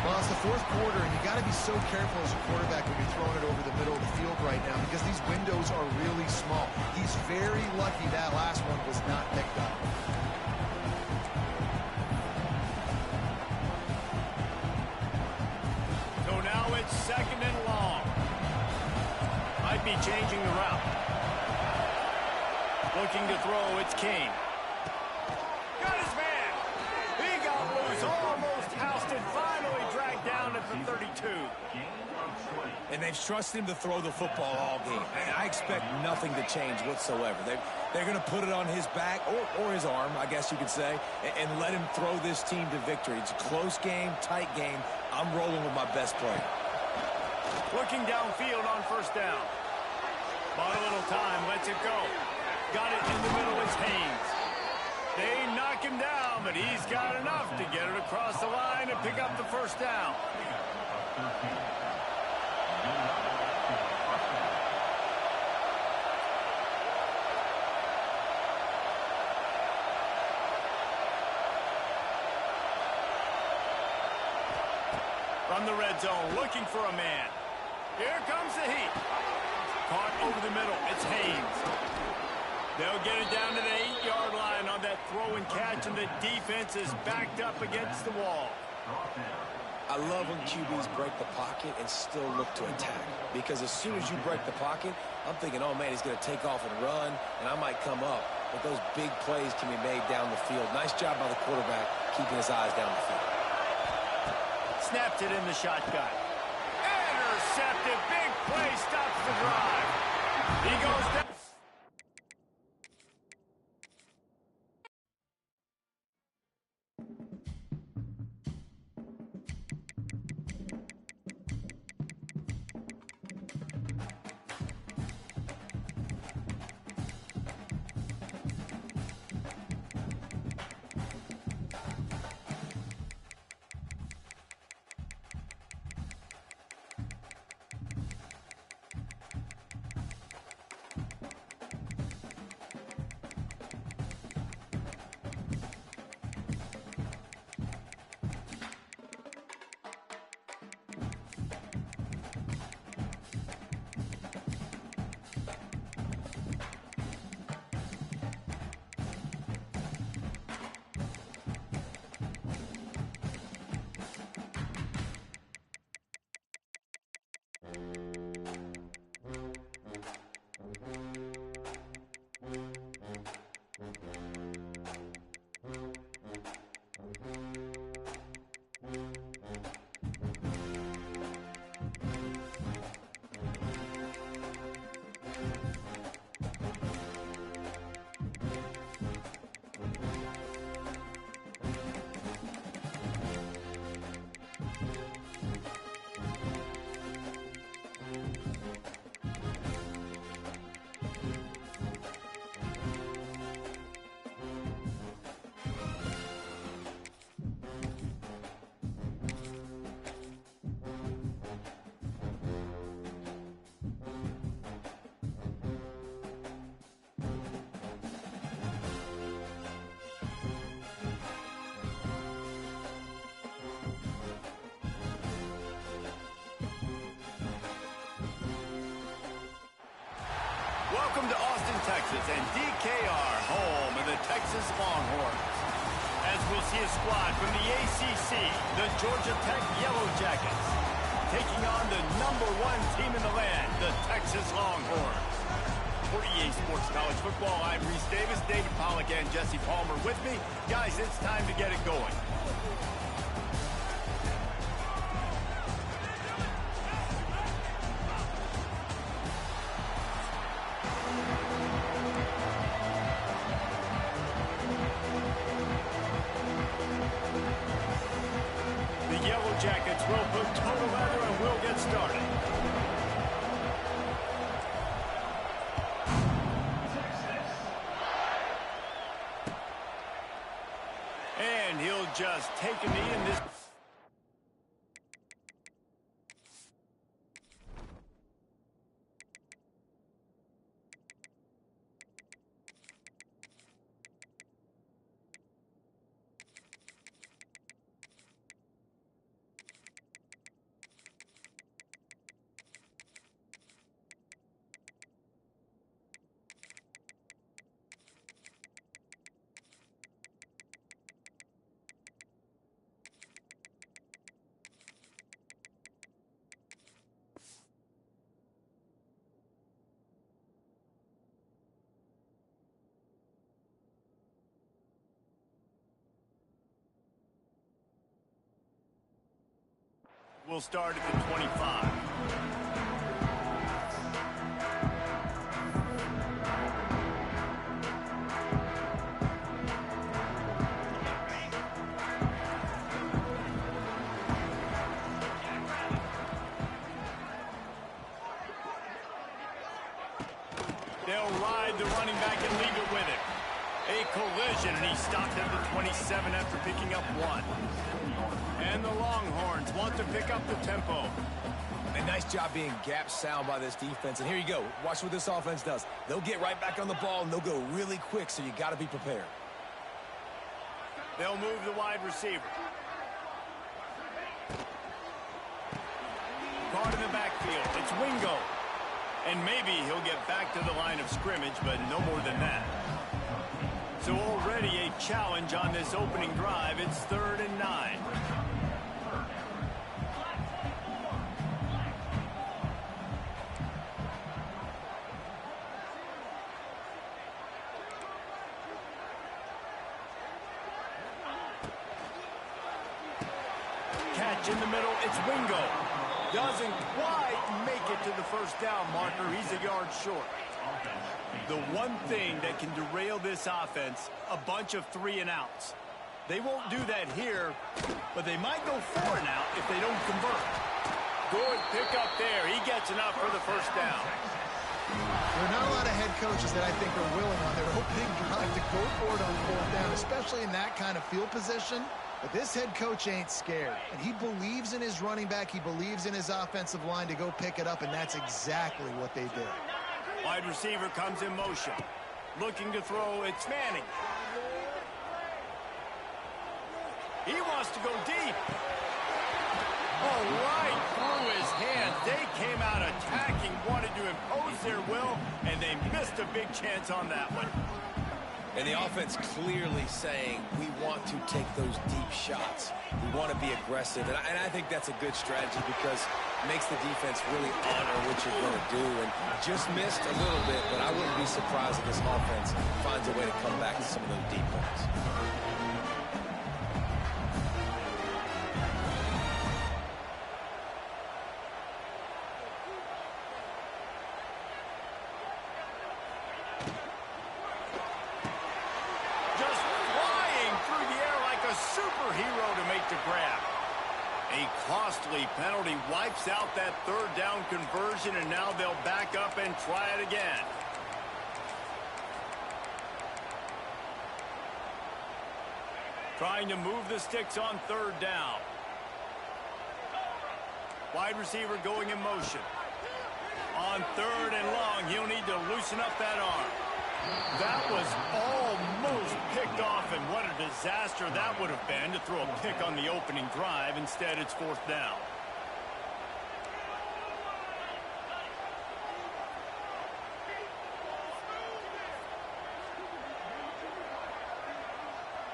Well, it's the 4th quarter, and you got to be so careful as a quarterback when you're throwing it over the middle of the field right now because these windows are really small. He's very lucky that last one was not picked up. So now it's 2nd and long. Might be changing the route. Looking to throw, it's King. Got his man. He got loose, almost housed it, finally dragged down at the 32. And they've trusted him to throw the football all game. And I expect nothing to change whatsoever. They're going to put it on his back, or his arm, I guess you could say, and let him throw this team to victory. It's a close game, tight game. I'm rolling with my best player. Looking downfield on first down. Bought a little time, lets it go. Got it in the middle, it's Haynes. They knock him down, but he's got enough to get it across the line and pick up the first down. From the red zone, looking for a man. Here comes the heat. Caught over the middle, it's Haynes. They'll get it down to the 8-yard line on that throw and catch, and the defense is backed up against the wall. I love when QBs break the pocket and still look to attack. Because as soon as you break the pocket, I'm thinking, oh, man, he's going to take off and run, and I might come up. But those big plays can be made down the field. Nice job by the quarterback keeping his eyes down the field. Snapped it in the shotgun. Intercepted. Big play. Stops the drive. He goes down. Welcome to Austin, Texas, and DKR, home of the Texas Longhorns. As we'll see a squad from the ACC, the Georgia Tech Yellow Jackets, taking on the #1 team in the land, the Texas Longhorns. For EA Sports College Football, I'm Reese Davis, David Pollack, and Jesse Palmer with me. Guys, it's time to get it going. The Yellow Jackets will put total leather and we'll get started. And he'll just take a knee in this. will start at the 25. They'll ride the running back and leave it with him. A collision, and he stopped at the 27 after picking up 1. And the Longhorns want to pick up the tempo. A nice job being gap sound by this defense. And here you go. Watch what this offense does. They'll get right back on the ball, and they'll go really quick, so you got to be prepared. They'll move the wide receiver. Guard in the backfield. It's Wingo. And maybe he'll get back to the line of scrimmage, but no more than that. So already a challenge on this opening drive. It's 3rd and 9. Catch in the middle. It's Wingo. Doesn't quite make it to the first down marker. He's a yard short. The one thing that can derail this offense, a bunch of 3-and-outs. They won't do that here, but they might go 4-and-out if they don't convert. Good pickup there. He gets enough for the first down. There are not a lot of head coaches that I think are willing on their opening drive to go for it on 4th down, especially in that kind of field position. But this head coach ain't scared, and he believes in his running back. He believes in his offensive line to go pick it up, and that's exactly what they did. Wide receiver comes in motion. Looking to throw, it's Manning. He wants to go deep. Oh, right through his hands. They came out attacking, wanted to impose their will, and they missed a big chance on that one. And the offense clearly saying, we want to take those deep shots. We want to be aggressive. And I think that's a good strategy because it makes the defense really honor what you're going to do. And just missed a little bit, but I wouldn't be surprised if this offense finds a way to come back to some of those deep ones. Superhero to make the grab. A costly penalty wipes out that 3rd down conversion, and now they'll back up and try it again. Trying to move the sticks on 3rd down. Wide receiver going in motion. On 3rd and long, he'll need to loosen up that arm. That was almost picked off, and what a disaster that would have been to throw a pick on the opening drive. Instead, it's 4th down.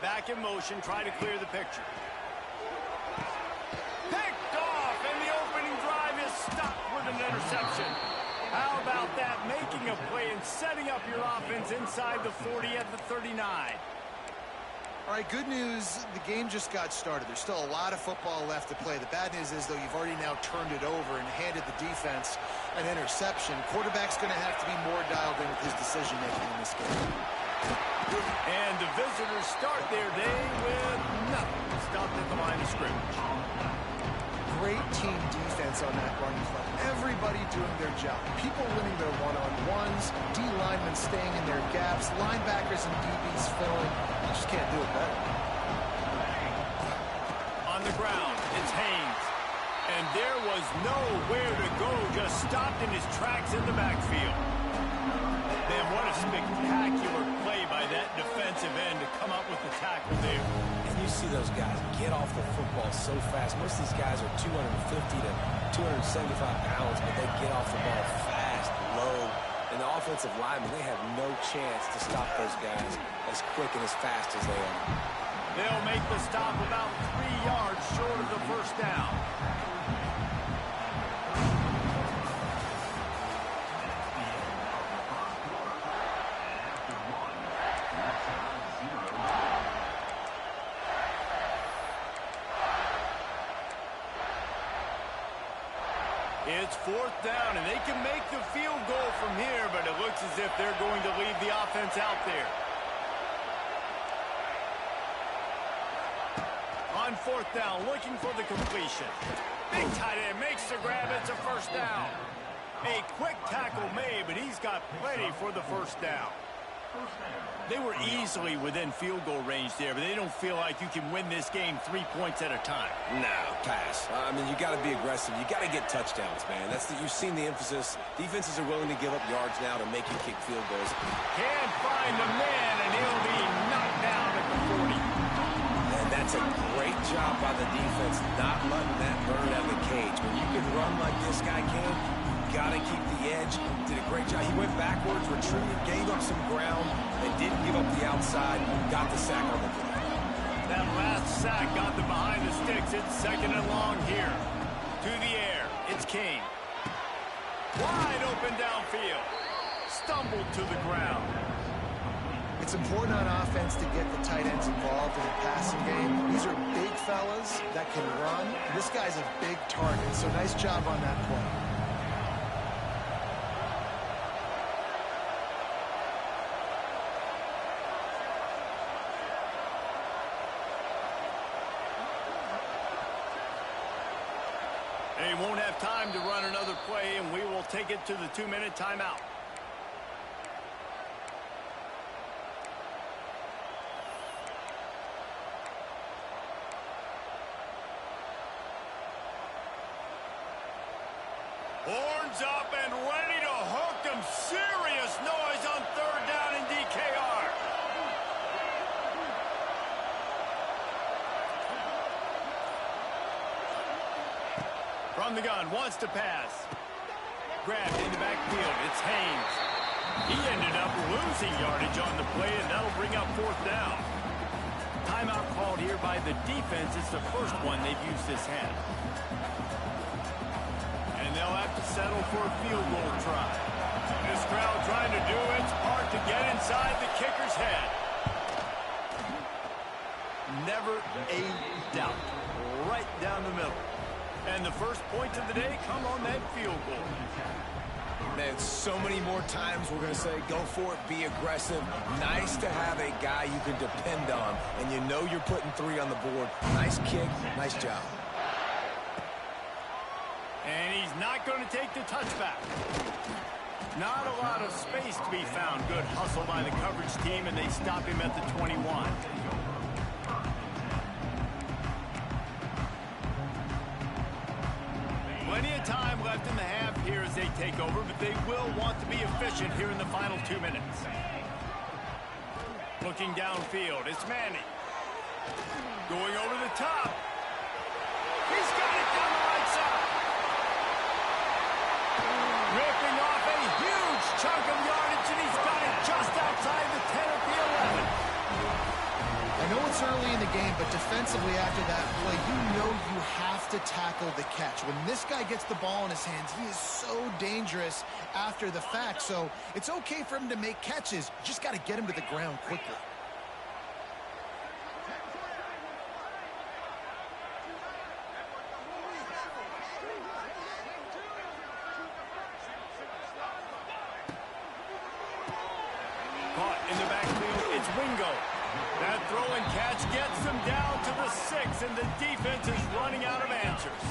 Back in motion, try to clear the picture. Picked off, and the opening drive is stopped with an interception. How about that? Making a play and setting up your offense inside the 40 at the 39. All right, good news. The game just got started. There's still a lot of football left to play. The bad news is, though, you've already now turned it over and handed the defense an interception. Quarterback's going to have to be more dialed in with his decision-making in this game. And the visitors start their day with nothing. Stopped at the line of scrimmage. Great team defense on that running play. Everybody doing their job. People winning their one-on-ones, D linemen staying in their gaps, linebackers and DBs filling. You just can't do it better. On the ground, it's Haynes. And there was nowhere to go, just stopped in his tracks in the backfield. Man, what a spectacular play by that defensive end to come up with the tackle there. And you see those guys get off the football so fast. Most of these guys are 250 to 275 pounds, but they get off the ball fast, low. And the offensive linemen, they have no chance to stop those guys as quick and as fast as they are. They'll make the stop about 3 yards short of the first down. It's 4th down, and they can make the field goal from here, but it looks as if they're going to leave the offense out there. On 4th down, looking for the completion. Big tight end makes the grab. It's a 1st down. A quick tackle made, but he's got plenty for the 1st down. They were easily within field goal range there, but they don't feel like you can win this game 3 points at a time. No, pass. I mean, you got to be aggressive. You got to get touchdowns, man. You've seen the emphasis. Defenses are willing to give up yards now to make you kick field goals. Can't find the man, and he'll be knocked down at the 40. And that's a great job by the defense, not letting that bird out of the cage. When you can run like this guy can, got to keep the edge. Did a great job. He went backwards, retreated, gave up some ground, and didn't give up the outside. Got the sack on the play. That last sack got them behind the sticks. It's 2nd and long here. To the air. It's King. Wide open downfield. Stumbled to the ground. It's important on offense to get the tight ends involved in the passing game. These are big fellas that can run. This guy's a big target, so nice job on that play. They won't have time to run another play, and we will take it to the 2-minute timeout. Horns up and ready to hook them. Serious noise on 3rd down in DKR. From the gun, wants to pass. Grabbed in the backfield. It's Haynes. He ended up losing yardage on the play, and that'll bring up 4th down. Timeout called here by the defense. It's the first one they've used this half. And they'll have to settle for a field goal try. This crowd trying to do its part to get inside the kicker's head. Never a doubt. Right down the middle. And the first points of the day come on that field goal. Man, so many more times we're going to say, go for it, be aggressive. Nice to have a guy you can depend on, and you know you're putting 3 on the board. Nice kick, nice job. And he's not going to take the touchback. Not a lot of space to be found. Good hustle by the coverage team, and they stop him at the 21. Plenty of time left in the half here as they take over, but they will want to be efficient here in the final 2 minutes. Looking downfield, it's Manning. Going over the top. He's got it down the right side. Ripping off a huge chunk of yardage, and he's got it just outside the 10 of the 11. I know it's early in the game, but defensively after that play, you know you have to tackle the catch. When this guy gets the ball in his hands, he is so dangerous after the fact. So it's okay for him to make catches. You just got to get him to the ground quickly. Caught in the backfield, it's Wingo. That throw and catch gets them down to the 6, and the defense is running out of answers.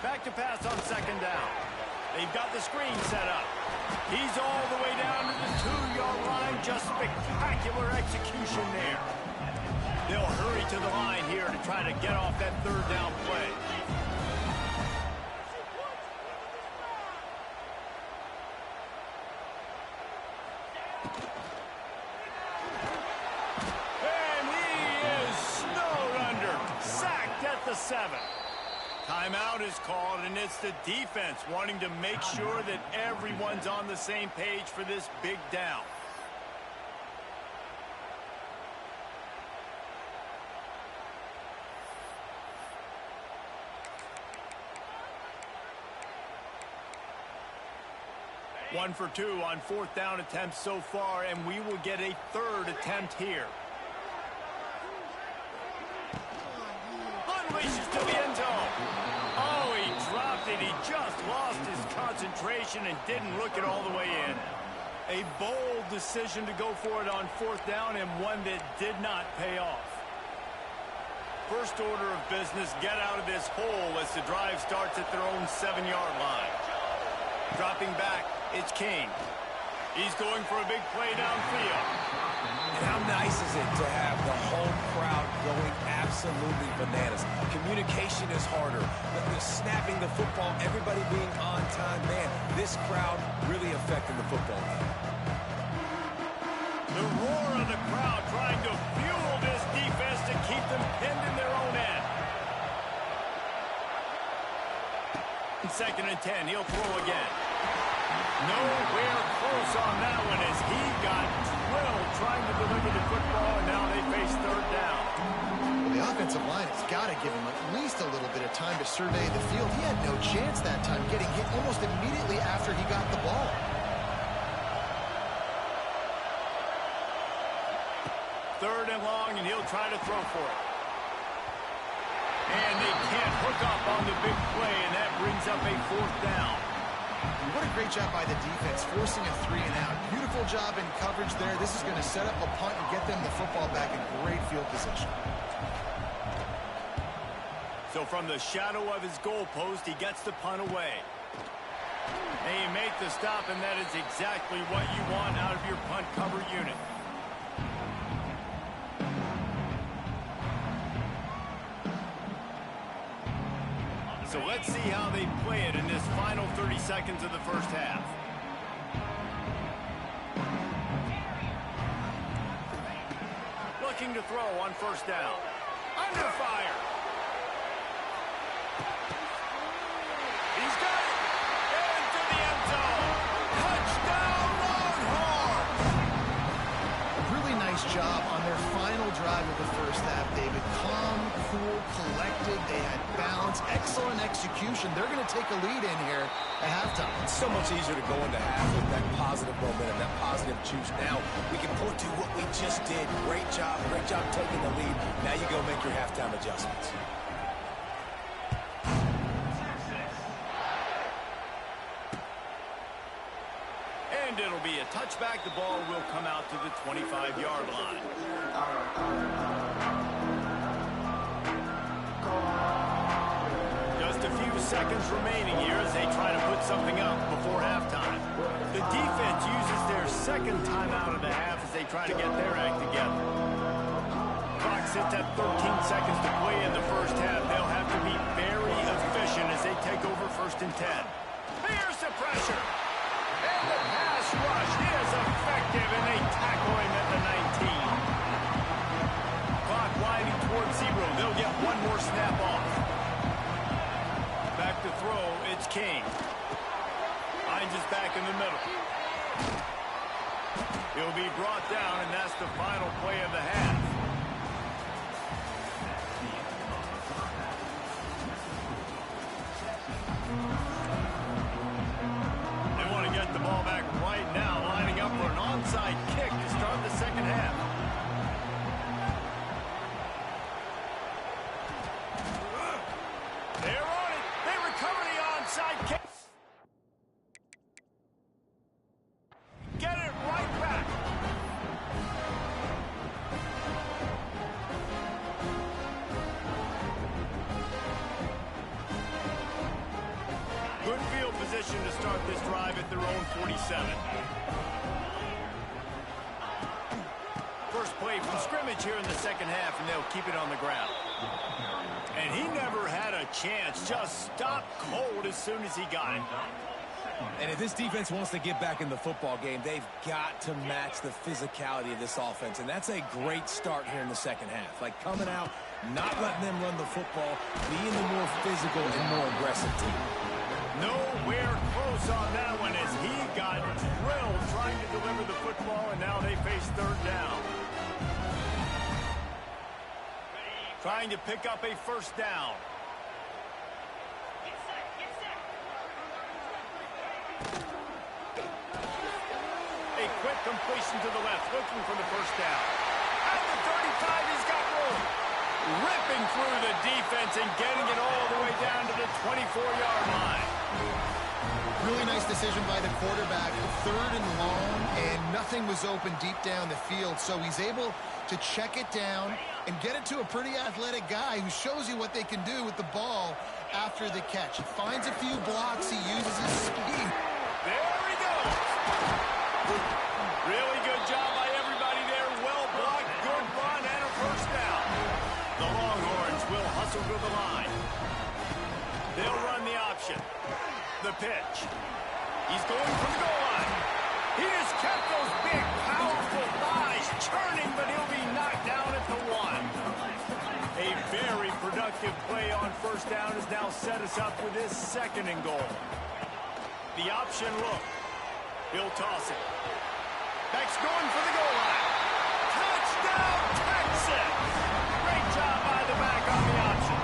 Back to pass on 2nd down. They've got the screen set up. He's all the way down to the 2-yard line. Just spectacular execution there. They'll hurry to the line here to try to get off that 3rd down play. And he is snowed under. Sacked at the 7. Timeout is called, and it's the defense wanting to make sure that everyone's on the same page for this big down. 1 for 2 on 4th down attempts so far, and we will get a 3rd attempt here. Unleashes to the end zone. Oh, he dropped it. He just lost his concentration and didn't look it all the way in. A bold decision to go for it on 4th down, and one that did not pay off. First order of business, get out of this hole as the drive starts at their own 7-yard line. Dropping back, it's King. He's going for a big play downfield. And how nice is it to have the home crowd going absolutely bananas? Communication is harder. The snapping the football, everybody being on time. Man, this crowd really affecting the football game. The roar of the crowd trying to fuel this defense to keep them pinned in their own end. 2nd and 10, he'll throw again. Nowhere close on that one as he got drilled trying to deliver the football, and now they face 3rd down. Well, the offensive line has got to give him at least a little bit of time to survey the field. He had no chance that time, getting hit almost immediately after he got the ball. Third and long, and he'll try to throw for it. And they can't hook up on the big play, and that brings up a 4th down. What a great job by the defense, forcing a 3-and-out. Beautiful job in coverage there. This is going to set up a punt and get them the football back in great field position. So from the shadow of his goalpost, he gets the punt away. And you make the stop, and that is exactly what you want out of your punt cover unit. So let's see how they play it in this final 30 seconds of the first half. Looking to throw on 1st down. Under fire. He's got it. Into the end zone. Touchdown, Longhorns. Really nice job on their final drive of the first half, David. Calm, cool, collected. They had balance, excellent execution. They're going to take a lead in here at halftime. It's so much easier to go into half with that positive momentum, that positive juice. Now we can point to what we just did. Great job taking the lead. Now you go make your halftime adjustments. And it'll be a touchback. The ball will come out to the 25-yard line. Just a few seconds remaining here as they try to put something up before halftime. The defense uses their 2nd timeout of the half as they try to get their act together. Clock sits at 13 seconds to play in the first half. They'll have to be very efficient as they take over 1st and 10. Here's the pressure. And the pass rush is effective, and they tackle him at the 19. Clock winding towards 0. They'll get one more snap off. Back to throw, it's King. Hines is back in the middle. He'll be brought down, and that's the final play of the half. They want to get the ball back right now, lining up for an onside kick to start the 2nd half. They're on it. They recover the onside kick. Get it right back. Good field position to start this drive at their own 47. First play from scrimmage here in the 2nd half, and they'll keep it on the ground. And he never had a chance, just stopped cold as soon as he got it. And if this defense wants to get back in the football game, they've got to match the physicality of this offense. And that's a great start here in the 2nd half. Like coming out, not letting them run the football, being the more physical and more aggressive team. Nowhere close on that one as he got drilled trying to deliver the football, and now they face 3rd down. Trying to pick up a 1st down. quick completion to the left, looking for the first down. At the 35, he's got room. Ripping through the defense and getting it all the way down to the 24-yard line. Really nice decision by the quarterback. 3rd and long, and nothing was open deep down the field, so he's able to check it down and get it to a pretty athletic guy who shows you what they can do with the ball after the catch. He finds a few blocks. He uses his speed. There he goes. Really good job by everybody there. Well blocked, good run, and a first down. The Longhorns will hustle to the line. They'll run the option. The pitch. He's going for the goal line. He just kept those big, powerful thighs churning, but he'll be knocked down at the 1. A very productive play on first down has now set us up with this 2nd and goal. The option look. He'll toss it. Beck's going for the goal line. Touchdown, Texas! Great job by the back on the option.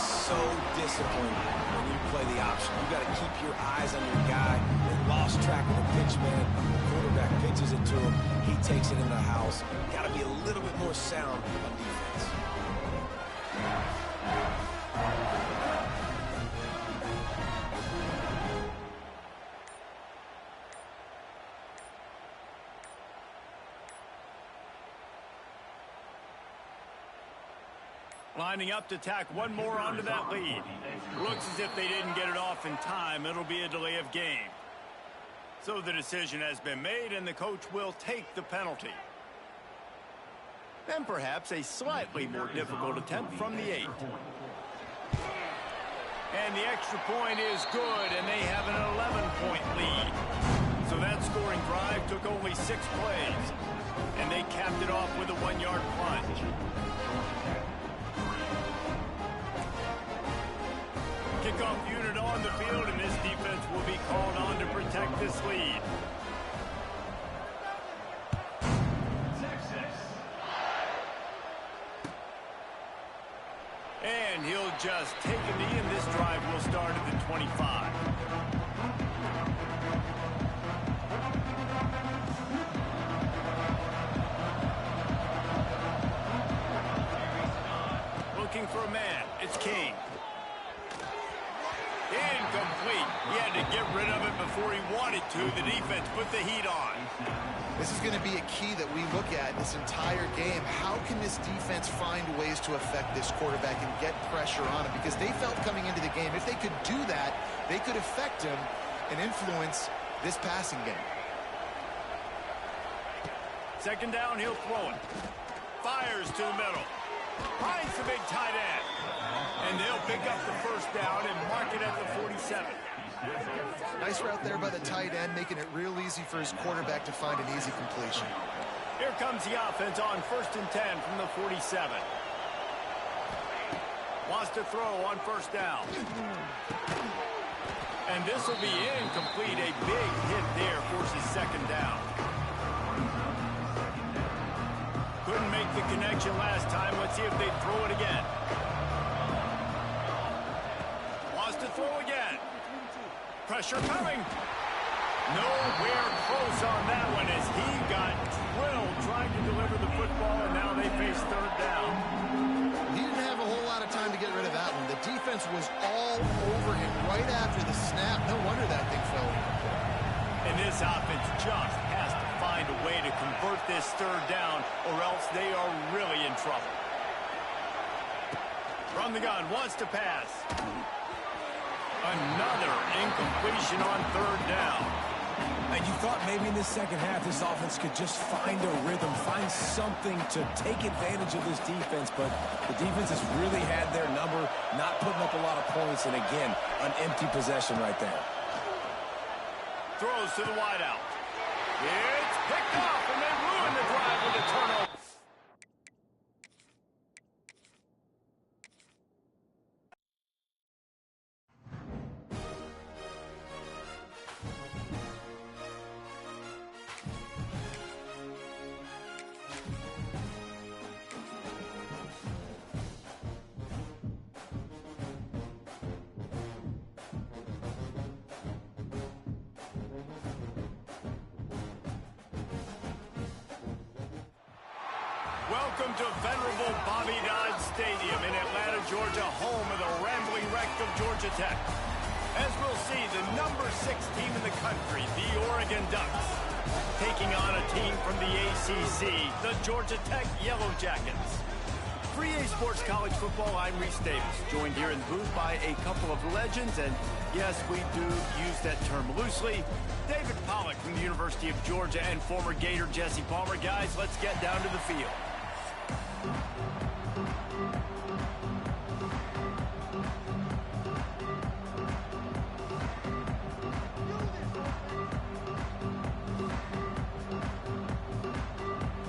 So disciplined when you play the option. You got to keep your eyes on your guy. They lost track of the pitch, man. The quarterback pitches it to him. He takes it in the house. Got to be a little bit more sound on defense. Lining up to tack one more onto that lead. Looks as if they didn't get it off in time. It'll be a delay of game. So the decision has been made, and the coach will take the penalty. And perhaps a slightly more difficult attempt from the 8. And the extra point is good, and they have an 11-point lead. So that scoring drive took only 6 plays, and they capped it off with a 1-yard plunge. Kickoff unit on the field, and this defense will be called on to protect this lead. And he'll just take a knee, and this drive will start at the 25. Looking for a man. It's King. Incomplete. He had to get rid of it before he wanted to. The defense put the heat on. This is going to be a key that we look at this entire game. How can this defense find ways to affect this quarterback and get pressure on him? Because they felt coming into the game, if they could do that, they could affect him and influence this passing game. Second down, he'll throw it. Fires to the middle. Finds the big tight end. And they'll pick up the first down and mark it at the 47. Nice route there by the tight end, making it real easy for his quarterback to find an easy completion. Here comes the offense on 1st and 10 from the 47. Wants to throw on first down. And this will be incomplete. A big hit there forces second down. Couldn't make the connection last time. Let's see if they throw it again. Wants to throw again. Pressure coming. Nowhere close on that one as he got drilled trying to deliver the football, and now they face third down. He didn't have a whole lot of time to get rid of that one. The defense was all over him right after the snap. No wonder that thing fell. And this offense just has to find a way to convert this third down, or else they are really in trouble. From the gun, wants to pass. Another incompletion on third down. And you thought maybe in the second half this offense could just find a rhythm, find something to take advantage of this defense, but the defense has really had their number, not putting up a lot of points, and again, an empty possession right there. Throws to the wideout. It's picked off, and they ruin the drive with a turnover. Welcome to venerable Bobby Dodd Stadium in Atlanta, Georgia, home of the rambling wreck of Georgia Tech. As we'll see, the number 6 team in the country, the Oregon Ducks, taking on a team from the ACC, the Georgia Tech Yellow Jackets. For EA Sports College Football, I'm Reese Davis, joined here in the booth by a couple of legends, and yes, we do use that term loosely. David Pollack from the University of Georgia and former Gator Jesse Palmer. Guys, let's get down to the field.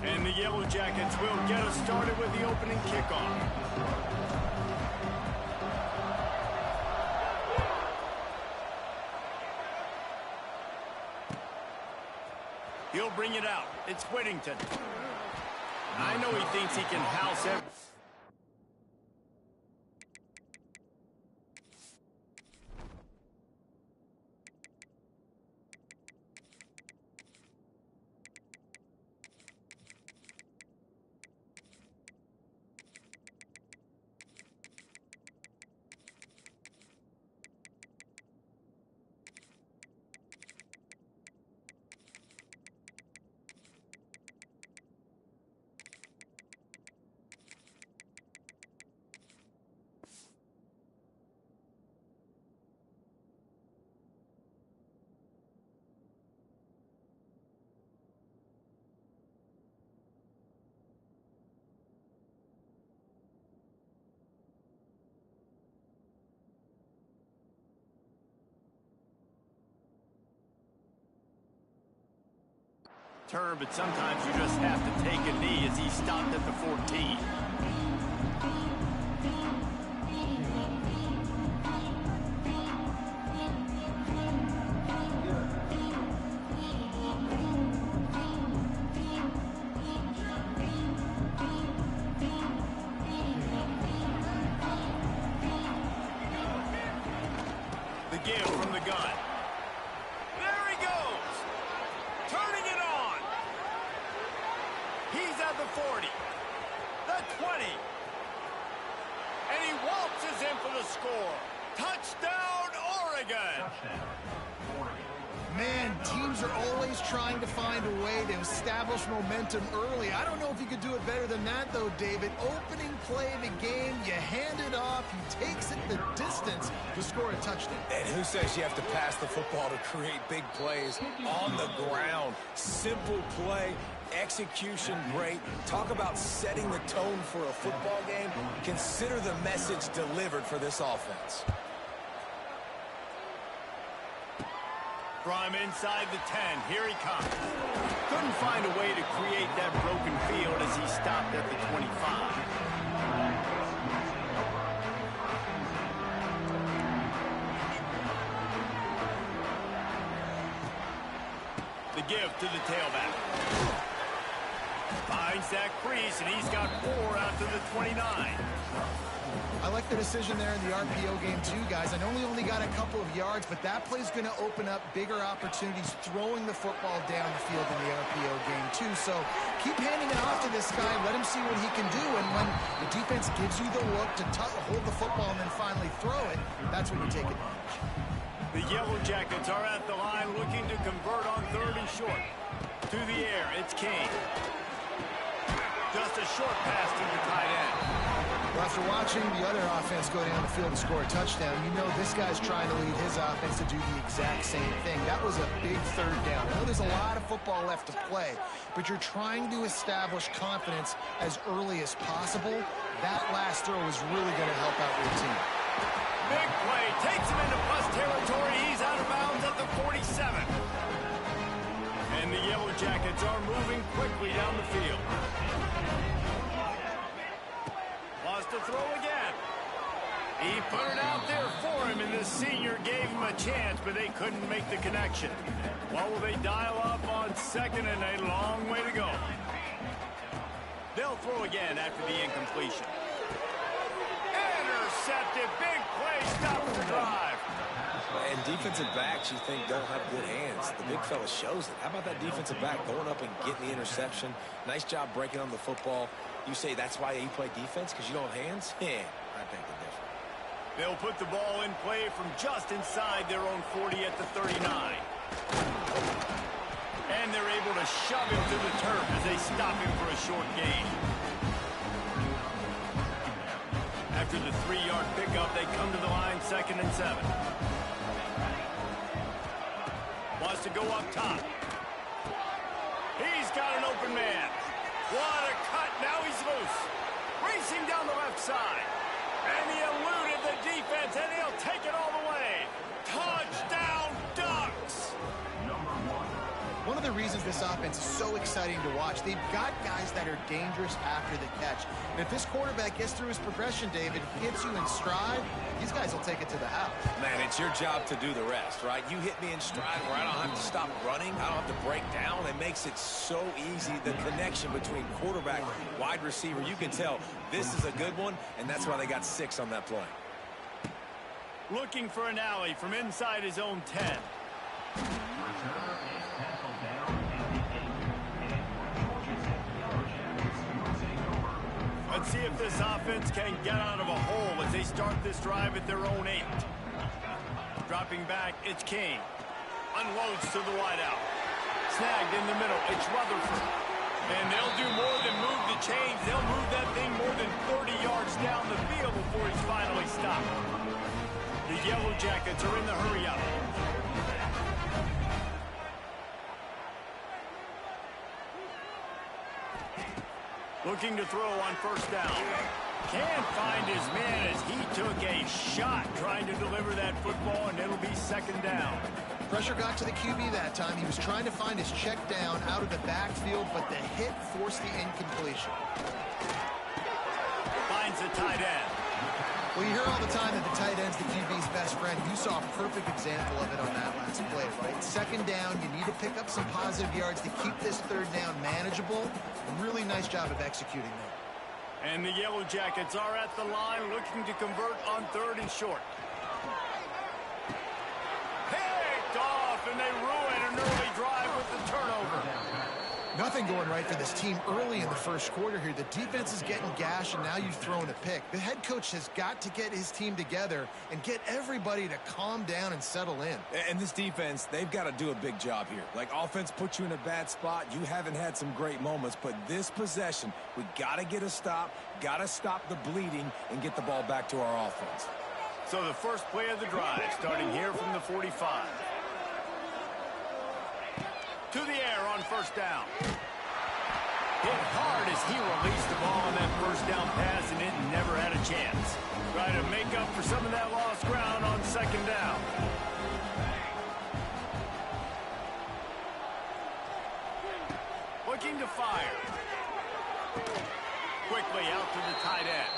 And the Yellow Jackets will get us started with the opening kickoff. He'll bring it out. It's Whittington. I know he thinks he can house every... Turn, but sometimes you just have to take a knee as he stopped at the 14. The give from the gun. There he goes! Turning it on! He's at the 40, the 20, and he waltzes in for the score. Touchdown, Oregon! Man, teams are always trying to find a way to establish momentum early. I don't know if you could do it better than that, though, David. Opening play of the game, you hand it off, he takes it the distance to score a touchdown. And who says you have to pass the football to create big plays on the ground? Simple play, execution great. Talk about setting the tone for a football game. Consider the message delivered for this offense. From inside the 10, here he comes. Couldn't find a way to create that broken field as he stopped at the 25. The give to the tailback. Finds that crease, and he's got 4 out to the 29. I like the decision there in the RPO game too, guys. I know we only got a couple of yards, but that play's going to open up bigger opportunities throwing the football down the field in the RPO game too. So keep handing it off to this guy. Let him see what he can do. And when the defense gives you the look to hold the football and then finally throw it, that's when you take advantage. The Yellow Jackets are at the line looking to convert on 3rd and short. To the air, it's King. Just a short pass to the tight end. Well, after watching the other offense go down the field and score a touchdown, you know this guy's trying to lead his offense to do the exact same thing. That was a big third down. I know there's a lot of football left to play, but you're trying to establish confidence as early as possible. That last throw is really going to help out your team. Big play. Takes him into plus territory. He's out of bounds at the 47. And the Yellow Jackets are moving quickly down the field. Wants to throw again. He put it out there for him, and the senior gave him a chance, but they couldn't make the connection. What will they dial up on second, and a long way to go? They'll throw again after the incompletion. Intercepted. Big play. Stops the drive. And defensive backs you think don't have good hands. The big fella shows it. How about that defensive back going up and getting the interception? Nice job breaking on the football. You say that's why you play defense, because you don't have hands? Yeah, I think they're different. They'll put the ball in play from just inside their own 40 at the 39. And they're able to shove him to the turf as they stop him for a short gain. After the 3-yard pickup, they come to the line 2nd and 7. Wants to go up top. He's got an open man. What a cut. Now he's loose. Racing down the left side. And he eluded the defense, and he'll take it all the way. Touchdown, Ducks! One of the reasons this offense is so exciting to watch, they've got guys that are dangerous after the catch. And if this quarterback gets through his progression, David, hits you in stride, these guys will take it to the house. Man, it's your job to do the rest, right? You hit me in stride where I don't have to stop running. I don't have to break down. It makes it so easy. The connection between quarterback, wide receiver, you can tell this is a good one, and that's why they got 6 on that play. Looking for an alley from inside his own 10. Let's see if this offense can get out of a hole as they start this drive at their own 8. Dropping back, it's King. Unloads to the wideout. Snagged in the middle, it's Rutherford. And they'll do more than move the chains. They'll move that thing more than 30 yards down the field before he's finally stopped. The Yellow Jackets are in the hurry-up. Looking to throw on 1st down. Can't find his man as he took a shot trying to deliver that football, and it'll be 2nd down. Pressure got to the QB that time. He was trying to find his check down out of the backfield, but the hit forced the incompletion. Finds the tight end. Well, you hear all the time that the tight end's the QB's best friend. You saw a perfect example of it on that last play, right? 2nd down, you need to pick up some positive yards to keep this 3rd down manageable. A really nice job of executing that. And the Yellow Jackets are at the line looking to convert on 3rd and short. Picked off, and they ruin an early drive with the turnover. Nothing going right for this team early in the 1st quarter here. The defense is getting gashed, and now you've thrown a pick. The head coach has got to get his team together and get everybody to calm down and settle in. And this defense, they've got to do a big job here. Like, offense puts you in a bad spot. You haven't had some great moments, but this possession, we got to get a stop, got to stop the bleeding, and get the ball back to our offense. So the first play of the drive, starting here from the 45. To the air on 1st down. Hit hard as he released the ball on that 1st down pass, and it never had a chance. Try to make up for some of that lost ground on 2nd down. Looking to fire. Quickly out to the tight end.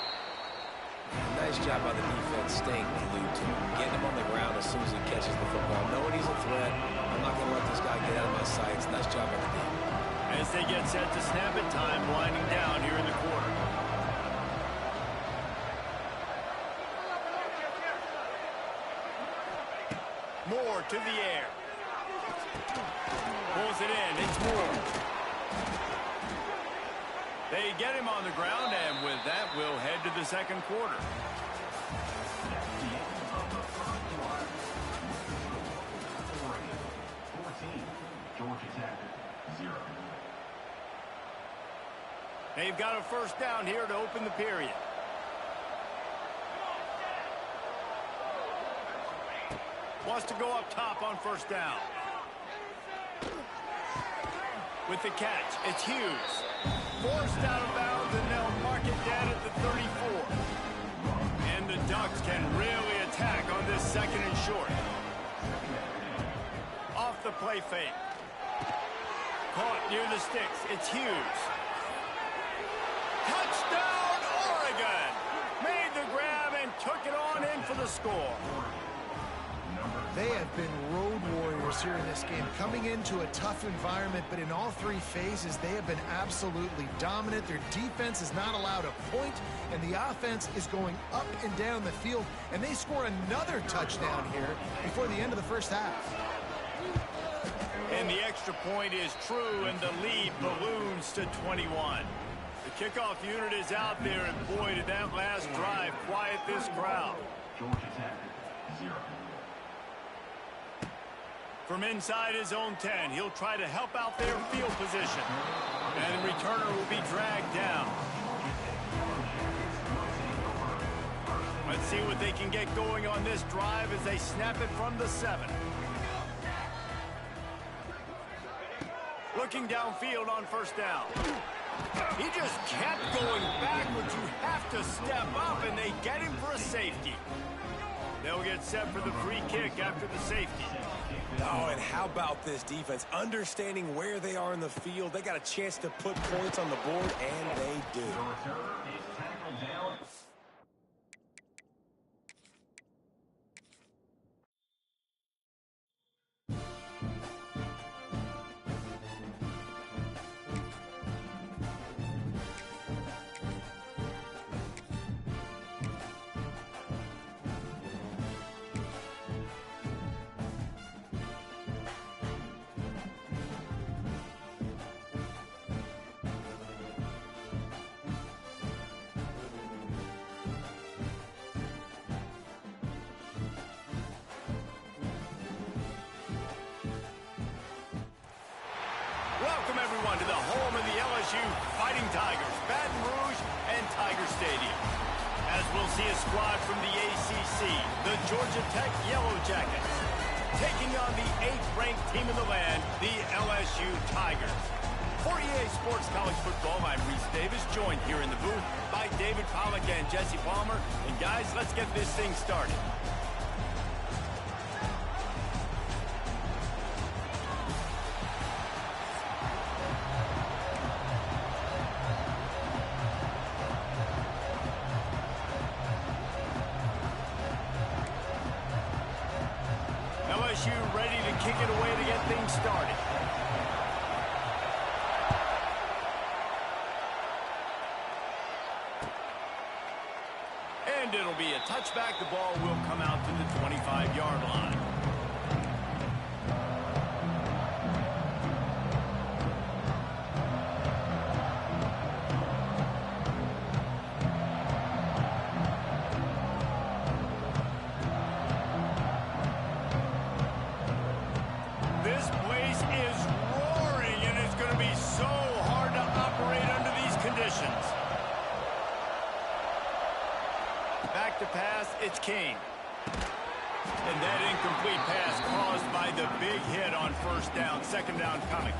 Nice job by the defense staying glued to him, getting him on the ground as soon as he catches the football, knowing he's a threat. I'm not going to let this guy get out of my sights. Nice job by the defense. As they get set to snap it, time winding down here in the quarter. Moore to the air. Pulls it in. It's Moore. They get him on the ground, and with that, we'll head to the 2nd quarter. They've got a 1st down here to open the period. Wants to go up top on first down. With the catch, it's Hughes. Forced out of bounds, and they'll mark it down at the 34. And the Ducks can really attack on this second and short. Off the play fake. Caught near the sticks. It's Hughes. Touchdown, Oregon! Made the grab and took it on in for the score. They have been road warriors here in this game, coming into a tough environment, but in all three phases, they have been absolutely dominant. Their defense is not allowed a point, and the offense is going up and down the field, and they score another touchdown here before the end of the first half. And the extra point is true, and the lead balloons to 21. The kickoff unit is out there, and boy, did that last drive quiet this crowd. Georgia Tech, 0. From inside his own 10, he'll try to help out their field position. And the returner will be dragged down. Let's see what they can get going on this drive as they snap it from the 7. Looking downfield on first down. He just kept going backwards. You have to step up, and they get him for a safety. They'll get set for the free kick after the safety. Oh, and how about this defense? Understanding where they are in the field. They got a chance to put points on the board, and they do. The returner is tackled down. Welcome, everyone, to the home of the LSU Fighting Tigers, Baton Rouge and Tiger Stadium. As we'll see a squad from the ACC, the Georgia Tech Yellow Jackets, taking on the 8th-ranked team in the land, the LSU Tigers. For EA Sports College Football, I'm Reese Davis, joined here in the booth by David Pollack and Jesse Palmer. And guys, let's get this thing started. LSU ready to kick it away to get things started. And it'll be a touchback. The ball will come out to the 25-yard line. This place is roaring, and it's going to be so hard to operate under these conditions. Back to pass, it's King. And that incomplete pass caused by the big hit on first down, second down coming.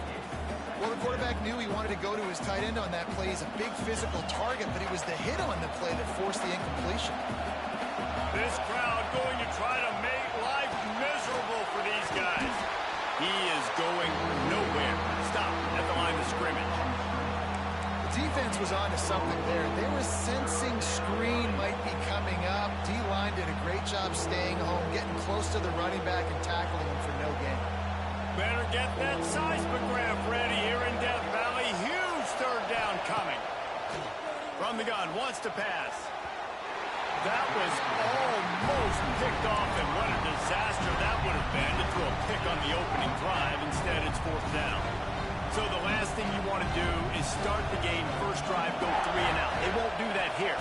Well, the quarterback knew he wanted to go to his tight end on that play. He's a big physical target, but it was the hit on the play that forced the incompletion. This crowd going to try to make life miserable for these guys. He is going nowhere. Stop at the line of scrimmage. The defense was on to something there. They were sensing screen might be coming up. D-line did a great job staying home, getting close to the running back and tackling him for no gain. Better get that seismograph ready here in Death Valley. Huge third down coming. From the gun, wants to pass. That was almost picked off, and what a disaster that would have been to throw a pick on the opening drive. Instead, it's fourth down. So the last thing you want to do is start the game, first drive, go 3 and out. They won't do that here.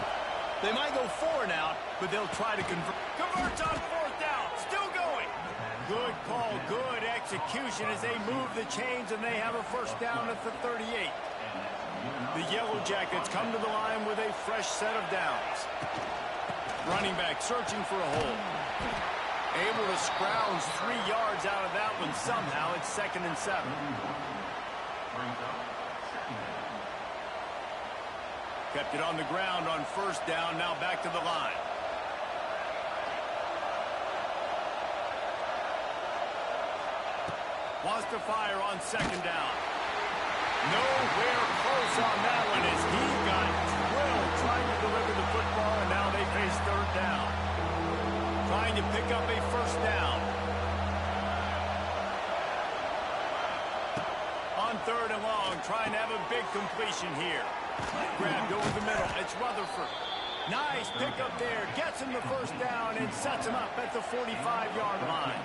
They might go 4 and out, but they'll try to convert. Converts on fourth down, still going. Good call, good execution as they move the chains, and they have a first down at the 38. The Yellow Jackets come to the line with a fresh set of downs. Running back searching for a hole. Able to scrounge 3 yards out of that one somehow. It's 2nd and 7. Kept it on the ground on 1st down. Now back to the line. Wants to fire on 2nd down. Nowhere close on that one as he got drilled trying to deliver the football, and now they face 3rd down. Trying to pick up a 1st down. On 3rd and long, trying to have a big completion here. Grabbed over the middle. It's Rutherford. Nice pickup there. Gets him the 1st down and sets him up at the 45-yard line.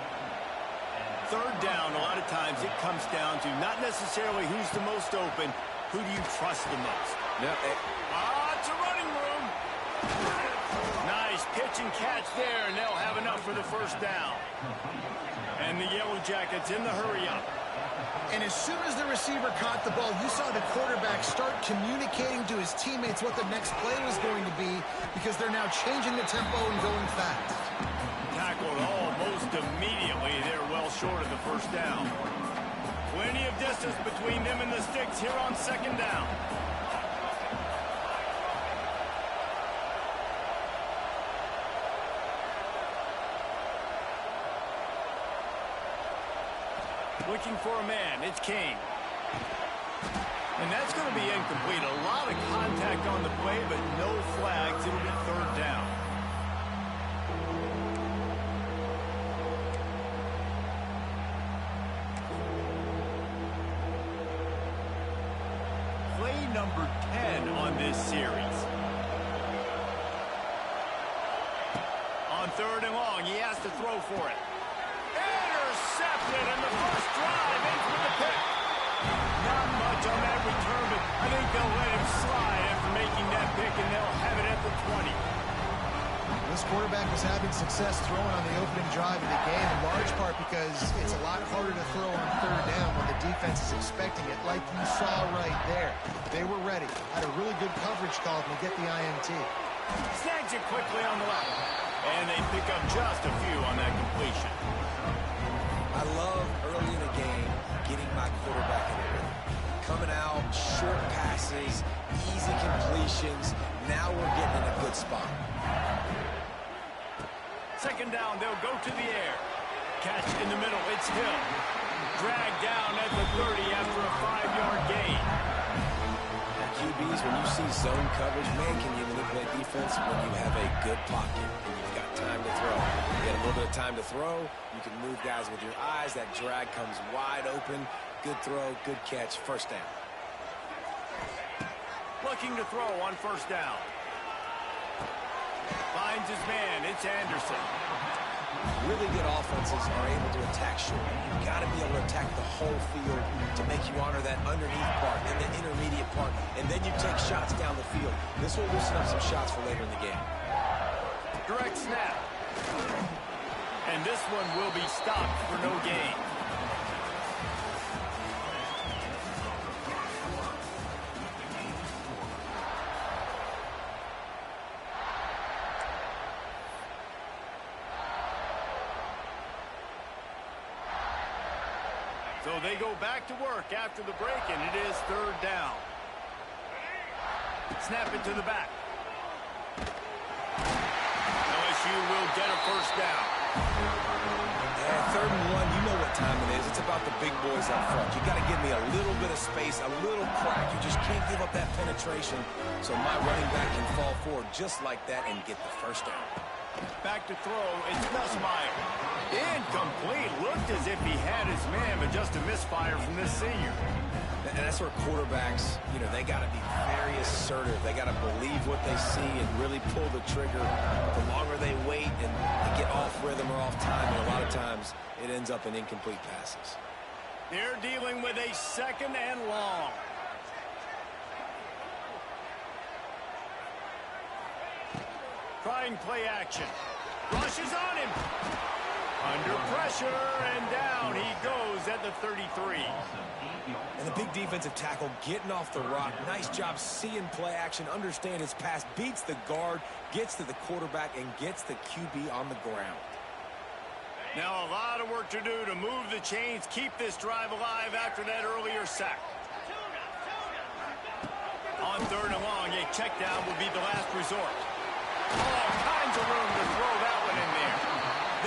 3rd down, a lot of times it comes down to not necessarily who's the most open, who do you trust the most? No, it's a running room. Nice pitch and catch there, and they'll have enough for the 1st down. And the Yellow Jackets in the hurry-up. And as soon as the receiver caught the ball, you saw the quarterback start communicating to his teammates what the next play was going to be because they're now changing the tempo and going fast. Tackled almost immediately. They're well short of the 1st down. Plenty of distance between them and the sticks here on 2nd down. Looking for a man. It's Kane. And that's going to be incomplete. A lot of contact on the play, but no flags. It'll be 3rd down. Play number 10 on this series. On 3rd and long, he has to throw for it. Intercepted, and the 1st drive ends with a pick. Not much on that return, but I think they'll let him slide after making that pick, and they'll have it at the 20. This quarterback was having success throwing on the opening drive of the game, in large part because it's a lot harder to throw on 3rd down when the defense is expecting it, like you saw right there. They were ready. Had a really good coverage call to get the INT. Snags it quickly on the left. And they pick up just a few on that completion. I love early in the game getting my quarterback in the rhythm. Coming out, short passes, easy completions. Now we're getting in a good spot. 2nd down, they'll go to the air. Catch in the middle, it's Hill. Dragged down at the 30 after a 5-yard gain. QBs, when you see zone coverage, man, can you manipulate defense when you have a good pocket and you've got time to throw. You get a little bit of time to throw, you can move guys with your eyes, that drag comes wide open, good throw, good catch, 1st down. Looking to throw on 1st down. Finds his man, it's Anderson. Really good offenses are able to attack short. You've got to be able to attack the whole field to make you honor that underneath part and the intermediate part, and then you take shots down the field. This will loosen up some shots for later in the game. Direct snap. And this one will be stopped for no gain. So they go back to work after the break, and it is 3rd down. Snap it to the back. LSU will get a 1st down. Yeah, 3rd and 1, you know what time it is. It's about the big boys up front. You got to give me a little bit of space, a little crack. You just can't give up that penetration. So my running back can fall forward just like that and get the 1st down. Back to throw, it's Nussmeier. Incomplete. Looked as if he had his man, but just a misfire from this senior. And that's where quarterbacks, you know, they got to be very assertive. They got to believe what they see and really pull the trigger. The longer they wait and they get off rhythm or off time, and a lot of times it ends up in incomplete passes. They're dealing with a 2nd and long. Trying play action. Rushes on him. Under pressure, and down he goes at the 33. And the big defensive tackle getting off the rock. Nice job seeing play action, understand his pass, beats the guard, gets to the quarterback, and gets the QB on the ground. Now a lot of work to do to move the chains, keep this drive alive after that earlier sack. On 3rd and long, a check down will be the last resort. All kinds of room to throw that one in there.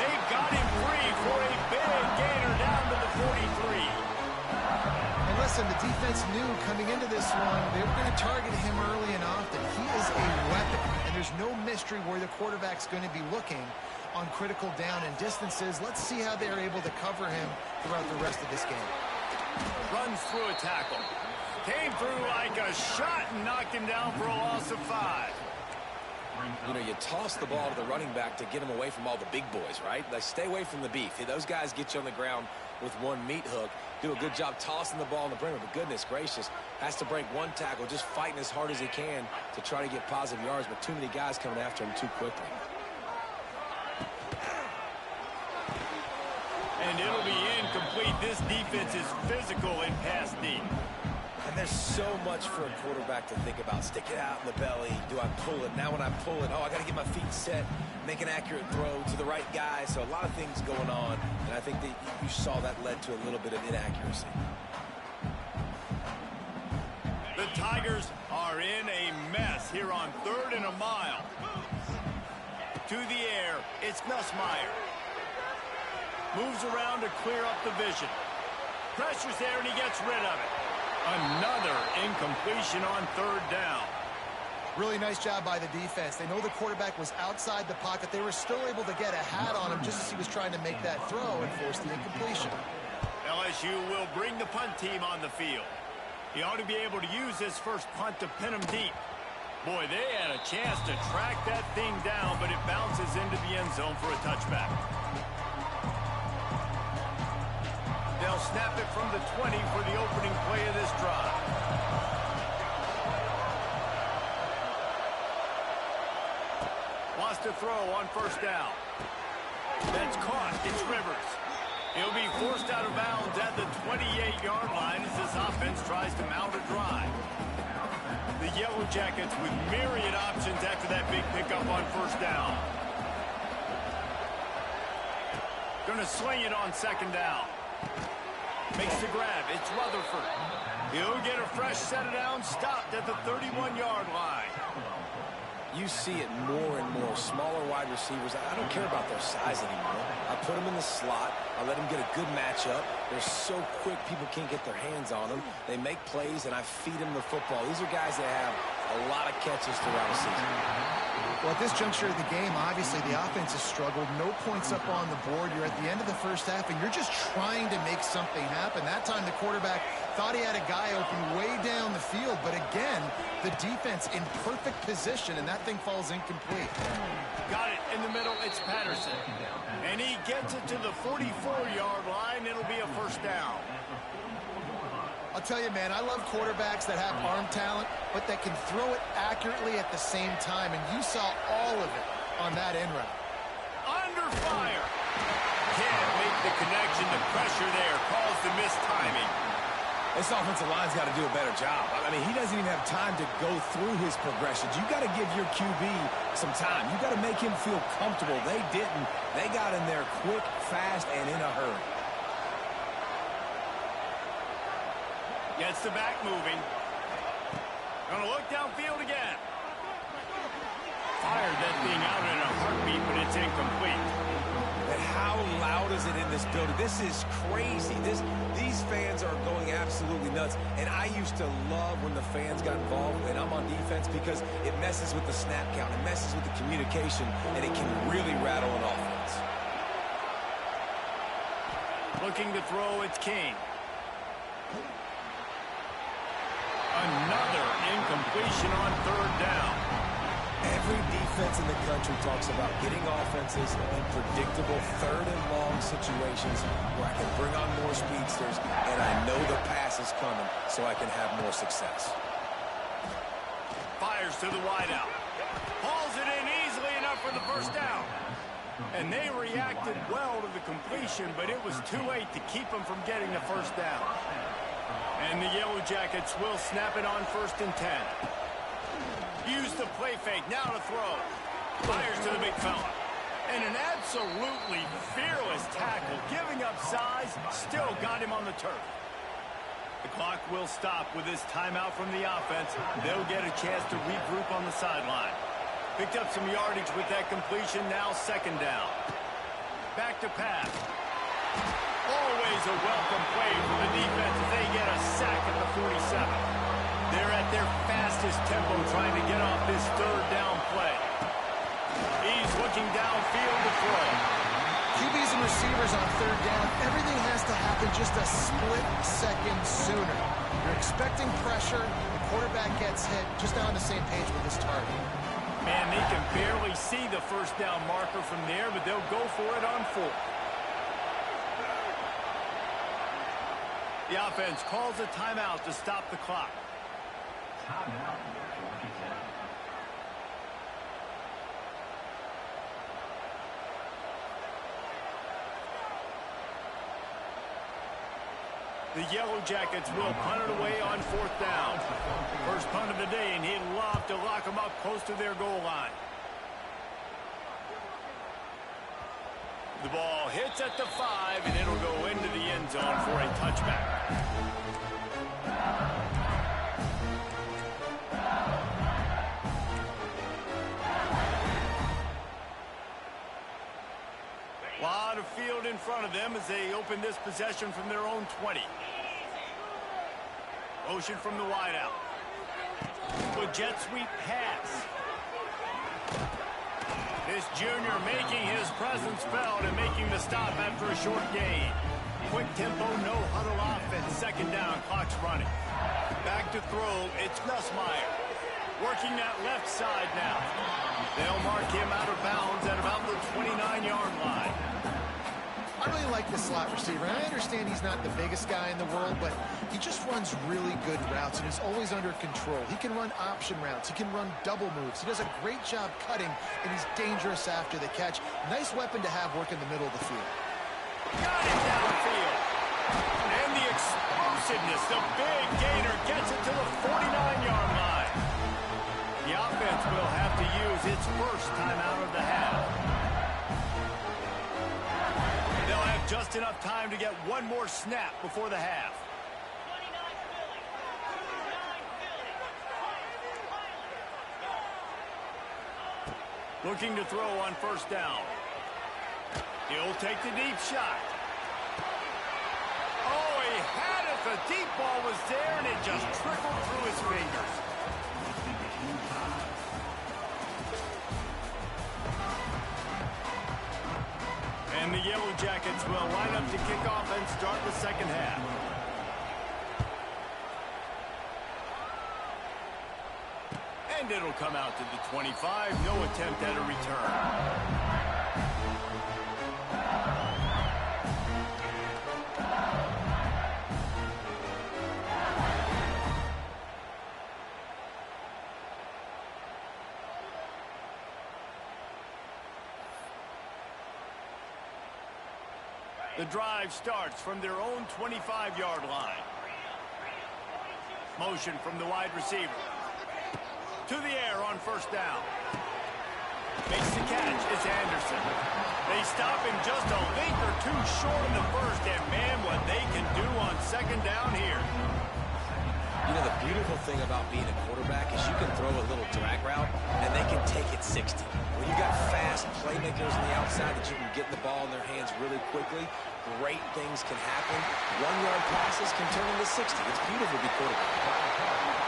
They got him free for a big gainer down to the 43. And listen, the defense knew coming into this one, they were going to target him early and often. He is a weapon, and there's no mystery where the quarterback's going to be looking on critical down and distances. Let's see how they're able to cover him throughout the rest of this game. Runs through a tackle. Came through like a shot and knocked him down for a loss of 5. You know, you toss the ball to the running back to get him away from all the big boys, right? Like, stay away from the beef. Those guys get you on the ground with one meat hook. Do a good job tossing the ball on the perimeter. But goodness gracious, has to break one tackle, just fighting as hard as he can to try to get positive yards. But too many guys coming after him too quickly. And it'll be incomplete. This defense is physical in pass D. And there's so much for a quarterback to think about. Stick it out in the belly. Do I pull it? Now when I pull it, oh, I got to get my feet set, make an accurate throw to the right guy. So a lot of things going on. And I think that you saw that led to a little bit of inaccuracy. The Tigers are in a mess here on 3rd and a mile. To the air, it's Nussmeier. Moves around to clear up the vision. Pressure's there, and he gets rid of it. Another incompletion on 3rd down. Really nice job by the defense. They know the quarterback was outside the pocket. They were still able to get a hat on him just as he was trying to make that throw and force the incompletion. LSU will bring the punt team on the field. He ought to be able to use his first punt to pin him deep. Boy, they had a chance to track that thing down, but it bounces into the end zone for a touchback. They'll snap it from the 20 for the opening play of this drive. Wants to throw on 1st down. That's caught. It's Rivers. He'll be forced out of bounds at the 28-yard line as this offense tries to mount a drive. The Yellow Jackets with myriad options after that big pickup on 1st down. Gonna sling it on 2nd down. Makes the grab. It's Rutherford. He'll get a fresh set of downs, stopped at the 31-yard line. You see it more and more. Smaller wide receivers, I don't care about their size anymore. I put them in the slot. I let them get a good matchup. They're so quick, people can't get their hands on them. They make plays, and I feed them the football. These are guys that have a lot of catches throughout the season. Well, at this juncture of the game, obviously the offense has struggled. No points up on the board. You're at the end of the 1st half, and you're just trying to make something happen. That time the quarterback thought he had a guy open way down the field, but again, the defense in perfect position, and that thing falls incomplete. Got it in the middle. It's Patterson. And he gets it to the 44-yard line. It'll be a 1st down. I'll tell you, man, I love quarterbacks that have arm talent, but that can throw it accurately at the same time, and you saw all of it on that end route. Under fire. Can't make the connection. The pressure there caused the missed timing. This offensive line's got to do a better job. I mean, he doesn't even have time to go through his progressions. You got to give your QB some time. You got to make him feel comfortable. They didn't. They got in there quick, fast, and in a hurry. Gets the back moving. Gonna look downfield again. Fired that thing out in a heartbeat, but it's incomplete. But how loud is it in this building? This is crazy. These fans are going absolutely nuts. And I used to love when the fans got involved, and I'm on defense, because it messes with the snap count. It messes with the communication, and it can really rattle an offense. Looking to throw, it's King. Another incompletion on 3rd down. Every defense in the country talks about getting offenses in predictable 3rd and long situations where I can bring on more speedsters and I know the pass is coming so I can have more success. Fires to the wideout. Hauls it in easily enough for the 1st down. And they reacted well to the completion, but it was too late to keep them from getting the 1st down. And the Yellow Jackets will snap it on 1st and 10. Use the play fake. Now to throw. Fires to the big fella. And an absolutely fearless tackle, giving up size, still got him on the turf. The clock will stop with this timeout from the offense. They'll get a chance to regroup on the sideline. Picked up some yardage with that completion, now second down. Back to pass. Always a welcome play for the defense as they get a sack at the 47. They're at their fastest tempo trying to get off this third down play. He's looking downfield to throw. QBs and receivers on third down, everything has to happen just a split second sooner. You're expecting pressure, the quarterback gets hit, just not on the same page with his target. Man, they can barely see the first down marker from there, but they'll go for it on fourth. The offense calls a timeout to stop the clock. Timeout, Georgia Tech. The Yellow Jackets will punt it away on fourth down. First punt of the day, and he'd love to lock them up close to their goal line. The ball hits at the 5, and it'll go into the end zone for a touchback. Lot of field in front of them as they open this possession from their own 20. Motion from the wideout. With jet sweep pass. This junior making his presence felt and making the stop after a short gain. Quick tempo, no huddle offense. Second down, clock's running. Back to throw, it's Nussmeier. Working that left side now. They'll mark him out of bounds at about the 29-yard line. I really like this slot receiver, and I understand he's not the biggest guy in the world, but he just runs really good routes, and he's always under control. He can run option routes. He can run double moves. He does a great job cutting, and he's dangerous after the catch. Nice weapon to have work in the middle of the field. Got it downfield. And the explosiveness, the big gainer gets it to the 49-yard line. The offense will have to use its first timeout of the half. They'll have just enough time to get one more snap before the half. Looking to throw on first down. He'll take the deep shot. Oh, he had it. The deep ball was there, and it just trickled through his fingers. And the Yellow Jackets will line up to kick off and start the second half. And it'll come out to the 25. No attempt at a return. The drive starts from their own 25-yard line. Motion from the wide receiver. To the air on first down. Makes the catch. It's Anderson. They stop him just a link or two short in the first, and man, what they can do on second down here. You know, the beautiful thing about being a quarterback is you can throw a little drag route, and they can take it 60. When you got fast playmakers on the outside that you can get the ball in their hands really quickly, great things can happen. 1-yard passes can turn into 60. It's beautiful to be quarterback.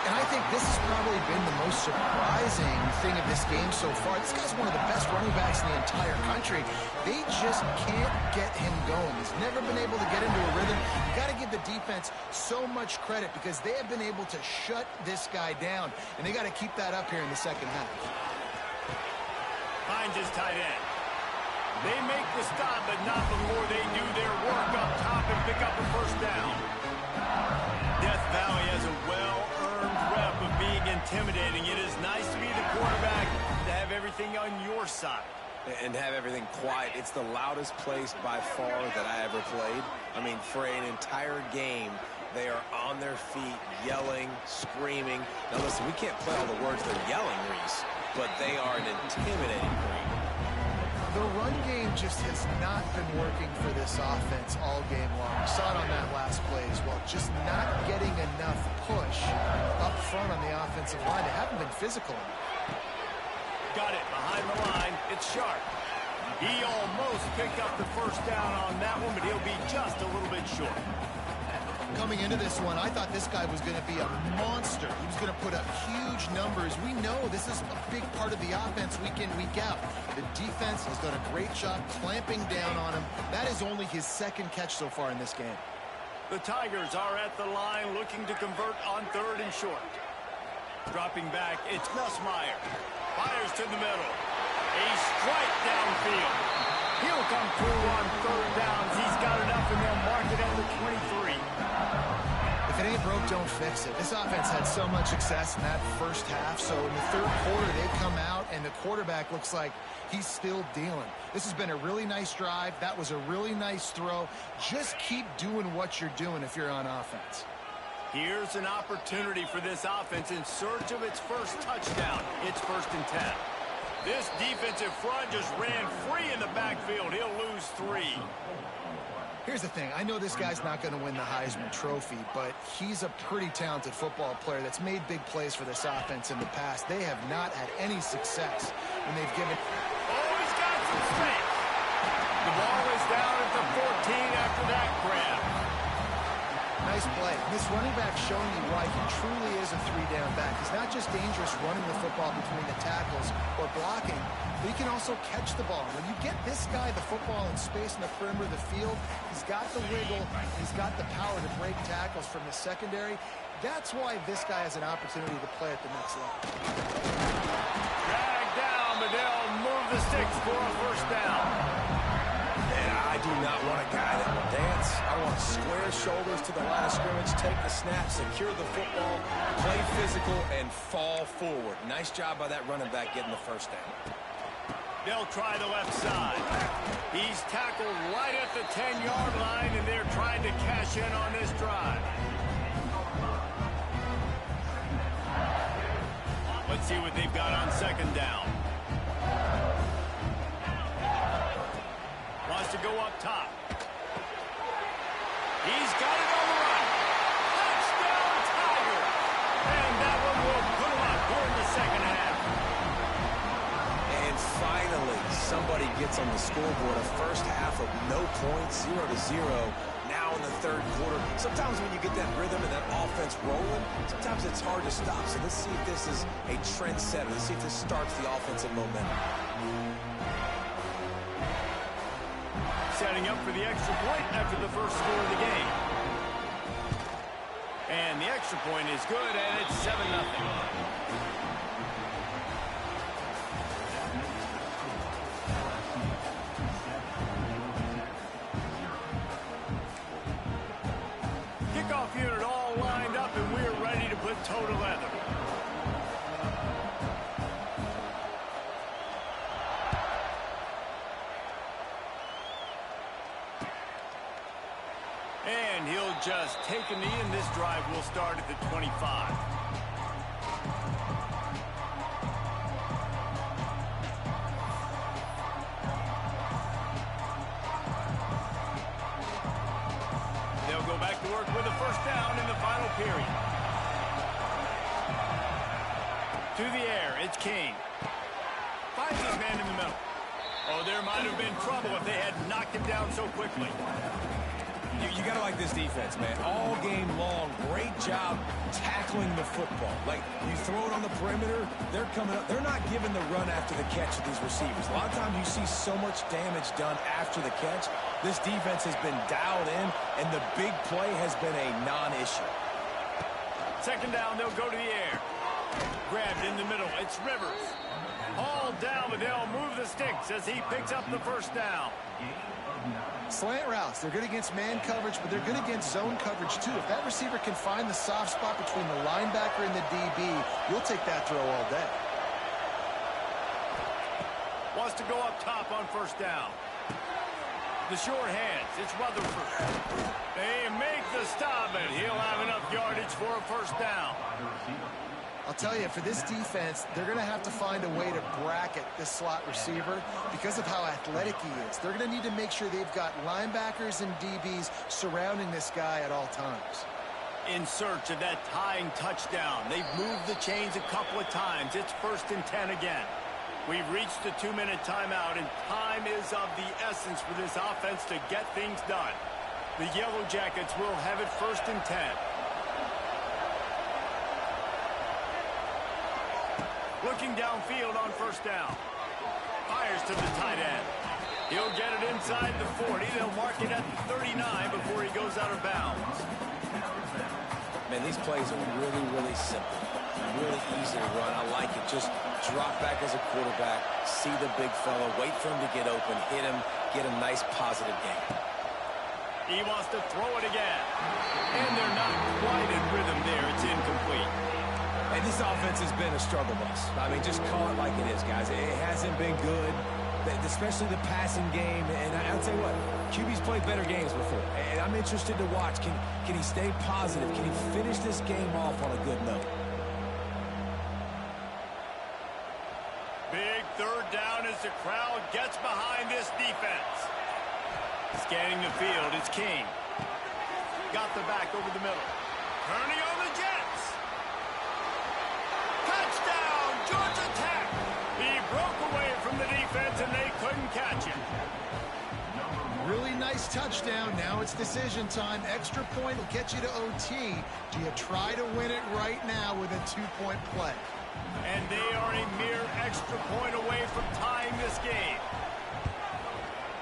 And I think this has probably been the most surprising thing of this game so far. This guy's one of the best running backs in the entire country. They just can't get him going. He's never been able to get into a rhythm. You got to give the defense so much credit because they have been able to shut this guy down. And they got to keep that up here in the second half. Finds his tight end. They make the stop, but not before they do their work up top and pick up a first down. Death Valley has a well-earned rep of being intimidating. It is nice to be the quarterback, to have everything on your side. And have everything quiet. It's the loudest place by far that I ever played. I mean, for an entire game, they are on their feet, yelling, screaming. Now listen, we can't play all the words they're yelling, Reese, but they are an intimidating breed. The run game just has not been working for this offense all game long. We saw it on that last play as well. Just not getting enough push up front on the offensive line. They haven't been physical. Got it behind the line. It's Sharp. He almost picked up the first down on that one, but he'll be just a little bit short. Coming into this one, I thought this guy was going to be a monster. He was going to put up huge numbers. We know this is a big part of the offense week in, week out. The defense has done a great job clamping down on him. That is only his second catch so far in this game. The Tigers are at the line looking to convert on 3rd and short. Dropping back, it's Nussmeier. Fires to the middle. A strike downfield. He'll come through on 3rd downs. He's got enough, and they'll mark it at the 23. If it ain't broke, don't fix it. This offense had so much success in that first half, so in the 3rd quarter, they come out, and the quarterback looks like he's still dealing. This has been a really nice drive. That was a really nice throw. Just keep doing what you're doing if you're on offense. Here's an opportunity for this offense in search of its first touchdown. It's 1st and 10. This defensive front just ran free in the backfield. He'll lose 3. Here's the thing. I know this guy's not going to win the Heisman Trophy, but he's a pretty talented football player that's made big plays for this offense in the past. They have not had any success when they've given... Oh, he's got some space. The ball is down at the 14 after that grab. Nice play. This running back showing you why he truly is a 3-down back. He's not just dangerous running the football between the tackles or blocking, but he can also catch the ball. When you get this guy the football in space in the perimeter of the field, he's got the wiggle, he's got the power to break tackles from the secondary. That's why this guy has an opportunity to play at the next level. Drag down, but they'll move the sticks for a 1st down. And I do not want a guy that will dance. I want square shoulders to the line of scrimmage, take the snap, secure the football, play physical, and fall forward. Nice job by that running back getting the 1st down. They'll try the left side. He's tackled right at the 10-yard line, and they're trying to cash in on this drive. Let's see what they've got on 2nd down. Wants to go up top. He's got it on the run. Touchdown, Tiger! And that one will put him up during the 2nd half. And finally, somebody gets on the scoreboard. A first half of no points, 0-0. Now in the 3rd quarter. Sometimes when you get that rhythm and that offense rolling, sometimes it's hard to stop. So let's see if this is a trendsetter. Let's see if this starts the offensive momentum. Setting up for the extra point after the first score of the game. And the extra point is good, and it's 7-0. Kickoff unit all lined up, and we're ready to put toe to leather. And he'll just take a knee, and this drive will start at the 25. They'll go back to work with a 1st down in the final period. To the air, it's King. Finds his man in the middle. Oh, there might have been trouble if they had knocked him down so quickly. You got to like this defense, man. All game long, great job tackling the football. Like, you throw it on the perimeter, they're coming up. They're not giving the run after the catch to these receivers. A lot of times you see so much damage done after the catch. This defense has been dialed in, and the big play has been a non-issue. 2nd down, they'll go to the air. Grabbed in the middle, it's Rivers. Hauled down, but they'll move the sticks as he picks up the 1st down. Slant routes, they're good against man coverage, but they're good against zone coverage too. If that receiver can find the soft spot between the linebacker and the DB, you'll take that throw all day. Wants to go up top on 1st down. The short hands, it's Rutherford. They make the stop, and he'll have enough yardage for a 1st down. I'll tell you, for this defense, they're going to have to find a way to bracket this slot receiver because of how athletic he is. They're going to need to make sure they've got linebackers and DBs surrounding this guy at all times. In search of that tying touchdown. They've moved the chains a couple of times. It's 1st and 10 again. We've reached the 2-minute timeout, and time is of the essence for this offense to get things done. The Yellow Jackets will have it 1st and 10. Looking downfield on 1st down. Fires to the tight end. He'll get it inside the 40. They'll mark it at the 39 before he goes out of bounds. Man, these plays are really, really simple. Really easy to run. I like it. Just drop back as a quarterback, see the big fella, wait for him to get open, hit him, get a nice positive game. He wants to throw it again. And they're not quite in rhythm there. It's incomplete. And this offense has been a struggle bus. I mean, just call it like it is, guys. It hasn't been good, especially the passing game. And I'll tell you what, QB's played better games before. And I'm interested to watch. Can he stay positive? Can he finish this game off on a good note? Big 3rd down as the crowd gets behind this defense. Scanning the field, it's King. Got the back over the middle. Turning on the Jets. Touchdown, Georgia Tech. He broke away from the defense and they couldn't catch him. Really nice touchdown. Now it's decision time. Extra point will get you to OT. Do you try to win it right now with a 2-point play? And they are a mere extra point away from tying this game.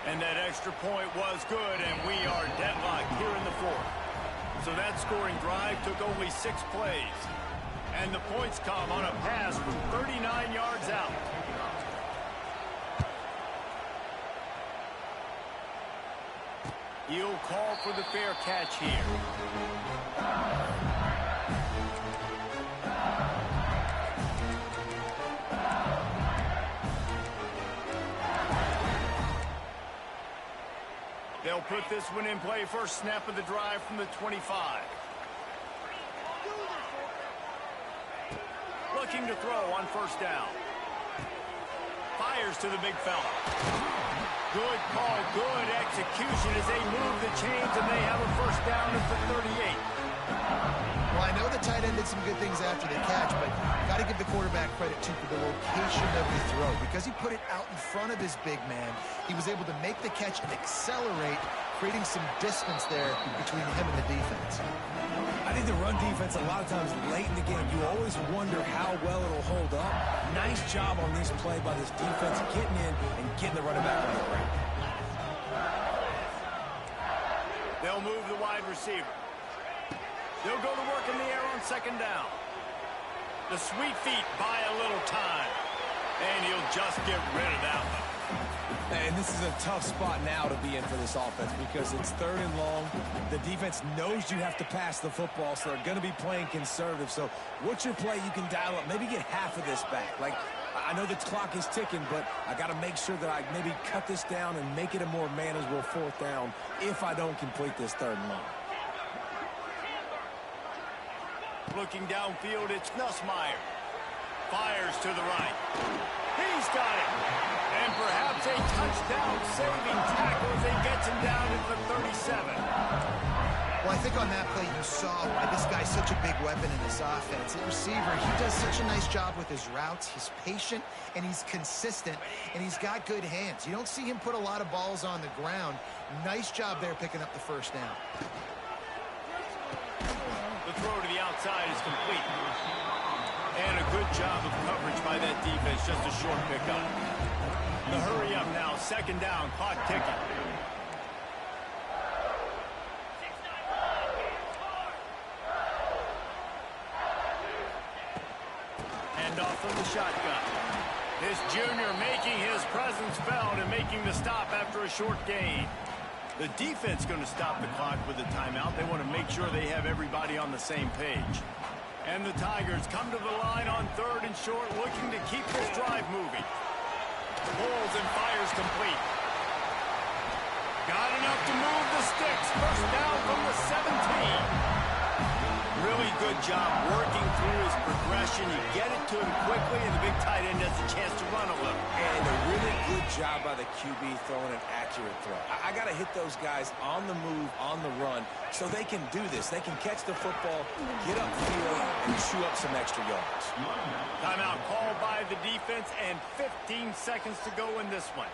And that extra point was good, and we are deadlocked here in the 4th. So that scoring drive took only 6 plays. And the points come on a pass from 39 yards out. He'll call for the fair catch here. They'll put this one in play. First snap of the drive from the 25. Looking to throw on 1st down. Fires to the big fella. Good call, good execution as they move the chains, and they have a 1st down at the 38. Well, I know the tight end did some good things after the catch, but got to give the quarterback credit, too, for the location of the throw. Because he put it out in front of his big man, he was able to make the catch and accelerate, creating some distance there between him and the defense. I think the run defense, a lot of times late in the game, you always wonder how well it'll hold up. Nice job on this play by this defense, getting in and getting the running back on the ground. They'll move the wide receiver. They'll go to work in the air on 2nd down. The sweet feet buy a little time. And he'll just get rid of that one. And this is a tough spot now to be in for this offense because it's 3rd and long. The defense knows you have to pass the football, so they're going to be playing conservative. So what's your play you can dial up? Maybe get half of this back. Like, I know the clock is ticking, but I got to make sure that I maybe cut this down and make it a more manageable 4th down if I don't complete this 3rd and long. Looking downfield, it's Nussmeier. Fires to the right. He's got it. And perhaps a touchdown-saving tackle as he gets him down at the 37. Well, I think on that play you saw why this guy's such a big weapon in this offense. At receiver, he does such a nice job with his routes. He's patient, and he's consistent, and he's got good hands. You don't see him put a lot of balls on the ground. Nice job there picking up the 1st down. The throw to the outside is complete. And a good job of coverage by that defense, just a short pickup. The hurry up now, 2nd down, clock ticking. Hand off from the shotgun. This junior making his presence felt and making the stop after a short gain. The defense going to stop the clock with a timeout. They want to make sure they have everybody on the same page. And the Tigers come to the line on 3rd and short, looking to keep this drive moving. Pulls and fires complete. Got enough to move the sticks. 1st down from the 17. really good job working through his progression. You get it to him quickly, and the big tight end has a chance to run a little. And a really good job by the QB throwing an accurate throw. I got to hit those guys on the move, on the run, so they can do this. They can catch the football, get upfield, and chew up some extra yards. Timeout called by the defense, and 15 seconds to go in this one.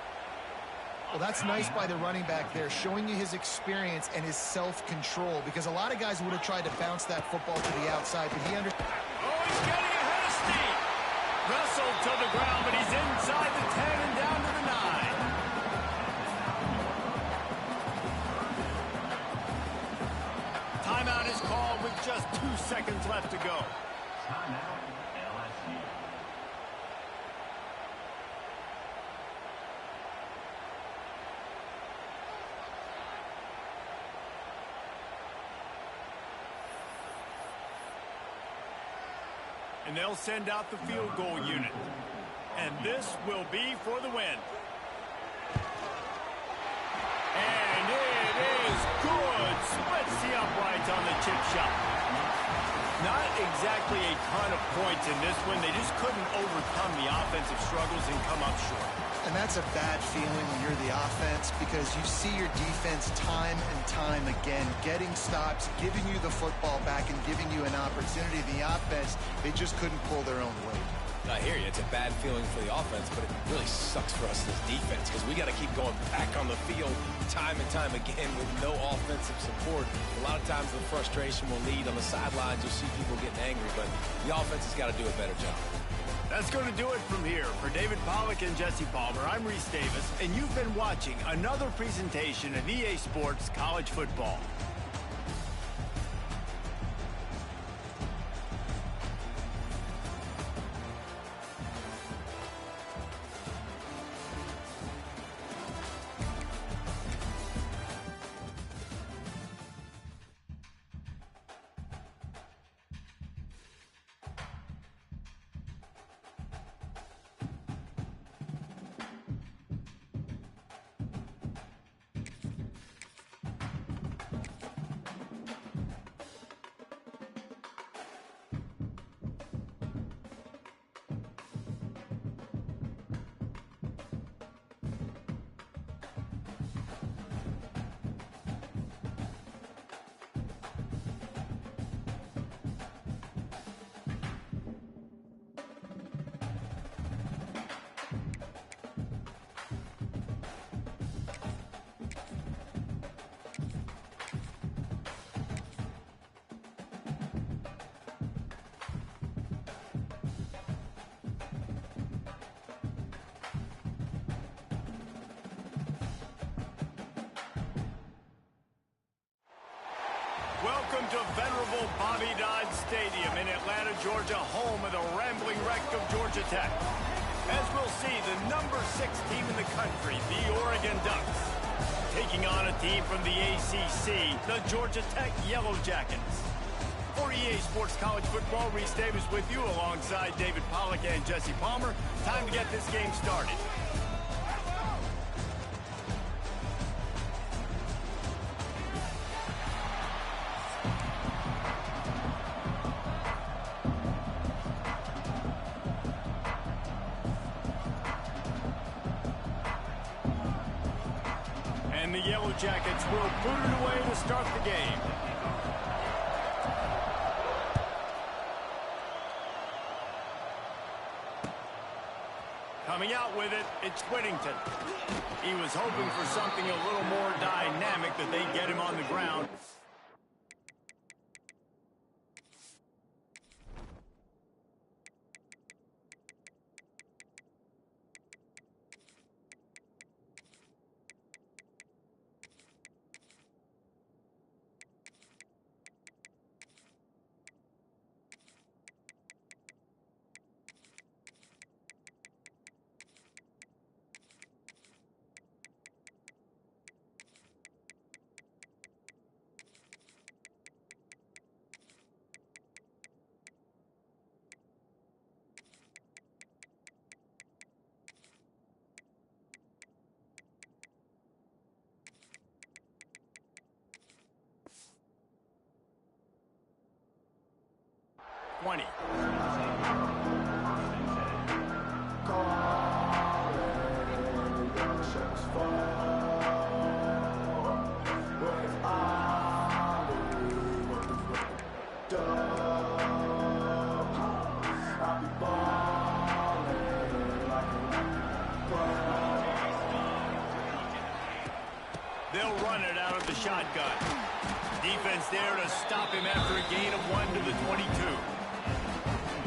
Well, that's nice by the running back there, showing you his experience and his self-control, because a lot of guys would have tried to bounce that football to the outside, but he Oh, he's getting ahead of steam. Wrestled to the ground, but he's inside the 10 and down to the 9. Timeout is called with just 2 seconds left to go. Timeout, LSU. And they'll send out the field goal unit. And this will be for the win. And it is good. Splits the uprights on the chip shot. Not exactly a ton of points in this one. They just couldn't overcome the offensive struggles and come up short. And that's a bad feeling when you're the offense, because you see your defense time and time again getting stops, giving you the football back, and giving you an opportunity. The offense, they just couldn't pull their own weight. I hear you. It's a bad feeling for the offense, but it really sucks for us as defense because we got to keep going back on the field time and time again with no offensive support. A lot of times the frustration will lead on the sidelines. You'll see people getting angry, but the offense has got to do a better job. That's going to do it from here. For David Pollack and Jesse Palmer, I'm Reese Davis, and you've been watching another presentation of EA Sports College Football. Welcome to venerable Bobby Dodd Stadium in Atlanta, Georgia, home of the rambling wreck of Georgia Tech. As we'll see, the number 6 team in the country, the Oregon Ducks, taking on a team from the ACC, the Georgia Tech Yellow Jackets. For EA Sports College Football, Reese Davis with you alongside David Pollack and Jesse Palmer. Time to get this game started. And the Yellow Jackets will boot it away to start the game. Coming out with it, it's Whittington. He was hoping for something a little more dynamic, that they get him on the ground. 20. They'll run it out of the shotgun. Defense there to stop him after a gain of 1 to the 22.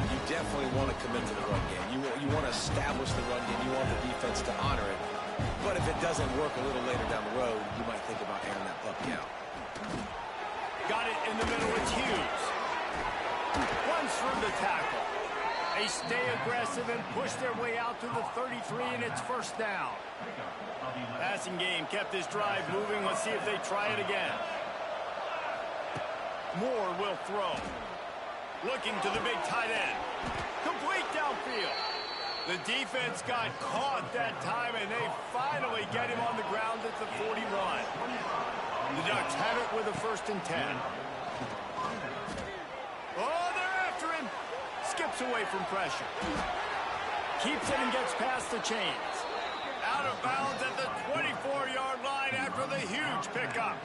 You definitely want to commit to the run game. You want to establish the run game. You want the defense to honor it. But if it doesn't work a little later down the road, you might think about airing that puppy out. Got it in the middle. It's Hughes. Runs through the tackle. They stay aggressive and push their way out to the 33, and it's first down. Passing game kept this drive moving. Let's see if they try it again. Moore will throw. Looking to the big tight end. Complete downfield. The defense got caught that time, and they finally get him on the ground at the 41. The Ducks have it with a 1st and 10. Oh, they're after him. Skips away from pressure. Keeps it and gets past the chains. Out of bounds at the 24-yard line after the huge pickup.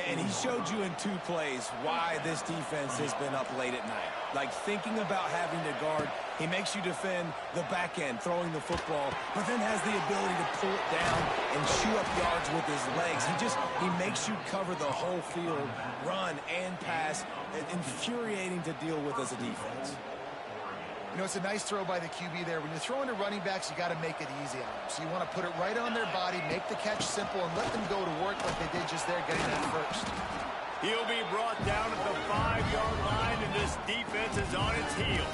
And he showed you in 2 plays why this defense has been up late at night. Like thinking about having to guard, he makes you defend the back end, throwing the football, but then has the ability to pull it down and chew up yards with his legs. He makes you cover the whole field, run and pass. Infuriating to deal with as a defense. You know, it's a nice throw by the QB there. When you're throwing to running backs, you got to make it easy on them. So you want to put it right on their body, make the catch simple, and let them go to work like they did just there, getting that first. He'll be brought down at the 5-yard line, and this defense is on its heels.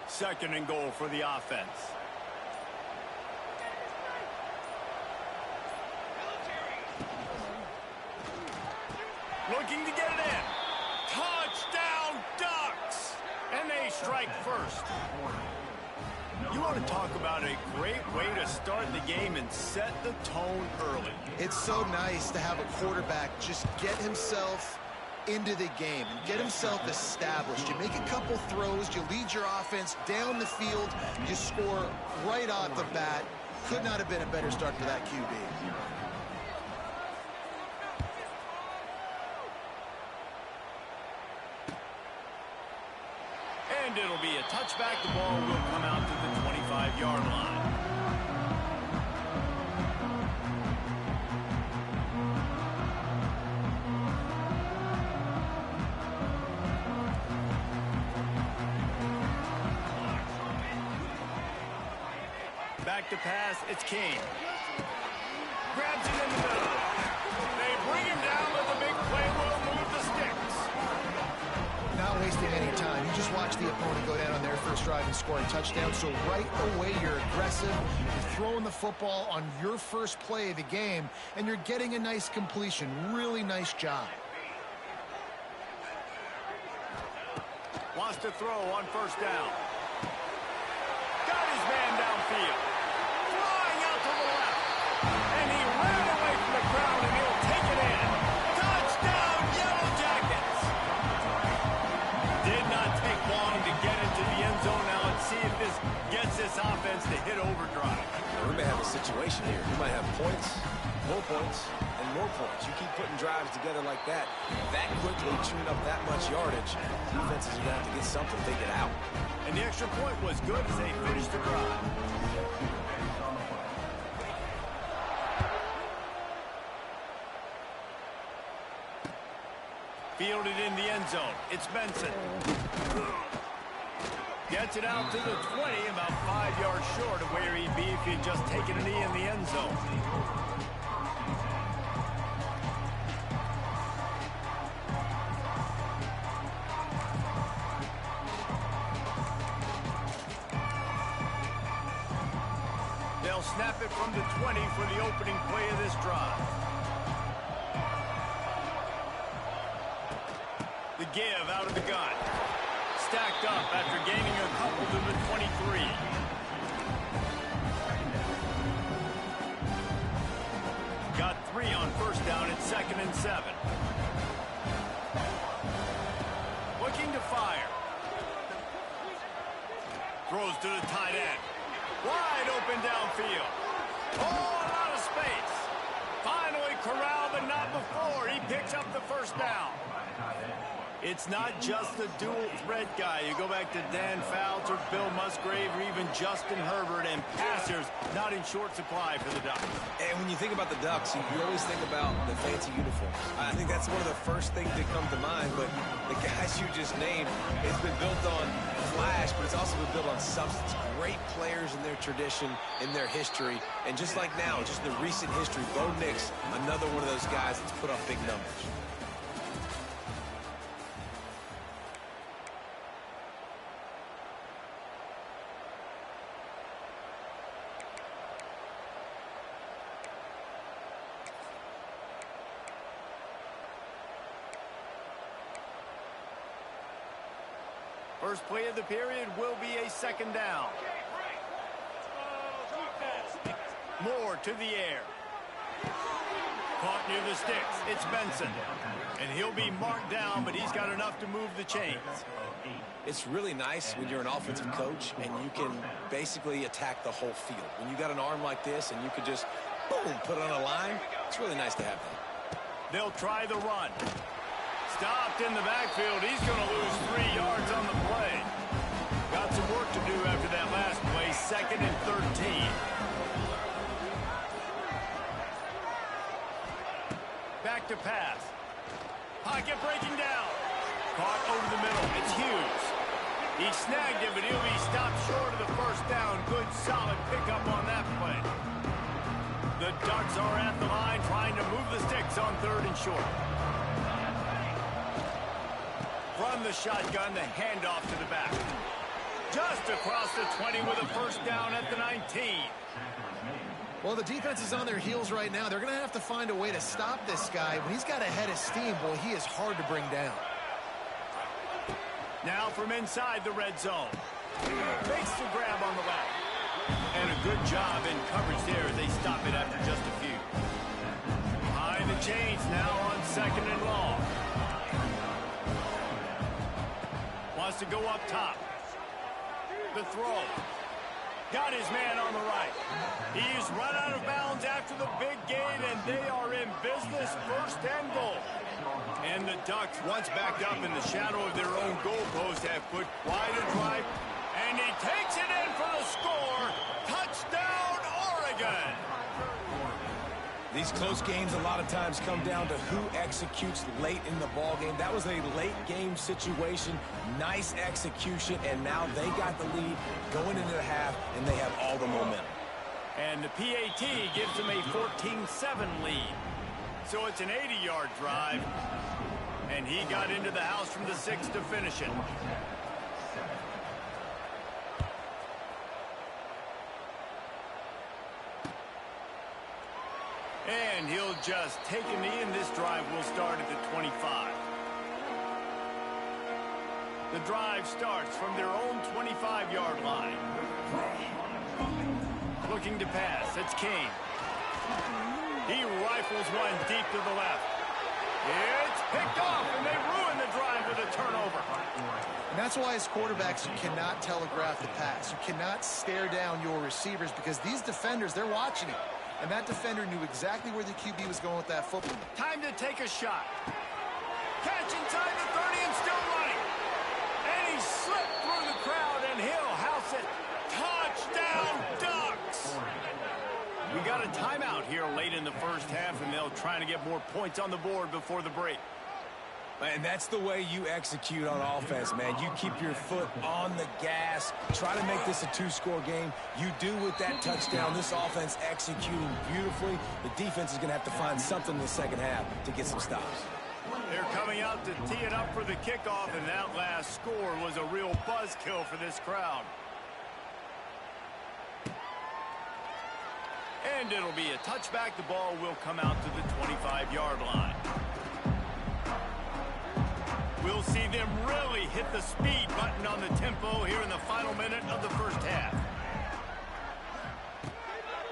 Second and goal for the offense. Looking to get it in. Touchdown, Ducks! And they strike first. You want to talk about a great way to start the game and set the tone early. It's so nice to have a quarterback just get himself into the game and get himself established. You make a couple throws, you lead your offense down the field, you score right off the bat. Could not have been a better start for that QB. And it'll be a touchback. The ball will come out to the 25-yard line. Back to pass, it's King. Grabs it in the middle. They bring him down with a big play. Will move the sticks. Not wasting any time. You just watch the opponent go down on their first drive and score a touchdown. So right away, you're aggressive. You're throwing the football on your first play of the game, and you're getting a nice completion. Really nice job. Wants to throw on first down. Got his man downfield. Flying out to the left. And he ran away from the crowd, and he'll take it in. Touchdown, Yellow Jackets! Did not take long to get into the end zone. Now let's see if this gets this offense to hit overdrive. We may have a situation here. We might have points, more points, and more points. You keep putting drives together like that quickly, chewing up that much yardage, defenses are going to have to get something figured out. And the extra point was good as they finished the drive. Fielded in the end zone. It's Benson. Gets it out to the 20, about 5 yards short of where he'd be if he'd just taken a knee in the end zone. They'll snap it from the 20 for the opening play of this drive. The give out of the gun. Stacked up after gaining a couple to the 23. Got 3 on first down at 2nd and 7. Looking to fire. Throws to the tight end. Wide open downfield. Oh, a lot of space. Finally corralled, but not before. He picks up the first down. It's not just the dual threat guy. You go back to Dan Fouts or Bill Musgrave or even Justin Herbert, and passers not in short supply for the Ducks. And when you think about the Ducks, you always think about the fancy uniforms. I think that's one of the first things that come to mind, but the guys you just named, it's been built on flash, but it's also been built on substance. Great players in their tradition, in their history, and just like now, just the recent history, Bo Nix, another one of those guys that's put up big numbers. First play of the period will be a 2nd down. Moore to the air. Caught near the sticks. It's Benson. And he'll be marked down, but he's got enough to move the chains. It's really nice when you're an offensive coach and you can basically attack the whole field. When you got an arm like this and you could just, boom, put it on a line, it's really nice to have that. They'll try the run. Stopped in the backfield. He's going to lose 3 yards on the play. Got some work to do after that last play. 2nd and 13. Back to pass. Pocket breaking down. Caught over the middle. It's Hughes. He snagged it, but he'll be stopped short of the first down. Good, solid pickup on that play. The Ducks are at the line trying to move the sticks on 3rd and short. From the shotgun, the handoff to the back. Just across the 20 with a first down at the 19. Well, the defense is on their heels right now. They're going to have to find a way to stop this guy. When he's got a head of steam, boy, he is hard to bring down. Now from inside the red zone. Makes the grab on the left. And a good job in coverage there as they stop it after just a few. Behind the chains now on 2nd and long. Wants to go up top. The throw. Got his man on the right. He's run out of bounds after the big gain, and they are in business, 1st and goal. And the Ducks, once backed up in the shadow of their own goalpost, have put quite a drive. And he takes it in for the score. Touchdown, Oregon. These close games a lot of times come down to who executes late in the ball game. That was a late game situation. Nice execution, and now they got the lead going into the half, and they have all the momentum. And the PAT gives them a 14-7 lead. So it's an 80-yard drive, and he got into the house from the 6 to finish it. And he'll just take a knee, and this drive will start at the 25. The drive starts from their own 25-yard line. Looking to pass. It's Kane. He rifles one deep to the left. It's picked off, and they ruin the drive with a turnover. And that's why as quarterbacks, you cannot telegraph the pass. You cannot stare down your receivers because these defenders, they're watching it. And that defender knew exactly where the QB was going with that football. Time to take a shot. Catch inside the 30 and still running. And he slipped through the crowd, and he'll house it. Touchdown, Ducks! We got a timeout here late in the first half, and they'll try to get more points on the board before the break. And that's the way you execute on offense, man. You keep your foot on the gas. Try to make this a 2-score game. You do with that touchdown. This offense executing beautifully. The defense is going to have to find something in the second half to get some stops. They're coming out to tee it up for the kickoff, and that last score was a real buzzkill for this crowd. And it'll be a touchback. The ball will come out to the 25-yard line. We'll see them really hit the speed button on the tempo here in the final minute of the first half.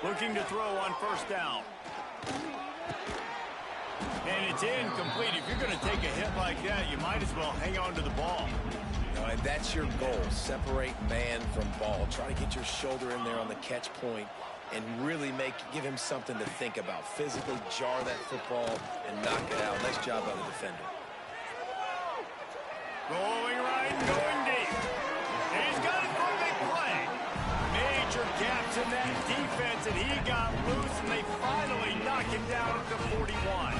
Looking to throw on first down. And it's incomplete. If you're going to take a hit like that, you might as well hang on to the ball. And that's your goal. Separate man from ball. Try to get your shoulder in there on the catch point and really give him something to think about. Physically jar that football and knock it out. Nice job by the defender. Going right and going deep. And he's got it for a big play. Major gaps in that defense, and he got loose, and they finally knock him down at the 41.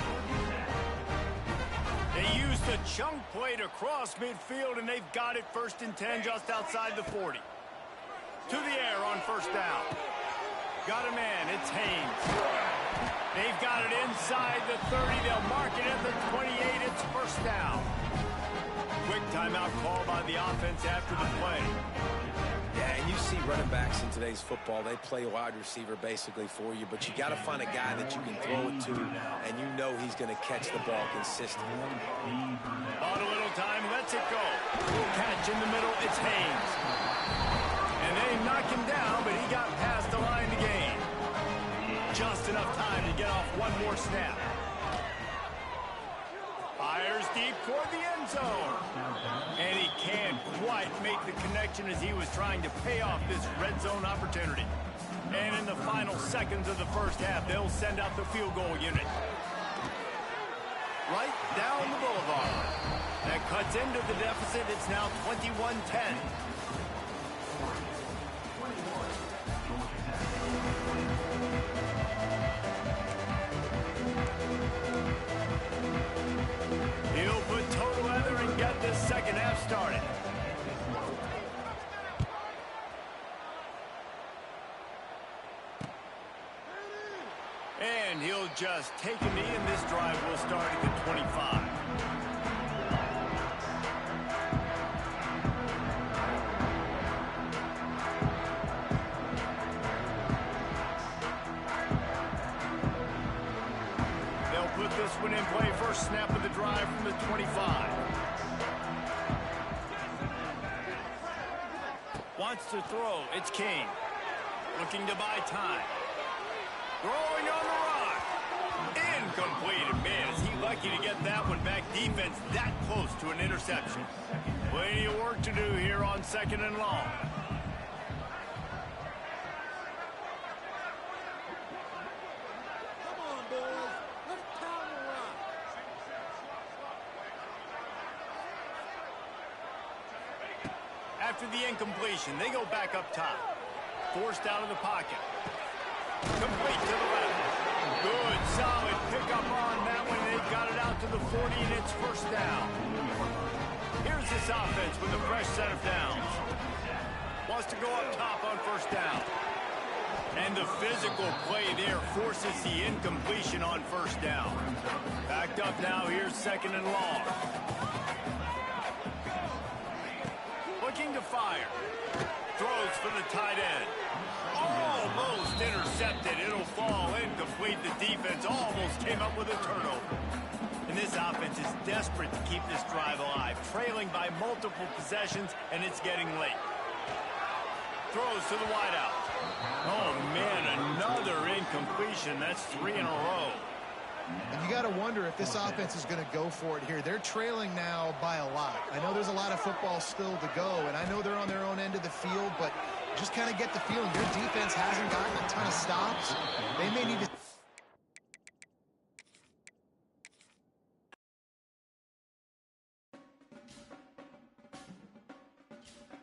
They used a chunk play to cross midfield, and they've got it 1st and 10 just outside the 40. To the air on first down. Got a man. It's Haynes. They've got it inside the 30. They'll mark it at the 28. It's first down. Quick timeout call by the offense after the play. Yeah, and you see running backs in today's football, they play wide receiver basically for you, but you got to find a guy that you can throw it to, and you know he's going to catch the ball consistently. On a little time, lets it go. Catch in the middle, it's Haynes. And they knock him down, but he got past the line to gain. Just enough time to get off one more snap. Fires deep toward the end zone. And he can't quite make the connection as he was trying to pay off this red zone opportunity. And in the final seconds of the first half, they'll send out the field goal unit. Right down the boulevard. That cuts into the deficit. It's now 21-10. He'll put total leather and get this second half started. And he'll just take a knee, and this drive will start at the 25. They'll put this one in play. First snap of the drive from the 25. Wants to throw. It's King. Looking to buy time. Throwing on the run. Incomplete. And man, is he lucky to get that one back. Defense that close to an interception. Plenty of work to do here on 2nd and long. Come on, boys. Let's pound the rock. After the incompletion, they go back up top. Forced out of the pocket. Complete to the left. Good, solid pickup on that one. They've got it out to the 40, and it's first down. Here's this offense with a fresh set of downs. Wants to go up top on first down. And the physical play there forces the incompletion on first down. Backed up now. Here's 2nd and long. Looking to fire. Throws for the tight end. Almost intercepted. It'll fall incomplete. The defense almost came up with a turnover. And this offense is desperate to keep this drive alive, trailing by multiple possessions, and it's getting late. Throws to the wideout. Oh, man, another incompletion. That's 3 in a row. And you got to wonder if this offense is going to go for it here. They're trailing now by a lot. I know there's a lot of football still to go, and I know they're on their own end of the field, but just kind of get the feeling your defense hasn't gotten a ton of stops. They may need to